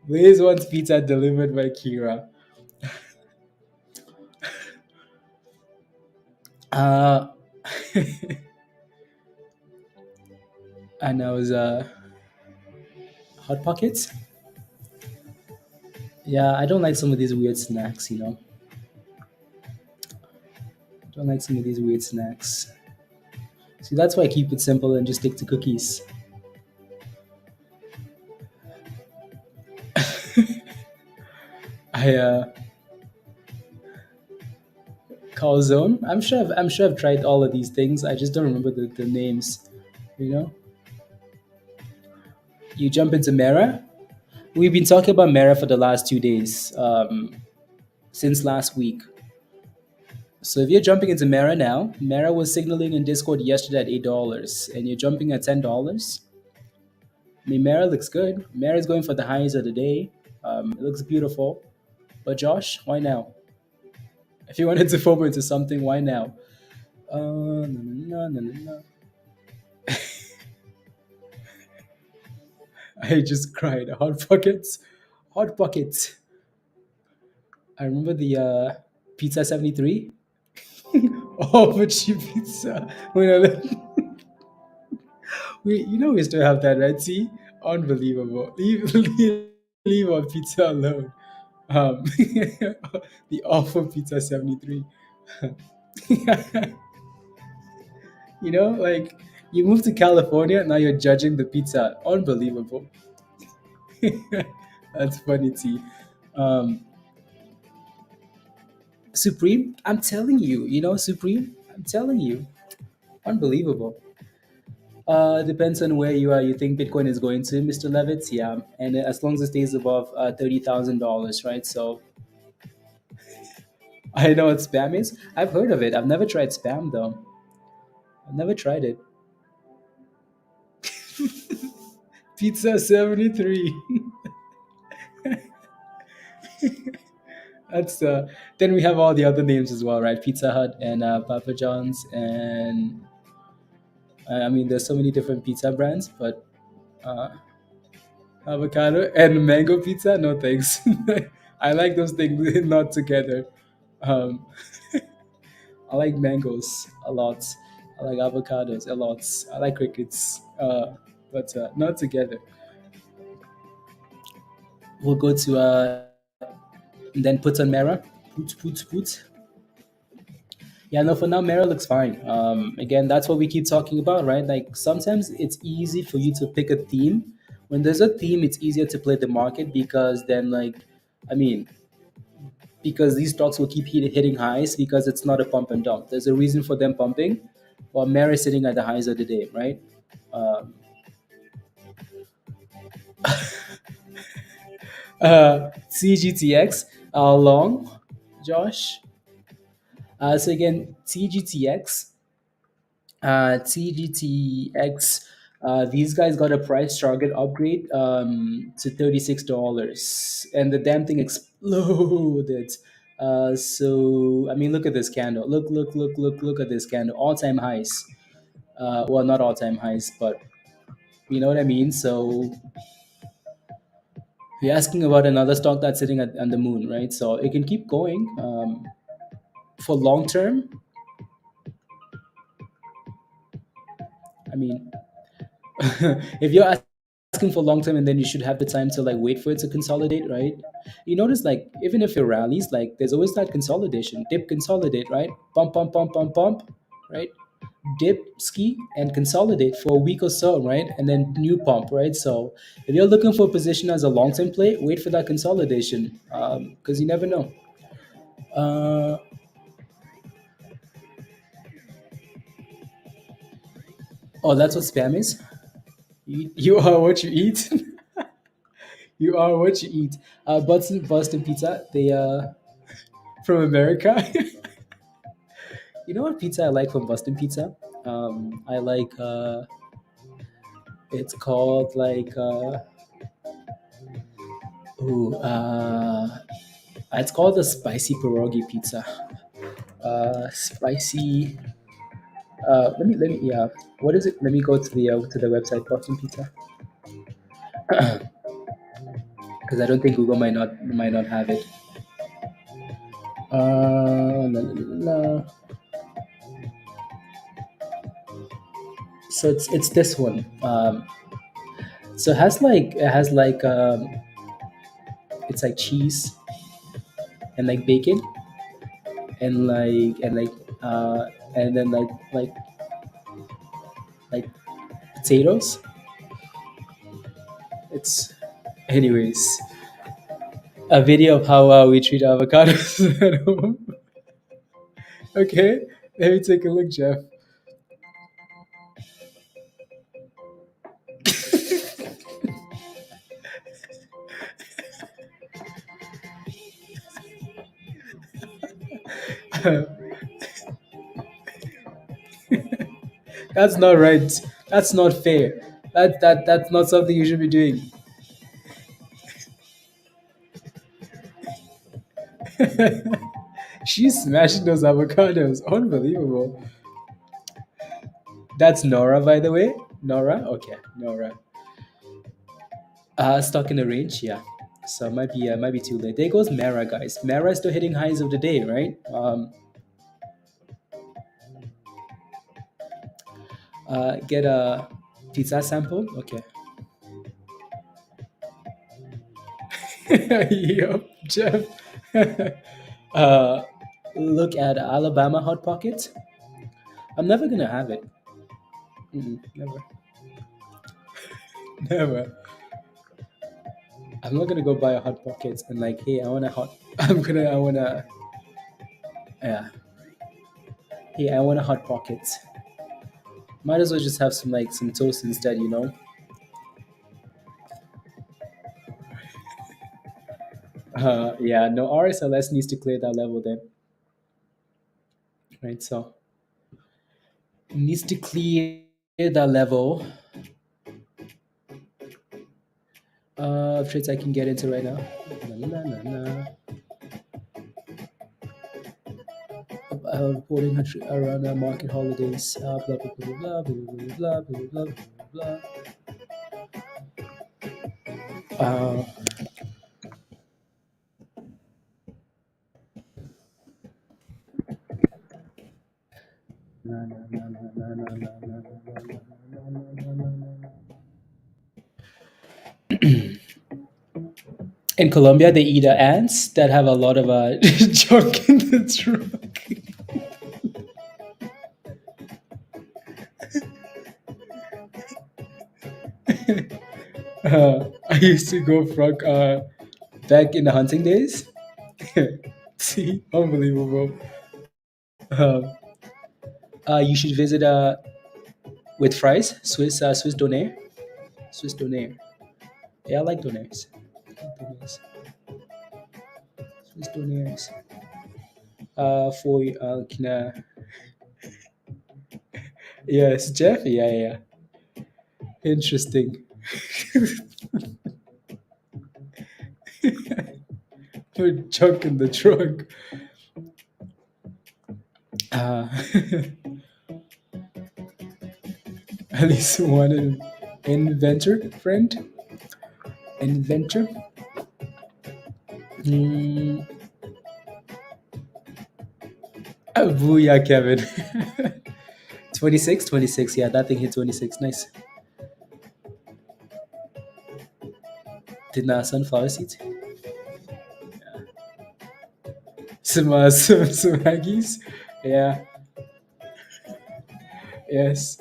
Liz wants pizza delivered by Kira. uh and I was hot pockets. Yeah, I don't like some of these weird snacks. Don't like some of these weird snacks. See, that's why I keep it simple and just stick to cookies. I Calzone. I'm sure I've tried all of these things. I just don't remember the names. You know, you jump into Mera. We've been talking about Mera for the last 2 days, since last week. So if you're jumping into Mera now, Mera was signaling in Discord yesterday at $8, and you're jumping at $10. I mean, Mera looks good. Mera's going for the highs of the day. It looks beautiful. But Josh, why now? If you wanted to FOMO into something, why now? No, no, no, no, no. I just cried. Hot pockets, hot pockets. I remember the pizza 73. Oh, but cheap pizza. We still have that, right? See, unbelievable. Leave on pizza alone. Um, the awful pizza 73. Like you moved to California, now you're judging the pizza. Unbelievable. That's funny, T. Um, Supreme, I'm telling you, Supreme, I'm telling you, unbelievable. Depends on where you are. You think Bitcoin is going to, Mr. Levitz? Yeah, and as long as it stays above $30,000, right? So I know what spam is. I've heard of it. I've never tried spam though. I've never tried it. Pizza 73. That's Then we have all the other names as well, right? Pizza Hut and Papa John's, and I mean, there's so many different pizza brands, but uh, avocado and mango pizza, no thanks. I like those things not together. Um, I like mangoes a lot. I like avocados a lot. I like crickets, but not together. We'll go to then put on Mera. Put. Yeah, no, for now, Mera looks fine. Again, that's what we keep talking about, right? Like sometimes it's easy for you to pick a theme. When there's a theme, it's easier to play the market because then, like, I mean, because these stocks will keep hitting highs because it's not a pump and dump. There's a reason for them pumping, while Mera is sitting at the highs of the day, right? Um, CGTX, long, Josh. So again, TGTX, these guys got a price target upgrade to $36, and the damn thing exploded. So I mean, look at this candle. Look at this candle. All time highs. Well, not all time highs, but you know what I mean. So you're asking about another stock that's sitting on the moon, right? So it can keep going. For long term, I mean, if you're asking for long term, and then you should have the time to like wait for it to consolidate, right? You notice like even if it rallies, like there's always that consolidation, dip, consolidate, right? Pump, right? Dip, ski, and consolidate for a week or so, right? And then new pump, right? So if you're looking for a position as a long term play, wait for that consolidation, because you never know. Uh, oh, that's what spam is. You are what you eat. You are what you eat. Boston Pizza. They from America. You know what pizza I like from Boston Pizza? I like it's called like ooh, it's called the spicy pierogi pizza. Spicy. Let me yeah. What is it? Let me go to the website Boston Pizza because I don't think Google might not have it. La, la, la, la. So it's this one. So it has like it's like cheese and like bacon and uh and then like potatoes. It's anyways a video of how we treat avocados at home. Okay, let me take a look, Jeff. That's not right. That's not fair. That's not something you should be doing. She's smashing those avocados. Unbelievable. That's Nora, by the way. Nora? Okay, Nora. Stuck in the range, yeah. So might be too late. There goes Mara, guys. Mara is still hitting highs of the day, right? Get a pizza sample. Okay. Yup, Jeff. uh, look at Alabama Hot Pockets. I'm never gonna have it. Never, never. I'm not gonna go buy a Hot Pockets and like, hey, I want a hot. I wanna, yeah. Hey, I want a Hot Pockets. Might as well just have some toast instead, you know. Yeah, no, RSLS needs to clear that level then, right? So it needs to clear that level. Trades I can get into right now. Na, na, na, na. Reporting around market holidays. Blah blah blah blah blah blah blah blah blah blah. In Colombia, they eat ants that have a lot of junk in the trunk. I used to go frog back in the hunting days. See, unbelievable. Um, you should visit with fries, Swiss Donair. Swiss Donair. Yeah, I like Donairs. I like Donairs. Swiss Donairs. For can yes, Jeff. Yeah, yeah. Interesting. Put junk in the trunk. Uh, at least one inventor friend. Inventor. Mm, booyah, Kevin. 26, 26. Yeah, that thing hit 26. Nice. Did not sunflower seeds. Some Aggies. Yeah. Yes.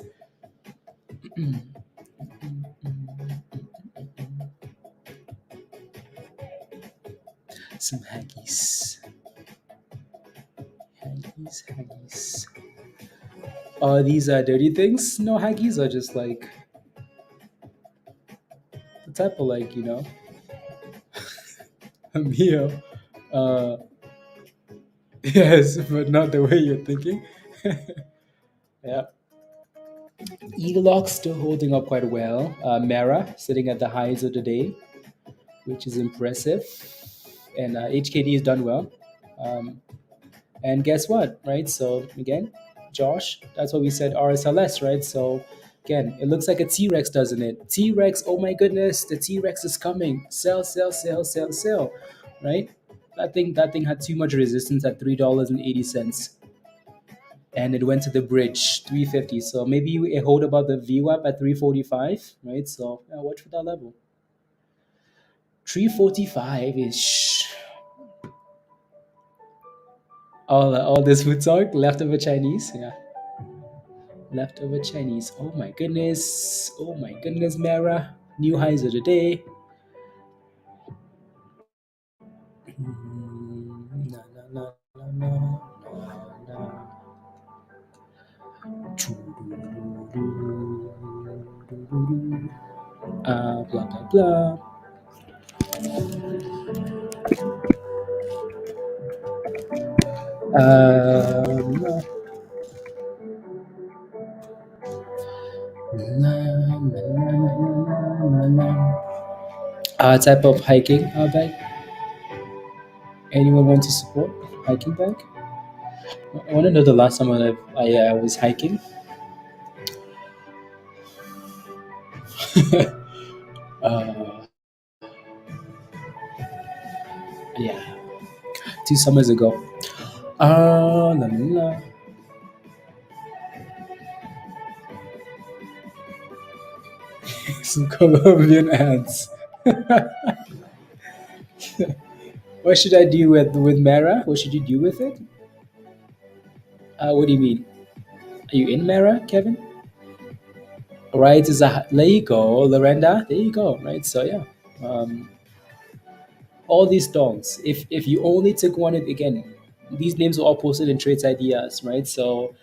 Some Aggies. Haggies. Are these dirty things? No, haggies are just like the type of like a meal. Uh, yes, but not the way you're thinking. Yeah. ELOX still holding up quite well. Mara sitting at the highs of the day, which is impressive. And HKD has done well. Um, and guess what, right? So again, Josh, that's what we said RSLS, right? So again, it looks like a T-Rex, doesn't it? T-Rex, oh my goodness, the T-Rex is coming. Sell, sell, sell, sell, sell, right? That thing had too much resistance at $3.80, and it went to the bridge 350. So maybe a hold about the VWAP at 345, right? So yeah, watch for that level. 345 is all this food talk, leftover Chinese, yeah. Leftover Chinese. Oh my goodness. Oh my goodness, Mara. New highs of the day. Na, na, na, na, na, na, na. Blah, blah, blah. No. Na, na, na, na, na. Type of hiking bag. Anyone want to support hiking bag? I want to know the last time I was hiking. uh, yeah, 2 summers ago. La, la, la. Some Colombian ads. What should I do with Mara? What should you do with it? What do you mean? Are you in Mara, Kevin? Right, there you go, Lorenda. There you go. Right, so yeah, um, all these dongs. If you only took one, again, these names were all posted in Trades Ideas, right? So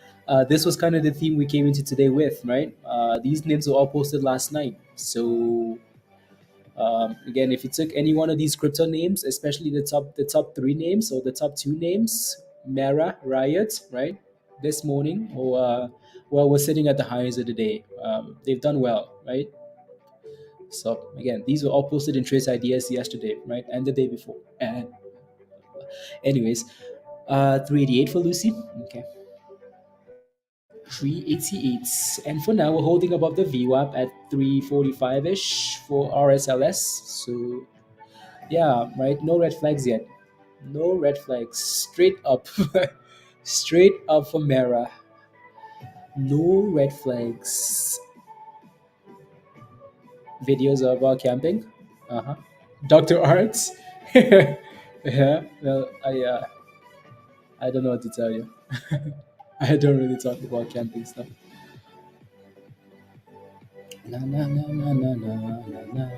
this was kind of the theme we came into today with, right? These names were all posted last night. So again, if you took any one of these crypto names, especially the top three names or the top two names, Mara, Riot, right? This morning, or well, we're sitting at the highs of the day. They've done well, right? So again, these were all posted in Trace Ideas yesterday, right, and the day before. And anyways, 388 for Lucy. Okay, 388, and for now we're holding above the VWAP at 345 ish for RSLS. So yeah, right. No red flags yet. No red flags. Straight up. Straight up for Mara. No red flags. Videos about camping. Uh huh. Dr. Arts. Yeah. Well, I don't know what to tell you. I don't really talk about camping stuff. Na na na na na na na na.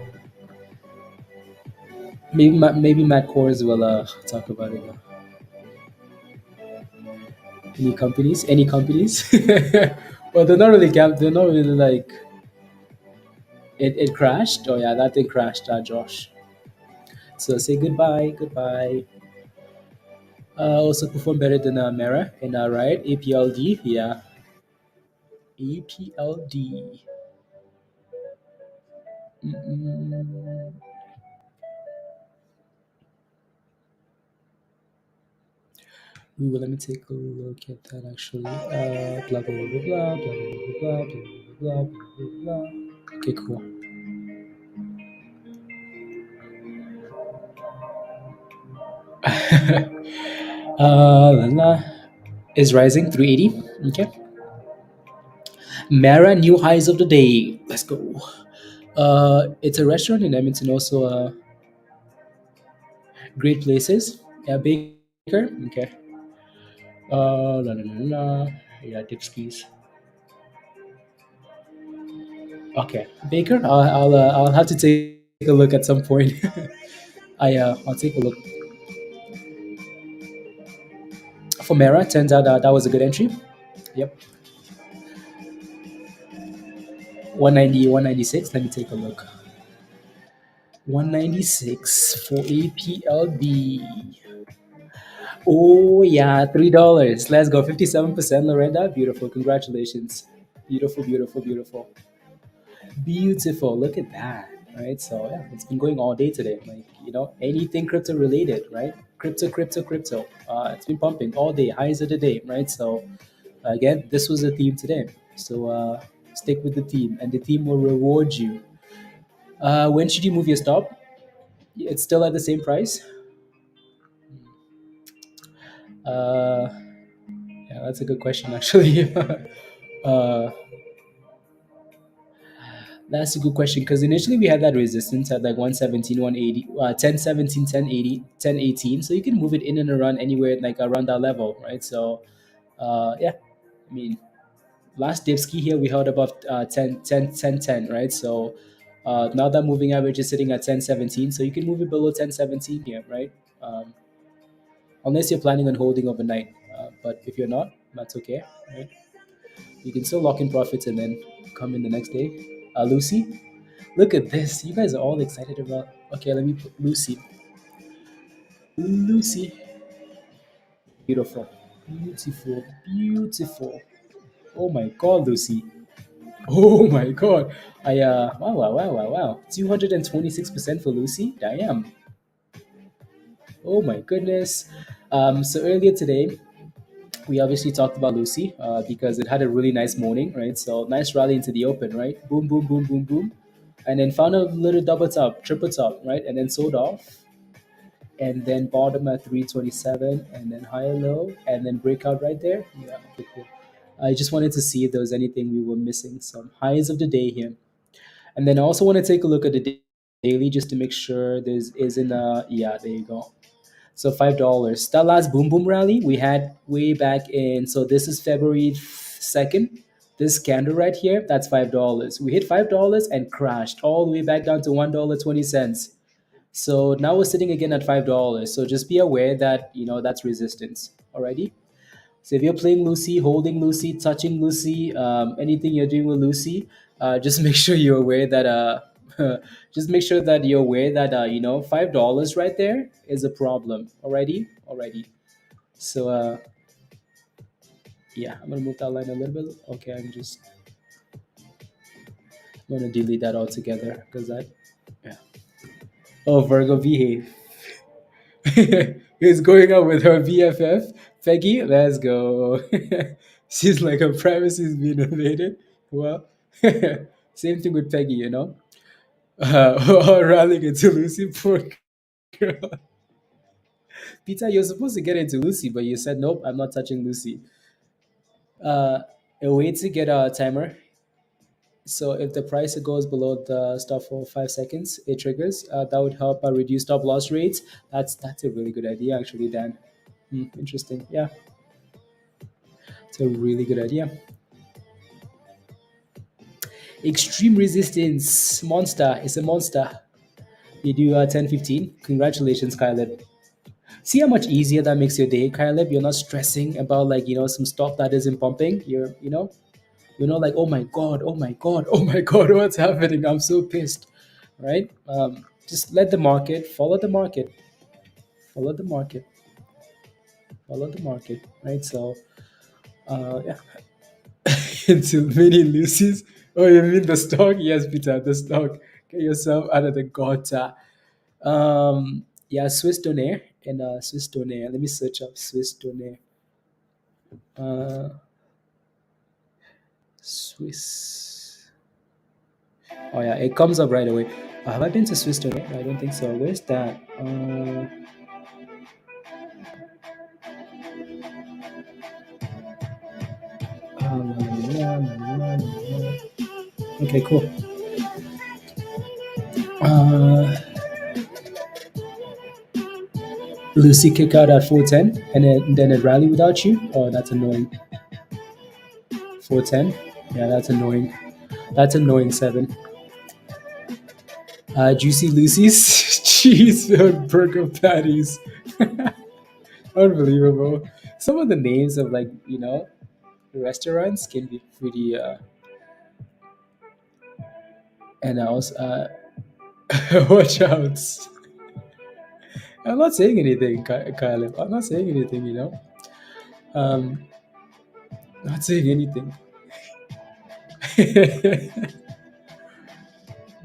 Maybe Matt Kors will talk about it. Any companies? Any companies? Well, they're not really camp. They're not really like it crashed. Oh yeah, that thing crashed, Josh. So say goodbye, goodbye. Also perform better than Mera in right APLD. Yeah, APLD. Mm-mm. Ooh, let me take a look at that actually. Blah blah blah blah blah blah blah blah blah blah blah. Okay, cool. Lala is rising 380. Okay. Mara new highs of the day. Let's go. It's a restaurant in Edmonton, also great places. Yeah, Baker. Okay. La la la la. Yeah, Dipskis. Okay, Baker. I'll have to take a look at some point. I'll take a look. For Mera, turns out that was a good entry. Yep. 190, 196. Let me take a look. 196 for APLB. Oh yeah, $3. Let's go. 57%, Lorenda. Beautiful. Congratulations. Beautiful, beautiful, beautiful. Beautiful. Look at that. Right. So yeah, it's been going all day today. Like, anything crypto related, right? Crypto, crypto, crypto. It's been pumping all day, highs of the day, right? So again, this was the theme today. So stick with the theme, and the theme will reward you. When should you move your stop? It's still at the same price. Uh, yeah, that's a good question, actually. uh, that's a good question because initially we had that resistance at like 117, 180, 1017, 1080, 1018. So you can move it in and around anywhere like around that level, right? So, yeah, I mean, last Dipski here we held above 10, 10, 10, 10, right? So now that moving average is sitting at 1017, so you can move it below 1017 here, right? Um, unless you're planning on holding overnight. But if you're not, that's okay, right? You can still lock in profits and then come in the next day. Lucy, look at this. You guys are all excited about. Okay, let me put Lucy. Lucy, beautiful, beautiful, beautiful. Oh my God, Lucy. Oh my God. Wow, wow, wow, wow, wow. 226% for Lucy. Damn. Oh my goodness. So earlier today, we obviously talked about Lucy because it had a really nice morning, right? So nice rally into the open, right? Boom, boom, boom, boom, boom. And then found a little double top, triple top, right? And then sold off. And then bottom at 327 and then higher low and then breakout right there. Yeah, okay, cool. I just wanted to see if there was anything we were missing. Some highs of the day here. And then I also want to take a look at the daily just to make sure there's isn't yeah, there you go. So $5. That last boom boom rally we had way back in. So this is February 2nd. This candle right here, that's $5. We hit $5 and crashed all the way back down to $1.20. So now we're sitting again at $5. So just be aware that that's resistance. Alrighty. So if you're playing Lucy, holding Lucy, touching Lucy, anything you're doing with Lucy, just make sure you're aware that just make sure that you're aware that $5 right there is a problem. Alrighty, alrighty. So yeah, I'm gonna move that line a little bit. Okay, I'm gonna delete that altogether because that yeah. Oh, Virgo, behave. Who's going out with her BFF? Peggy, let's go. She's like her privacy is being invaded. Well, same thing with Peggy, or rallying into Lucy. Poor girl. Peter, you're supposed to get into Lucy, but you said nope. I'm not touching Lucy. A way to get a timer. So if the price goes below the stop for 5 seconds, it triggers. That would help reduce stop loss rates. That's a really good idea, actually, Dan. Interesting. Yeah, it's a really good idea. Extreme resistance monster. It's a monster. You do 10-15. Congratulations, Kyleb. See how much easier that makes your day, Kyleb. You're not stressing about like some stock that isn't pumping. You're not like, oh my god, oh my god, oh my god, what's happening? I'm so pissed, right? Just let the market follow the market, follow the market, follow the market, right? So yeah, into many Lucy's. Oh, you mean the stock? Yes, Peter, the stock. Get yourself out of the gutter. Yeah, Swiss Donaire and Swiss Donaire. Let me search up Swiss Donaire. Uh, Swiss. Oh yeah, it comes up right away. Have I been to Swiss Donaire? I don't think so. Where's that? Okay, cool. Uh, Lucy kick out at 410 and then it rally without you. Oh, that's annoying. 410. Yeah, that's annoying. That's annoying. 7. Juicy Lucy's cheese filled burger patties. Unbelievable. Some of the names of like restaurants can be pretty and also watch out. I'm not saying anything, Kyle. I'm not saying anything. Um, not saying anything.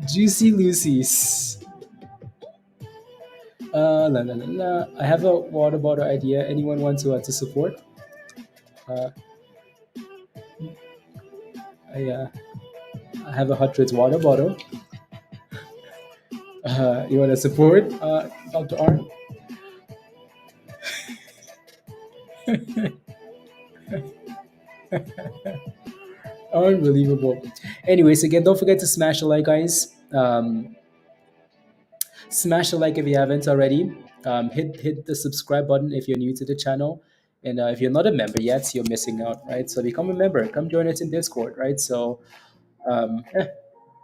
Juicy Lucy's. La, la, la, la. I have a water bottle idea. Anyone wants to support? Uh, I have a hot Trades water bottle. You want to support, Dr. R? Unbelievable. Anyways, again, don't forget to smash the like, guys. Smash the like if you haven't already. Hit the subscribe button if you're new to the channel, and if you're not a member yet, you're missing out, right? So become a member. Come join us in Discord, right? So yeah,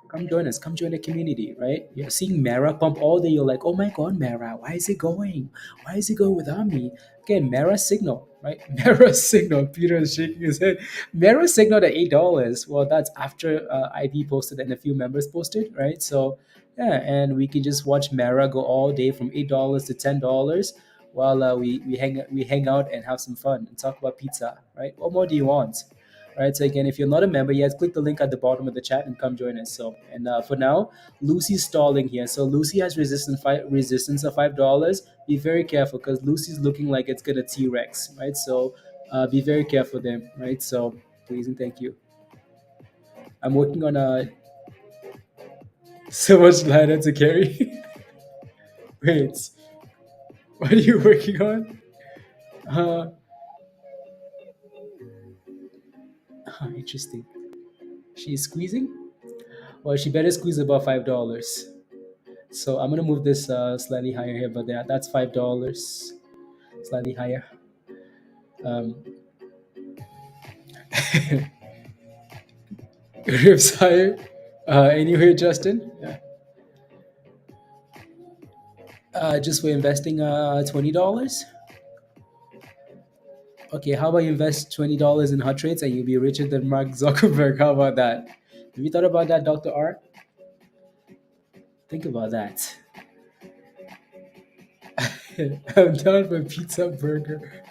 come join us. Come join the community, right? You're seeing Mara pump all day. You're like, oh my God, Mara, why is it going? Why is it going without me? Again, Mara signal, right? Mara signal. Peter is shaking his head. Mara signal at $8. Well, that's after IV posted and a few members posted, right? So yeah, and we can just watch Mara go all day from $8 to $10 while we hang out and have some fun and talk about pizza, right? What more do you want? Right. So again, if you're not a member yet, click the link at the bottom of the chat and come join us. So, and for now, Lucy's stalling here. So Lucy has resistance of $5. Be very careful because Lucy's looking like it's gonna T-Rex, right? So, be very careful there, right? So, please and thank you. I'm working on so much ladder to carry. Wait, what are you working on? Uh, Interesting. She's squeezing. Well, she better squeeze above $5. So I'm gonna move this slightly higher here, but that's $5, slightly higher. Um, Rips higher. Anyway, Justin, yeah. Just for investing $20. Okay, how about you invest $20 in hot trades and you'll be richer than Mark Zuckerberg? How about that? Have you thought about that, Dr. R? Think about that. I'm down for pizza burger.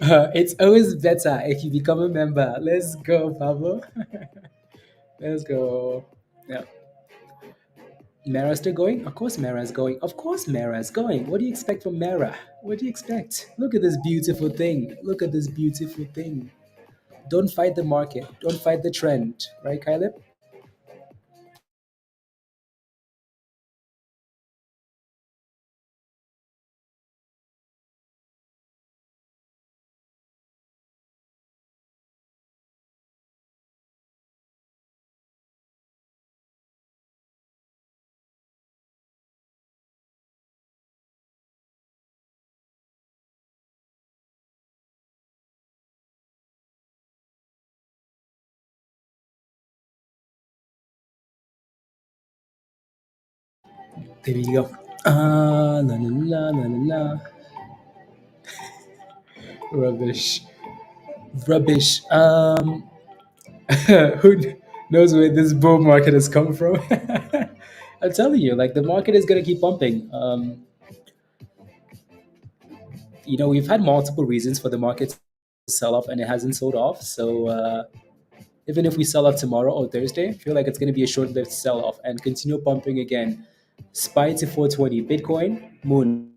It's always better if you become a member. Let's go, Pablo. Let's go. Yeah. Mara's still going? Of course Mara's going. Of course Mara's going. What do you expect from Mara? What do you expect? Look at this beautiful thing. Look at this beautiful thing. Don't fight the market. Don't fight the trend. Right, Caleb? There you go. La la la la la la. Rubbish. Rubbish. Who knows where this bull market has come from? I'm telling you, like the market is gonna keep pumping. We've had multiple reasons for the market to sell off, and it hasn't sold off. So even if we sell off tomorrow or Thursday, I feel like it's going to be a short-lived sell-off and continue pumping again. SPY to 420, Bitcoin, Moon.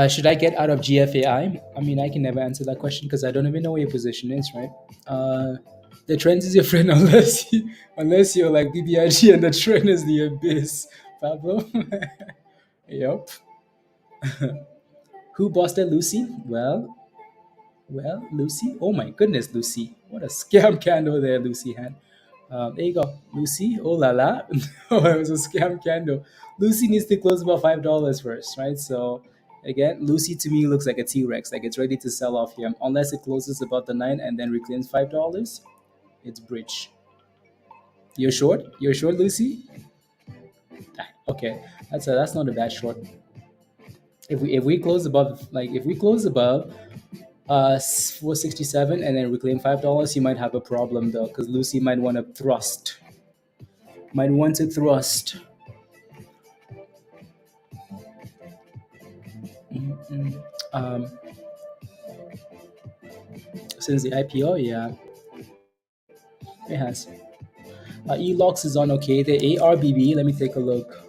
Should I get out of GFAI? I mean, I can never answer that question because I don't even know where your position is, right? The trend is your friend unless you're like BBIG and the trend is the abyss, Pablo. Yep. Who busted Lucy? Well, Well, Lucy. Oh my goodness, Lucy. What a scam candle there, Lucy had. There you go, Lucy. Oh la la. Oh, it was a scam candle. Lucy needs to close about $5 first, right? So again, Lucy to me looks like a T-Rex, like it's ready to sell off here, unless it closes about the nine and then reclaims $5. It's bridge. You're short. You're short, Lucy. Ah, okay, that's not a bad short. If we close above, like if we close above 467 and then reclaim $5, you might have a problem though, because Lucy might want to thrust. Might want to thrust. Um, since the IPO, yeah, it has. ELOX is on okay. The ARBB, let me take a look.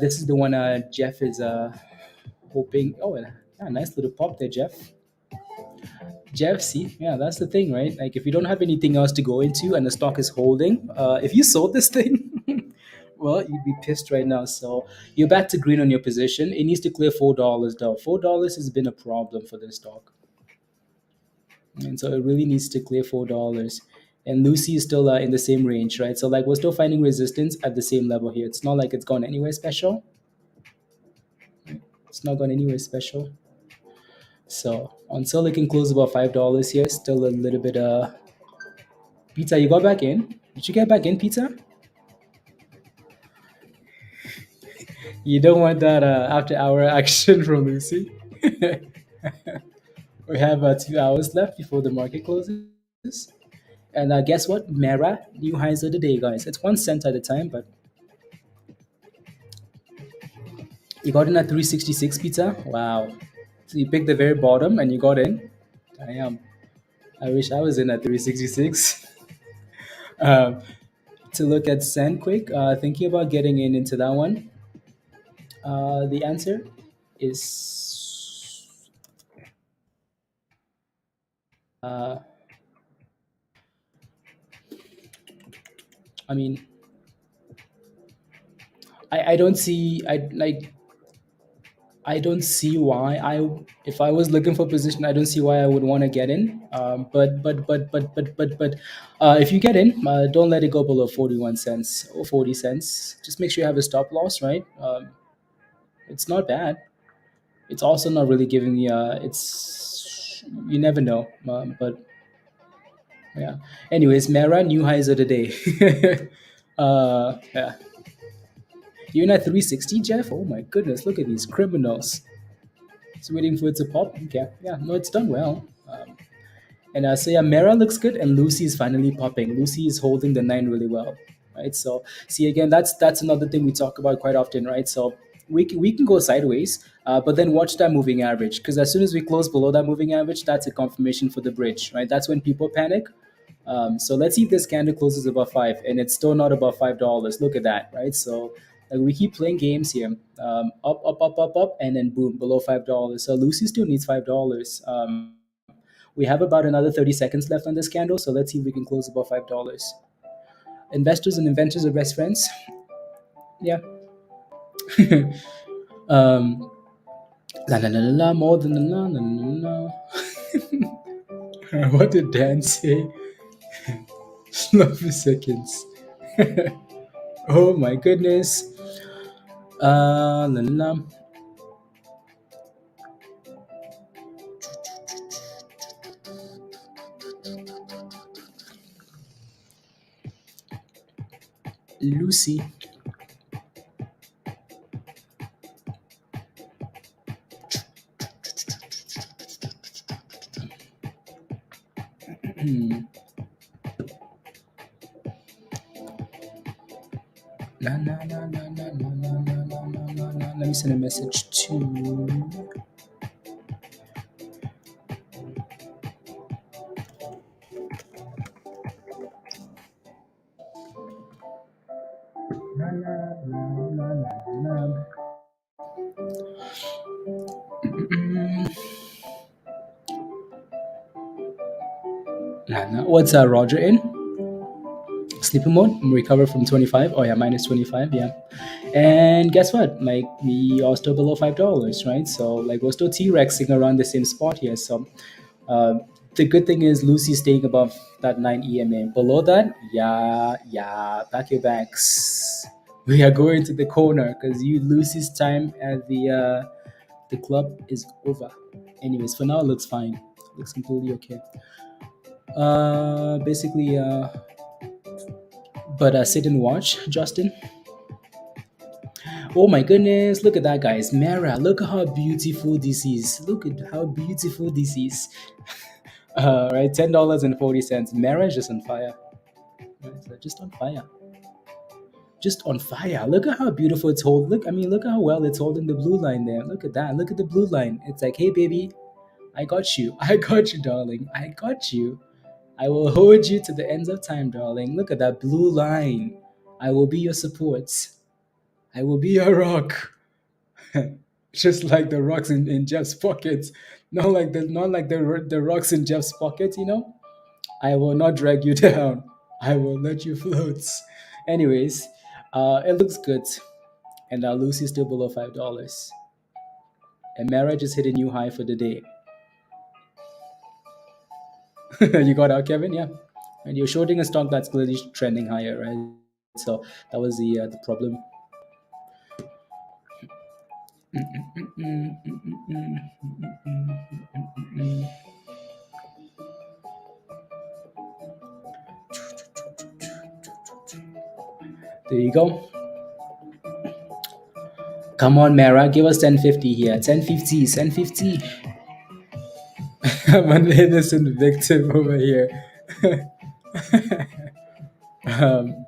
This is the one Jeff is hoping. Oh, yeah, nice little pop there, Jeff. Jeff, see, yeah, that's the thing, right? Like, if you don't have anything else to go into and the stock is holding, if you sold this thing, well, you'd be pissed right now. So you're back to green on your position. It needs to clear $4 though. $4 has been a problem for this stock, and so it really needs to clear $4. And Lucy is still in the same range, right? So like we're still finding resistance at the same level here. It's not like it's gone anywhere special. It's not gone anywhere special. So until it can close about $5 here, still a little bit Pizza, you got back in? Did you get back in, Pizza? You don't want that after hour action from Lucy. We have 2 hours left before the market closes. And guess what? Mera, new highs of the day, guys. It's 1 cent at a time, but you got in at 366, Pizza. Wow. So you picked the very bottom and you got in. I am. I wish I was in at 366. um, to look at Sand quick, thinking about getting in into that one. The answer is uh, I mean, I don't see I don't see why if I was looking for position, I don't see why I would want to get in. But if you get in, don't let it go below 41 cents or 40 cents. Just make sure you have a stop loss, right? It's not bad. It's also not really giving me it's you never know. But yeah. Anyways, Mera new highs of the day. Yeah. You're in at 360, Jeff? Oh my goodness, look at these criminals. Just waiting for it to pop. Okay, yeah, no, it's done well. And so yeah, Mera looks good, and Lucy is finally popping. Lucy is holding the nine really well, right? So see again, that's another thing we talk about quite often, right? So we can go sideways, but then watch that moving average, because as soon as we close below that moving average, that's a confirmation for the bridge, right? That's when people panic. So let's see if this candle closes above five, and it's still not above $5. Look at that, right? So like we keep playing games here, up, up, up, up, up, and then boom, below $5. So Lucy still needs $5. We have about another 30 seconds left on this candle, so let's see if we can close above $5. Investors and inventors are best friends. Yeah. um, la la la la la, more than la la la la. What did Dan say? Love for seconds. Oh my goodness. La la la. Lucy. Na, na, na, na, na, na, na, na, na, na, na. Let me send a message to na, na, na, na, na, na. Na, na. What's Roger in? Sleeping mode? Recover from 25? Oh yeah, minus 25, yeah. And guess what? Like we are still below $5, right? So like we're still T-Rexing around the same spot here. So uh, the good thing is Lucy's staying above that 9 EMA. Below that, yeah, yeah, pack your bags. We are going to the corner because you Lucy's time at the club is over. Anyways, for now it looks fine. Looks completely okay. Basically, but sit and watch, Justin. Oh my goodness, look at that, guys. Mara, look at how beautiful this is. Look at how beautiful this is. Right, $10.40. Mara is just on fire. Right, so just on fire. Just on fire. Look at how beautiful it's holding. Look, I mean, look at how well it's holding the blue line there. Look at that. Look at the blue line. It's like, hey, baby, I got you. I got you, darling. I got you. I will hold you to the ends of time, darling. Look at that blue line. I will be your support. I will be your rock. Just like the rocks in Jeff's pockets. Not like the rocks in Jeff's pockets, you know? I will not drag you down. I will let you float. Anyways, it looks good. And Lucy's still below $5. And Mara just hit a new high for the day. You got out, Kevin? Yeah. And you're shorting a stock that's clearly trending higher, right? So that was the problem. There you go. Come on, Mara, give us 1050 here. 1050, 1050. I'm an innocent victim over here. um,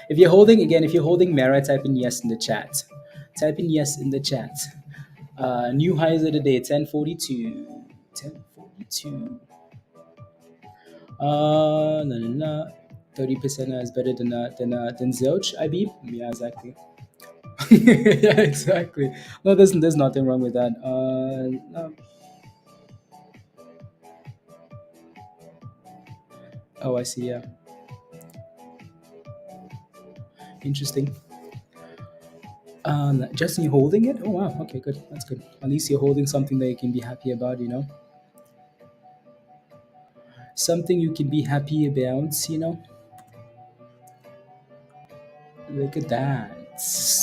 if you're holding Mara, type in yes in the chat. Type in yes in the chat. New highs of the day, 1042. 1042. No, no, no. 30% is better than zilch, IB? Yeah, exactly. Yeah, exactly. No, there's nothing wrong with that. No. Oh, I see. Yeah, interesting. Justin, you holding it? Oh wow. Okay, good. That's good. At least you're holding something that you can be happy about. Something you can be happy about. Look at that.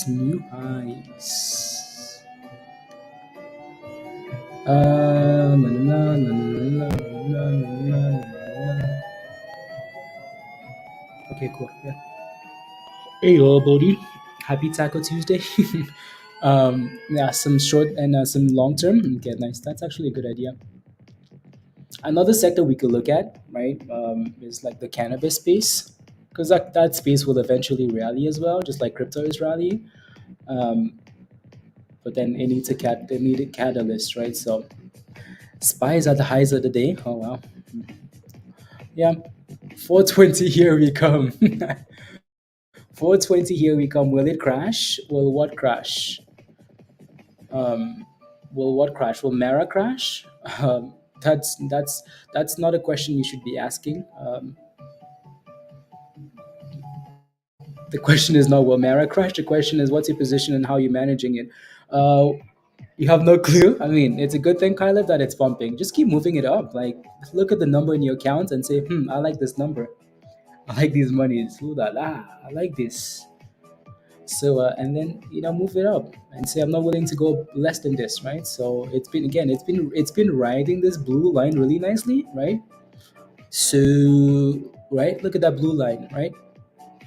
New highs. Na, na, na, na, na, na, na, na. Okay, cool. Yeah. Hey, yo, buddy. Happy Taco Tuesday. Yeah, some short and some long term. Okay, nice. That's actually a good idea. Another sector we could look at, right, is like the cannabis space, because that space will eventually rally as well, just like crypto is rallying. Um, but then it need a catalyst, right? So spies are the highs of the day. Oh wow, yeah. 420 here we come. 420 here we come. Will it crash? Will what crash? Um, will what crash? Will Mara crash? That's not a question you should be asking. The question is not will Mara crash. The question is what's your position and how you're managing it. Uh, you have no clue. I mean, it's a good thing, Kyla, that it's pumping. Just keep moving it up. Like, look at the number in your account and say, I like this number. I like these monies. Ooh la la. I like this. So and then move it up and say I'm not willing to go less than this, right? So it's been riding this blue line really nicely, right? So right, look at that blue line, right?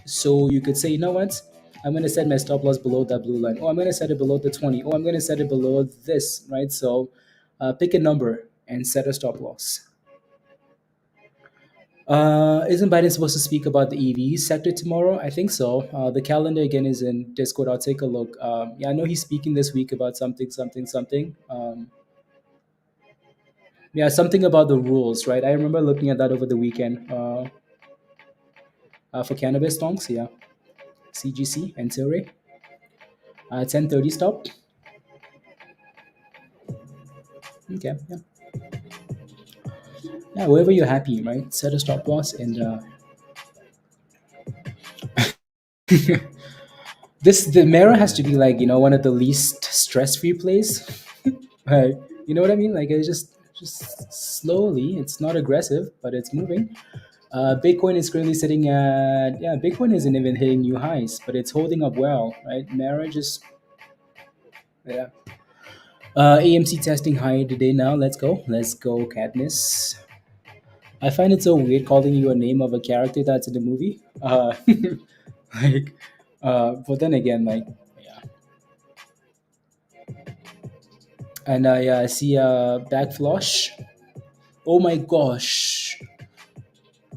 So you could say, you know what? I'm going to set my stop loss below that blue line. Oh, I'm going to set it below the 20. Oh, I'm going to set it below this, right? So pick a number and set a stop loss. Isn't Biden supposed to speak about the EV sector tomorrow? I think so. The calendar again is in Discord. I'll take a look. Yeah, I know he's speaking this week about something, something, something. Yeah, something about the rules, right? I remember looking at that over the weekend for cannabis stonks. Yeah, CGC and Tilray. 10:30 stop. Okay, yeah. Yeah, wherever you're happy, right? Set a stop loss and The Mara has to be like, one of the least stress free plays. Like, you know what I mean? Like, it's just slowly. It's not aggressive, but it's moving. Bitcoin is currently sitting at, yeah, Bitcoin isn't even hitting new highs, but it's holding up well, right? Mara just, yeah. AMC testing higher today now. Let's go, Katniss. I find it so weird calling you a name of a character that's in the movie. Like, but then again, like, yeah. And I see back flush. Oh my gosh.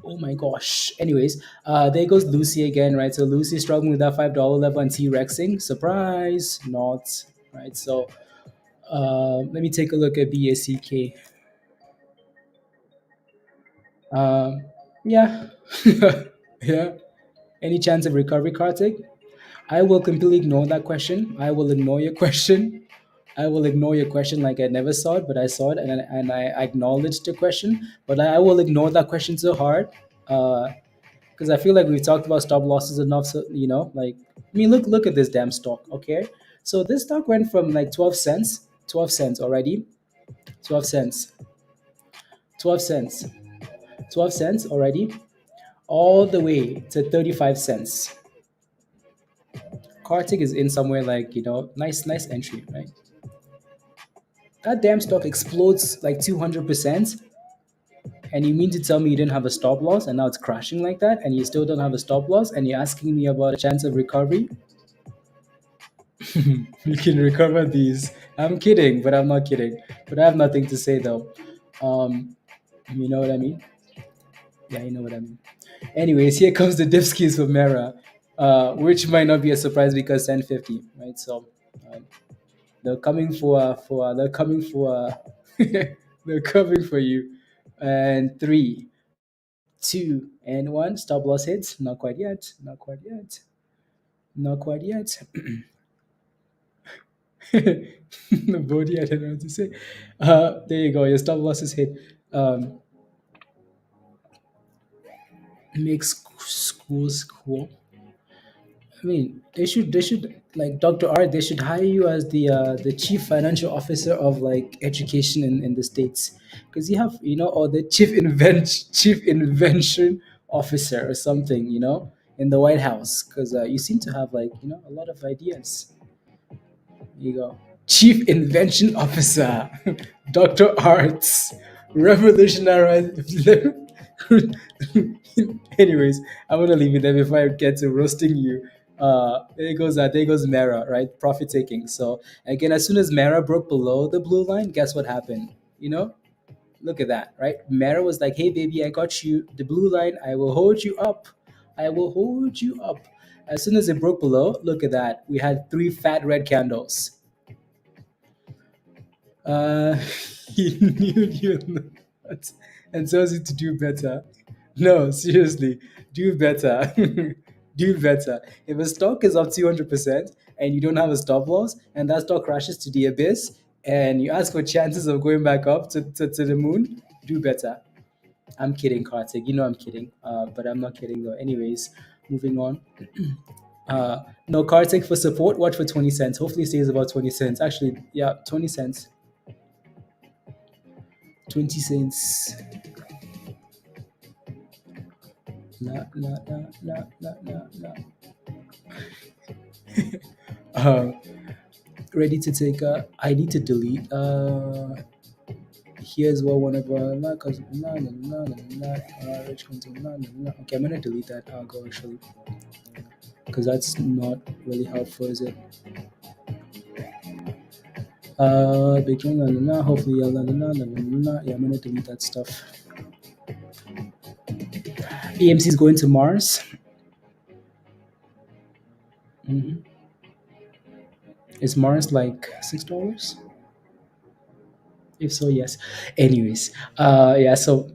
Oh my gosh. Anyways, there goes Lucy again, right? So Lucy struggling with that $5 level and T-Rexing. Surprise, not right. So let me take a look at BACK. Um, yeah, yeah. Any chance of recovery, Kartik? I will completely ignore that question. I will ignore your question. I will ignore your question like I never saw it, but I saw it and I acknowledged the question. But I will ignore that question so hard because I feel like we've talked about stop losses enough. So like, I mean, look at this damn stock. Okay, so this stock went from like 12 cents already, 12 cents, 12 cents, 12 cents already, all the way to 35 cents. Kartik is in somewhere like, nice entry, right? That damn stock explodes like 200%. And you mean to tell me you didn't have a stop loss and now it's crashing like that and you still don't have a stop loss and you're asking me about a chance of recovery? You can recover these. I'm kidding, but I'm not kidding. But I have nothing to say though. Um, you know what I mean? Yeah, you know what I mean. Anyways, here comes the dip skis for Mera, which might not be a surprise because 1050, right? So um, they're coming they're coming for they're coming for you. And three, two, and one. Stop loss hits. Not quite yet. Not quite yet. Not quite yet. The body, I don't know what to say. There you go. Your stop loss is hit. Um, make schools cool. I mean, they should like Dr. Art. They should hire you as the chief financial officer of like education in the states, because you have or the chief invention officer or something in the White House, because you seem to have like a lot of ideas. You go. Chief Invention Officer, Dr. Arts, revolutionary. Anyways, I'm gonna leave it there before I get to roasting you. There goes Mara, right? Profit taking. So again, as soon as Mara broke below the blue line, guess what happened? Look at that, right? Mara was like, "Hey, baby, I got you the blue line. I will hold you up. I will hold you up." As soon as it broke below, look at that. We had three fat red candles. Uh, he knew you not and tells you to do better. No, seriously, do better. Do better. If a stock is up 200% and you don't have a stop loss and that stock crashes to the abyss and you ask for chances of going back up to the moon, do better. I'm kidding, Kartik. I'm kidding. But I'm not kidding though. Anyways, moving on. No, Kartik for support, watch for 20 cents. Hopefully it stays about 20 cents. Actually, yeah, 20 cents. 20 cents. La, la, la, la, la, la, la. Uh, ready to take I need to delete here's what one of cause rich content okay, I'm gonna delete that go actually, because that's not really helpful, is it? Big hopefully yeah, I'm gonna delete that stuff. EMC is going to Mars. hmm Is Mars like $6? If so, yes. Anyways, yeah. So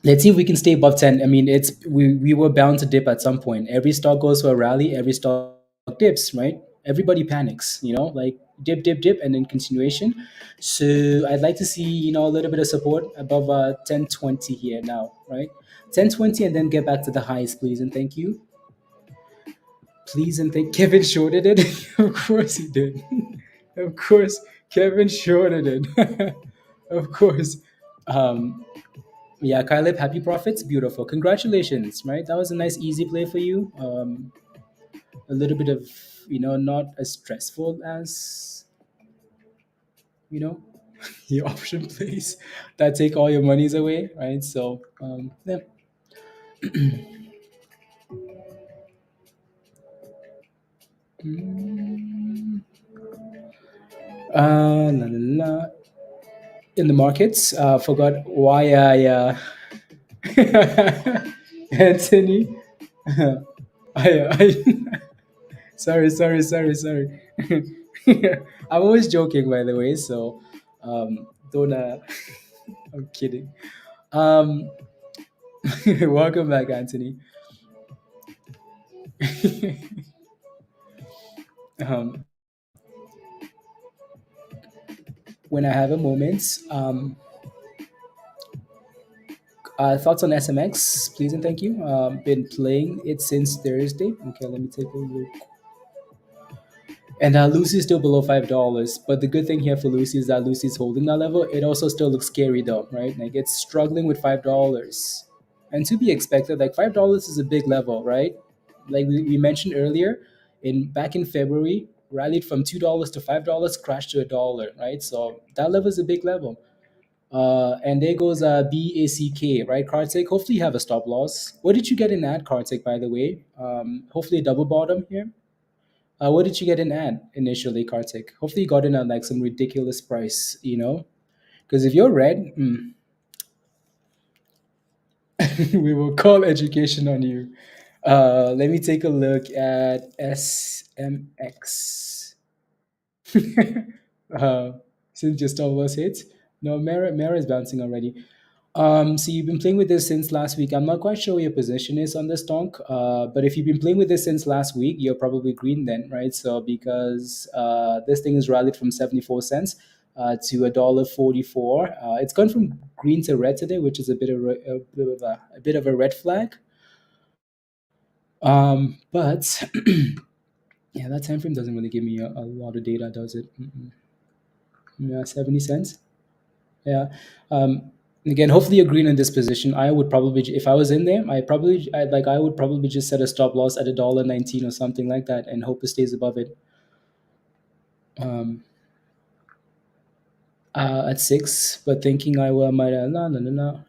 let's see if we can stay above 10. I mean, we were bound to dip at some point. Every stock goes for a rally. Every stock dips, right? Everybody panics. Like dip, and then continuation. So I'd like to see a little bit of support above 1020 here now, right? 1020, and then get back to the highs, please, and thank you. Please and thank Kevin shorted it. Of course he did. Of course, Kevin shorted it. Of course. Um, yeah, Kyleb, happy profits. Beautiful. Congratulations, right? That was a nice, easy play for you. A little bit of, not as stressful as, you know, your option plays that take all your monies away, right? So, yeah. Mm, la, la, la. In the markets, forgot why Anthony. I sorry. I'm always joking, by the way. So, don't. I'm kidding. Um, welcome back, Anthony. um, when I have a moment, thoughts on SMX, please and thank you. Been playing it since Thursday. Okay, let me take a look. And Lucy's still below $5. But the good thing here for Lucy is that Lucy's holding that level. It also still looks scary though, right? Like it's struggling with $5. And to be expected, like $5 is a big level, right? Like we mentioned earlier, in back in February, rallied from $2 to $5, crashed to $1, right? So that level is a big level. And there goes BACK, right? Kartik, hopefully you have a stop loss. What did you get in that, Kartik, by the way? Hopefully a double bottom here. What did you get in at initially, Kartik? Hopefully you got in at like some ridiculous price, you know? Because if you're red, we will call education on you. Let me take a look at SMX. uh, since your stop loss hit. No, Mara is bouncing already. So you've been playing with this since last week. I'm not quite sure what your position is on this donk, but if you've been playing with this since last week, you're probably green then, right? So because this thing is rallied from 74 cents to $1.44, it's gone from green to red today, which is a bit of a red flag. But yeah, that time frame doesn't really give me a lot of data, does it? Mm-mm. Yeah, 70 cents. Yeah. Again, hopefully you're green in this position. I would probably, if I was in there, I would probably just set a stop loss at $1.19 or something like that, and hope it stays above it. Um, at six, but thinking I will might no no no no.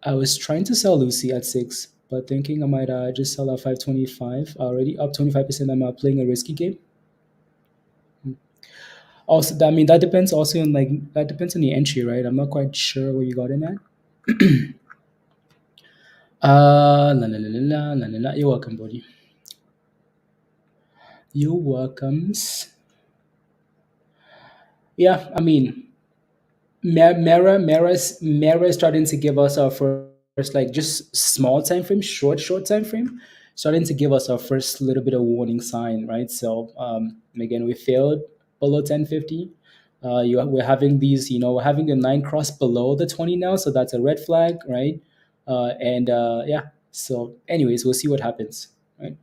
I was trying to sell Lucy at six, but thinking I might just sell at 525. Already up 25%. I'm playing a risky game. Also, I mean that depends also on that depends on the entry, right? I'm not quite sure where you got in at. La la la la la la la la. You're welcome, buddy. You're welcomes. Yeah, I mean, Mara is starting to give us our first, like, just small time frame, short time frame, starting to give us our first little bit of warning sign, right? So again, we failed below 1050. We're having these, we're having the 9 cross below the 20 now, so that's a red flag, right? And yeah, so anyways, we'll see what happens, right?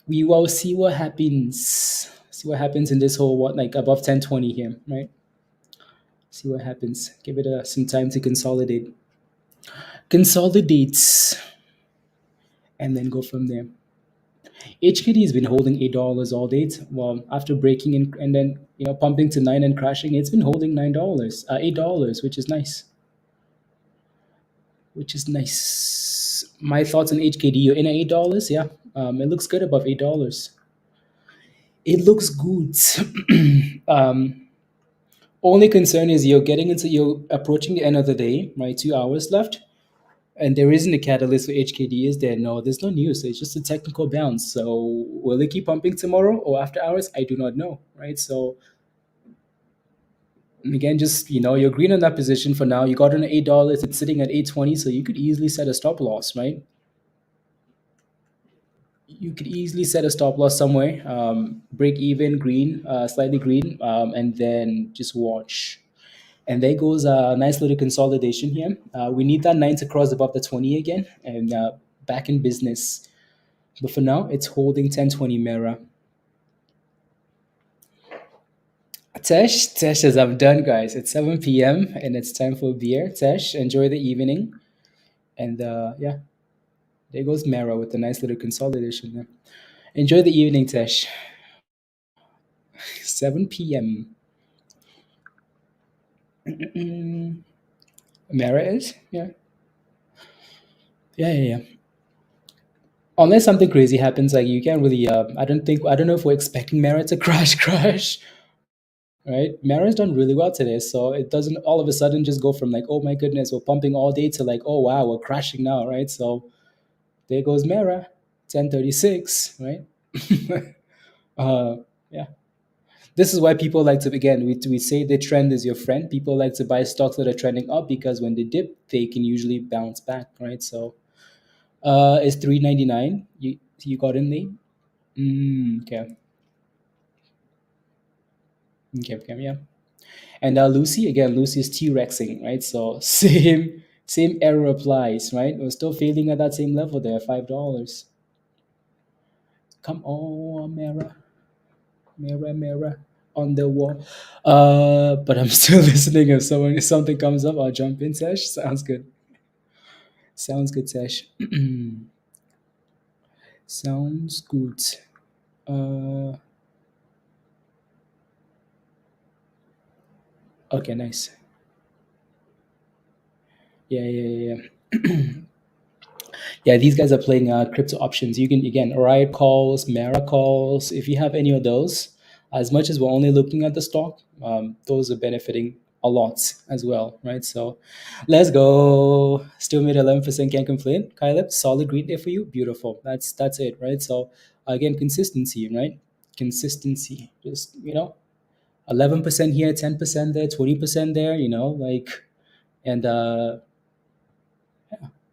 We will see what happens. See what happens in this whole what, like above 1020 here, right? See what happens. Give it some time to consolidate. Consolidates and then go from there. HKD has been holding $8 all day. Well, after breaking in and then pumping to 9 and crashing, it's been holding $8, which is nice. Which is nice. My thoughts on HKD. You're in at $8, yeah. It looks good above $8. It looks good. Only concern is you're approaching the end of the day, right? 2 hours left, and there isn't a catalyst for HKD, is there? No, there's no news. It's just a technical bounce. So will it keep pumping tomorrow or after hours? I do not know, right? So again, just you're green on that position for now. You got in at $8. It's sitting at 820, so you could easily set a stop loss, right? You could easily set a stop loss somewhere, break even, green, slightly green, and then just watch. And there goes a nice little consolidation here. We need that 9 to cross above the 20 again. And back in business. But for now, it's holding 1020 Mera. Tesh, as I'm done, guys. It's 7 p.m. and it's time for beer. Tesh, enjoy the evening. And yeah, there goes Mera with a nice little consolidation there. Enjoy the evening, Tesh. 7 p.m. Mera is? Yeah. Yeah, yeah, yeah. Unless something crazy happens, like you can't really. I don't know if we're expecting Mara to crash, right? Mara's done really well today, so it doesn't all of a sudden just go from like, oh my goodness, we're pumping all day to like, oh wow, we're crashing now, right? So there goes Mara, 10:36, right? uh, yeah. This is why people like to, again, we say the trend is your friend. People like to buy stocks that are trending up because when they dip, they can usually bounce back, right? So it's 3.99. You got in late. Okay. Okay, okay, yeah. And Lucy, again, Lucy is T-Rexing, right? So same error applies, right? We're still failing at that same level there, $5. Come on, mirror on the wall. But I'm still listening. If something comes up, I'll jump in, Sesh. Sounds good. Sounds good, Sesh. Sounds good. Uh, okay, nice. Yeah, yeah, yeah. Yeah, these guys are playing crypto options. You can, again, Riot calls, Mara calls. If you have any of those, as much as we're only looking at the stock, those are benefiting a lot as well, right? So let's go. Still made 11%. Can't complain. Kyleb, solid green day for you. Beautiful. That's it, right? So again, consistency, right? Consistency. Just 11% here, 10% there, 20% there.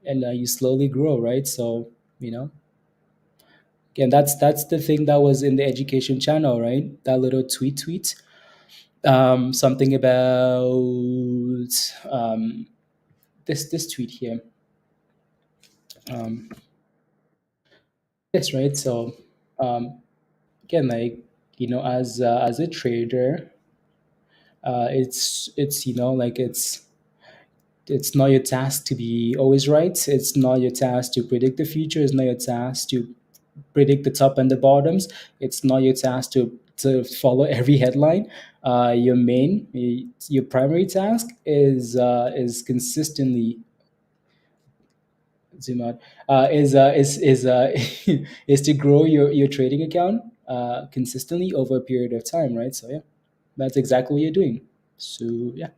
And you slowly grow, right? So you know and that's the thing that was in the education channel, right? That little tweet, something about this tweet here, um, this, right? So um, again, like as a trader, it's like it's not your task to be always right. It's not your task to predict the future. It's not your task to predict the top and the bottoms. It's not your task to follow every headline. Your primary task is consistently zoom out is to grow your trading account consistently over a period of time, right? So yeah, that's exactly what you're doing. So yeah,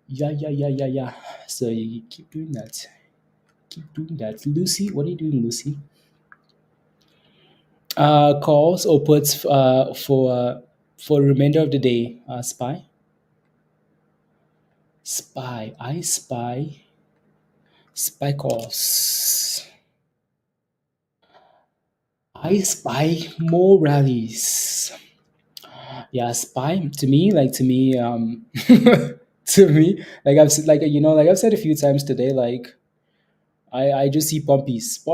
yeah. So you keep doing that. Keep doing that. Lucy, what are you doing, Lucy? Calls or puts for remainder of the day. Spy calls. I spy more rallies. Yeah, spy to me, like I've said a few times today, like I just see pumpies.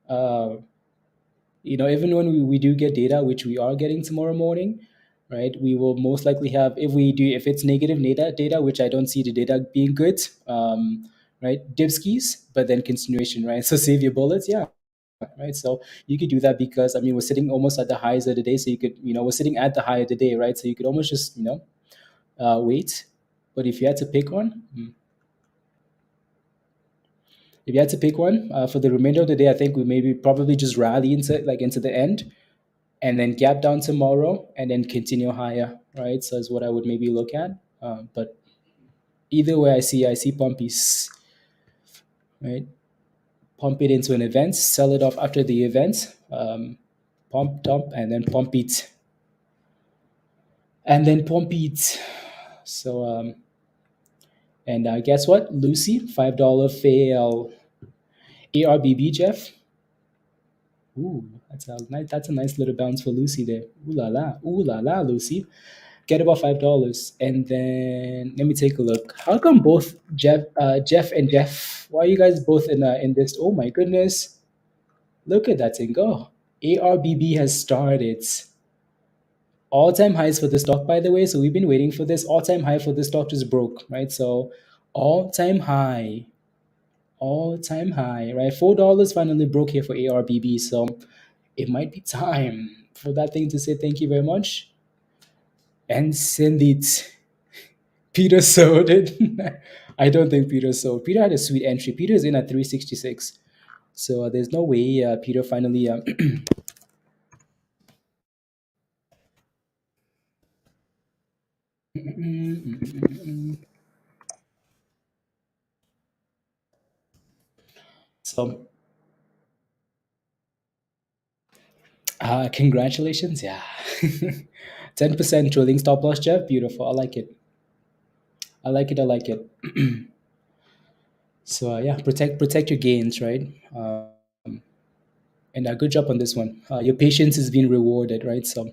Uh, Even when we do get data, which we are getting tomorrow morning, right? We will most likely have, if it's negative data, which I don't see the data being good, right? Dipskis, but then continuation, right? So save your bullets, yeah, right? So you could do that because we're sitting almost at the highs of the day, so you could, we're sitting at the high of the day, right? So you could almost just, wait. But if you had to pick one, if you had to pick one for the remainder of the day, I think we maybe probably just rally into the end and then gap down tomorrow and then continue higher, right? So is what I would maybe look at. But either way, I see pumpies, right? Pump it into an event, sell it off after the event, pump, dump, and then pump it, and then pump it. So and guess what, Lucy, $5 fail. ARBB, Jeff. Ooh, that's a nice little bounce for Lucy there. Ooh la la, Lucy. get about $5, and then let me take a look. How come both Jeff and Jeff? Why are you guys both in this? Oh my goodness! Look at that thing go. ARBB has started all-time highs for the stock, by the way. So we've been waiting for this all-time high for the stock just broke, right? So all-time high, all-time high, right? $4 finally broke here for ARBB. So it might be time for that thing to say thank you very much and send it. Peter sold it. I don't think Peter sold. Peter had a sweet entry. Peter's in at 366. So there's no way Peter finally. So congratulations. Yeah. 10% trailing stop loss, Jeff. Beautiful. I like it. I like it. I like it. So yeah, protect your gains, right? And good job on this one. Your patience is being rewarded, right? So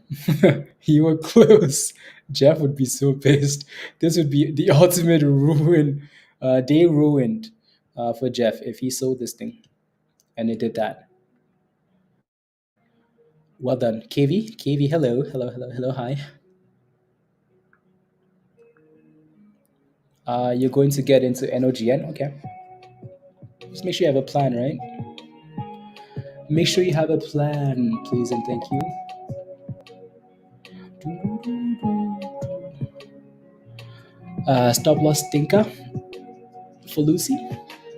you were close. Jeff would be so pissed. This would be the ultimate ruin, day ruined for Jeff if he sold this thing and he did that. Well done, KV. KV, hello, hello, hello, hello, hi. You're going to get into NOGN, okay? Just make sure you have a plan, right? Make sure you have a plan, please and thank you. Stop loss thinker for Lucy.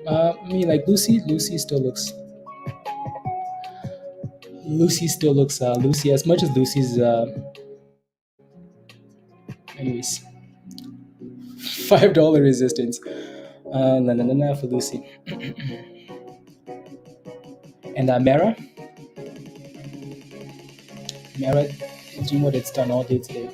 Like Lucy still looks. Lucy still looks. Lucy, as much as Lucy's. Anyways, $5 resistance. Na na na na for Lucy. And Mara is doing what it's done all day today.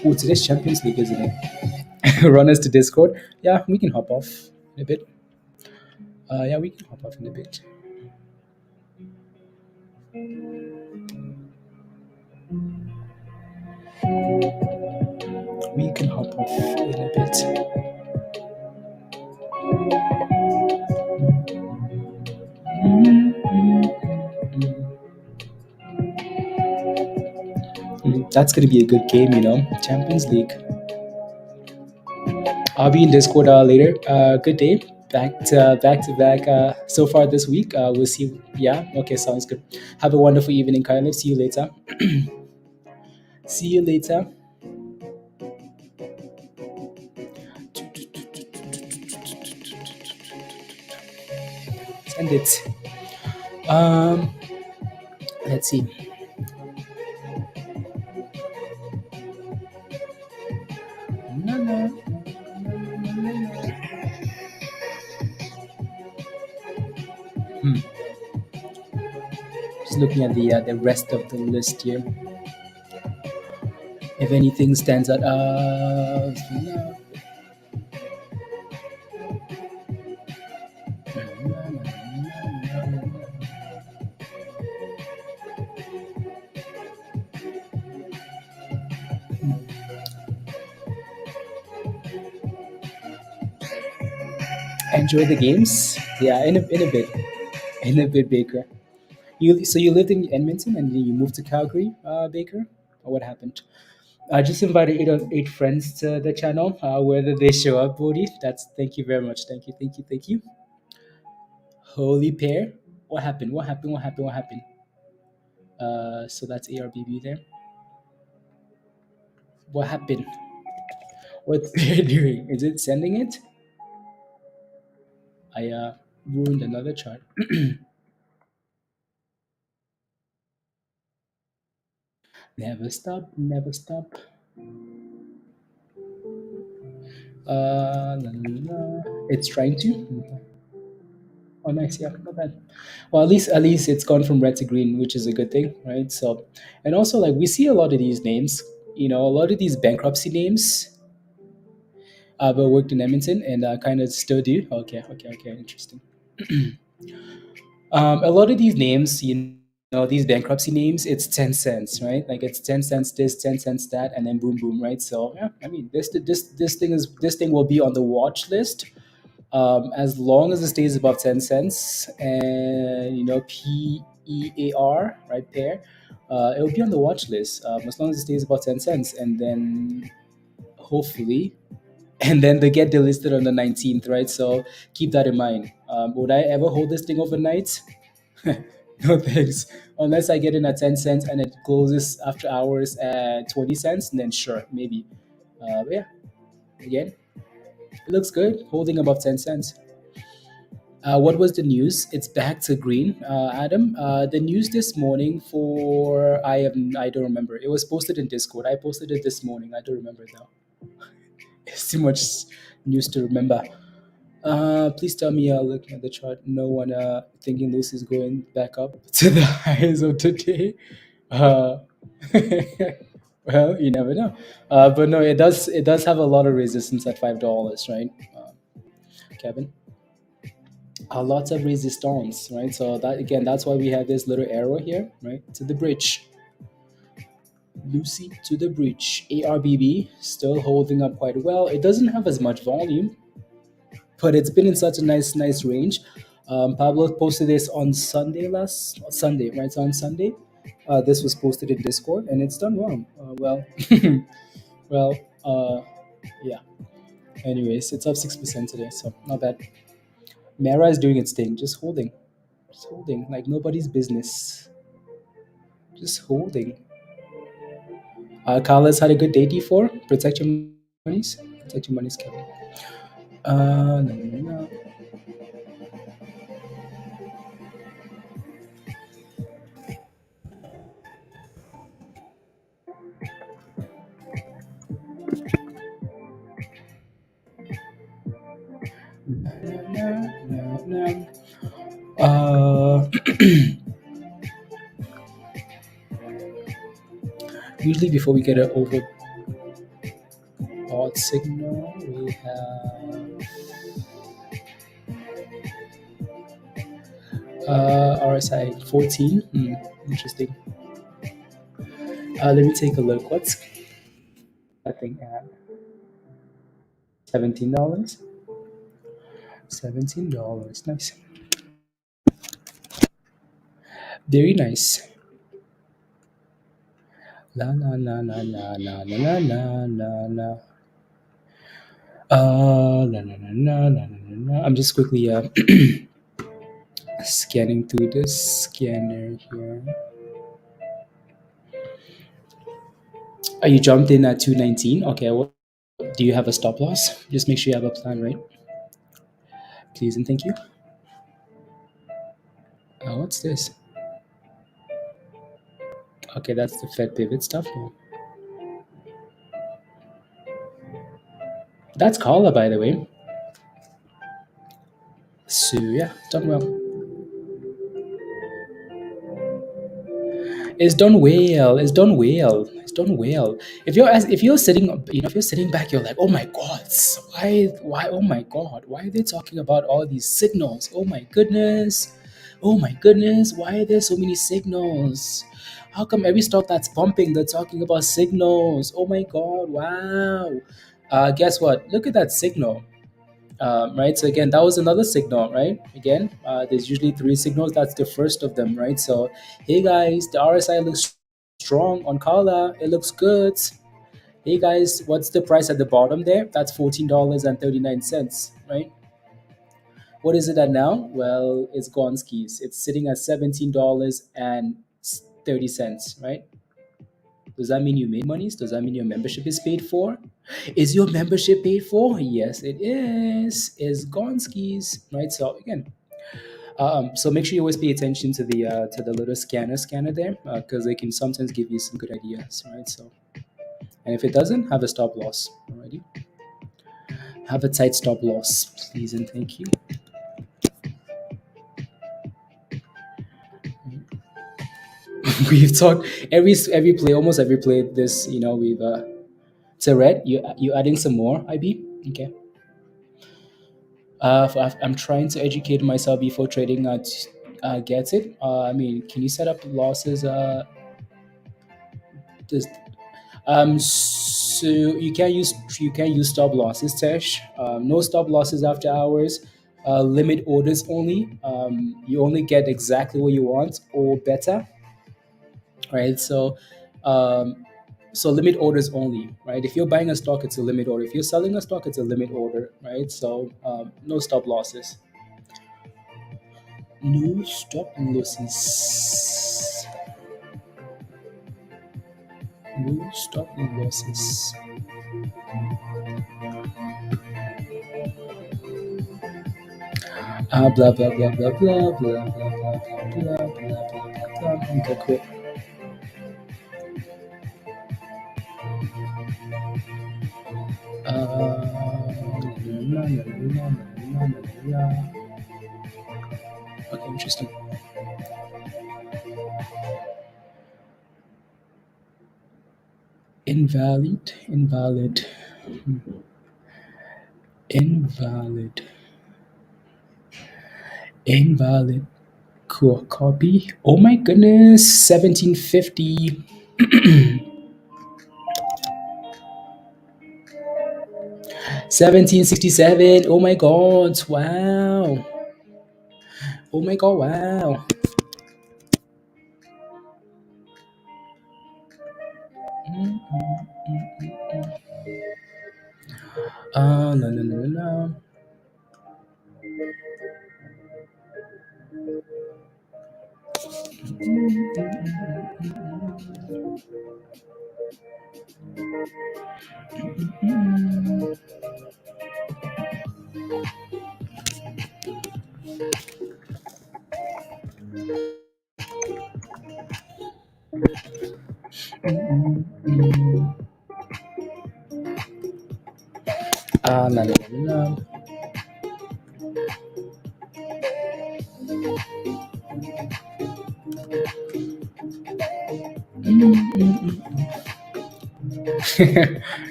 Oh, today's Champions League, isn't it? Run us to Discord. Yeah, we can hop off in a bit. Yeah, we can hop off in a bit. We can hop off in a bit. That's gonna be a good game, Champions League. I'll be in Discord later. Good day. Back to back. So far this week, we'll see. Yeah. Okay. Sounds good. Have a wonderful evening, Kylie. See you later. See you later. Send it. Um. Let's see. No, no. Hmm. Just looking at the rest of the list here. If anything stands out, enjoy the games. Yeah, in a bit, Baker. You lived in Edmonton and then you moved to Calgary, Baker, or what happened? I just invited eight friends to the channel. Whether they show up, Bodhi, that's thank you very much. Thank you, thank you, thank you. Holy pair. What happened? What happened? What happened? What happened? So that's ARBB there. What happened? What's pair doing? Is it sending it? I ruined another chart. Never stop, never stop. La, la, la. It's trying to. Oh, nice. Yeah, not bad. Well, at least it's gone from red to green, which is a good thing, right? So, and also like we see a lot of these names. A lot of these bankruptcy names. But worked in Edmonton and kind of still do. Okay, okay, okay. Interesting. A lot of these names, these bankruptcy names, it's 10 cents, right? Like it's 10 cents this, 10 cents that, and then boom, boom, right? So yeah, I mean, this thing will be on the watch list as long as it stays above 10 cents, and PEAR, right there, it will be on the watch list as long as it stays above 10 cents, and then hopefully, and then they get delisted on the 19th, right? So keep that in mind. Would I ever hold this thing overnight? No thanks. Unless I get in at 10 cents and it closes after hours at 20 cents, and then sure, maybe. But yeah, again, it looks good, holding above 10 cents. What was the news? It's back to green, Adam. The news this morning for I don't remember. It was posted in Discord. I posted it this morning. I don't remember now. It's too much news to remember. Please tell me, looking at the chart, no one thinking this is going back up to the highs of today. Uh, well, you never know. But no, it does have a lot of resistance at $5, right, Kevin? Lots of resistance, right? So that again, that's why we have this little arrow here, right, to the bridge. Lucy to the bridge. ARBB still holding up quite well. It doesn't have as much volume, but it's been in such a nice range. Pablo posted this on Sunday, right? So on Sunday, this was posted in Discord, and it's done well. Well, yeah. Anyways, it's up 6% today, so not bad. Mara is doing its thing, just holding like nobody's business, just holding. Carla's had a good day. D4, protect your monies, protect your monies, Kevin. No, no, no, no, no, no. Usually before we get an overbought signal, we have RSI 14. Interesting. Let me take a look. What's I think at $17? $17. Nice. Very nice. La la la la la la la la la la. La la la la la la la. I'm just quickly scanning through this scanner here. You jumped in at 219. Okay, well, do you have a stop loss? Just make sure you have a plan, right? Please and thank you. What's this? Okay, that's the Fed pivot stuff. That's Kala, by the way. So yeah, done well. It's done well. It's done well. It's done well. If you're sitting, if you're sitting back, you're like, oh my god, why? Oh my god, why are they talking about all these signals? Oh my goodness, oh my goodness, why are there so many signals? How come every stock that's pumping, they're talking about signals? Oh my god, wow. Guess what? Look at that signal. Right, so again, that was another signal, right? Again, there's usually three signals. That's the first of them, right? So hey guys, the RSI looks strong on Kala, it looks good. Hey guys, what's the price at the bottom there? That's $14.39, right? What is it at now? Well, it's gone skis. It's sitting at $17.30, right? Does that mean you made monies? Does that mean your membership is paid for? Is your membership paid for? Yes, it is. Is Gonskis, right? So again, so make sure you always pay attention to the little scanner there, because they can sometimes give you some good ideas, right? So, and if it doesn't, have a stop loss. Alrighty, have a tight stop loss, please and thank you. We've talked every play, almost every play. This, we've so red. You adding some more, IB? Okay. I'm trying to educate myself before trading. Gets it. I mean, can you set up losses? Does So you can't use stop losses, Tesh. No stop losses after hours. Limit orders only. You only get exactly what you want or better, right? Um, so limit orders only, right? If you're buying a stock, it's a limit order. If you're selling a stock, it's a limit order, right? So no stop losses. No stop losses. No stop losses. Blah blah blah blah blah blah blah blah blah blah blah blah blah. Okay, cool. La, la, la, la, la, la, la. Okay, interesting. Invalid, invalid, invalid, invalid. Cool. Copy. Oh my goodness. 1750. 1767. Oh my god. Wow. Oh my god. Wow. No, no, no, no, no. No, no, no, no.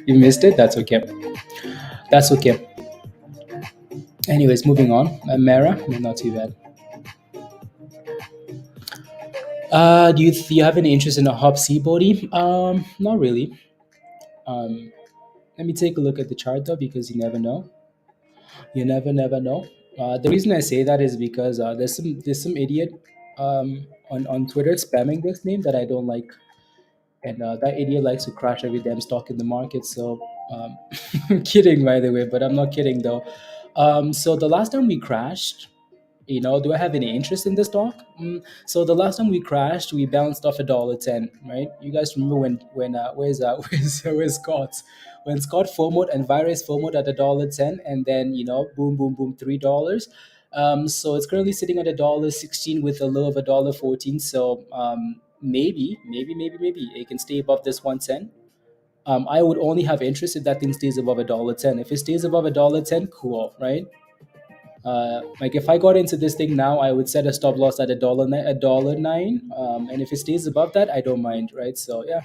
You missed it. That's okay. That's okay. Anyways, moving on. Mara, no, not too bad. Do you have any interest in a hop C body? Not really. Um, Let me take a look at the chart though, because you never know. You never know. The reason I say that is because there's some idiot on Twitter spamming this name that I don't like, and that idiot likes to crash every damn stock in the market. So I'm kidding, by the way, but I'm not kidding though. So the last time we crashed, do I have any interest in this stock? So the last time we crashed, we bounced off $1.10, right? You guys remember when where's where's Scott? When Scott FOMOed and Virus FOMOed at $1.10, and then boom boom boom $3. So it's currently sitting at $1.16 with a low of $1.14. So maybe it can stay above this 110. I would only have interest if that thing stays above $1.10. If it stays above $1.10, cool, right? Like if I got into this thing now, I would set a stop loss at $1.09, and if it stays above that, I don't mind, right? So yeah,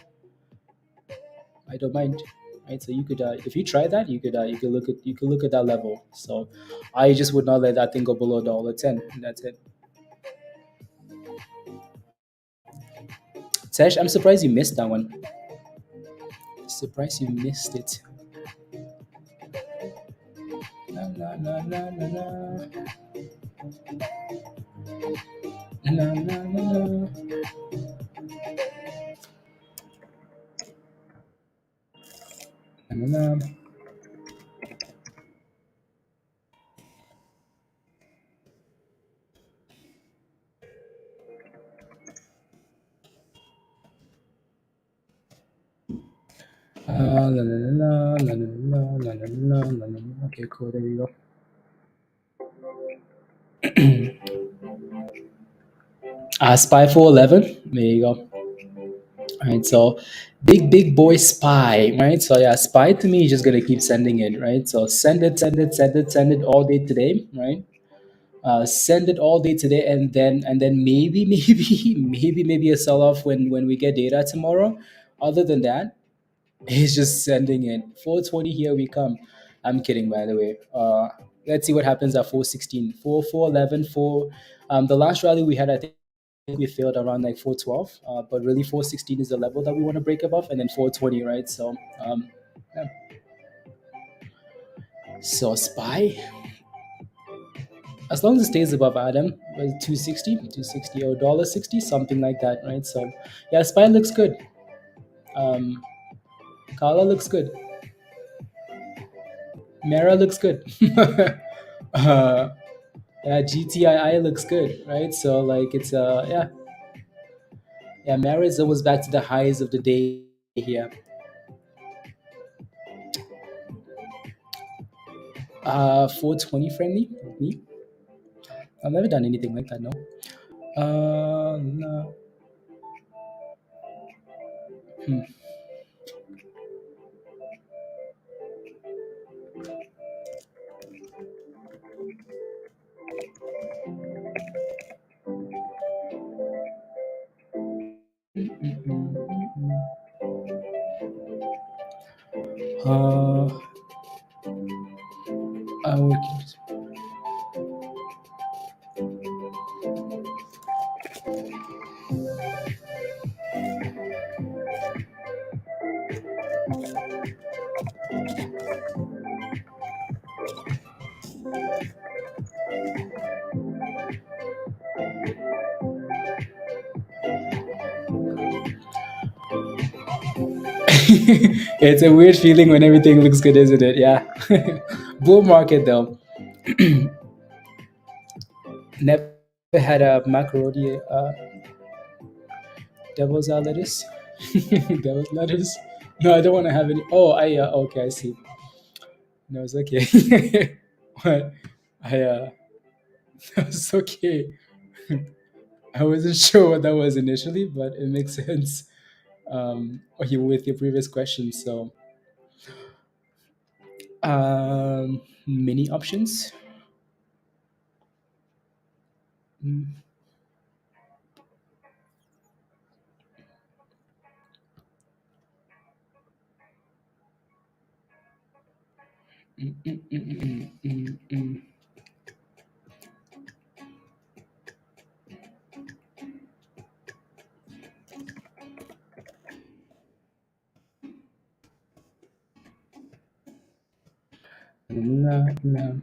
I don't mind, right? So you could, if you try that, you could look at that level. So I just would not let that thing go below $1.10. That's it. Sesh, I'm surprised you missed that one. Surprised you missed it. Na na na na na na na na na na. Na, na, na. La, la, la, la, la, la, la, la, la, la, la. Okay, cool. There we go. Spy 411. There you go. All right, so big boy spy, right? So yeah, spy to me is just gonna keep sending it, right? So send it all day today, right? Send it all day today, and then maybe maybe a sell off when we get data tomorrow. Other than that, he's just sending it 420. Here we come. I'm kidding, by the way. Let's see what happens at 416, 411, 4. The last rally we had, I think we failed around like 412, but really 416 is the level that we want to break above, and then 420, right? So yeah. So spy, as long as it stays above Adam, 260, 260 or dollar 60, something like that, right? So yeah, spy looks good. Um, Kala looks good. Mara looks good. uh, yeah, GTII looks good, right? So like it's yeah, Mara is almost back to the highs of the day here. 420 friendly me. I've never done anything like that, no. No. Hmm. Uh, I would, it's a weird feeling when everything looks good, isn't it? Yeah. Bull market though. Never had a macaroni devil's lettuce. Devil's lettuce. No, I don't want to have any. Oh, okay, I see. No, it's okay. What? I it's okay. I wasn't sure what that was initially, but it makes sense. With your previous question. So, many options. Mm, mm, mm, mm, mm, mm, mm. No, no.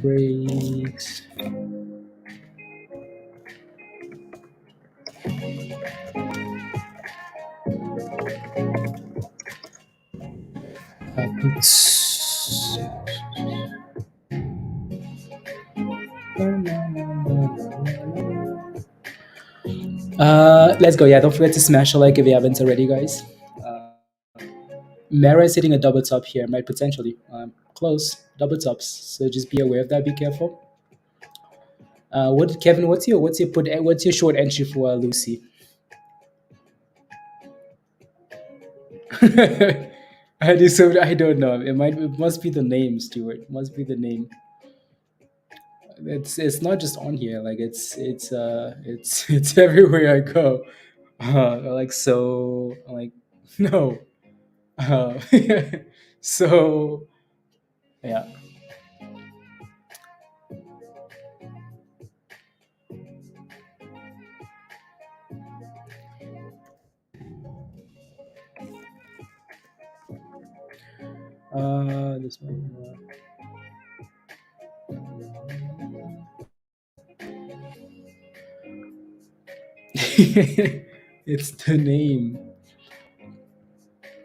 Breaks. Puts. Let's go. Yeah, don't forget to smash a like if you haven't already, guys. Uh, Mara is hitting a double top here, might potentially close double tops. So just be aware of that. Be careful. What Kevin? What's your short entry for Lucy? I don't know. It must be the name, Stuart. It must be the name. It's not just on here. Like it's it's everywhere I go. Like so. Like no. Uh, so yeah. This one. It's the name.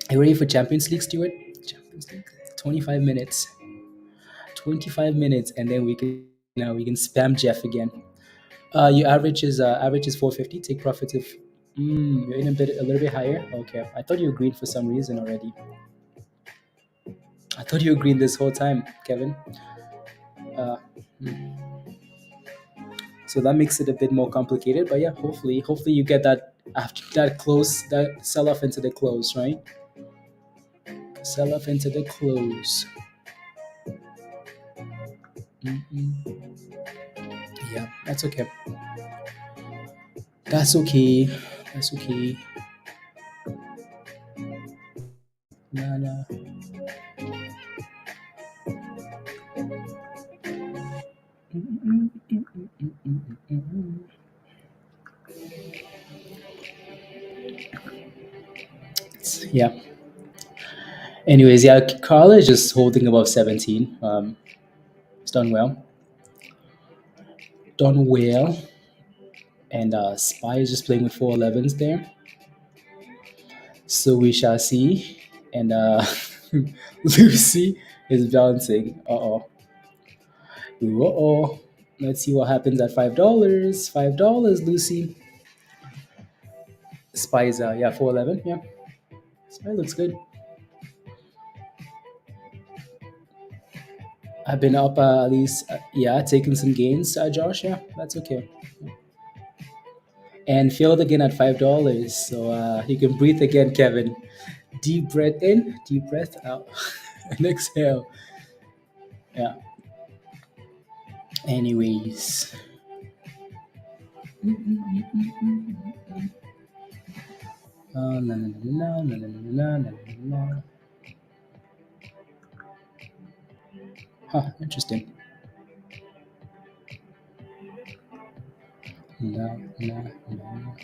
Are you ready for Champions League, Stuart? Champions League. 25 minutes. 25 minutes, and then we can spam Jeff again. Your average is 450. Take profits if you're in a little bit higher. Okay, I thought you were green for some reason already. I thought you were green this whole time, Kevin. Uh, so that makes it a bit more complicated. But yeah, hopefully you get that after that close, that sell off into the close, right? Sell off into the close. Mm-mm. Yeah, that's okay. That's okay. That's okay. Nah, nah. Yeah. Anyways, yeah, Carla is just holding above 17. It's done well. Done well. And Spy is just playing with 411s there. So we shall see. And Lucy is bouncing. Uh oh. Uh oh. Let's see what happens at $5. $5, Lucy. Spy is, yeah, 411. Yeah. Spy looks good. I've been up at least, yeah, taking some gains, Josh. Yeah, that's okay. And failed again at $5. So you can breathe again, Kevin. Deep breath in, deep breath out, and exhale. Yeah. Anyways. La, la, la, la, la, la, la, la, la. Huh, interesting. La, la, la.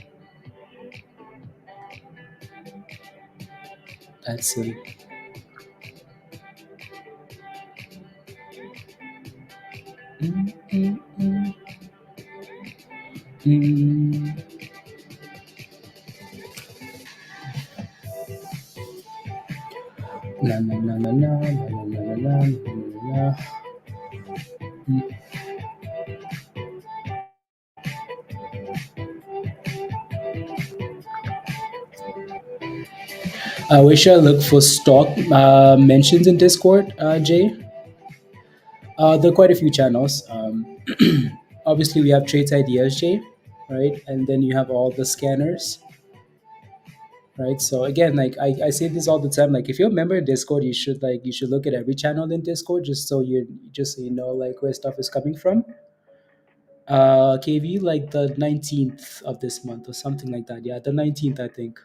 That's silly. Mm, mm, mm, mm. La, la, la, la, la, la, la, la, la, la, la. Mm. Where should I look for stock mentions in Discord, Jay? There are quite a few channels. Obviously, we have Trades Ideas, Jay, right? And then you have all the scanners, right? So again, like I say this all the time, like if you're a member in Discord, you should look at every channel in Discord just so you know like where stuff is coming from. KV like the 19th of this month or something like that. Yeah, the 19th, I think.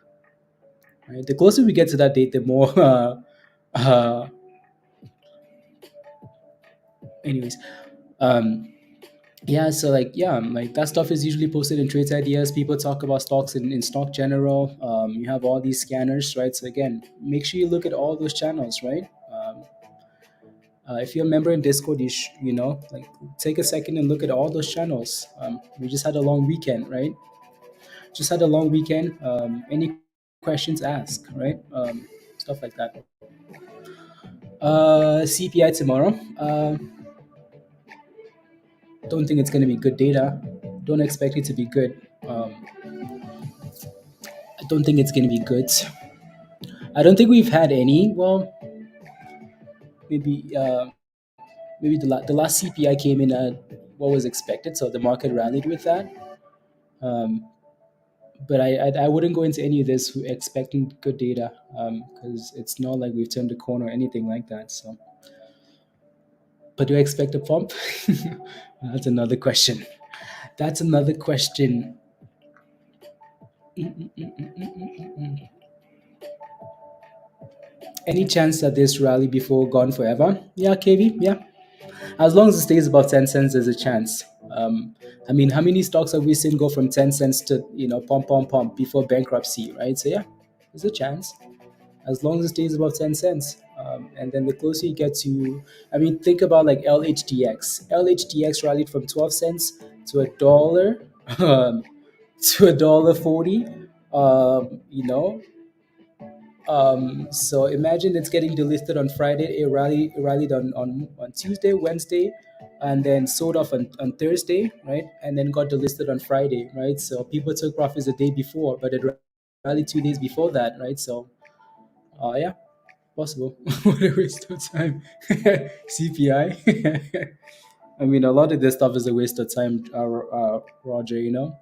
Right. The closer we get to that date, the more uh anyways. Um yeah, so like yeah, like that stuff is usually posted in Trades Ideas. People talk about stocks in stock general. You have all these scanners, right? So again, make sure you look at all those channels, right? If you're a member in Discord, you know, like take a second and look at all those channels. We just had a long weekend, right? Just had a long weekend. Any questions, ask, right? Stuff like that. CPI tomorrow. Don't think it's going to be good data. Don't expect it to be good. I don't think it's going to be good. I don't think we've had any. Well, maybe maybe the last CPI came in at what was expected, so the market rallied with that. Um, but I wouldn't go into any of this expecting good data because it's not like we've turned a corner or anything like that. So, but do I expect a pump? That's another question. That's another question. Any chance that this rally before gone forever? Yeah, KV. Yeah, as long as it stays above 10 cents, there's a chance. I mean, how many stocks have we seen go from 10 cents to pump pump pump before bankruptcy, right? So yeah, there's a chance as long as it stays above 10 cents. And then the closer you get to, I mean, think about like LHDX. LHDX rallied from 12 cents to $1, um, to $1.40. You know, so imagine it's getting delisted on Friday. It rallied on Tuesday, Wednesday, and then sold off on Thursday, right? And then got delisted on Friday, right? So people took profits the day before, but it rallied 2 days before that, right? So, yeah, possible. What a waste of time. CPI. I mean, a lot of this stuff is a waste of time, Roger. You know,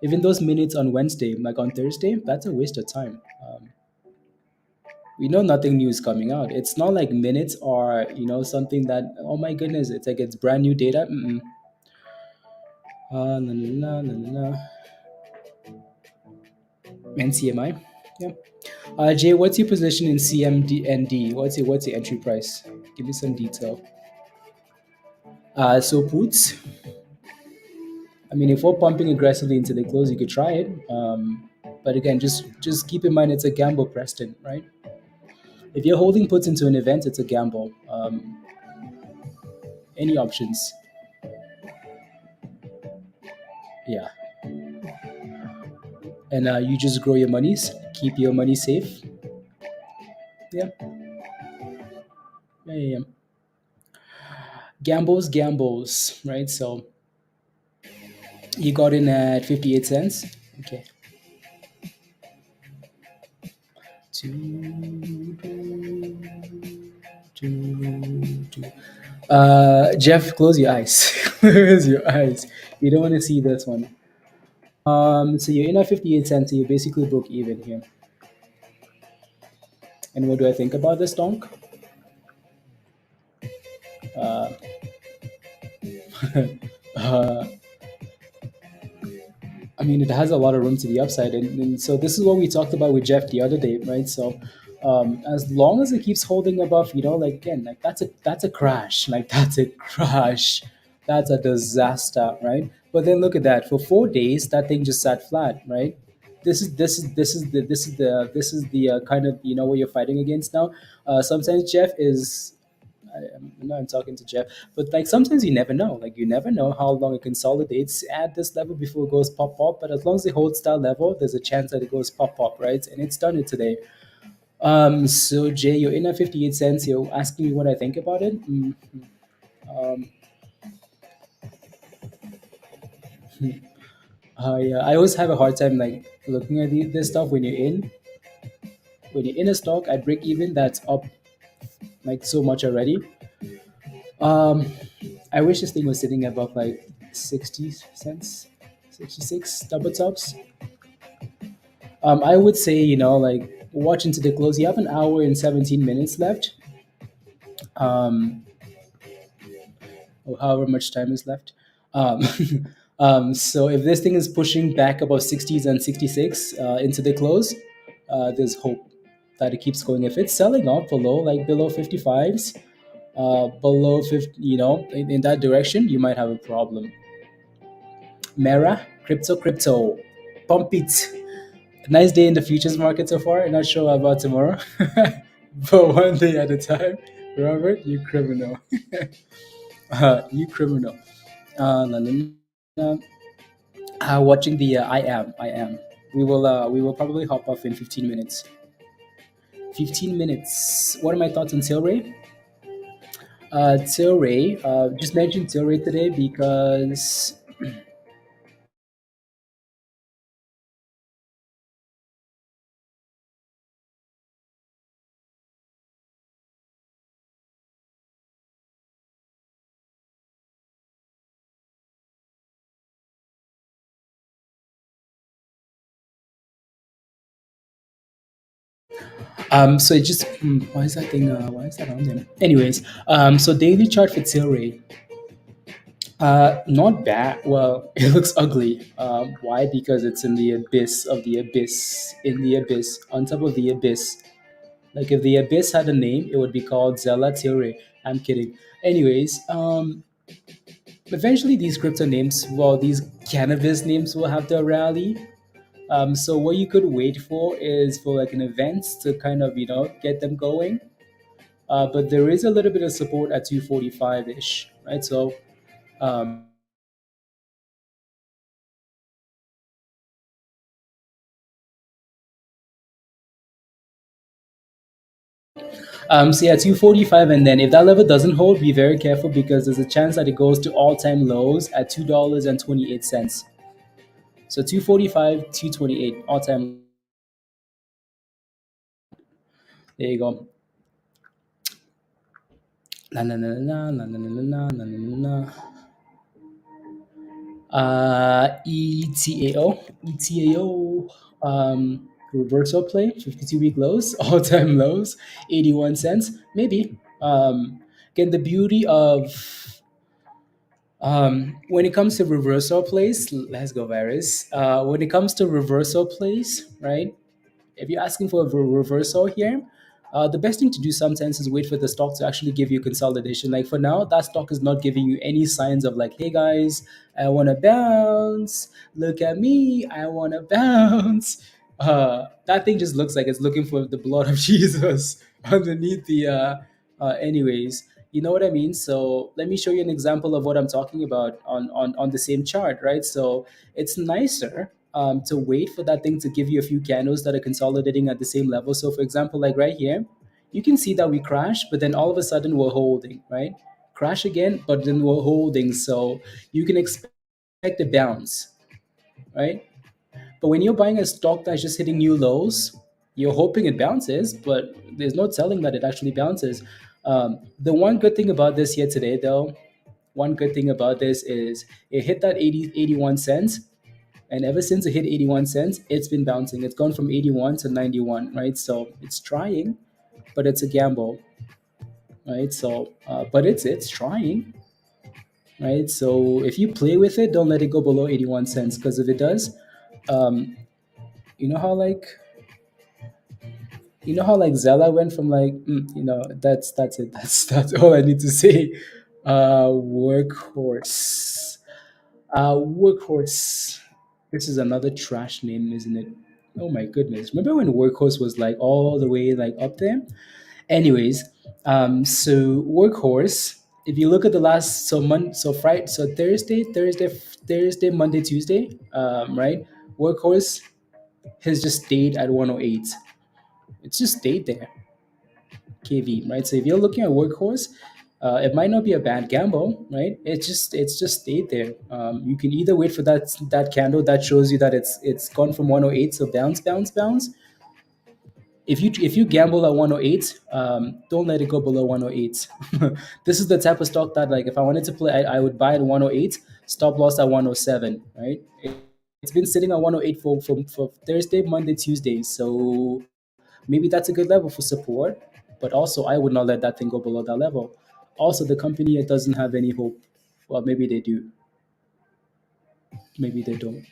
even those minutes on Wednesday, like on Thursday, that's a waste of time. We know nothing new is coming out. It's not like minutes or something that, oh my goodness, it's like it's brand new data. Mm-mm. La, la, la, la, la. NCMI. Yeah. Jay, what's your position in CMD? What's your entry price? Give me some detail. So puts. I mean, if we're pumping aggressively into the close, you could try it. But again, just keep in mind it's a gamble, Preston, right? If you're holding puts into an event, it's a gamble. Any options? Yeah, and you just grow your monies, keep your money safe. Yeah, yeah, yeah, yeah. Gambles, right? So you got in at 58 cents. Okay. Two, two, two. Jeff, close your eyes. Close your eyes. You don't want to see this one. So you're in at 58 cents. So you basically broke even here. And what do I think about this donk? Uh, uh, I mean, it has a lot of room to the upside, and so this is what we talked about with Jeff the other day, right? So, as long as it keeps holding above, like again, like that's a crash, like that's a crash, that's a disaster, right? But then look at that, for 4 days, that thing just sat flat, right? This is the kind of what you're fighting against now. Sometimes Jeff is I know I'm talking to Jeff, but like sometimes you never know. Like you never know how long it consolidates at this level before it goes pop pop. But as long as it holds that level, there's a chance that it goes pop pop, right? And it's done it today. So Jay, you're in at 58 cents. You're asking me what I think about it. Um, I always have a hard time like looking at this stuff when you're in a stock at break even that's up like so much already. Um, I wish this thing was sitting above like 60 cents, 66 double tops. I would say, like watch into the close. You have an hour and 17 minutes left, um, or however much time is left. Um, so if this thing is pushing back above 60s and 66 into the close, there's hope that it keeps going. If it's selling off below 55s, below 50, in that direction, you might have a problem. Mera, crypto, pump it. Nice day in the futures market so far. Not sure about tomorrow, but one day at a time. Robert, you criminal. You criminal. No, no, no. Watching the I am. We will probably hop off in 15 minutes. 15 minutes. What are my thoughts on Tilray? Tilray. Just mentioned Tilray today because so it just why is that thing why is that on there? Anyways, so daily chart for Tilray. Not bad. Well, it looks ugly. Why? Because it's in the abyss of the abyss, in the abyss, on top of the abyss. Like if the abyss had a name, it would be called Zella Tilray. I'm kidding. Anyways, eventually these crypto names, well, these cannabis names will have to rally. So what you could wait for is for like an event to kind of get them going. But there is a little bit of support at 245 ish, right? So um, so yeah, 245, and then if that level doesn't hold, be very careful because there's a chance that it goes to all-time lows at $2.28. So 245, 228, all-time. There you go. La la la la la la la la la la la. ETAO, ETAO. reversal play, 52-week lows, all-time lows, 81 cents, maybe. Again, the beauty of when it comes to reversal plays, let's go, Varys. When it comes to reversal plays, right? If you're asking for a reversal here, the best thing to do sometimes is wait for the stock to actually give you consolidation. Like for now, that stock is not giving you any signs of like, hey guys, I want to bounce. Look at me, I want to bounce. That thing just looks like it's looking for the blood of Jesus underneath the. Anyways, you know what I mean. So let me show you an example of what I'm talking about on the same chart, right? So it's nicer to wait for that thing to give you a few candles that are consolidating at the same level. So, for example, like right here, you can see that we crashed, but then all of a sudden we're holding, right? Crash again, but then we're holding. So you can expect a bounce, right? But when you're buying a stock that's just hitting new lows, you're hoping it bounces, but there's no telling that it actually bounces. The one good thing about this here today, though, one good thing about this is it hit that 81 cents, and ever since it hit 81 cents, it's been bouncing. It's gone from 81 to 91, right? So it's trying, but it's a gamble, right? So, but it's trying, right? So if you play with it, don't let it go below 81 cents, because if it does, um, you know how like Zella went from like that's it. That's all I need to say. Workhorse. Workhorse. This is another trash name, isn't it? Oh my goodness. Remember when Workhorse was like all the way like up there? Anyways, so Workhorse, if you look at the last so Friday, so Thursday, Monday, Tuesday, right? Workhorse has just stayed at 108. It's just stayed there. KV, right? So if you're looking at Workhorse, it might not be a bad gamble, right? It's just stayed there. You can either wait for that candle that shows you that it's gone from 108, so bounce, bounce, bounce. If you gamble at 108, don't let it go below 108. This is the type of stock that like if I wanted to play, I would buy at 108, stop loss at 107, right? It's been sitting at 108 for Thursday, Monday, Tuesday, so maybe that's a good level for support, but also I would not let that thing go below that level. Also, the company it doesn't have any hope. Well, maybe they do. Maybe they don't.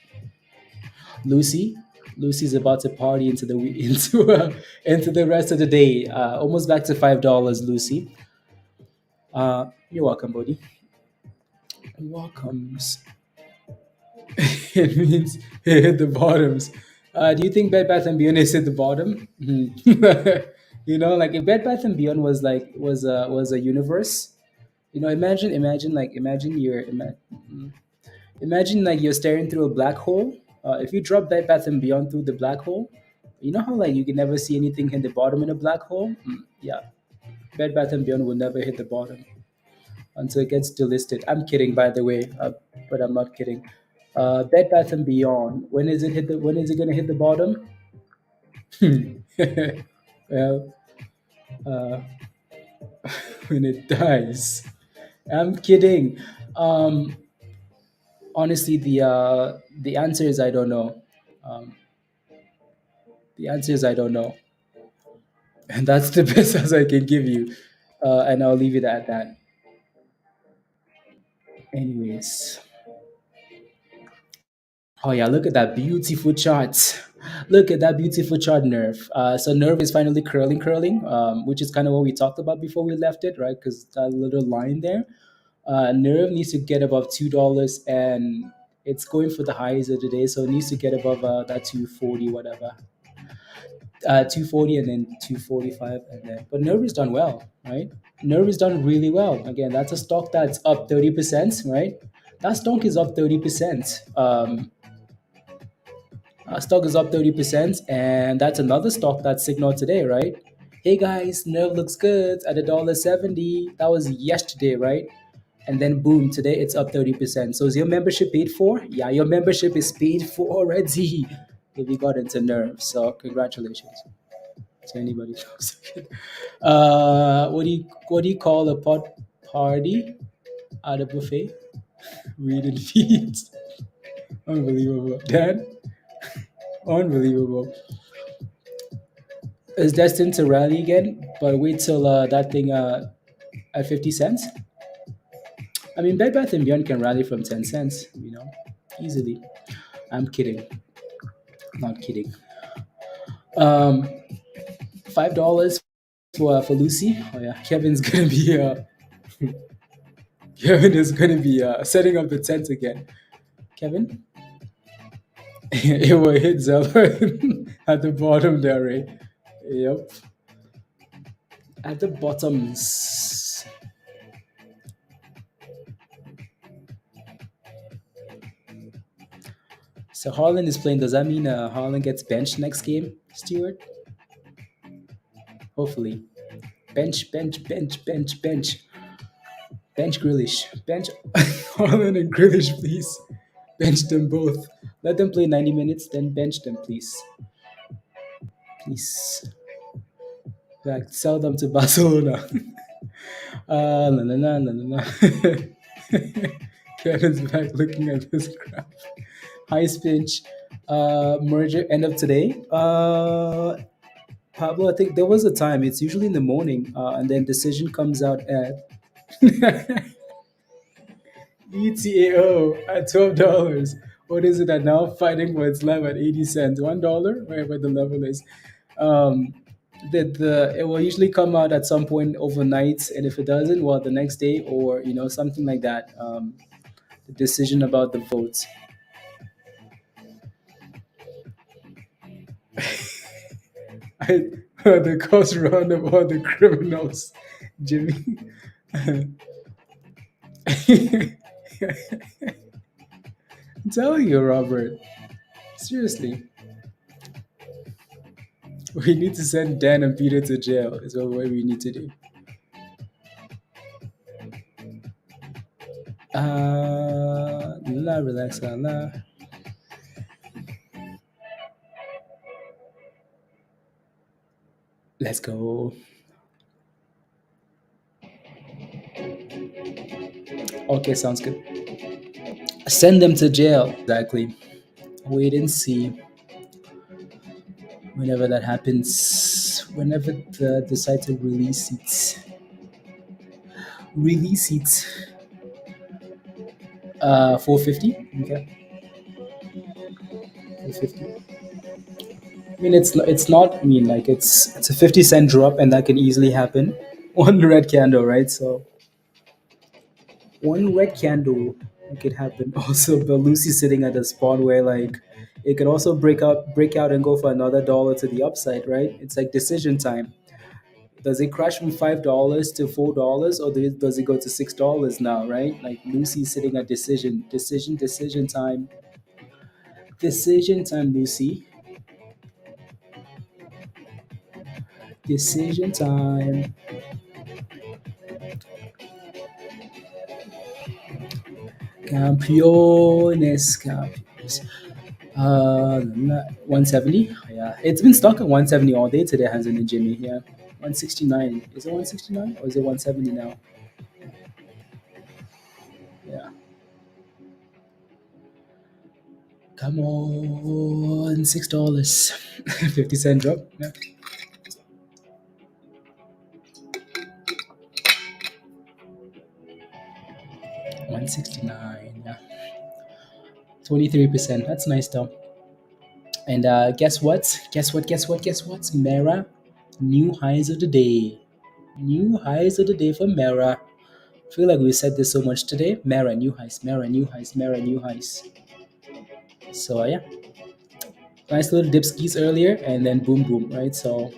Lucy, Lucy's about to party into the into the rest of the day. Almost back to $5, Lucy. You're welcome, buddy. Welcomes. It means it hit the bottoms. Do you think Bed Bath and Beyond has hit the bottom? Mhm. Like if Bed Bath and Beyond was a universe. Imagine like you're staring through a black hole. If you drop Bed Bath and Beyond through the black hole, you know how like you can never see anything hit the bottom in a black hole. Yeah, Bed Bath and Beyond will never hit the bottom until it gets delisted. I'm kidding, by the way, but I'm not kidding. Bed Bath and Beyond. When is it gonna hit the bottom? Well, uh, when it dies. I'm kidding. Um, Honestly, the answer is I don't know. Um, the answer is I don't know, and that's the best as I can give you. And I'll leave it at that. Anyways, oh yeah, look at that beautiful chart. Look at that beautiful chart, Nerve. So Nerve is finally curling, which is kind of what we talked about before we left it, right? Because that little line there, Nerve needs to get above $2, and it's going for the highs of the day, so it needs to get above that 240 whatever. 240 and then 245 and then but Nerve has done well, right? Nerve has done really well. Again, that's a stock that's up 30%, right? That stock is up 30%. Stock is up 30%, and that's another stock that signaled today, right? Hey guys, Nerve looks good at $1.70. That was yesterday, right? And then boom, today it's up 30%. So is your membership paid for? Yeah, your membership is paid for already if you got into Nerve. So congratulations to anybody else. What do you call a pot party at a buffet? Reading feeds. Unbelievable. Dan, unbelievable. is destined to rally again, but wait till that thing at 50 cents. I mean, Bed Bath and Beyond can rally from 10 cents, easily. I'm kidding, not kidding. Um, $5 for Lucy. Oh yeah, Kevin's gonna be Kevin is gonna be setting up the tent again. Kevin, it will hit Zeller at the bottom there, right? Yep, at the bottoms. So Harlan is playing. Does that mean Harlan gets benched next game, Stewart? Hopefully. Bench, bench, bench, bench, bench. Bench Grealish. Bench Harlan and Grealish, please. Bench them both. Let them play 90 minutes, then bench them, please. Please. In fact, sell them to Barcelona. La la la la la la. Kevin's back looking at this graph. High pinch merger end of today. Pablo, I think there was a time. It's usually in the morning, and then decision comes out at ETAO at $12. What is it at now? Fighting for its life at 80 cents. $1, wherever the level is. Um, the it will usually come out at some point overnight, and if it doesn't, well, the next day or something like that. The decision about the votes. I, the cost round of all the criminals, Jimmy. I'm telling you, Robert. Seriously, we need to send Dan and Peter to jail. Is what we need to do. La relax, la. Let's go. Okay, sounds good. Send them to jail. Exactly. Wait and see. Whenever that happens, whenever they decide to release it, release it. 450. Okay, 450. I mean, it's not. I mean, like it's a 50 cent drop, and that can easily happen. One red candle, right? So one red candle, it could happen. Also, but Lucy's sitting at a spot where like it could also break out, and go for another dollar to the upside, right? It's like decision time. Does it crash from $5 to $4, or does it go to $6 now, right? Like Lucy's sitting at decision time, Lucy, decision time. Campeones. 170. Yeah, it's been stuck at 170 all day today, hasn't it, Jimmy? Yeah, 169. Is it 169 or is it 170 now? Yeah. Come on, $6. 50 cent drop. Yeah. 169. Yeah. 23%. That's nice though. And guess what? Guess what? Mara, new highs of the day. New highs of the day for Mara. I feel like we said this so much today. Mara, new highs. Mara, new highs. Mara, new highs. So yeah, nice little dip skis earlier, and then boom, boom, right? So,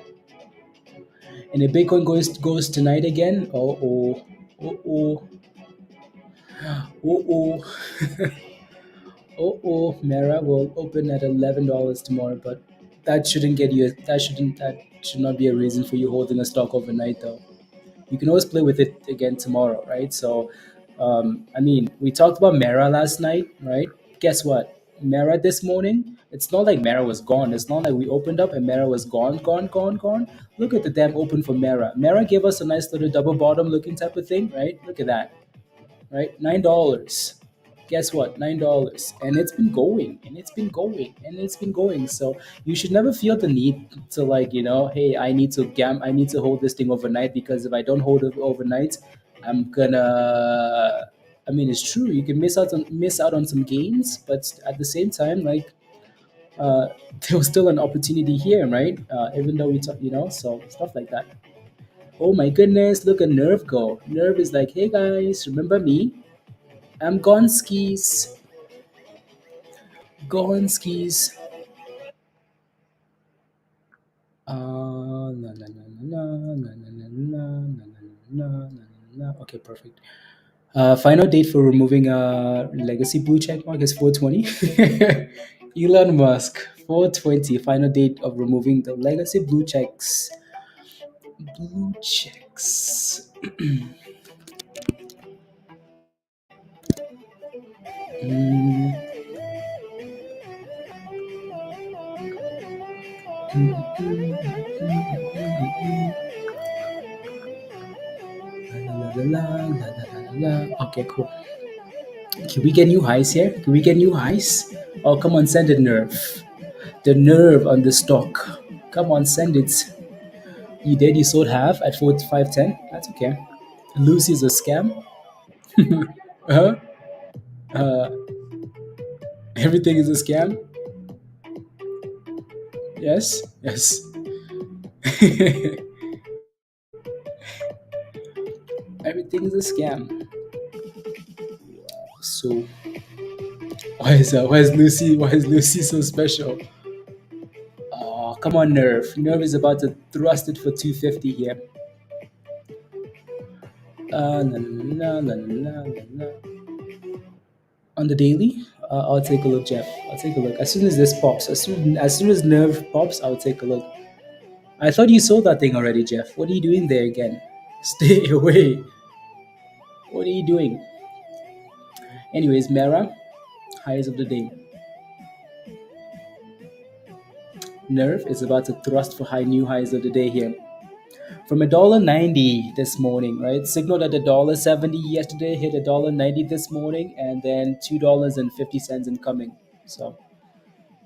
and if Bitcoin goes tonight again, oh, oh, Mara will open at $11 tomorrow, but that should not be a reason for you holding a stock overnight, though. You can always play with it again tomorrow, right? So, I mean, we talked about Mara last night, right? Guess what? Mara this morning, it's not like Mara was gone. It's not like we opened up and Mara was gone, gone, gone, gone. Look at the damn open for Mara. Mara gave us a nice little double bottom looking type of thing, right? Look at that, right? $9. Guess what? $9, and it's been going, and it's been going, and it's been going. So you should never feel the need to, like, hey, I need to hold this thing overnight, because if I don't hold it overnight, I'm gonna. I mean, it's true. You can miss out on some gains, but at the same time, like, uh, there was still an opportunity here, right? Even though we talk, so stuff like that. Oh my goodness, look at Nerve go. Nerve is like, hey guys, remember me? I'm gone skis. Gone skis. La la la la la la la la la la la la la. Okay, perfect. Final date for removing legacy blue check mark is 420. Elon Musk, 420. Final date of removing the legacy blue checks. Blue checks. Mm, la, la, la, la, la, la, la. Okay, cool. Can we get new highs here? Can we get new highs? Oh, come on, send it, nerve. The nerve on the stock. Come on, send it. You did. You sold half at 45.10. That's okay. Lucy's a scam. Uh-huh. Uh, everything is a scam. Yes. Yes. Everything is a scam. So why is Lucy so special? Oh, come on, Nerve. Nerve is about to thrust it for 250 here. La, la, la, la, la, la. On the daily, I'll take a look, Jeff. I'll take a look. As soon as this pops, as soon as Nerve pops, I'll take a look. I thought you sold that thing already, Jeff. What are you doing there again? Stay away. What are you doing? Anyways, Mara, highs of the day. Nerve is about to thrust for new highs of the day here. From $1.90 this morning, right? Signaled at $1.70 yesterday, hit $1.90 this morning, and then $2.50 incoming. So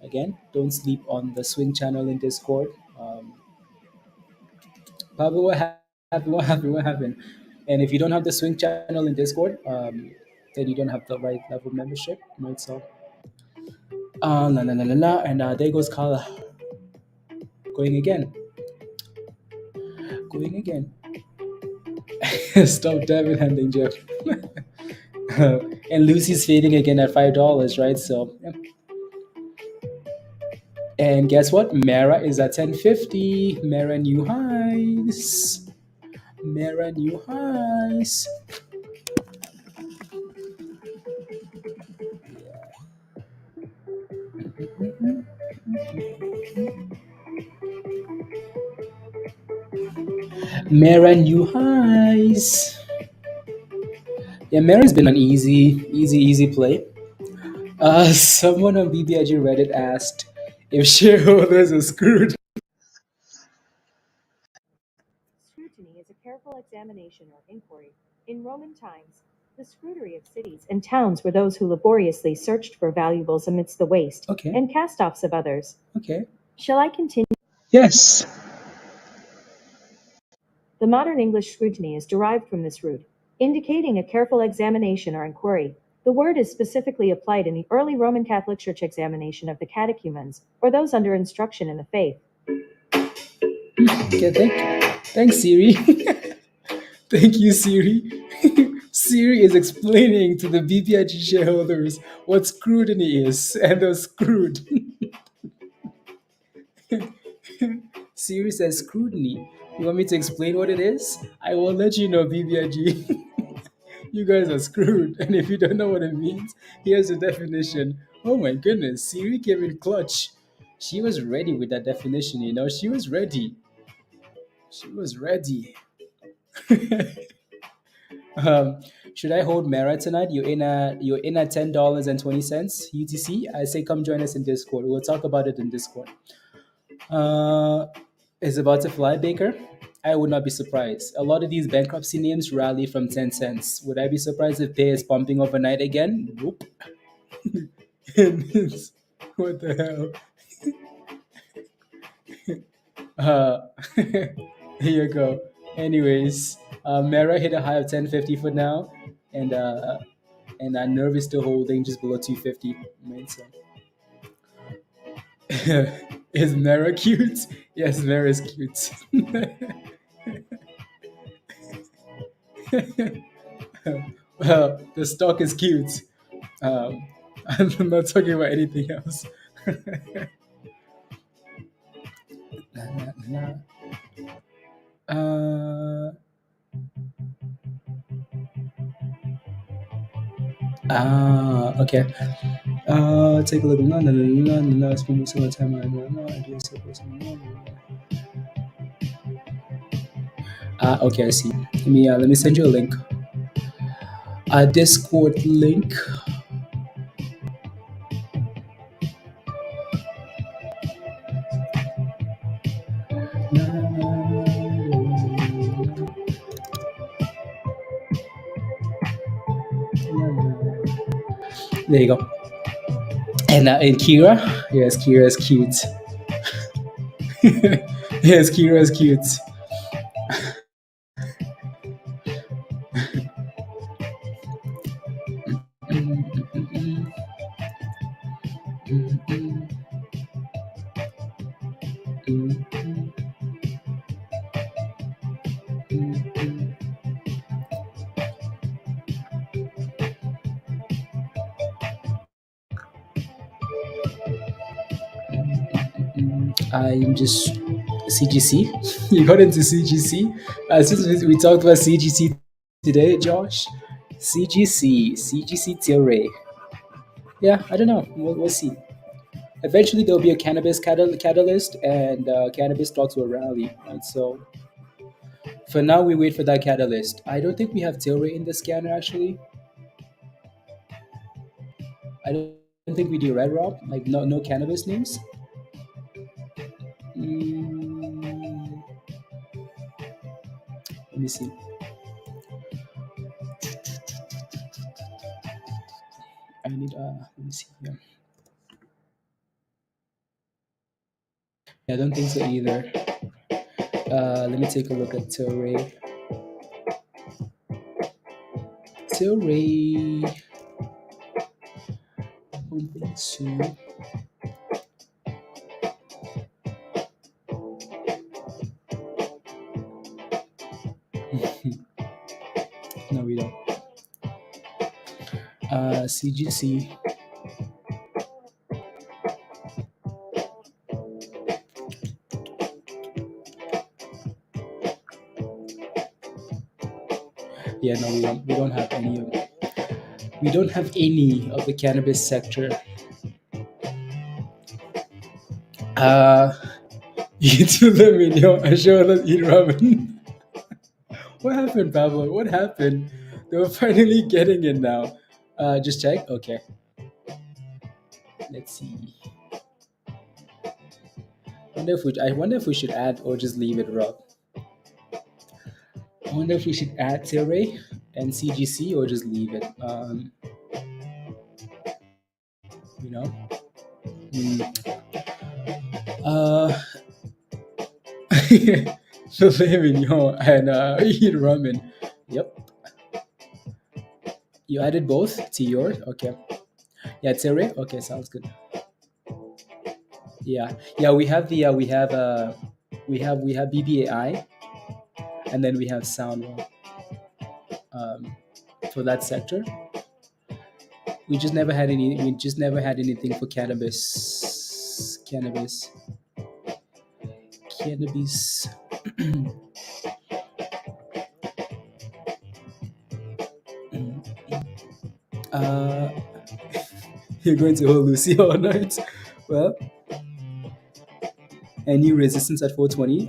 again, don't sleep on the swing channel in Discord. Pablo, what happened? What happened? What happened? And if you don't have the swing channel in Discord, then you don't have the right level membership, right? So, la la la la la, and there goes Carla, going again, going again. Stop diamond handling, Jeff. And Lucy's fading again at $5, right? So, yeah. And guess what? Mara is at 1050. Mara new highs. Mara new highs. Mara new highs. Yeah, Mara's been an easy play. Someone on BBIG Reddit asked if shareholders are screwed. Scrutiny is a careful examination or inquiry. In Roman times, the scrutiny of cities and towns were those who laboriously searched for valuables amidst the waste Okay. and cast-offs of others. Okay. Shall I continue? Yes. The modern English scrutiny is derived from this root, indicating a careful examination or inquiry. The word is specifically applied in the early Roman Catholic Church examination of the catechumens, or those under instruction in the faith. Okay, thanks, Siri. Thank you, Siri. Siri is explaining to the BBIG shareholders what scrutiny is, and they're screwed. Siri says scrutiny. You want me to explain what it is? I will let you know, BBIG. You guys are screwed. And if you don't know what it means, here's the definition. Oh my goodness, Siri came in clutch. She was ready with that definition, She was ready. She was ready. Um, should I hold Mara tonight? You're in at $10.20 UTC. I say come join us in Discord. We'll talk about it in Discord. Uh, is about to fly, Baker. I would not be surprised. A lot of these bankruptcy names rally from 10 cents. Would I be surprised if PEAR is pumping overnight again? Nope. What the hell? Here you go. Anyways, Mera hit a high of 1050 for now, and Nerve is still holding just below 250. Right, so. Is Mera cute? Yes, Mera is cute. Well, the stock is cute. Um, I'm not talking about anything else. uh, okay. Take a look. No, no, no, no, no, no. Spend so much time on no, no, I do so much. Okay, I see. Let me send you a link. A Discord link. There you go. And Kira, yes, Kira is cute. Yes, Kira is cute. I'm just CGC. You got into CGC. Since we talked about CGC today, Josh. CGC TRKA. Yeah, I don't know. We'll see. Eventually, there'll be a cannabis catalyst, and cannabis stocks will rally. Right? So for now, we wait for that catalyst. I don't think we have TRKA in the scanner actually. I don't think we do, right, Rob? Like no cannabis names. Mm, let me see. I need let me see here. Yeah, I don't think so either. Let me take a look at Tilray. Tilray. Don't think so. No, we don't. CGC. Yeah, no, we don't. We don't have any of. We don't have any of the cannabis sector. Uh, you two let me know. I sure not eat ramen. What happened, Pablo? What happened? They were finally getting it now. Just check. Okay. Let's see. I wonder if we should add or just leave it, Rob. I wonder if we should add Tilray and CGC or just leave it. You know. Uh, filet mignon and eat ramen. Yep. You added both to yours? Okay. Yeah, Tilray? Okay, sounds good. Yeah. Yeah, we have we have BBAI and then we have Soundwell for that sector. We just never had anything for cannabis. Cannabis. uh you're going to hold Lucy all night. Well, any resistance at 420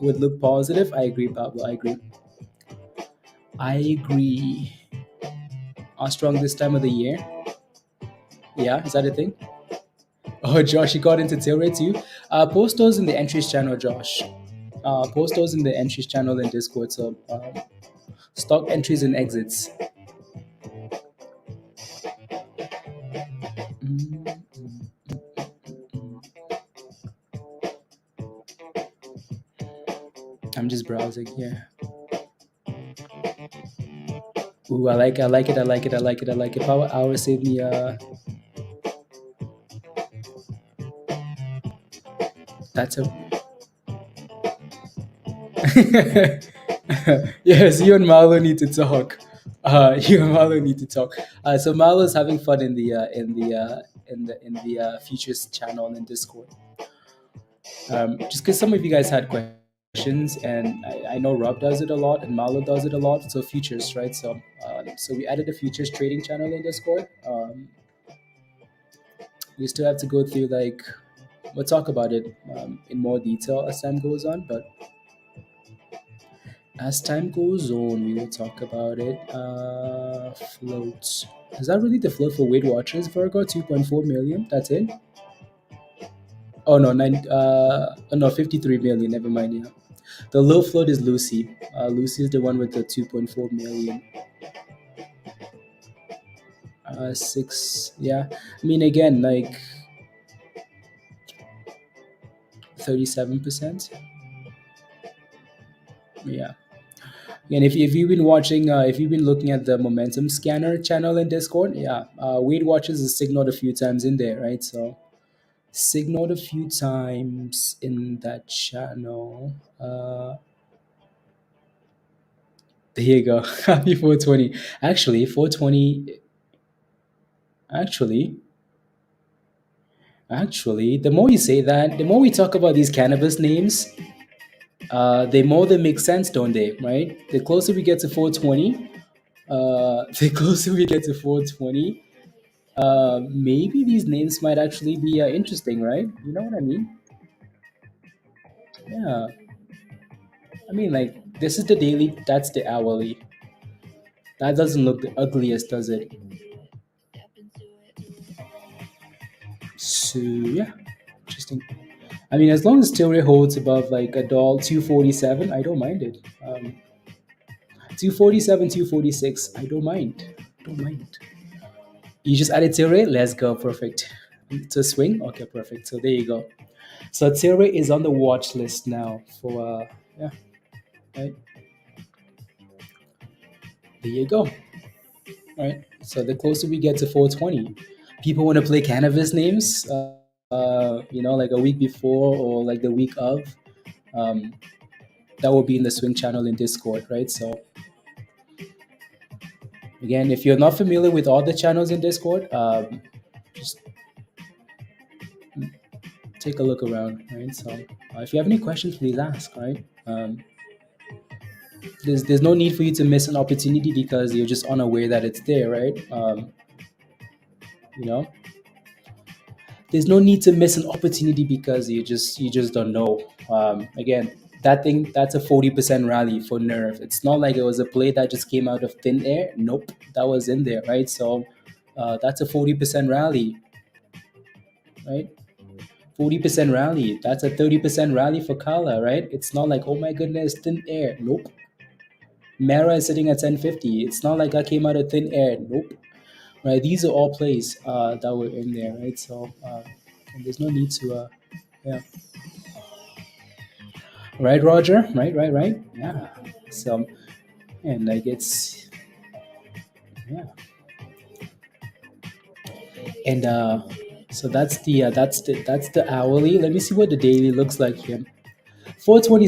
would look positive. I agree, Pablo. I agree. Are strong this time of the year? Yeah, is that a thing? Oh, Josh, you got into Tilray too. Post those in the entries channel, Josh. Post those in the entries channel in Discord. So stock entries and exits. Mm, I'm just browsing here. Ooh, I like it. Power hour saved me. That's a yes. You and Marlo need to talk. You and Marlo need to talk. So Marlo's having fun in the futures channel in Discord. Just because some of you guys had questions, and I know Rob does it a lot, and Marlo does it a lot. So futures, right? So we added a futures trading channel in Discord. We still have to go through like we'll talk about it in more detail as time goes on, but as time goes on, we will talk about it. Floats. Is that really the float for Weight Watchers, Virgo? 2.4 million? That's it? Oh no, 53 million. Never mind. Yeah, the low float is Lucy. Lucy is the one with the 2.4 million. Six. Yeah, I mean again, like 37%. Yeah. And if you've been watching, if you've been looking at the momentum scanner channel in Discord, yeah, Weight Watchers is signaled a few times in there, right? So signaled a few times in that channel. There you go. Happy 420. Actually, 420. Actually, actually, the more you say that, the more we talk about these cannabis names, the more they make sense, don't they? Right? The closer we get to 420, the closer we get to 420, maybe these names might actually be interesting, right? You know what I mean? Yeah. I mean, like, this is the daily, that's the hourly. That doesn't look the ugliest, does it? So, yeah, interesting. I mean, as long as Tilray holds above like a doll 247, I don't mind it. 247, 246, I don't mind. Don't mind. You just added Tilray? Let's go. Perfect. To swing? Okay, perfect. So there you go. So Tilray is on the watch list now for, yeah, right? There you go. Right. So the closer we get to 420, people want to play cannabis names, like a week before or like the week of. Um, that will be in the swing channel in Discord, right? So again, if you're not familiar with all the channels in Discord, just take a look around, right? So if you have any questions, please ask, right? There's no need for you to miss an opportunity because you're just unaware that it's there, right? You know, there's no need to miss an opportunity because you just don't know. Again, that's a 40% rally for Nerve. It's not like it was a play that just came out of thin air. Nope, that was in there, right? So that's a 40% rally, right? 40% rally. That's a 30% rally for Kala, right? It's not like, oh my goodness, thin air. Nope. Mara is sitting at 1050. It's not like I came out of thin air. Nope. Right? These are all plays that were in there, right? So and there's no need to, yeah. Right, Roger? Right. Yeah. So, and like it's, yeah. And so that's the hourly. Let me see what the daily looks like here. 420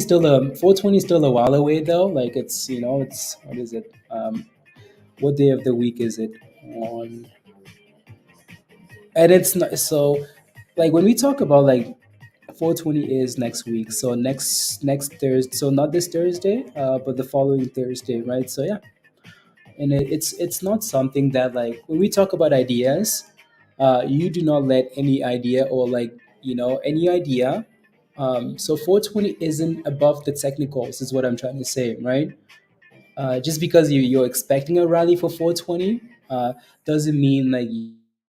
still a while away though. Like it's what is it? What day of the week is it on? And it's not so like when we talk about like 420 is next week. So next Thursday. So not this Thursday, but the following Thursday, right? So yeah, and it's not something that like when we talk about ideas, you do not let any idea or like any idea. So 420 isn't above the technicals, is what I'm trying to say, right? Just because you're expecting a rally for 420 doesn't mean like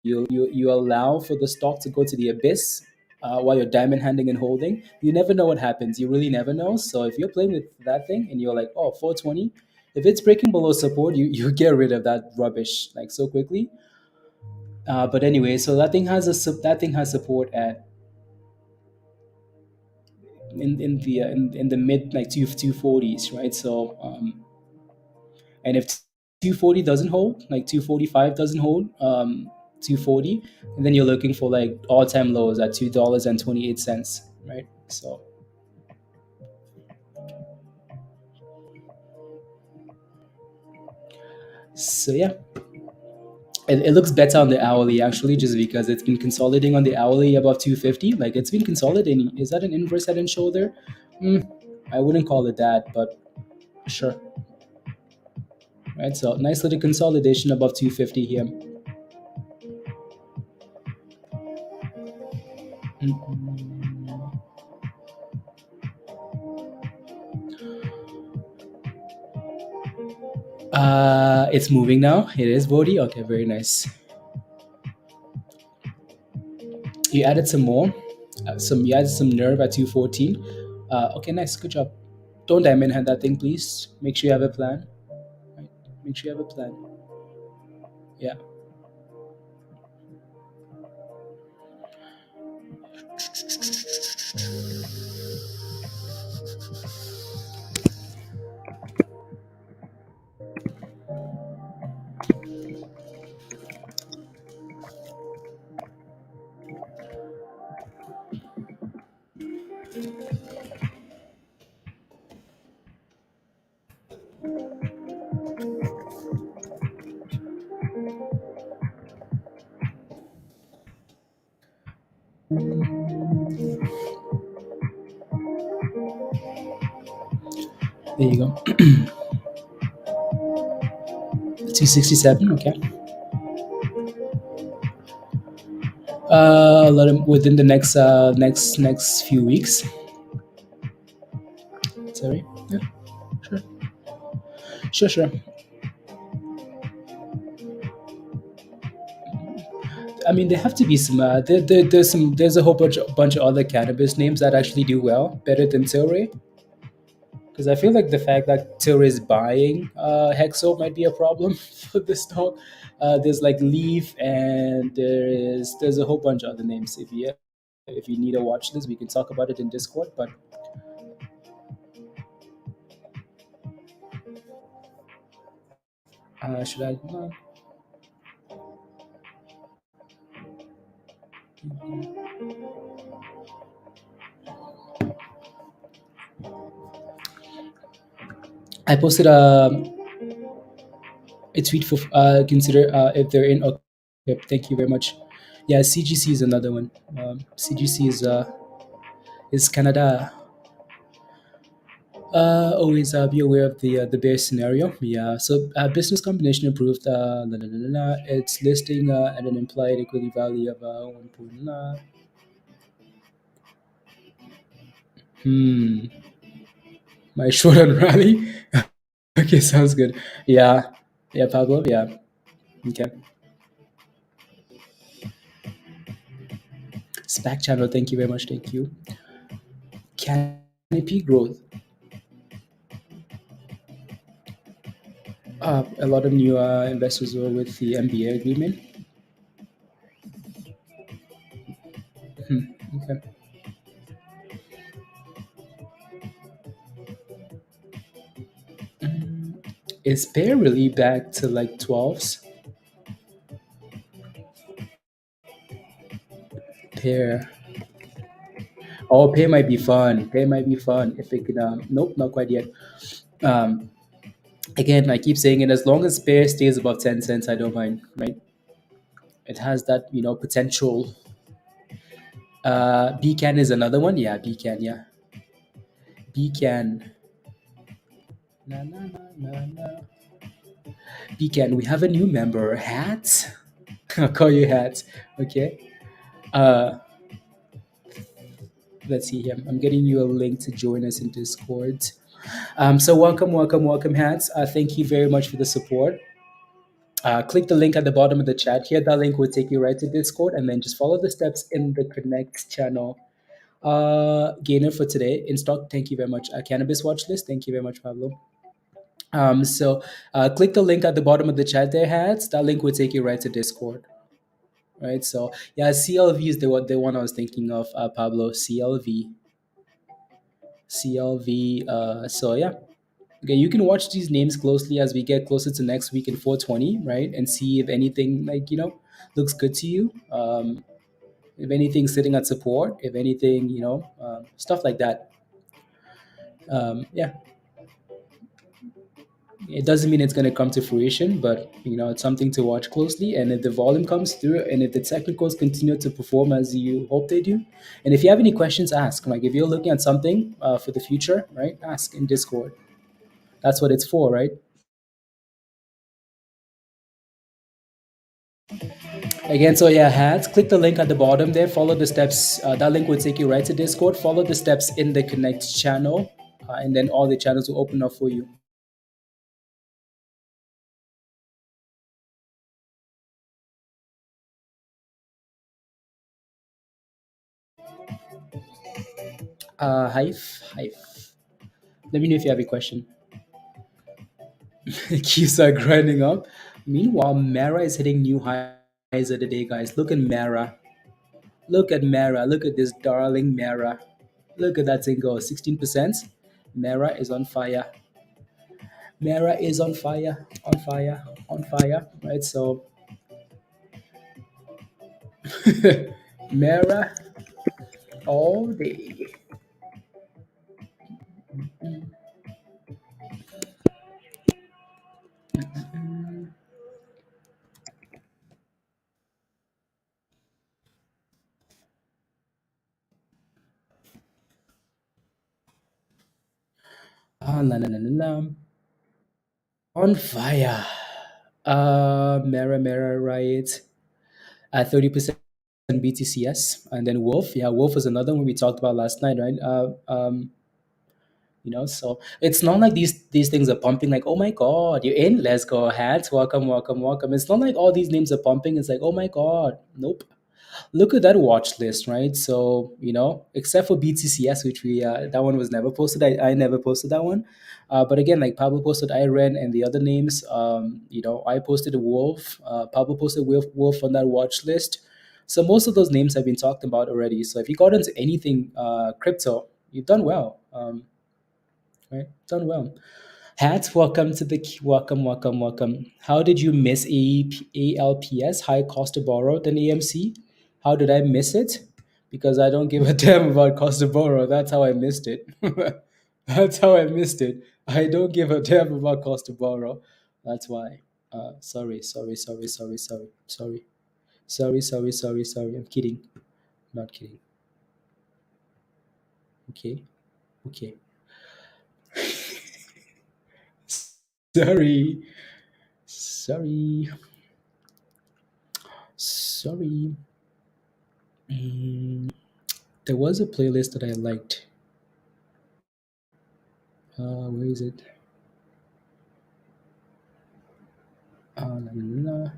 you allow for the stock to go to the abyss. while you're diamond handing and holding, you never know what happens. You really never know. So if you're playing with that thing and you're like, oh, 420, if it's breaking below support, you get rid of that rubbish like so quickly. But anyway, so that thing has support at in the mid like 240s, right? So and if 240 doesn't hold, like 245 doesn't hold, 240, and then you're looking for like all time lows at $2.28, right? So yeah, it looks better on the hourly actually, just because it's been consolidating on the hourly above 250. Like it's been consolidating. Is that an inverse head and shoulder? Mm, I wouldn't call it that, but sure. Right, so nice little consolidation above 250 here. Mm. It's moving now. It is Bodhi. Okay, very nice. You added some more. You added some nerve at 214. Okay, nice. Good job. Don't diamond hand that thing, please. Make sure you have a plan. Right? Make sure you have a plan. Yeah. There you go. 267. Okay. Let him within the next few weeks. Sorry. Yeah. Sure. Sure. Sure. I mean, there have to be some. There's some. There's a whole bunch of other cannabis names that actually do well, better than Tilray. Because I feel like the fact that Tilray is buying Hexo might be a problem for the stock. There's like Leaf, and there's a whole bunch of other names. If you need a watch list, we can talk about it in Discord. But should I? I posted a tweet for consider if they're in. Okay, thank you very much. Yeah, CGC is another one. CGC is Canada. Always be aware of the bear scenario. Yeah. So business combination approved. It's listing at an implied equity value of 1. Hmm. My short on rally. Okay, sounds good. Yeah. Yeah, Pablo. Yeah. Okay. SPAC channel. Thank you very much. Thank you. Canopy growth. A lot of new investors were with the MBA agreement. Hmm. Okay. Is PEAR really back to like 12s? PEAR. Oh, PEAR might be fun. PEAR might be fun if it could. Nope, not quite yet. Um, Again, I keep saying it. As long as PEAR stays above 10 cents, I don't mind. Right? It has that potential. BCAN is another one. Yeah, BCAN. Yeah, BCAN. Na, na, na, na, na. BCAN. We have a new member. Hats. I'll call you Hats. Okay. Uh, let's see here. I'm getting you a link to join us in Discord. So welcome, welcome, welcome, Hats. Thank you very much for the support. Click the link at the bottom of the chat here. That link will take you right to Discord, and then just follow the steps in the Connect channel. Gainer for today in stock. Thank you very much. Cannabis watch list. Thank you very much, Pablo. Click the link at the bottom of the chat there, Hats. That link will take you right to Discord. Right. So yeah, CLV is the one I was thinking of, Pablo. CLV. CLV. So yeah. Okay, you can watch these names closely as we get closer to next week in 420, right? And see if anything looks good to you. If anything sitting at support, if anything, stuff like that. Yeah, it doesn't mean it's going to come to fruition, but it's something to watch closely. And if the volume comes through, and if the technicals continue to perform as you hope they do, and if you have any questions, ask. Like if you're looking at something for the future, right? Ask in Discord. That's what it's for, right? Again, so yeah, hats. Click the link at the bottom there. Follow the steps. That link will take you right to Discord. Follow the steps in the Connect channel, and then all the channels will open up for you. Hive. Let me know if you have a question. Keys are grinding up. Meanwhile, Mara is hitting new highs of the day, guys. Look at Mara. Look at Mara. Look at this darling Mara. Look at that thing go. 16%. Mara is on fire. Mara is on fire. On fire. On fire. Right? So, Mara all day. La, la, la, la, la. On fire. Mara, right? At 30% BTCS. And then Wolf. Yeah, Wolf was another one we talked about last night, right? So it's not like these things are pumping like, oh my god, you're in, let's go, hats, welcome, welcome, welcome. It's not like all these names are pumping. It's like, oh my god, nope. Look at that watch list, right? So except for BTCS, which we that one was never posted. I never posted that one. But again, like Pablo posted IREN and the other names. I posted a Wolf. Pablo posted Wolf on that watch list. So most of those names have been talked about already. So if you got into anything crypto, you've done well. Right, done well. Hats, welcome to the welcome, welcome, welcome. How did you miss ALPS, high cost to borrow, than AMC? How did I miss it? Because I don't give a damn about cost to borrow. That's how I missed it. That's how I missed it. I don't give a damn about cost to borrow. That's why. Sorry. I'm kidding. Not kidding. Okay. Okay. Sorry. Sorry. Sorry. Mm, there was a playlist that I liked. Where is it? La, la,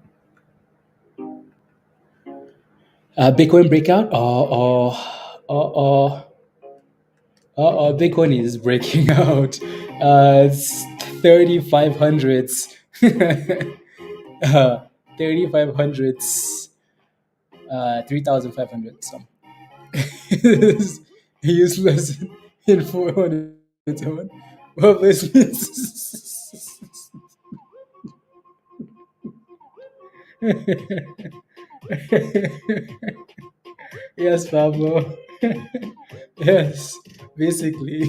la. Bitcoin breakout. Oh. Bitcoin is breaking out. It's 3500s. 3500s. 3500. So useless info on its own. Well, yes, Pablo. Yes, basically.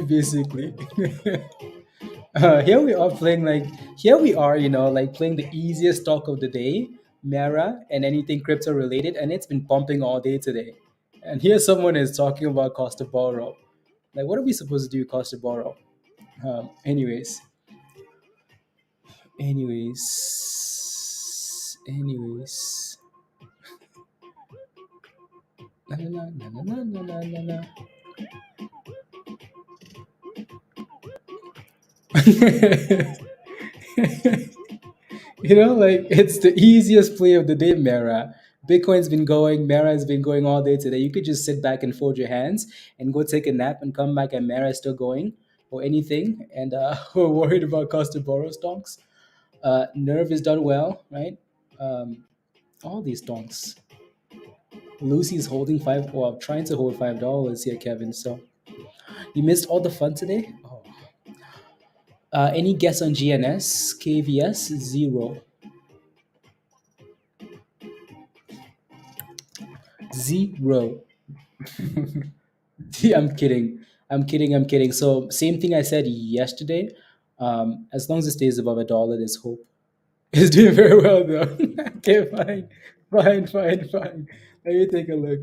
Basically. Here we are playing like, here we are, like playing the easiest stock of the day, Mara, and anything crypto related, and it's been pumping all day today. And here someone is talking about cost to borrow. Like, what are we supposed to do with cost to borrow? Anyways, anyways. La, la, la, la, la, la, la, la. Like it's the easiest play of the day, Mara. Bitcoin's been going, Mara has been going all day today. You could just sit back and fold your hands and go take a nap and come back and Mara is still going or anything. And we're worried about cost to borrow stonks. Nerve is done well, right? Um, all these stonks. Lucy's holding five, well, trying to hold $5 here, Kevin. So you missed all the fun today? Oh. Any guess on GNS? KVS? Zero. Zero. I'm kidding. I'm kidding. I'm kidding. So same thing I said yesterday. As long as it stays above $1, there's hope. It's doing very well though. Okay, fine, fine. Let me take a look.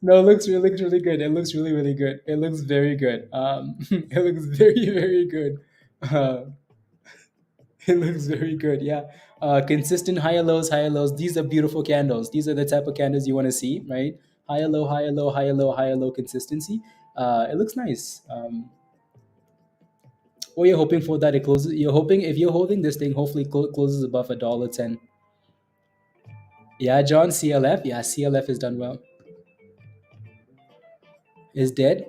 No, looks really good. It looks really, really good. It looks very good. It looks very, very good. Uh, it looks very good. Yeah. Consistent higher lows, higher lows. These are beautiful candles. These are the type of candles you want to see, right? Higher low, higher low, higher low, higher low consistency. It looks nice. Or you're hoping for that it closes. You're hoping if you're holding this thing, hopefully closes above $1.10. Yeah, John, CLF. Yeah, CLF has done well. Is dead.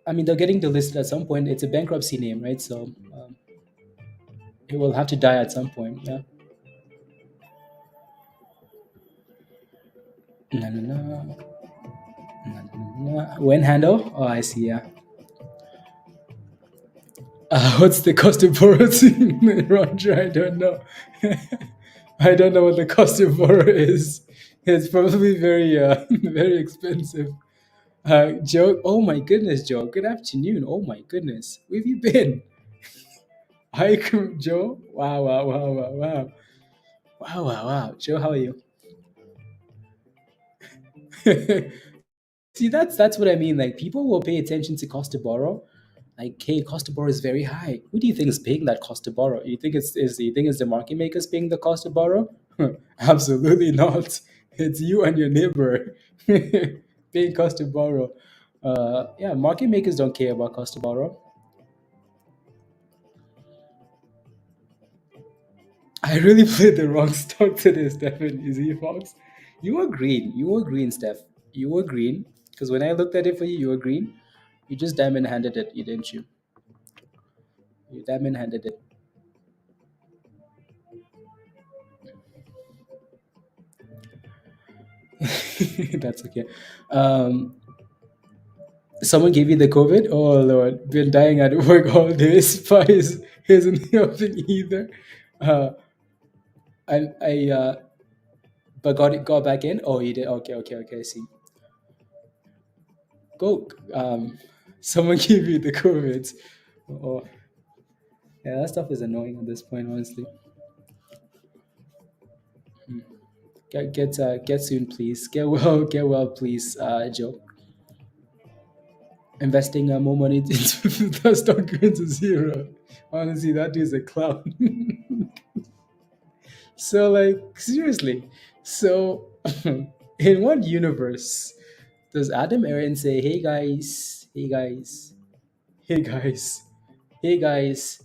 I mean, they're getting delisted at some point. It's a bankruptcy name, right? So it will have to die at some point. Yeah. No, no, no. No, no, no. When handle? Oh, I see. Yeah. What's the cost of borrowing, Roger? I don't know. I don't know what the cost of borrow is. It's probably very, very expensive. Joe, oh my goodness, Joe. Good afternoon. Oh my goodness, where have you been? Hi, Joe. Wow, wow, wow, wow, wow, wow, wow, wow. Joe, how are you? See, that's what I mean. Like people will pay attention to cost to borrow. Like, hey, cost to borrow is very high. Who do you think is paying that cost to borrow? You think it's the market makers paying the cost to borrow? Absolutely not. It's you and your neighbor paying cost to borrow. Yeah, market makers don't care about cost to borrow. I really played the wrong stock today, Stefan. Is he Fox? You were green. You were green, Steph. You were green. Because when I looked at it for you, you were green. You just diamond handed it, you didn't you? You diamond handed it. That's okay. Um, Someone gave you the COVID? Oh Lord, been dying at work all day. Spies isn't helping either. Uh, I but got back in. Oh, you did. Okay. I see. Go. Someone gave you the COVID. Oh, yeah, that stuff is annoying at this point, honestly. Get soon, please. Get well, please, Joe. Investing more money into that stock going to zero. Honestly, that is a clown. So, like, seriously. So, in what universe does Adam Aaron say, "Hey guys, hey guys, hey guys, hey guys"?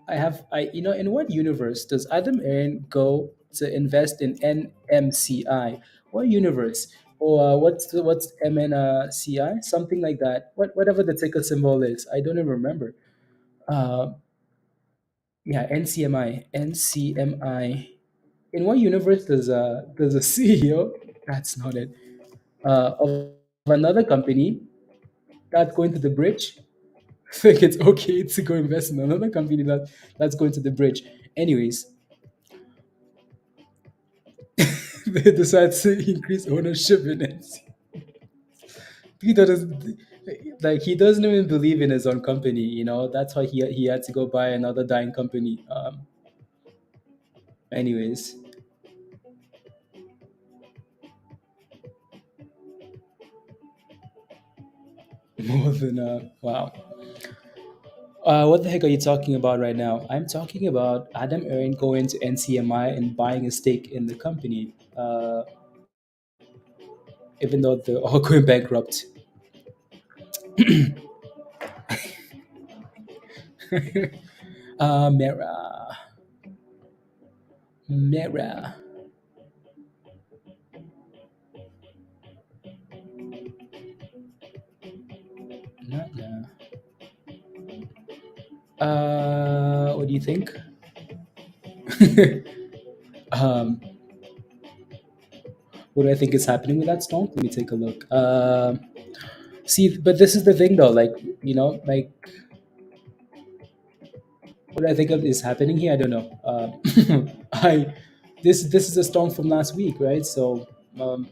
In what universe does Adam Aaron go to invest in NMCI? What universe? Or what's MNCI? Something like that. Whatever the ticker symbol is, I don't even remember. Uh, yeah, NCMI. In what universe does a CEO? That's not it. Of another company that's going to the bridge think it's okay to go invest in another company that's going to the bridge. Anyways, they decide to increase ownership in it. Peter doesn't like he doesn't even believe in his own company. That's why he had to go buy another dying company. Anyways, more than wow. What the heck are you talking about right now? I'm talking about Adam Aaron going to NCMI and buying a stake in the company, even though they're all going bankrupt. Mera. Mera. Not nah. What do you think? um, what do I think is happening with that stone? Let me take a look. See, but this is the thing though, like, like what I think of is happening here. I don't know. I this is a stone from last week, right? So um,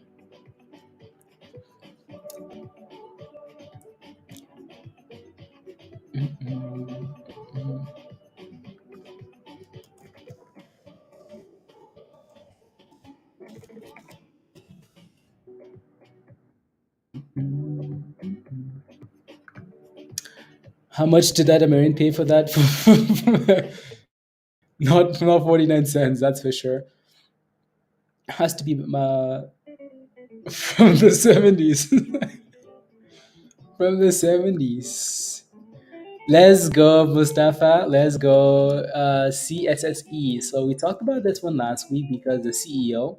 how much did that American pay for that? Not 49 cents, that's for sure. Has to be from the 70s. From the 70s. Let's go, Mustafa. Let's go. CSSE. So we talked about this one last week because the CEO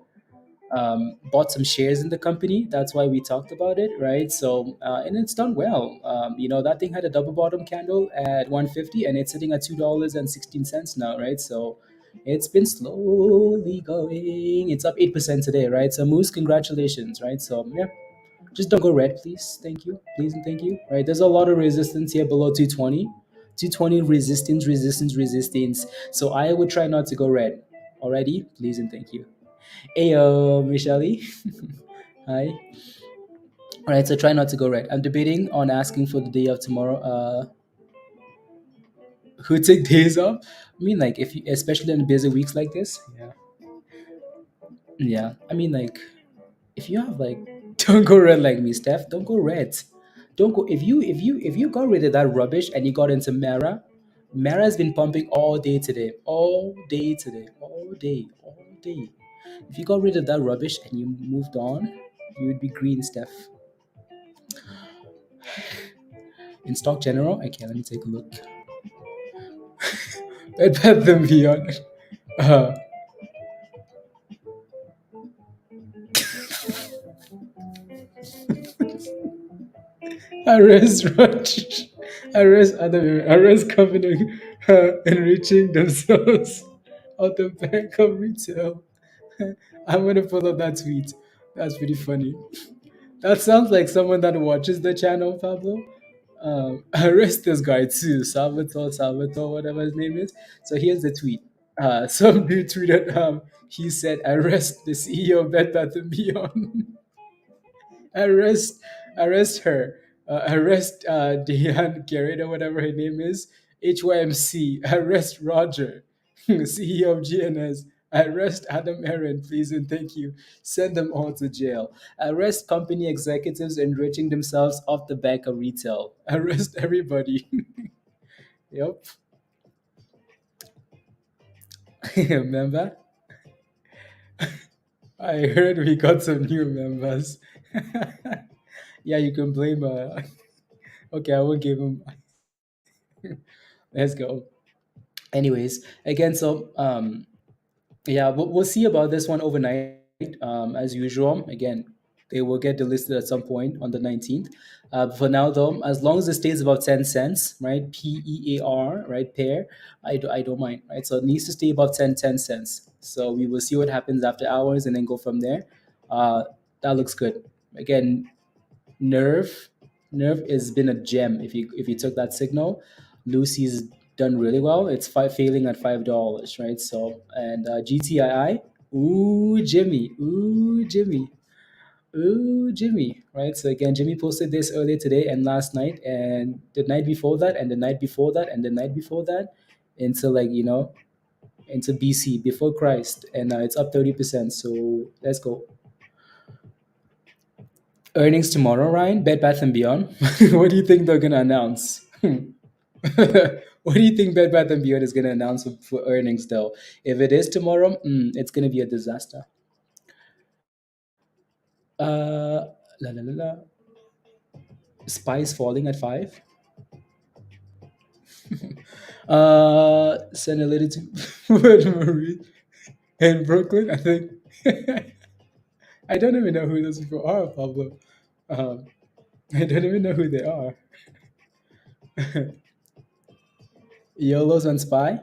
bought some shares in the company. That's why we talked about it, right? So and it's done well. That thing had a double bottom candle at 150, and it's sitting at $2.16 now, right? So it's been slowly going. It's up 8% today, right? So Moose, congratulations, right? So yeah, just don't go red, please. Thank you, please, and thank you. Right? There's a lot of resistance here below 220. 220 resistance, resistance, resistance. So I would try not to go red. Already, please and thank you. Ayo, Michelle. Hi. All right, so try not to go red. I'm debating on asking for the day of tomorrow. Who take days off? I mean, like if you, especially in busy weeks like this. Yeah. Yeah. I mean, like if you have like, don't go red like me, Steph. Don't go red. Don't go if you got rid of that rubbish and you got into Mara. Mara has been pumping all day today, all day today, all day, all day. If you got rid of that rubbish and you moved on, you would be green, Steph. In stock general, okay, let me take a look. Bed Bath and Beyond. Uh, arrest Raj. Arrest other women. Arrest company enriching themselves out the bank of retail. I'm gonna follow that tweet. That's pretty funny. That sounds like someone that watches the channel, Pablo. Arrest this guy too, Salvatore, whatever his name is. So here's the tweet. Some dude tweeted, he said, arrest the CEO of Bed Bath and Beyond. arrest arrest her. Arrest Diane Garrett or whatever her name is. HYMC. Arrest Roger, CEO of GNS. Arrest Adam Aaron, please and thank you. Send them all to jail. Arrest company executives enriching themselves off the back of retail. Arrest everybody. Yep. Remember? I heard we got some new members. Yeah, you can blame. Okay, I won't give him. Let's go. Anyways, again, so yeah, we'll see about this one overnight. As usual, again, they will get delisted at some point on the 19th. For now, though, as long as it stays above 10 cents, right? PEAR, right? Pair, I don't mind, right? So it needs to stay above 10 cents. So we will see what happens after hours and then go from there. Uh, that looks good. Again, Nerve, Nerve has been a gem. If you took that signal, Lucy's done really well. It's failing at $5, right? So and GTII, ooh Jimmy, right? So again, Jimmy posted this earlier today and last night, and the night before that, and the night before that, and the night before that, into like into BC before Christ, and it's up 30%. So let's go. Earnings tomorrow, Ryan. Bed Bath and Beyond. What do you think they're gonna announce? What do you think Bed Bath and Beyond is gonna announce for earnings, though? If it is tomorrow, it's gonna be a disaster. La la la la. Spice falling at 5. Send a letter to Marie in Brooklyn. I think I don't even know who those people are, Pablo. Um, I don't even know who they are. YOLO's on Spy.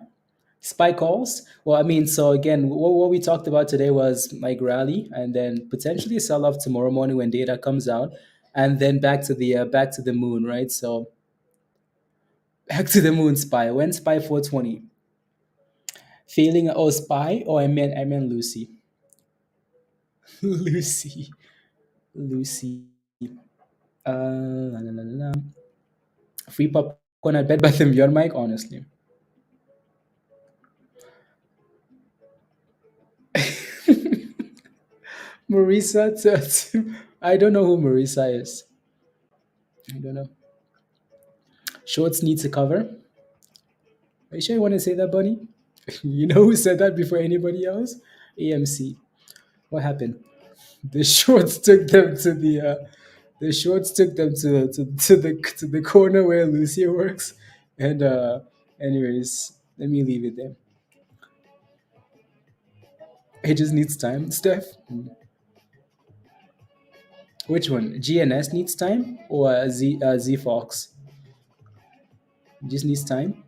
Spy calls. Well, I mean, so again, what we talked about today was like rally, and then potentially sell off tomorrow morning when data comes out, and then back to the moon, right? So back to the moon. Spy. When Spy 420 failing. Oh, Spy. Oh, I meant Lucy. Lucy. Lucy. La, la, la, la, la. Free popcorn at Bed Bath and Beyond, Mike. Honestly, Marisa. I don't know who Marisa is. I don't know. Shorts need to cover. Are you sure you want to say that, Bunny? You know who said that before anybody else? AMC. What happened? The shorts took them to the shorts took them to the corner where Lucia works. And anyways, let me leave it there. It just needs time, Steph. Which one? GNS needs time or Z Fox? Just needs time.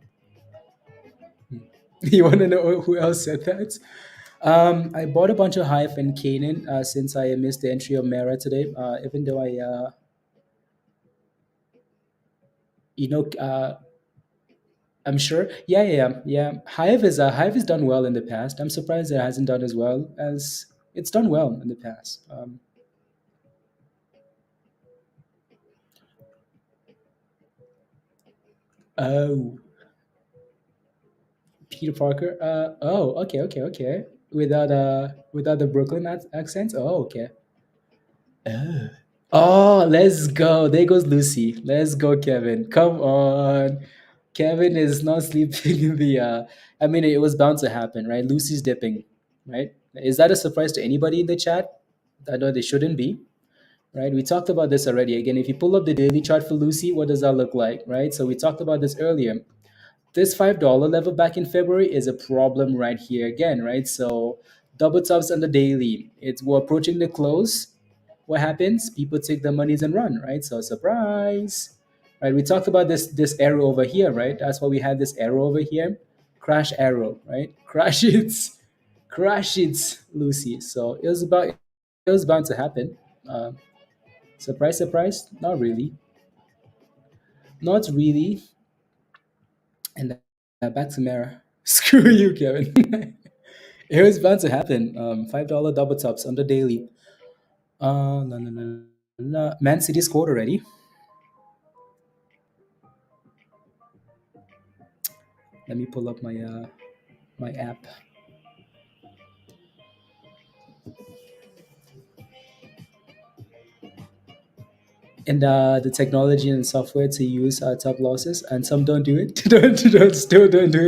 You want to know who else said that? I bought a bunch of Hive and Canaan since I missed the entry of Mara today. Even though I'm sure. Yeah. Hive has done well in the past. I'm surprised it hasn't done as well as it's done well in the past. Oh, Peter Parker. Oh, okay. Without the Brooklyn accent. Oh, okay. Oh. Oh, let's go. There goes Lucy. Let's go, Kevin. Come on. Kevin is not sleeping in the I mean it was bound to happen, right? Lucy's dipping, right? Is that a surprise to anybody in the chat? I know they shouldn't be, right? We talked about this already. Again, if you pull up the daily chart for Lucy, what does that look like, right? So we talked about this earlier. This $5 level back in February is a problem right here again, right? So double tops on the daily. We're approaching the close. What happens? People take their monies and run, right? So surprise, right? We talked about this arrow over here, right? That's why we had this arrow over here, crash arrow, right? Crash it, Lucy. So it was bound to happen. Uh, surprise, not really, not really. And back to Mara. Screw you, Kevin. It was bound to happen. $5 double tops on the daily. No, no, no, no. Man City scored already. Let me pull up my app. And the technology and software to use top losses, and some don't do it. Don't do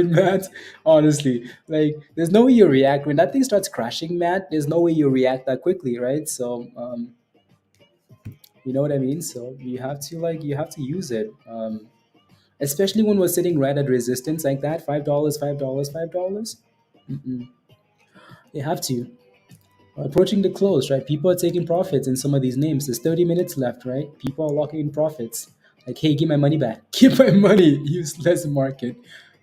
it, Matt. Honestly, like there's no way you react when that thing starts crashing, Matt. There's no way you react that quickly, right? So you know what I mean. So you have to use it. Especially when we're sitting right at resistance like that, $5, $5, $5. You have to. Approaching the close, right? People are taking profits in some of these names. There's 30 minutes left, right? People are locking in profits. Like, hey, give my money back. Give my money, useless market.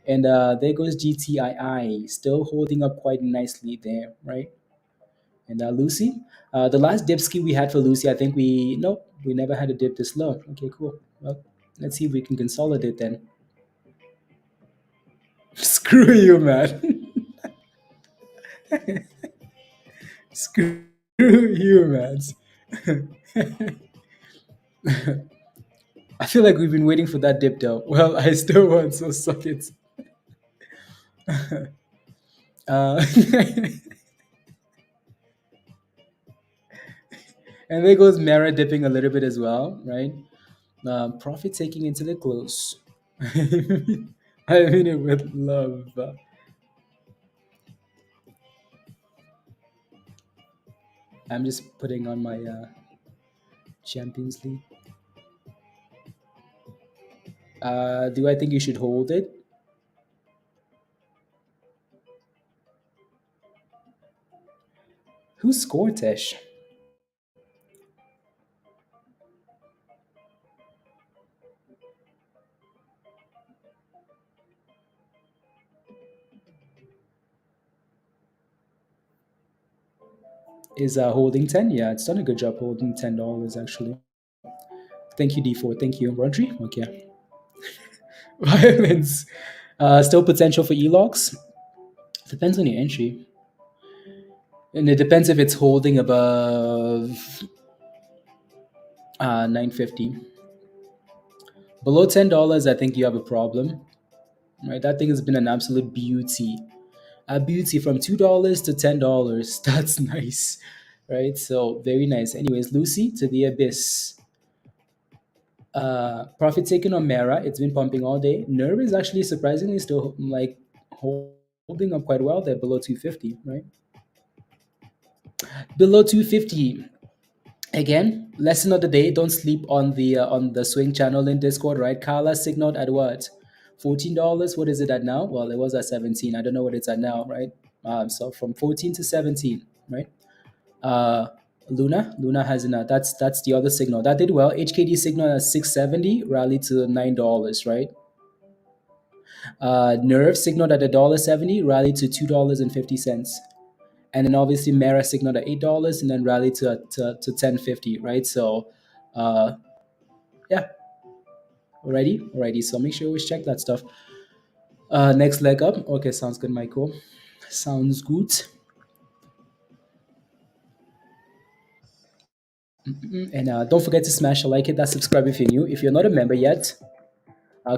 And there goes GTII, still holding up quite nicely there, right? And Lucy, the last dip ski we had for Lucy, I think nope, we never had a dip this low. Okay, cool. Well, let's see if we can consolidate then. Screw you, man. Screw you, man. I feel like we've been waiting for that dip though. Well, I still want, so suck it. Uh, and there goes Mara dipping a little bit as well, right? Profit taking into the close. I mean it with love. I'm just putting on my Champions League. Do I think you should hold it? Who scored Tesh? Is holding 10? Yeah, it's done a good job holding $10 actually. Thank you, D4. Thank you. Rodri? Okay. Violence. Still potential for ELOX. Depends on your entry. And it depends if it's holding above 950. Below $10, I think you have a problem. Right? That thing has been an absolute beauty. A beauty from $2 to $10. That's nice. Right? So very nice. Anyways, Lucy to the abyss. Profit taken on Mara. It's been pumping all day. Nerve is actually surprisingly still like holding up quite well there below 250, right? Below 250. Again, lesson of the day: don't sleep on the swing channel in Discord, right? Carla signaled at what? $14. What is it at now? Well, it was at 17. I don't know what it's at now, right? So from 14 to 17, right? Uh, Luna has enough. That's the other signal that did well. HKD signal at 670 rallied to $9, right? Nerve signaled at $1.70 rallied to $2.50. And then obviously Mara signaled at $8 and then rallied to 10.50, right? So yeah, alrighty. So make sure you always check that stuff. Next leg up. Okay, sounds good, Michael. Sounds good. And don't forget to smash a like, hit that subscribe if you're new. If you're not a member yet,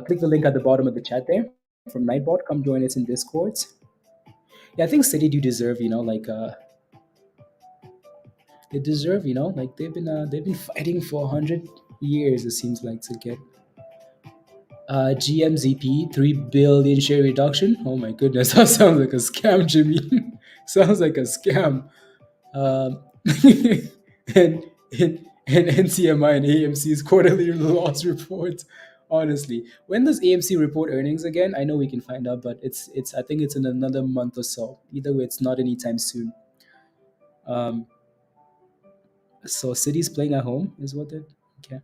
click the link at the bottom of the chat there from Nightbot. Come join us in Discord. Yeah, I think City do deserve, like they deserve, like they've been fighting for 100 years. It seems like to get GMZP 3 billion share reduction. Oh my goodness, that sounds like a scam, Jimmy. Sounds like a scam. Um, and, and NCMI and AMC's quarterly loss report. Honestly, when does AMC report earnings again? I know we can find out, but it's I think it's in another month or so. Either way, it's not anytime soon. Um, so City's playing at home is what it. Okay.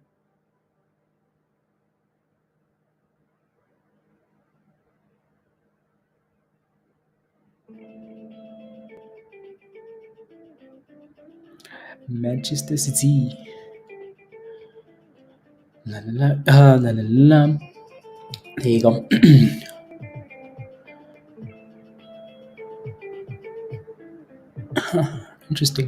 Manchester City. La la la, la la la. There you go. Interesting.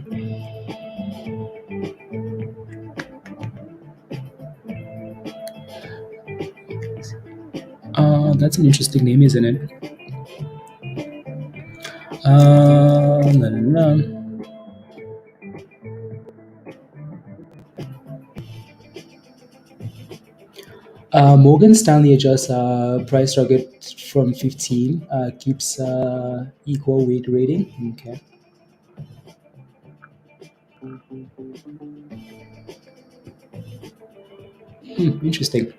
That's an interesting name, isn't it? La, la, la. Morgan Stanley adjusts price target from 15, keeps equal weight rating. Okay. Interesting.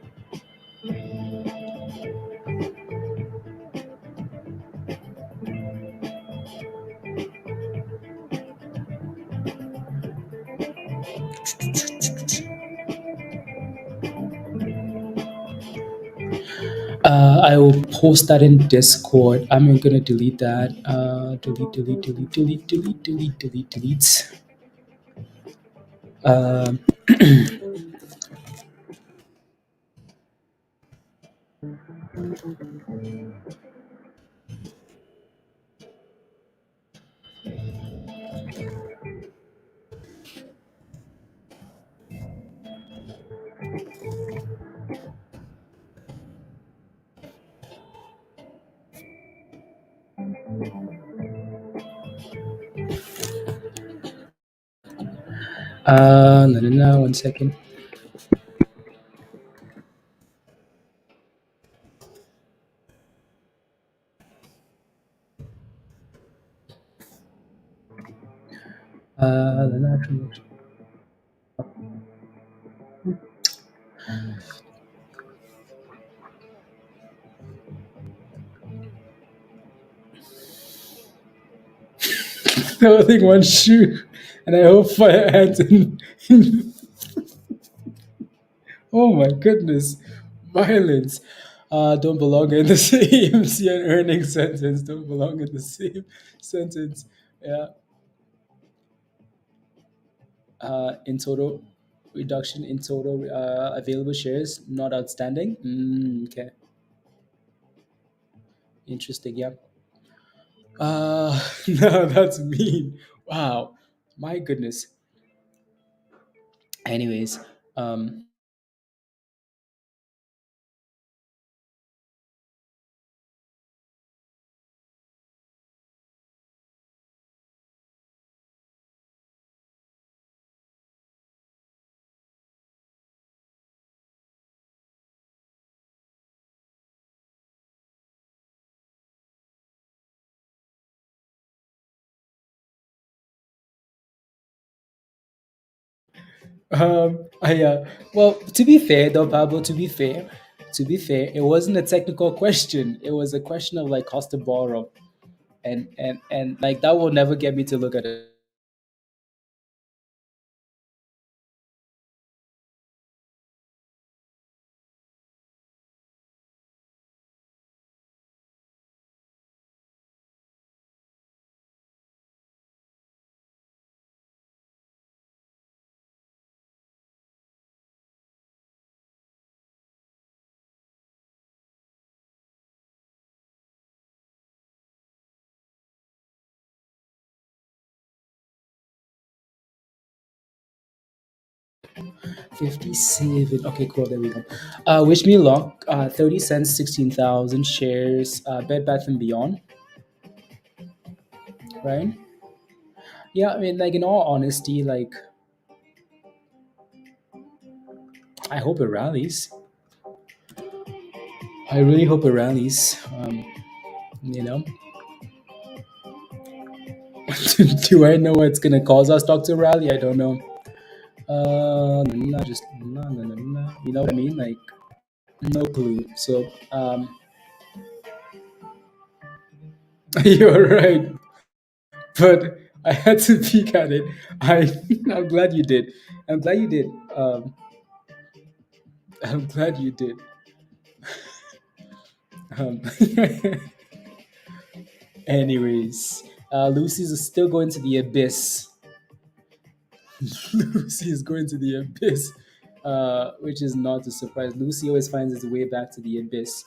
I will post that in Discord. I'm going to delete that. Delete. Um, no, 1 second. No, holding one shoe, and I hope fire ants in oh my goodness, violence. Don't belong in the same CN earnings sentence. Don't belong in the same sentence. Yeah. In total, reduction in total available shares not outstanding. Okay, interesting. Yeah. No, that's mean. Wow, my goodness. Anyways, um, I well, to be fair though, Pablo, to be fair, it wasn't a technical question. It was a question of like cost to borrow, and like that will never get me to look at it. 57. Okay, cool. There we go. Wish me luck. 30 cents, 16,000 shares. Bed Bath and Beyond, right? Yeah, I mean, like in all honesty, like I hope it rallies. I really hope it rallies. You know, do I know what's gonna cause our stock to rally? I don't know. Just you know what I mean? Like no clue. So you're right, but I had to peek at it. I I'm glad you did. I'm glad you did. I'm glad you did. Um, anyways, Lucy's still going to the abyss. Lucy is going to the abyss, which is not a surprise. Lucy always finds its way back to the abyss.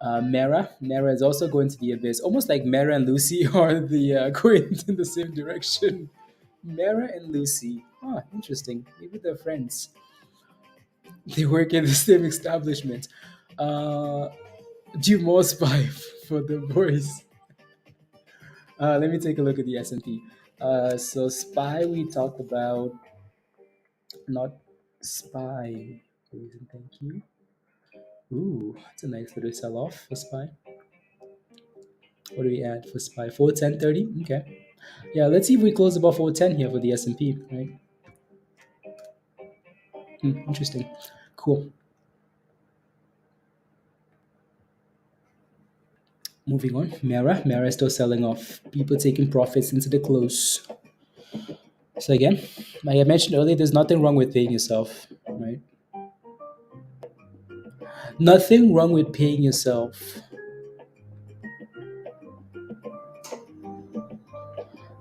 Mara is also going to the abyss. Almost like Mara and Lucy are the going in the same direction. Mara and Lucy. Ah, interesting. Maybe they're friends. They work in the same establishment. Uh, do more spy for the boys. Let me take a look at the S&P. So spy we talked about, not spy. Please and thank you. Ooh, that's a nice little sell off for spy. What do we add for spy? 410.30. Okay. Yeah, let's see if we close above 410 here for the S&P, right? Interesting. Cool. Moving on. Mara is still selling off. People taking profits into the close. So again, like I mentioned earlier, there's nothing wrong with paying yourself, right? Nothing wrong with paying yourself.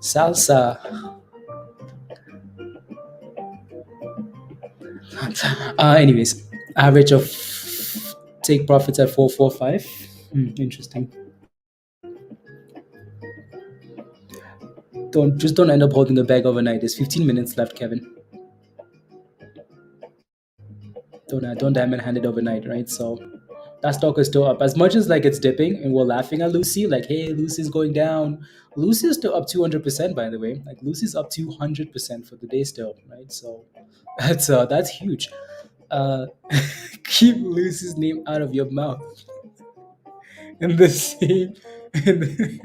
Salsa. Anyways, average of take profits at 445. Interesting. Don't end up holding the bag overnight. There's 15 minutes left, Kevin. Don't diamond hand it overnight, right? So that stock is still up. As much as like it's dipping and we're laughing at Lucy, like, hey, Lucy's going down. Lucy's still up 200%, by the way. Like Lucy's up 200% for the day still, right? So that's huge. Uh, keep Lucy's name out of your mouth. In the same, in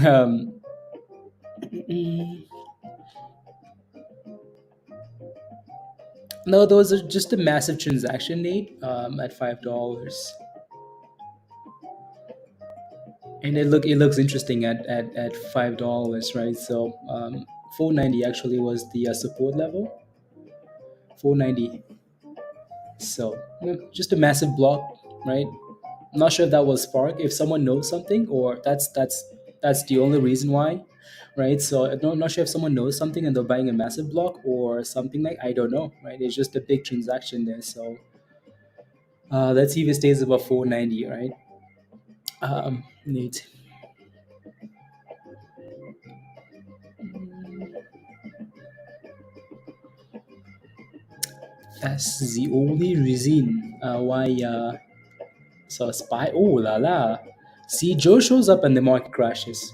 um, mm, no, those are just a massive transaction, Nate. At $5. And it looks interesting at $5, right? So 490 actually was the support level. 490. So just a massive block, right? Not sure if that was spark. If someone knows something, or that's the only reason why, right? So I'm not sure if someone knows something and they're buying a massive block or something, like, I don't know, right? It's just a big transaction there. So let's see if it stays above 490, right? Neat. That's the only reason why. So spy. Oh la la. See, Joe shows up and the market crashes.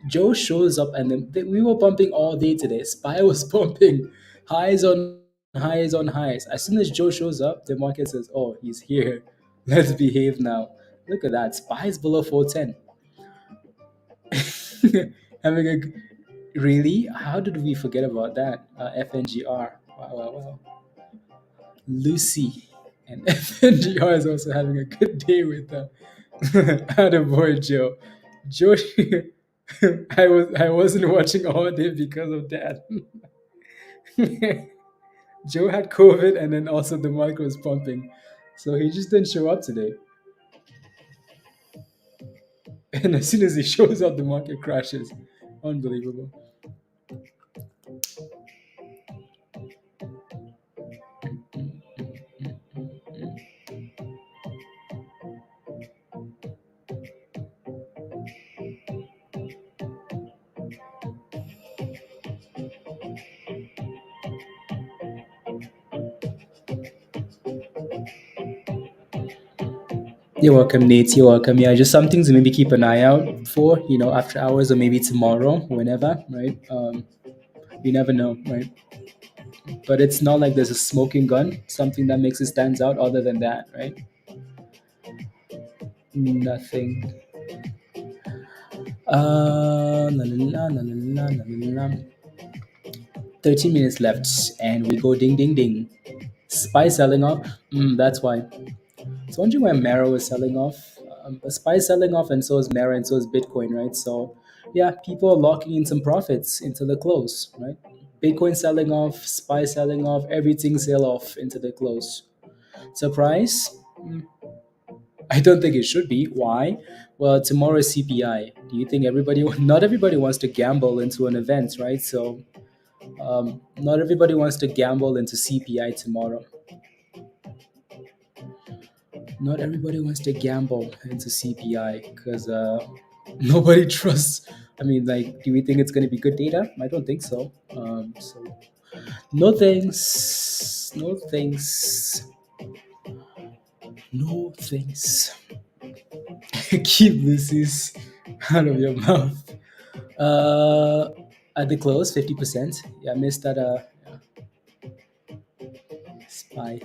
Joe shows up and we were pumping all day today. Spy was pumping highs on highs on highs. As soon as Joe shows up, the market says, "Oh, he's here. Let's behave now." Look at that. Spy's below 410. Having a really? How did we forget about that? FNGR. Wow, wow, wow. Lucy and FNGR is also having a good day with Attaboy Joe. Joe, I wasn't watching all day because of that. Joe had COVID, and then also the market was pumping, so he just didn't show up today. And as soon as he shows up, the market crashes. Unbelievable. You're welcome, Nate. You're welcome. Yeah, just something to maybe keep an eye out for, after hours or maybe tomorrow, whenever, right? You never know, right? But it's not like there's a smoking gun, something that makes it stands out other than that, right? Nothing. La, la, la, la, la, la, la, la. 13 minutes left, and we go ding, ding, ding. Spy selling off. That's why. I was wondering why Mara was selling off. But Spy is selling off, and so is Mara, and so is Bitcoin, right? So, yeah, people are locking in some profits into the close, right? Bitcoin selling off, Spy selling off, everything sell off into the close. Surprise? I don't think it should be. Why? Well, tomorrow is CPI. Do you think everybody? Not everybody wants to gamble into an event, right? So, not everybody wants to gamble into CPI tomorrow. Not everybody wants to gamble into CPI because nobody trusts. I mean, like, do we think it's going to be good data? I don't think so. So, no thanks. No thanks. No thanks. Keep this out of your mouth. Uh, at the close, 50%. Yeah, I missed that. Yeah, spy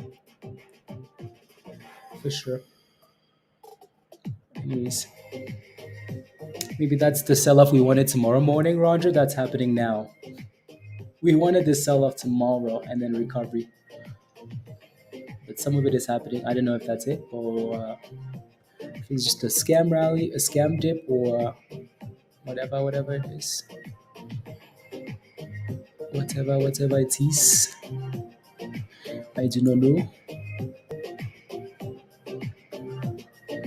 for sure. Anyways, maybe that's the sell-off we wanted tomorrow morning, Roger. That's happening now. We wanted this sell-off tomorrow and then recovery, but some of it is happening. I don't know if that's it or if it's just a scam rally, a scam dip, or whatever it is. Whatever it is. I do not know.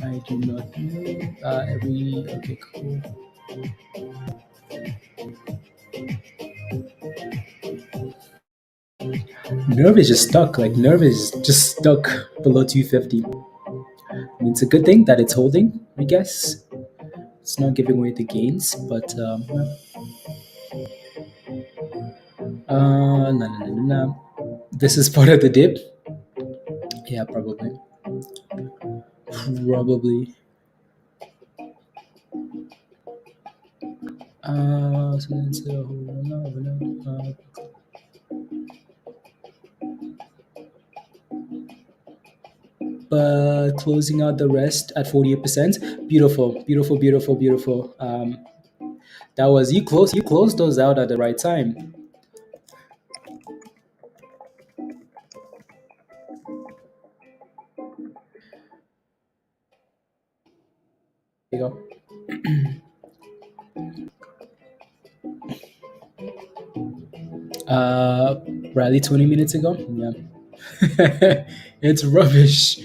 I do not know. Okay, cool. Nerve is just stuck. Like, Nerve is just stuck below 250. I mean, it's a good thing that it's holding, I guess. It's not giving away the gains, but no, no, no, no, no. This is part of the dip. Yeah, probably. Probably. But closing out the rest at 48%. Beautiful, beautiful, beautiful, beautiful. That was you closed those out at the right time. you go. Uh, Rally 20 minutes ago. Yeah. It's rubbish.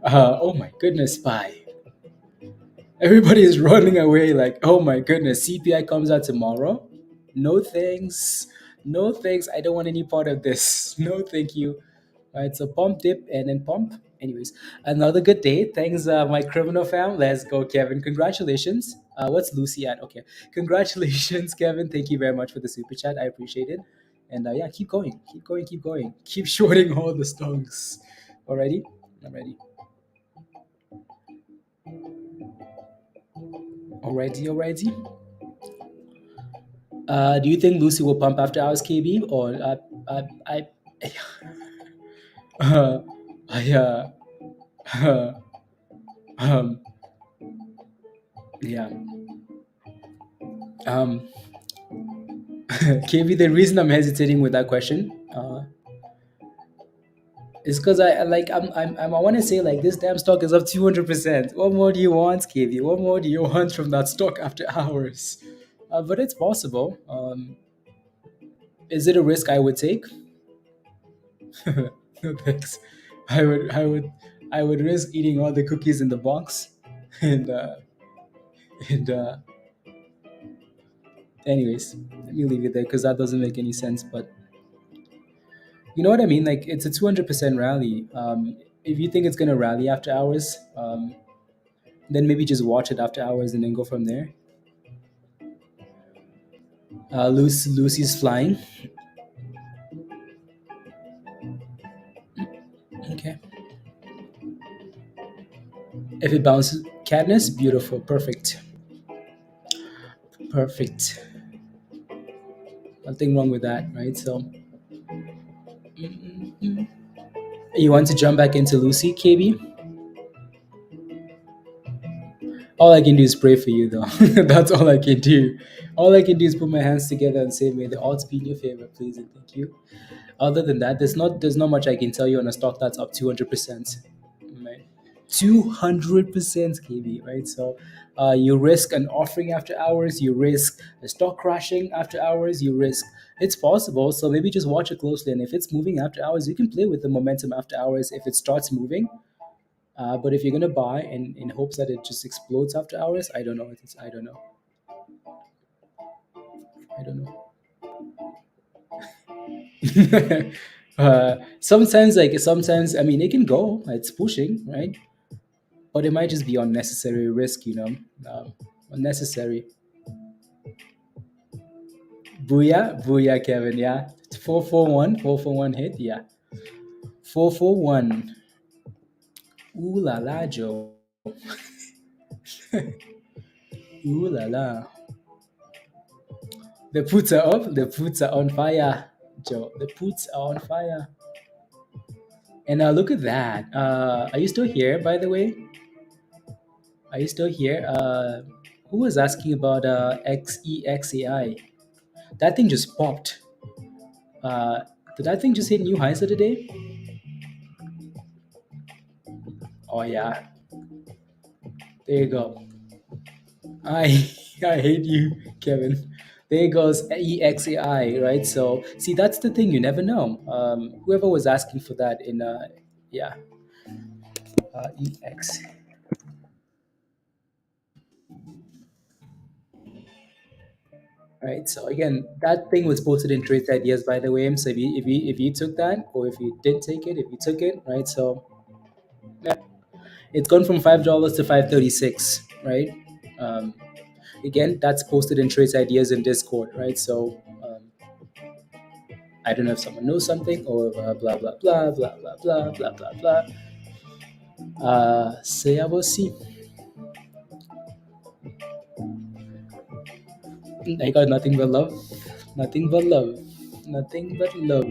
Oh my goodness, spy. Everybody is running away like, oh my goodness, CPI comes out tomorrow. No thanks. No thanks. I don't want any part of this. No, thank you. Right, so pump, dip, and then pump. Anyways, another good day. Thanks, my criminal fam. Let's go, Kevin. Congratulations. What's Lucy at? Okay. Congratulations, Kevin. Thank you very much for the super chat. I appreciate it. And yeah, keep going. Keep going. Keep going. Keep shorting all the stocks. Alrighty? I'm ready. Alrighty. Do you think Lucy will pump after hours, KB? Or I, I, um, yeah. Um, KB, the reason I'm hesitating with that question is because I want to say like this damn stock is up 200%. What more do you want, KB? What more do you want from that stock after hours? But it's possible. Is it a risk I would take? No thanks. I would risk eating all the cookies in the box, and and anyways, let me leave it there because that doesn't make any sense. But you know what I mean? Like it's a 200% rally. If you think it's gonna rally after hours, then maybe just watch it after hours and then go from there. Lucy's flying. Okay. If it bounces, Cadmus, beautiful, perfect, perfect. Nothing wrong with that, right? So, you want to jump back into Lucy, KB? All I can do is pray for you, though. That's all I can do. All I can do is put my hands together and say, "May the odds be in your favor, please and thank you." Other than that, there's not much I can tell you on a stock that's up 200%. Right? 200%, KB, right? So you risk an offering after hours, you risk a stock crashing after hours, you risk it's possible. So maybe just watch it closely, and if it's moving after hours, you can play with the momentum after hours if it starts moving. But if you're gonna buy in hopes that it just explodes after hours, I don't know. I don't know. I don't know. Sometimes I mean it can go. It's pushing, right? But it might just be unnecessary risk, unnecessary. Booyah, Kevin. Yeah, 441 hit. Yeah, 441. Ooh la la, Joe. Ooh la la. The puts are up. The puts are on fire, Joe. The puts are on fire. And look at that. Are you still here, by the way? Are you still here? Who was asking about XEXAI? That thing just popped. Uh, did that thing just hit new highs of the day? Oh yeah, there you go. I I hate you, Kevin. There goes EXAI, right? So see, that's the thing. You never know. Whoever was asking for that in yeah, EX. Right. So again, that thing was posted in Trade Ideas, by the way. So if you took that, or if you didn't take it, if you took it, right? So yeah, it's gone from $5 to 536, right? Um, Again, that's posted in Trade Ideas in Discord, right? So I don't know if someone knows something or blah blah blah blah blah blah blah blah blah. Say I will see. I got nothing but love, nothing but love, nothing but love.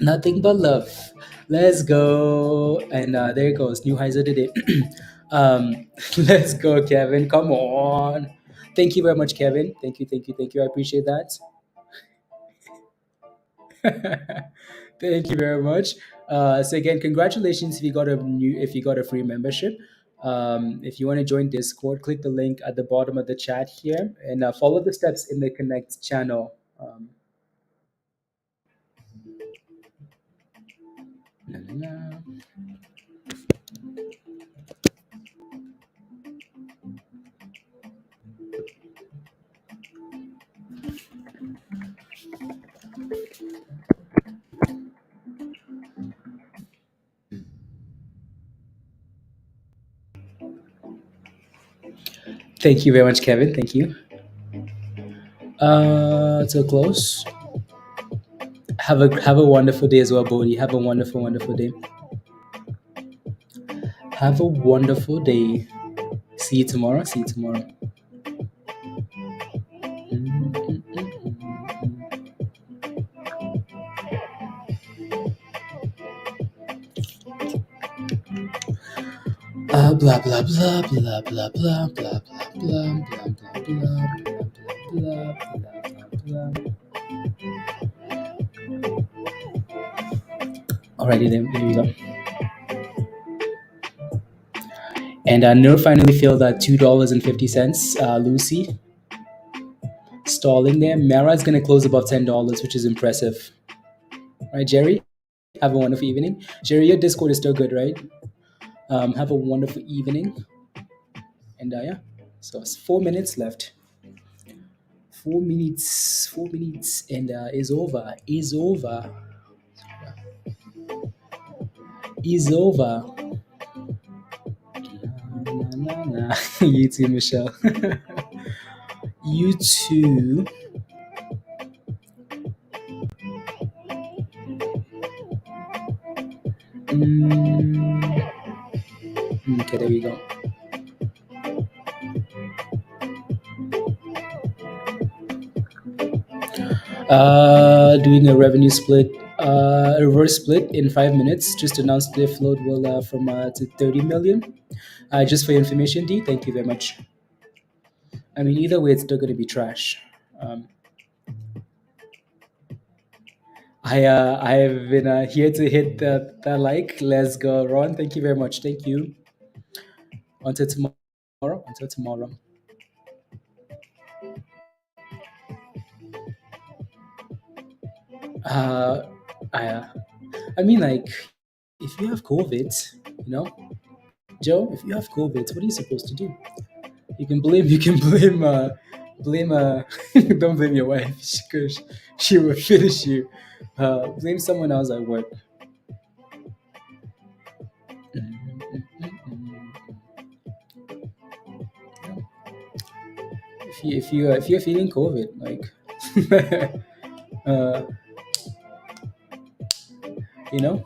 Nothing but love. Let's go. And there it goes. New highs of the day. Let's go, Kevin. Come on. Thank you very much, Kevin. Thank you. I appreciate that. Thank you very much. So again, congratulations if you got a free membership. If you want to join Discord, click the link at the bottom of the chat here and follow the steps in the Connect channel. Na, na, na. Thank you very much, Kevin. Thank you. To close. Have a wonderful day as well, Bodhi. Have a wonderful, wonderful day. Have a wonderful day. See you tomorrow. See you tomorrow. Blah blah blah blah blah blah blah blah blah blah blah blah blah blah. Alrighty then, here we go. And Nur finally filled at $2.50. Lucy stalling there. Mara is going to close above $10, which is impressive. Right, Jerry? Have a wonderful evening. Jerry, your Discord is still good, right? Have a wonderful evening. And yeah, so it's 4 minutes left. 4 minutes, 4 minutes, and is over. Is over. Is over. Na, na, na. You too, Michelle. You too. Okay, there we go. Doing a revenue split, a reverse split in 5 minutes. Just announced the float will from to 30 million. Just for your information, D. Thank you very much. I mean, either way, it's still going to be trash. I've been here to hit the like. Let's go, Ron. Thank you very much. Thank you. Until tomorrow. Until tomorrow. I mean, like, if you have COVID, you know, Joe, if you have COVID, what are you supposed to do? You can blame, don't blame your wife because she will finish you. Blame someone else at work. If you're feeling COVID, like, you know,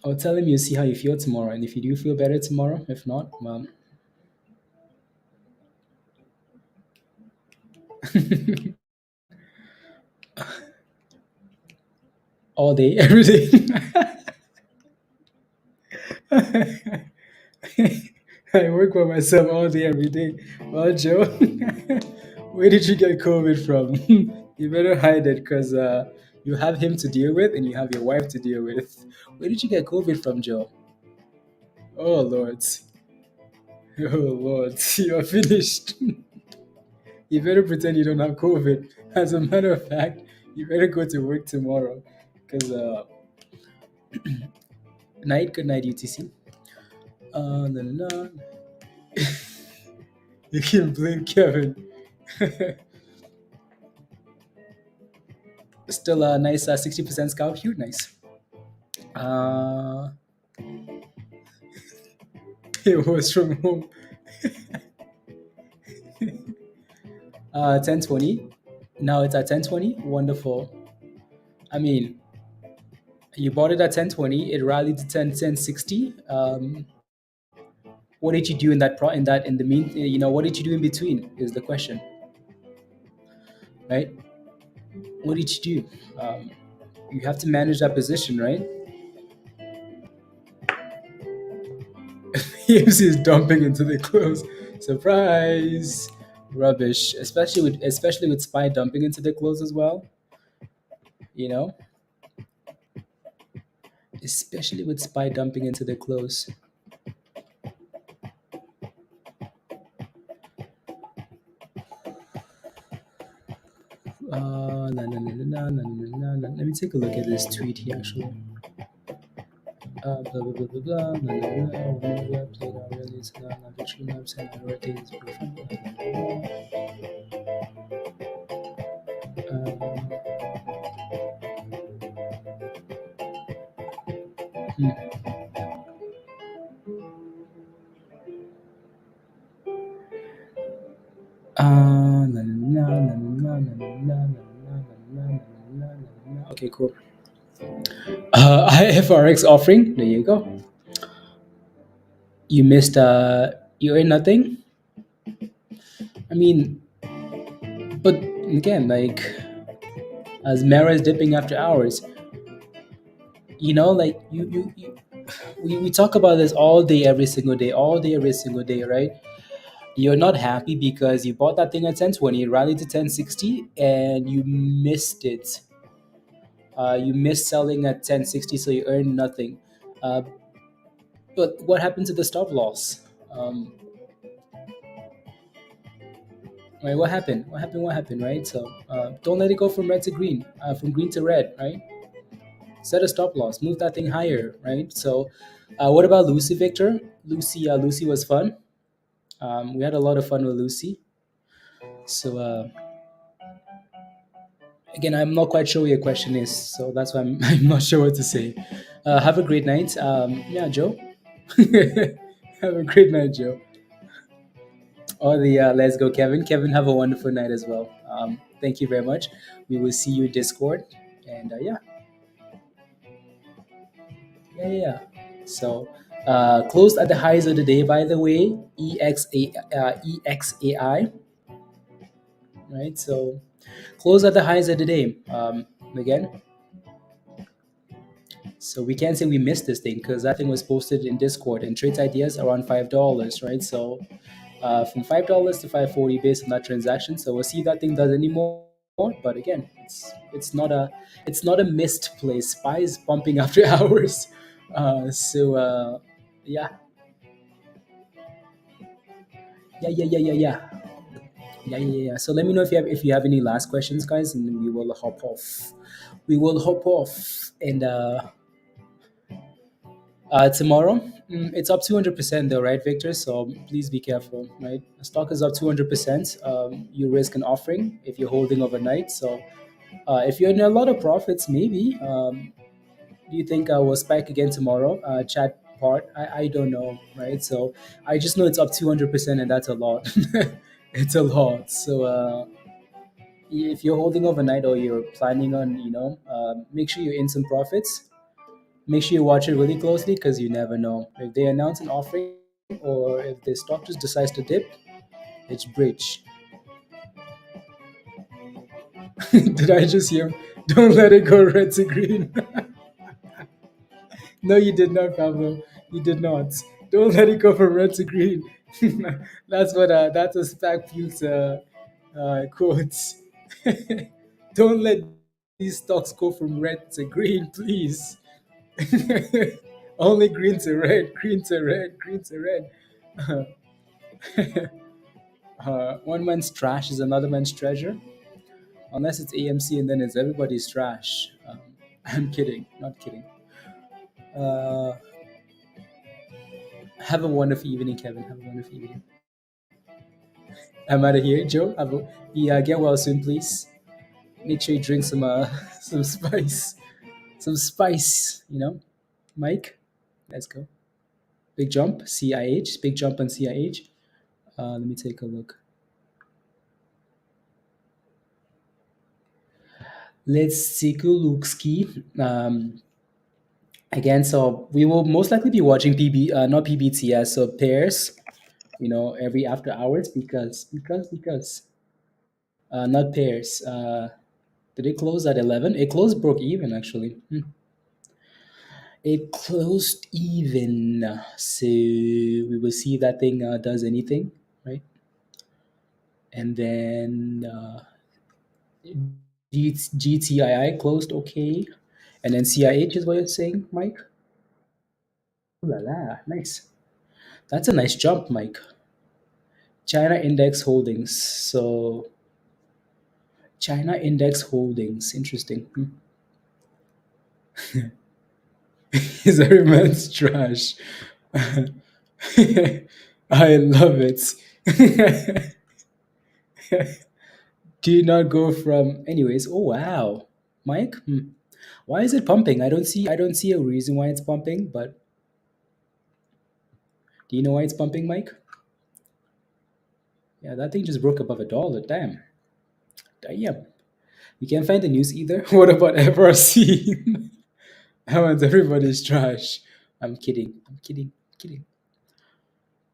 I'll tell him you see how you feel tomorrow, and if you do feel better tomorrow, if not, well, all day, every day. I work by myself all day, every day. Well, Joe, where did you get COVID from? You better hide it because you have him to deal with and you have your wife to deal with. Where did you get COVID from, Joe? Oh, Lord. Oh, Lord. You're finished. You better pretend you don't have COVID. As a matter of fact, you better go to work tomorrow because good night, UTC. La, la. You can blame Kevin. Still a nice 60% scalp here. Nice. It was from home. 1020. Now it's at 1020. Wonderful. I mean, you bought it at 1020. It rallied to 1060. What did you do in that in the mean? You know, what did you do in between? Is the question, right? What did you do? You have to manage that position, right? EMC is dumping into the close. Surprise! Rubbish, especially with SPY dumping into the close as well. You know, especially with SPY dumping into the close. La, la, la, la, la, la, la, la. Let me take a look at this tweet here actually. Blah blah blah blah blah. La, la, la, la. When we have played our rallies, la, la, between maps and our ratings, hmm. La, la, la, la, la, la, la, la, la, la, la, la, la. Okay, cool. IFRX offering. There you go. You missed. You earned nothing. I mean, but again, like as Mara is dipping after hours, like we talk about this all day, every single day, all day, every single day, right? You're not happy because you bought that thing at 1020, it rallied to 1060, and you missed it. You missed selling at 1060, so you earned nothing. Uh, but what happened to the stop loss? Right? What happened? What happened? What happened? Right? So don't let it go from red to green, from green to red, right? Set a stop loss, move that thing higher, right? So, what about Lucy, Victor? Lucy was fun. We had a lot of fun with Lucy. So again, I'm not quite sure what your question is, so that's why I'm, I'm not sure what to say. Have a great night. Yeah, Joe. Have a great night, Joe. Or the let's go, Kevin. Kevin, have a wonderful night as well. Thank you very much. We will see you in Discord, and yeah, yeah, yeah. Yeah. So closed at the highs of the day, by the way. EXAI, right? So close at the highs of the day. Again, so we can't say we missed this thing because that thing was posted in Discord and trades ideas around $5, right? So from $5 to 540 based on that transaction. So we'll see if that thing does any more. But again, it's not a missed play. Spy is pumping after hours. Yeah, yeah. Yeah. So let me know if you have any last questions, guys, and then we will hop off. We will hop off, and tomorrow it's up 200% though, right, Victor? So please be careful, right? The stock is up 200%. You risk an offering if you're holding overnight. So if you're in a lot of profits, maybe. Do you think we'll spike again tomorrow? Chat part, I don't know, right? So I just know it's up 200%, and that's a lot. It's a lot. So if you're holding overnight or you're planning on, make sure you're in some profits. Make sure you watch it really closely because you never know. If they announce an offering or if the stock just decides to dip, it's bridge. Did I just hear? Don't let it go red to green. No, you did not, Pablo. You did not. Don't let it go from red to green. That's a spec Fuchs quotes. Don't let these stocks go from red to green, please. Only green to red, green to red, green to red. One man's trash is another man's treasure. Unless it's AMC and then it's everybody's trash. I'm kidding, not kidding. Uh, have a wonderful evening, Kevin. Have a wonderful evening. I'm out of here, Joe. Yeah, get well soon, please. Make sure you drink some some spice, some spice. Mike. Let's go. Big jump, CIH. Big jump on CIH. Let me take a look. Let's take a look ski. Again, so we will most likely be watching not PBTS, so pairs. Every after hours because not pairs. Did it close at 11? It closed broke even actually. It closed even, so we will see if that thing does anything, right? And then GTII closed okay, and then CIH is what you're saying, Mike. Ooh la la, nice. That's a nice jump, Mike. China Index Holdings. So China Index Holdings. Interesting. Hmm. Is every man's trash. I love it. Do you not go from anyways? Oh wow. Mike? Hmm. Why is it pumping? I don't see a reason why it's pumping, but do you know why it's pumping, Mike? Yeah, that thing just broke above $1. Damn. Damn. You can't find the news either. What about FRC? That one's everybody's trash. I'm kidding. I'm kidding. Kidding.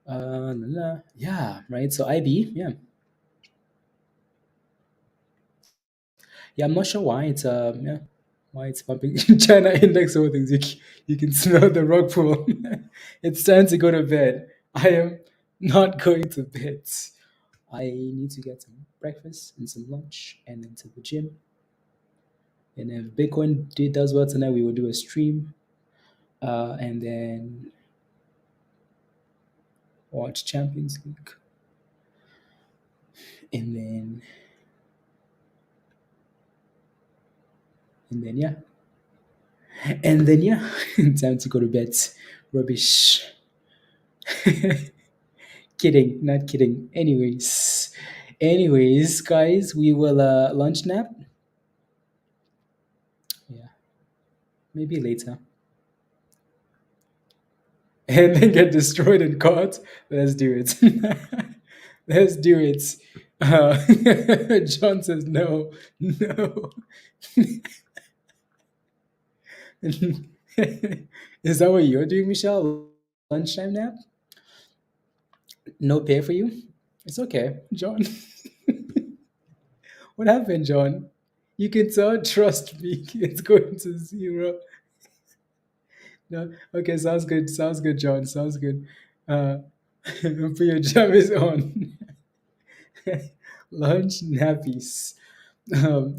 La, la. Yeah, right. So IB, yeah. Yeah, I'm not sure why it's yeah, why it's pumping. China index holdings. You can smell the rug pull. It's time to go to bed. I am not going to bed. I need to get some breakfast and some lunch and then to the gym. And if does well tonight, we will do a stream. And then watch Champions League. And then yeah. And then yeah. Time to go to bed. Rubbish. Kidding, not kidding. Anyways, guys, we will lunch nap. Yeah, maybe later, and then get destroyed and caught. Let's do it. Let's do it. John says no, no. Is that what you're doing, Michelle? Lunchtime nap? No pay for you? It's okay, John. What happened, John? You can tell. Trust me, it's going to zero. No, okay, sounds good. Sounds good, John. Sounds good. Uh, put your jammies on. Lunch nappies. Um,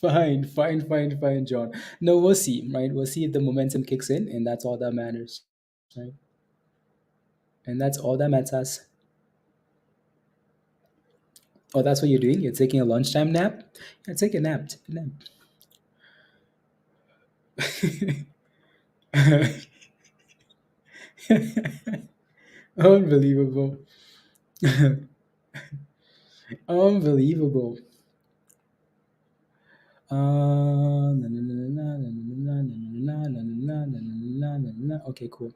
fine, John. No, we'll see, right? We'll see if the momentum kicks in, and that's all that matters, right? And that's all that matters. Oh, that's what you're doing? You're taking a lunchtime nap? Yeah, take a nap. Take a nap. Unbelievable. Unbelievable. Okay, cool.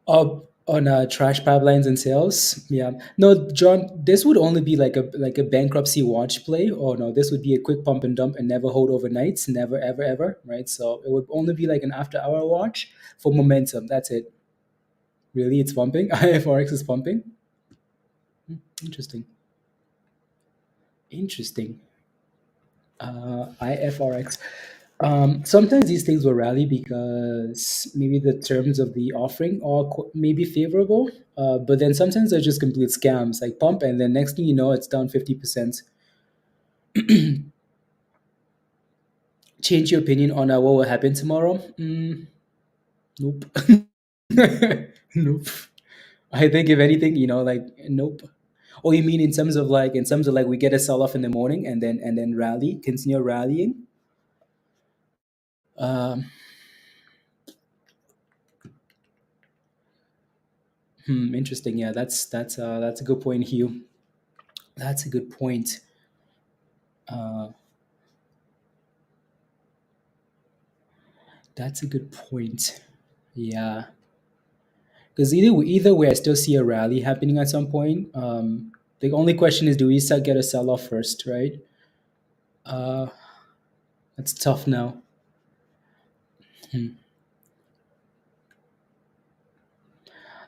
On trash pipelines and sales, yeah. No, John, this would only be like a bankruptcy watch play. Oh no, this would be a quick pump and dump and never hold overnights, never ever ever, right? So it would only be like an after hour watch for momentum. That's it. Really, it's pumping. IFRX is pumping. Interesting. Interesting. IFRX. Sometimes these things will rally because maybe the terms of the offering are maybe favorable, but then sometimes they're just complete scams, like pump, and then next thing you know, it's down 50%. Change your opinion on what will happen tomorrow? Nope. Nope. I think if anything, like nope. Oh, you mean in terms of like we get a sell off in the morning and then rally, continue rallying? Um, Interesting. Yeah, that's a good point, Hugh. That's a good point. Uh, that's a good point. Yeah, because either way, I still see a rally happening at some point. The only question is, do we start get a sell off first, right? Uh, that's tough now. Hmm.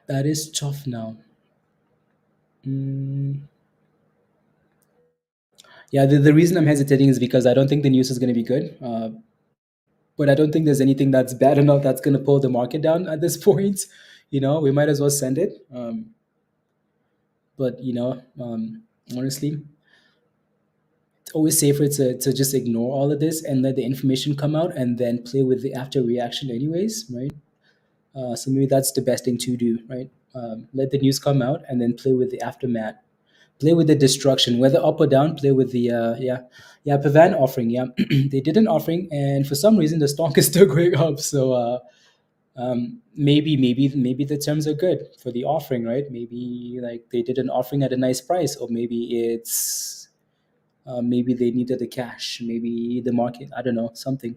That is tough now. Mm, yeah, the reason I'm hesitating is because I don't think the news is going to be good. But I don't think there's anything that's bad enough that's going to pull the market down at this point. We might as well send it. But honestly, always safer to just ignore all of this and let the information come out and then play with the after reaction anyways, right? So maybe that's the best thing to do, right? Let the news come out and then play with the aftermath, play with the destruction, whether up or down. Play with the yeah, Pavan offering. Yeah, they did an offering, and for some reason the stock is still going up. So maybe the terms are good for the offering, right? Maybe like they did an offering at a nice price, or maybe it's maybe they needed the cash. Maybe the market, I don't know, something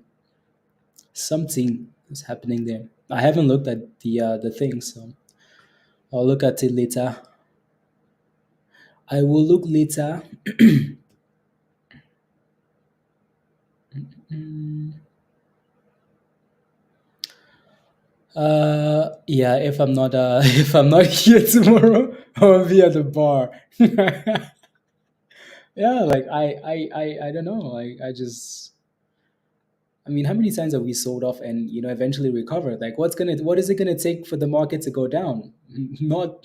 is happening there. I haven't looked at the thing, so I'll look at it later. I will look later. Yeah, if I'm not if I'm not here tomorrow, I'll be at the bar. Yeah, like I don't know. Like I mean, how many times have we sold off and eventually recovered? Like, what is it gonna take for the market to go down? Not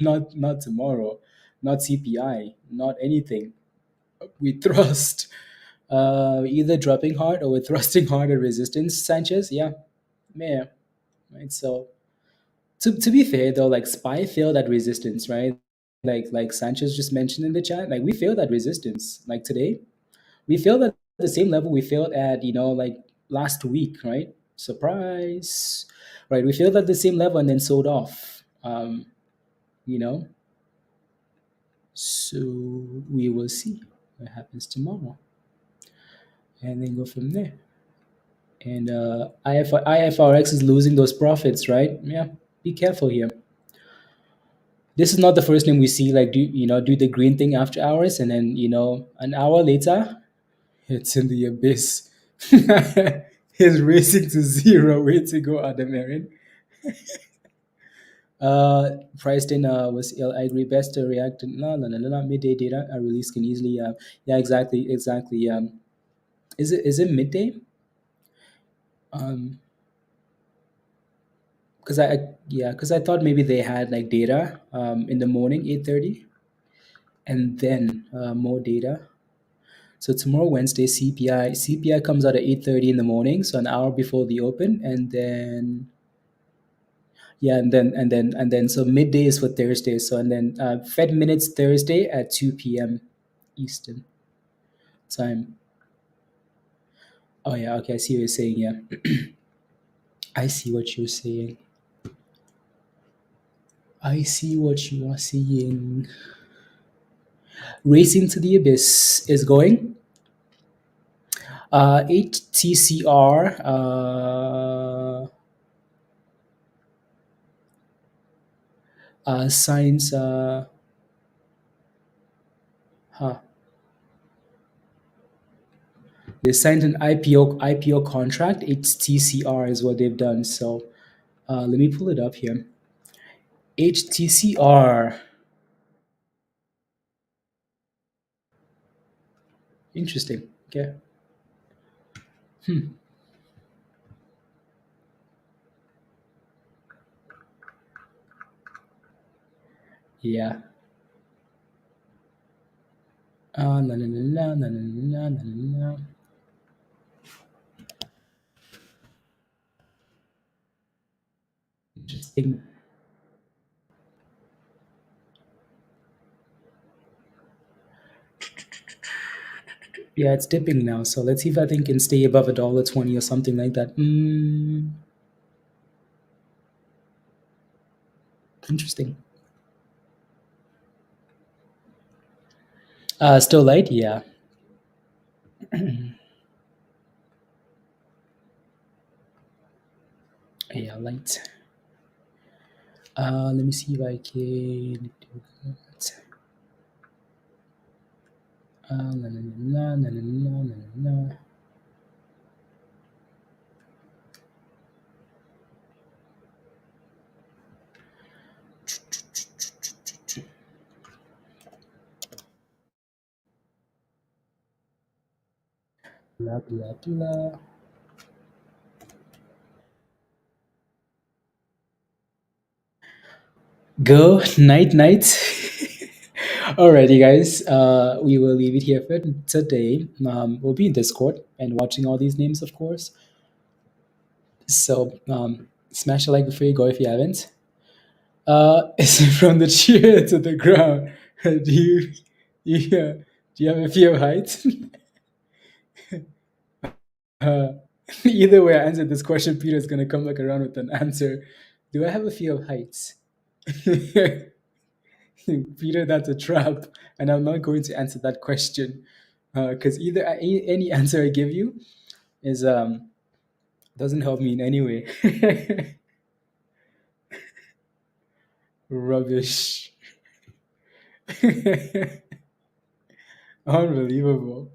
tomorrow, not CPI, not anything. We thrust, either dropping hard or we're thrusting hard at resistance. Sanchez, yeah, yeah, right. So to be fair though, like SPY failed at resistance, right? Like Sanchez just mentioned in the chat, like we failed at resistance. Like today, we failed at the same level we failed at, like last week, right? Surprise, right? We failed at the same level and then sold off. You know, so we will see what happens tomorrow, and then go from there. And IFRX is losing those profits, right? Yeah, be careful here. This is not the first name we see like do the green thing after hours, and then an hour later it's in the abyss. He's racing to zero. Way to go, Adam Aaron. Priced in was I agree best to react to midday data a release can easily yeah, exactly. Is it midday? Um because yeah, because I thought maybe they had like data in the morning 8:30, and then more data. So tomorrow, Wednesday, CPI comes out at 8:30 in the morning, so an hour before the open, and then yeah, and then so midday is for Thursday. So and then Fed minutes Thursday at 2 p.m. Eastern time. Oh yeah, okay, I see what you're saying. Yeah, I see what you're saying. I see what you are saying. Racing to the abyss is going. 8 TCR. Signs. Huh. They signed an IPO contract. It's TCR is what they've done. So let me pull it up here. HTCR. Interesting. Okay. Yeah. La, la, la, la, la, la, la, la, la. Interesting. Yeah, it's dipping now. So let's see if I think can stay above $1.20 or something like that. Interesting. Still light? Yeah. Yeah, light. Let me see if I can do that. La, la, la, la, la, la, la, la. Blah, blah, blah. Go night night. Alrighty, guys. We will leave it here for today. We'll be in Discord and watching all these names, of course. So smash a like before you go if you haven't. Is it from the chair to the ground? Do you have a fear of heights? uh, Either way I answer this question, Peter's gonna come back around with an answer. Do I have a fear of heights? Peter, that's a trap, and I'm not going to answer that question because either any answer I give you is doesn't help me in any way. Rubbish. Unbelievable.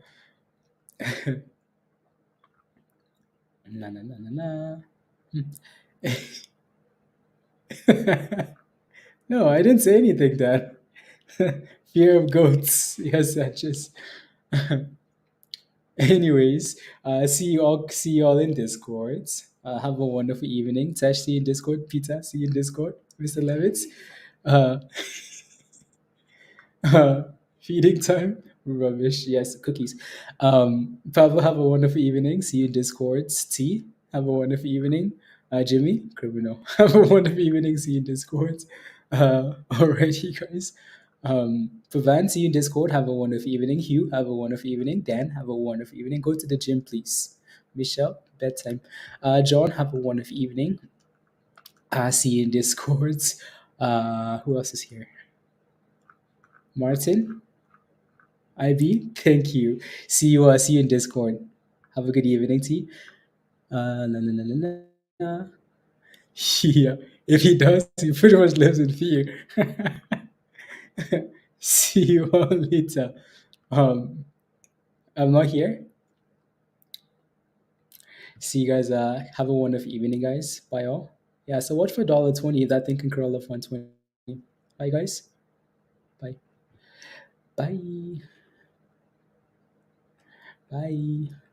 Na na na na na. No, I didn't say anything, Dad. Fear of goats. Yes, Sanchez. Anyways, see you all in Discord. Have a wonderful evening. Tash, see you in Discord. Peter, see you in Discord. Mr. Levitz. Uh, uh, feeding time. Rubbish. Yes, cookies. Pablo, have a wonderful evening. See you in Discord. T, have a wonderful evening. Jimmy, criminal. Have a wonderful evening. See you in Discord. Alrighty, guys. Pavan, see you in Discord. Have a wonderful evening. Hugh, have a wonderful evening. Dan, have a wonderful evening. Go to the gym, please. Michelle, bedtime. John, have a wonderful evening. See you in Discord. Who else is here? Martin, IB, thank you. See you in Discord. Have a good evening, T. La, la, la, la, la. Yeah, if he does, he pretty much lives in fear. See you all later. Um, I'm not here. See you guys. Have a wonderful evening, guys. Bye all. Yeah. So watch for $20. That thing can curl up 120. Bye, guys. Bye. Bye. Bye.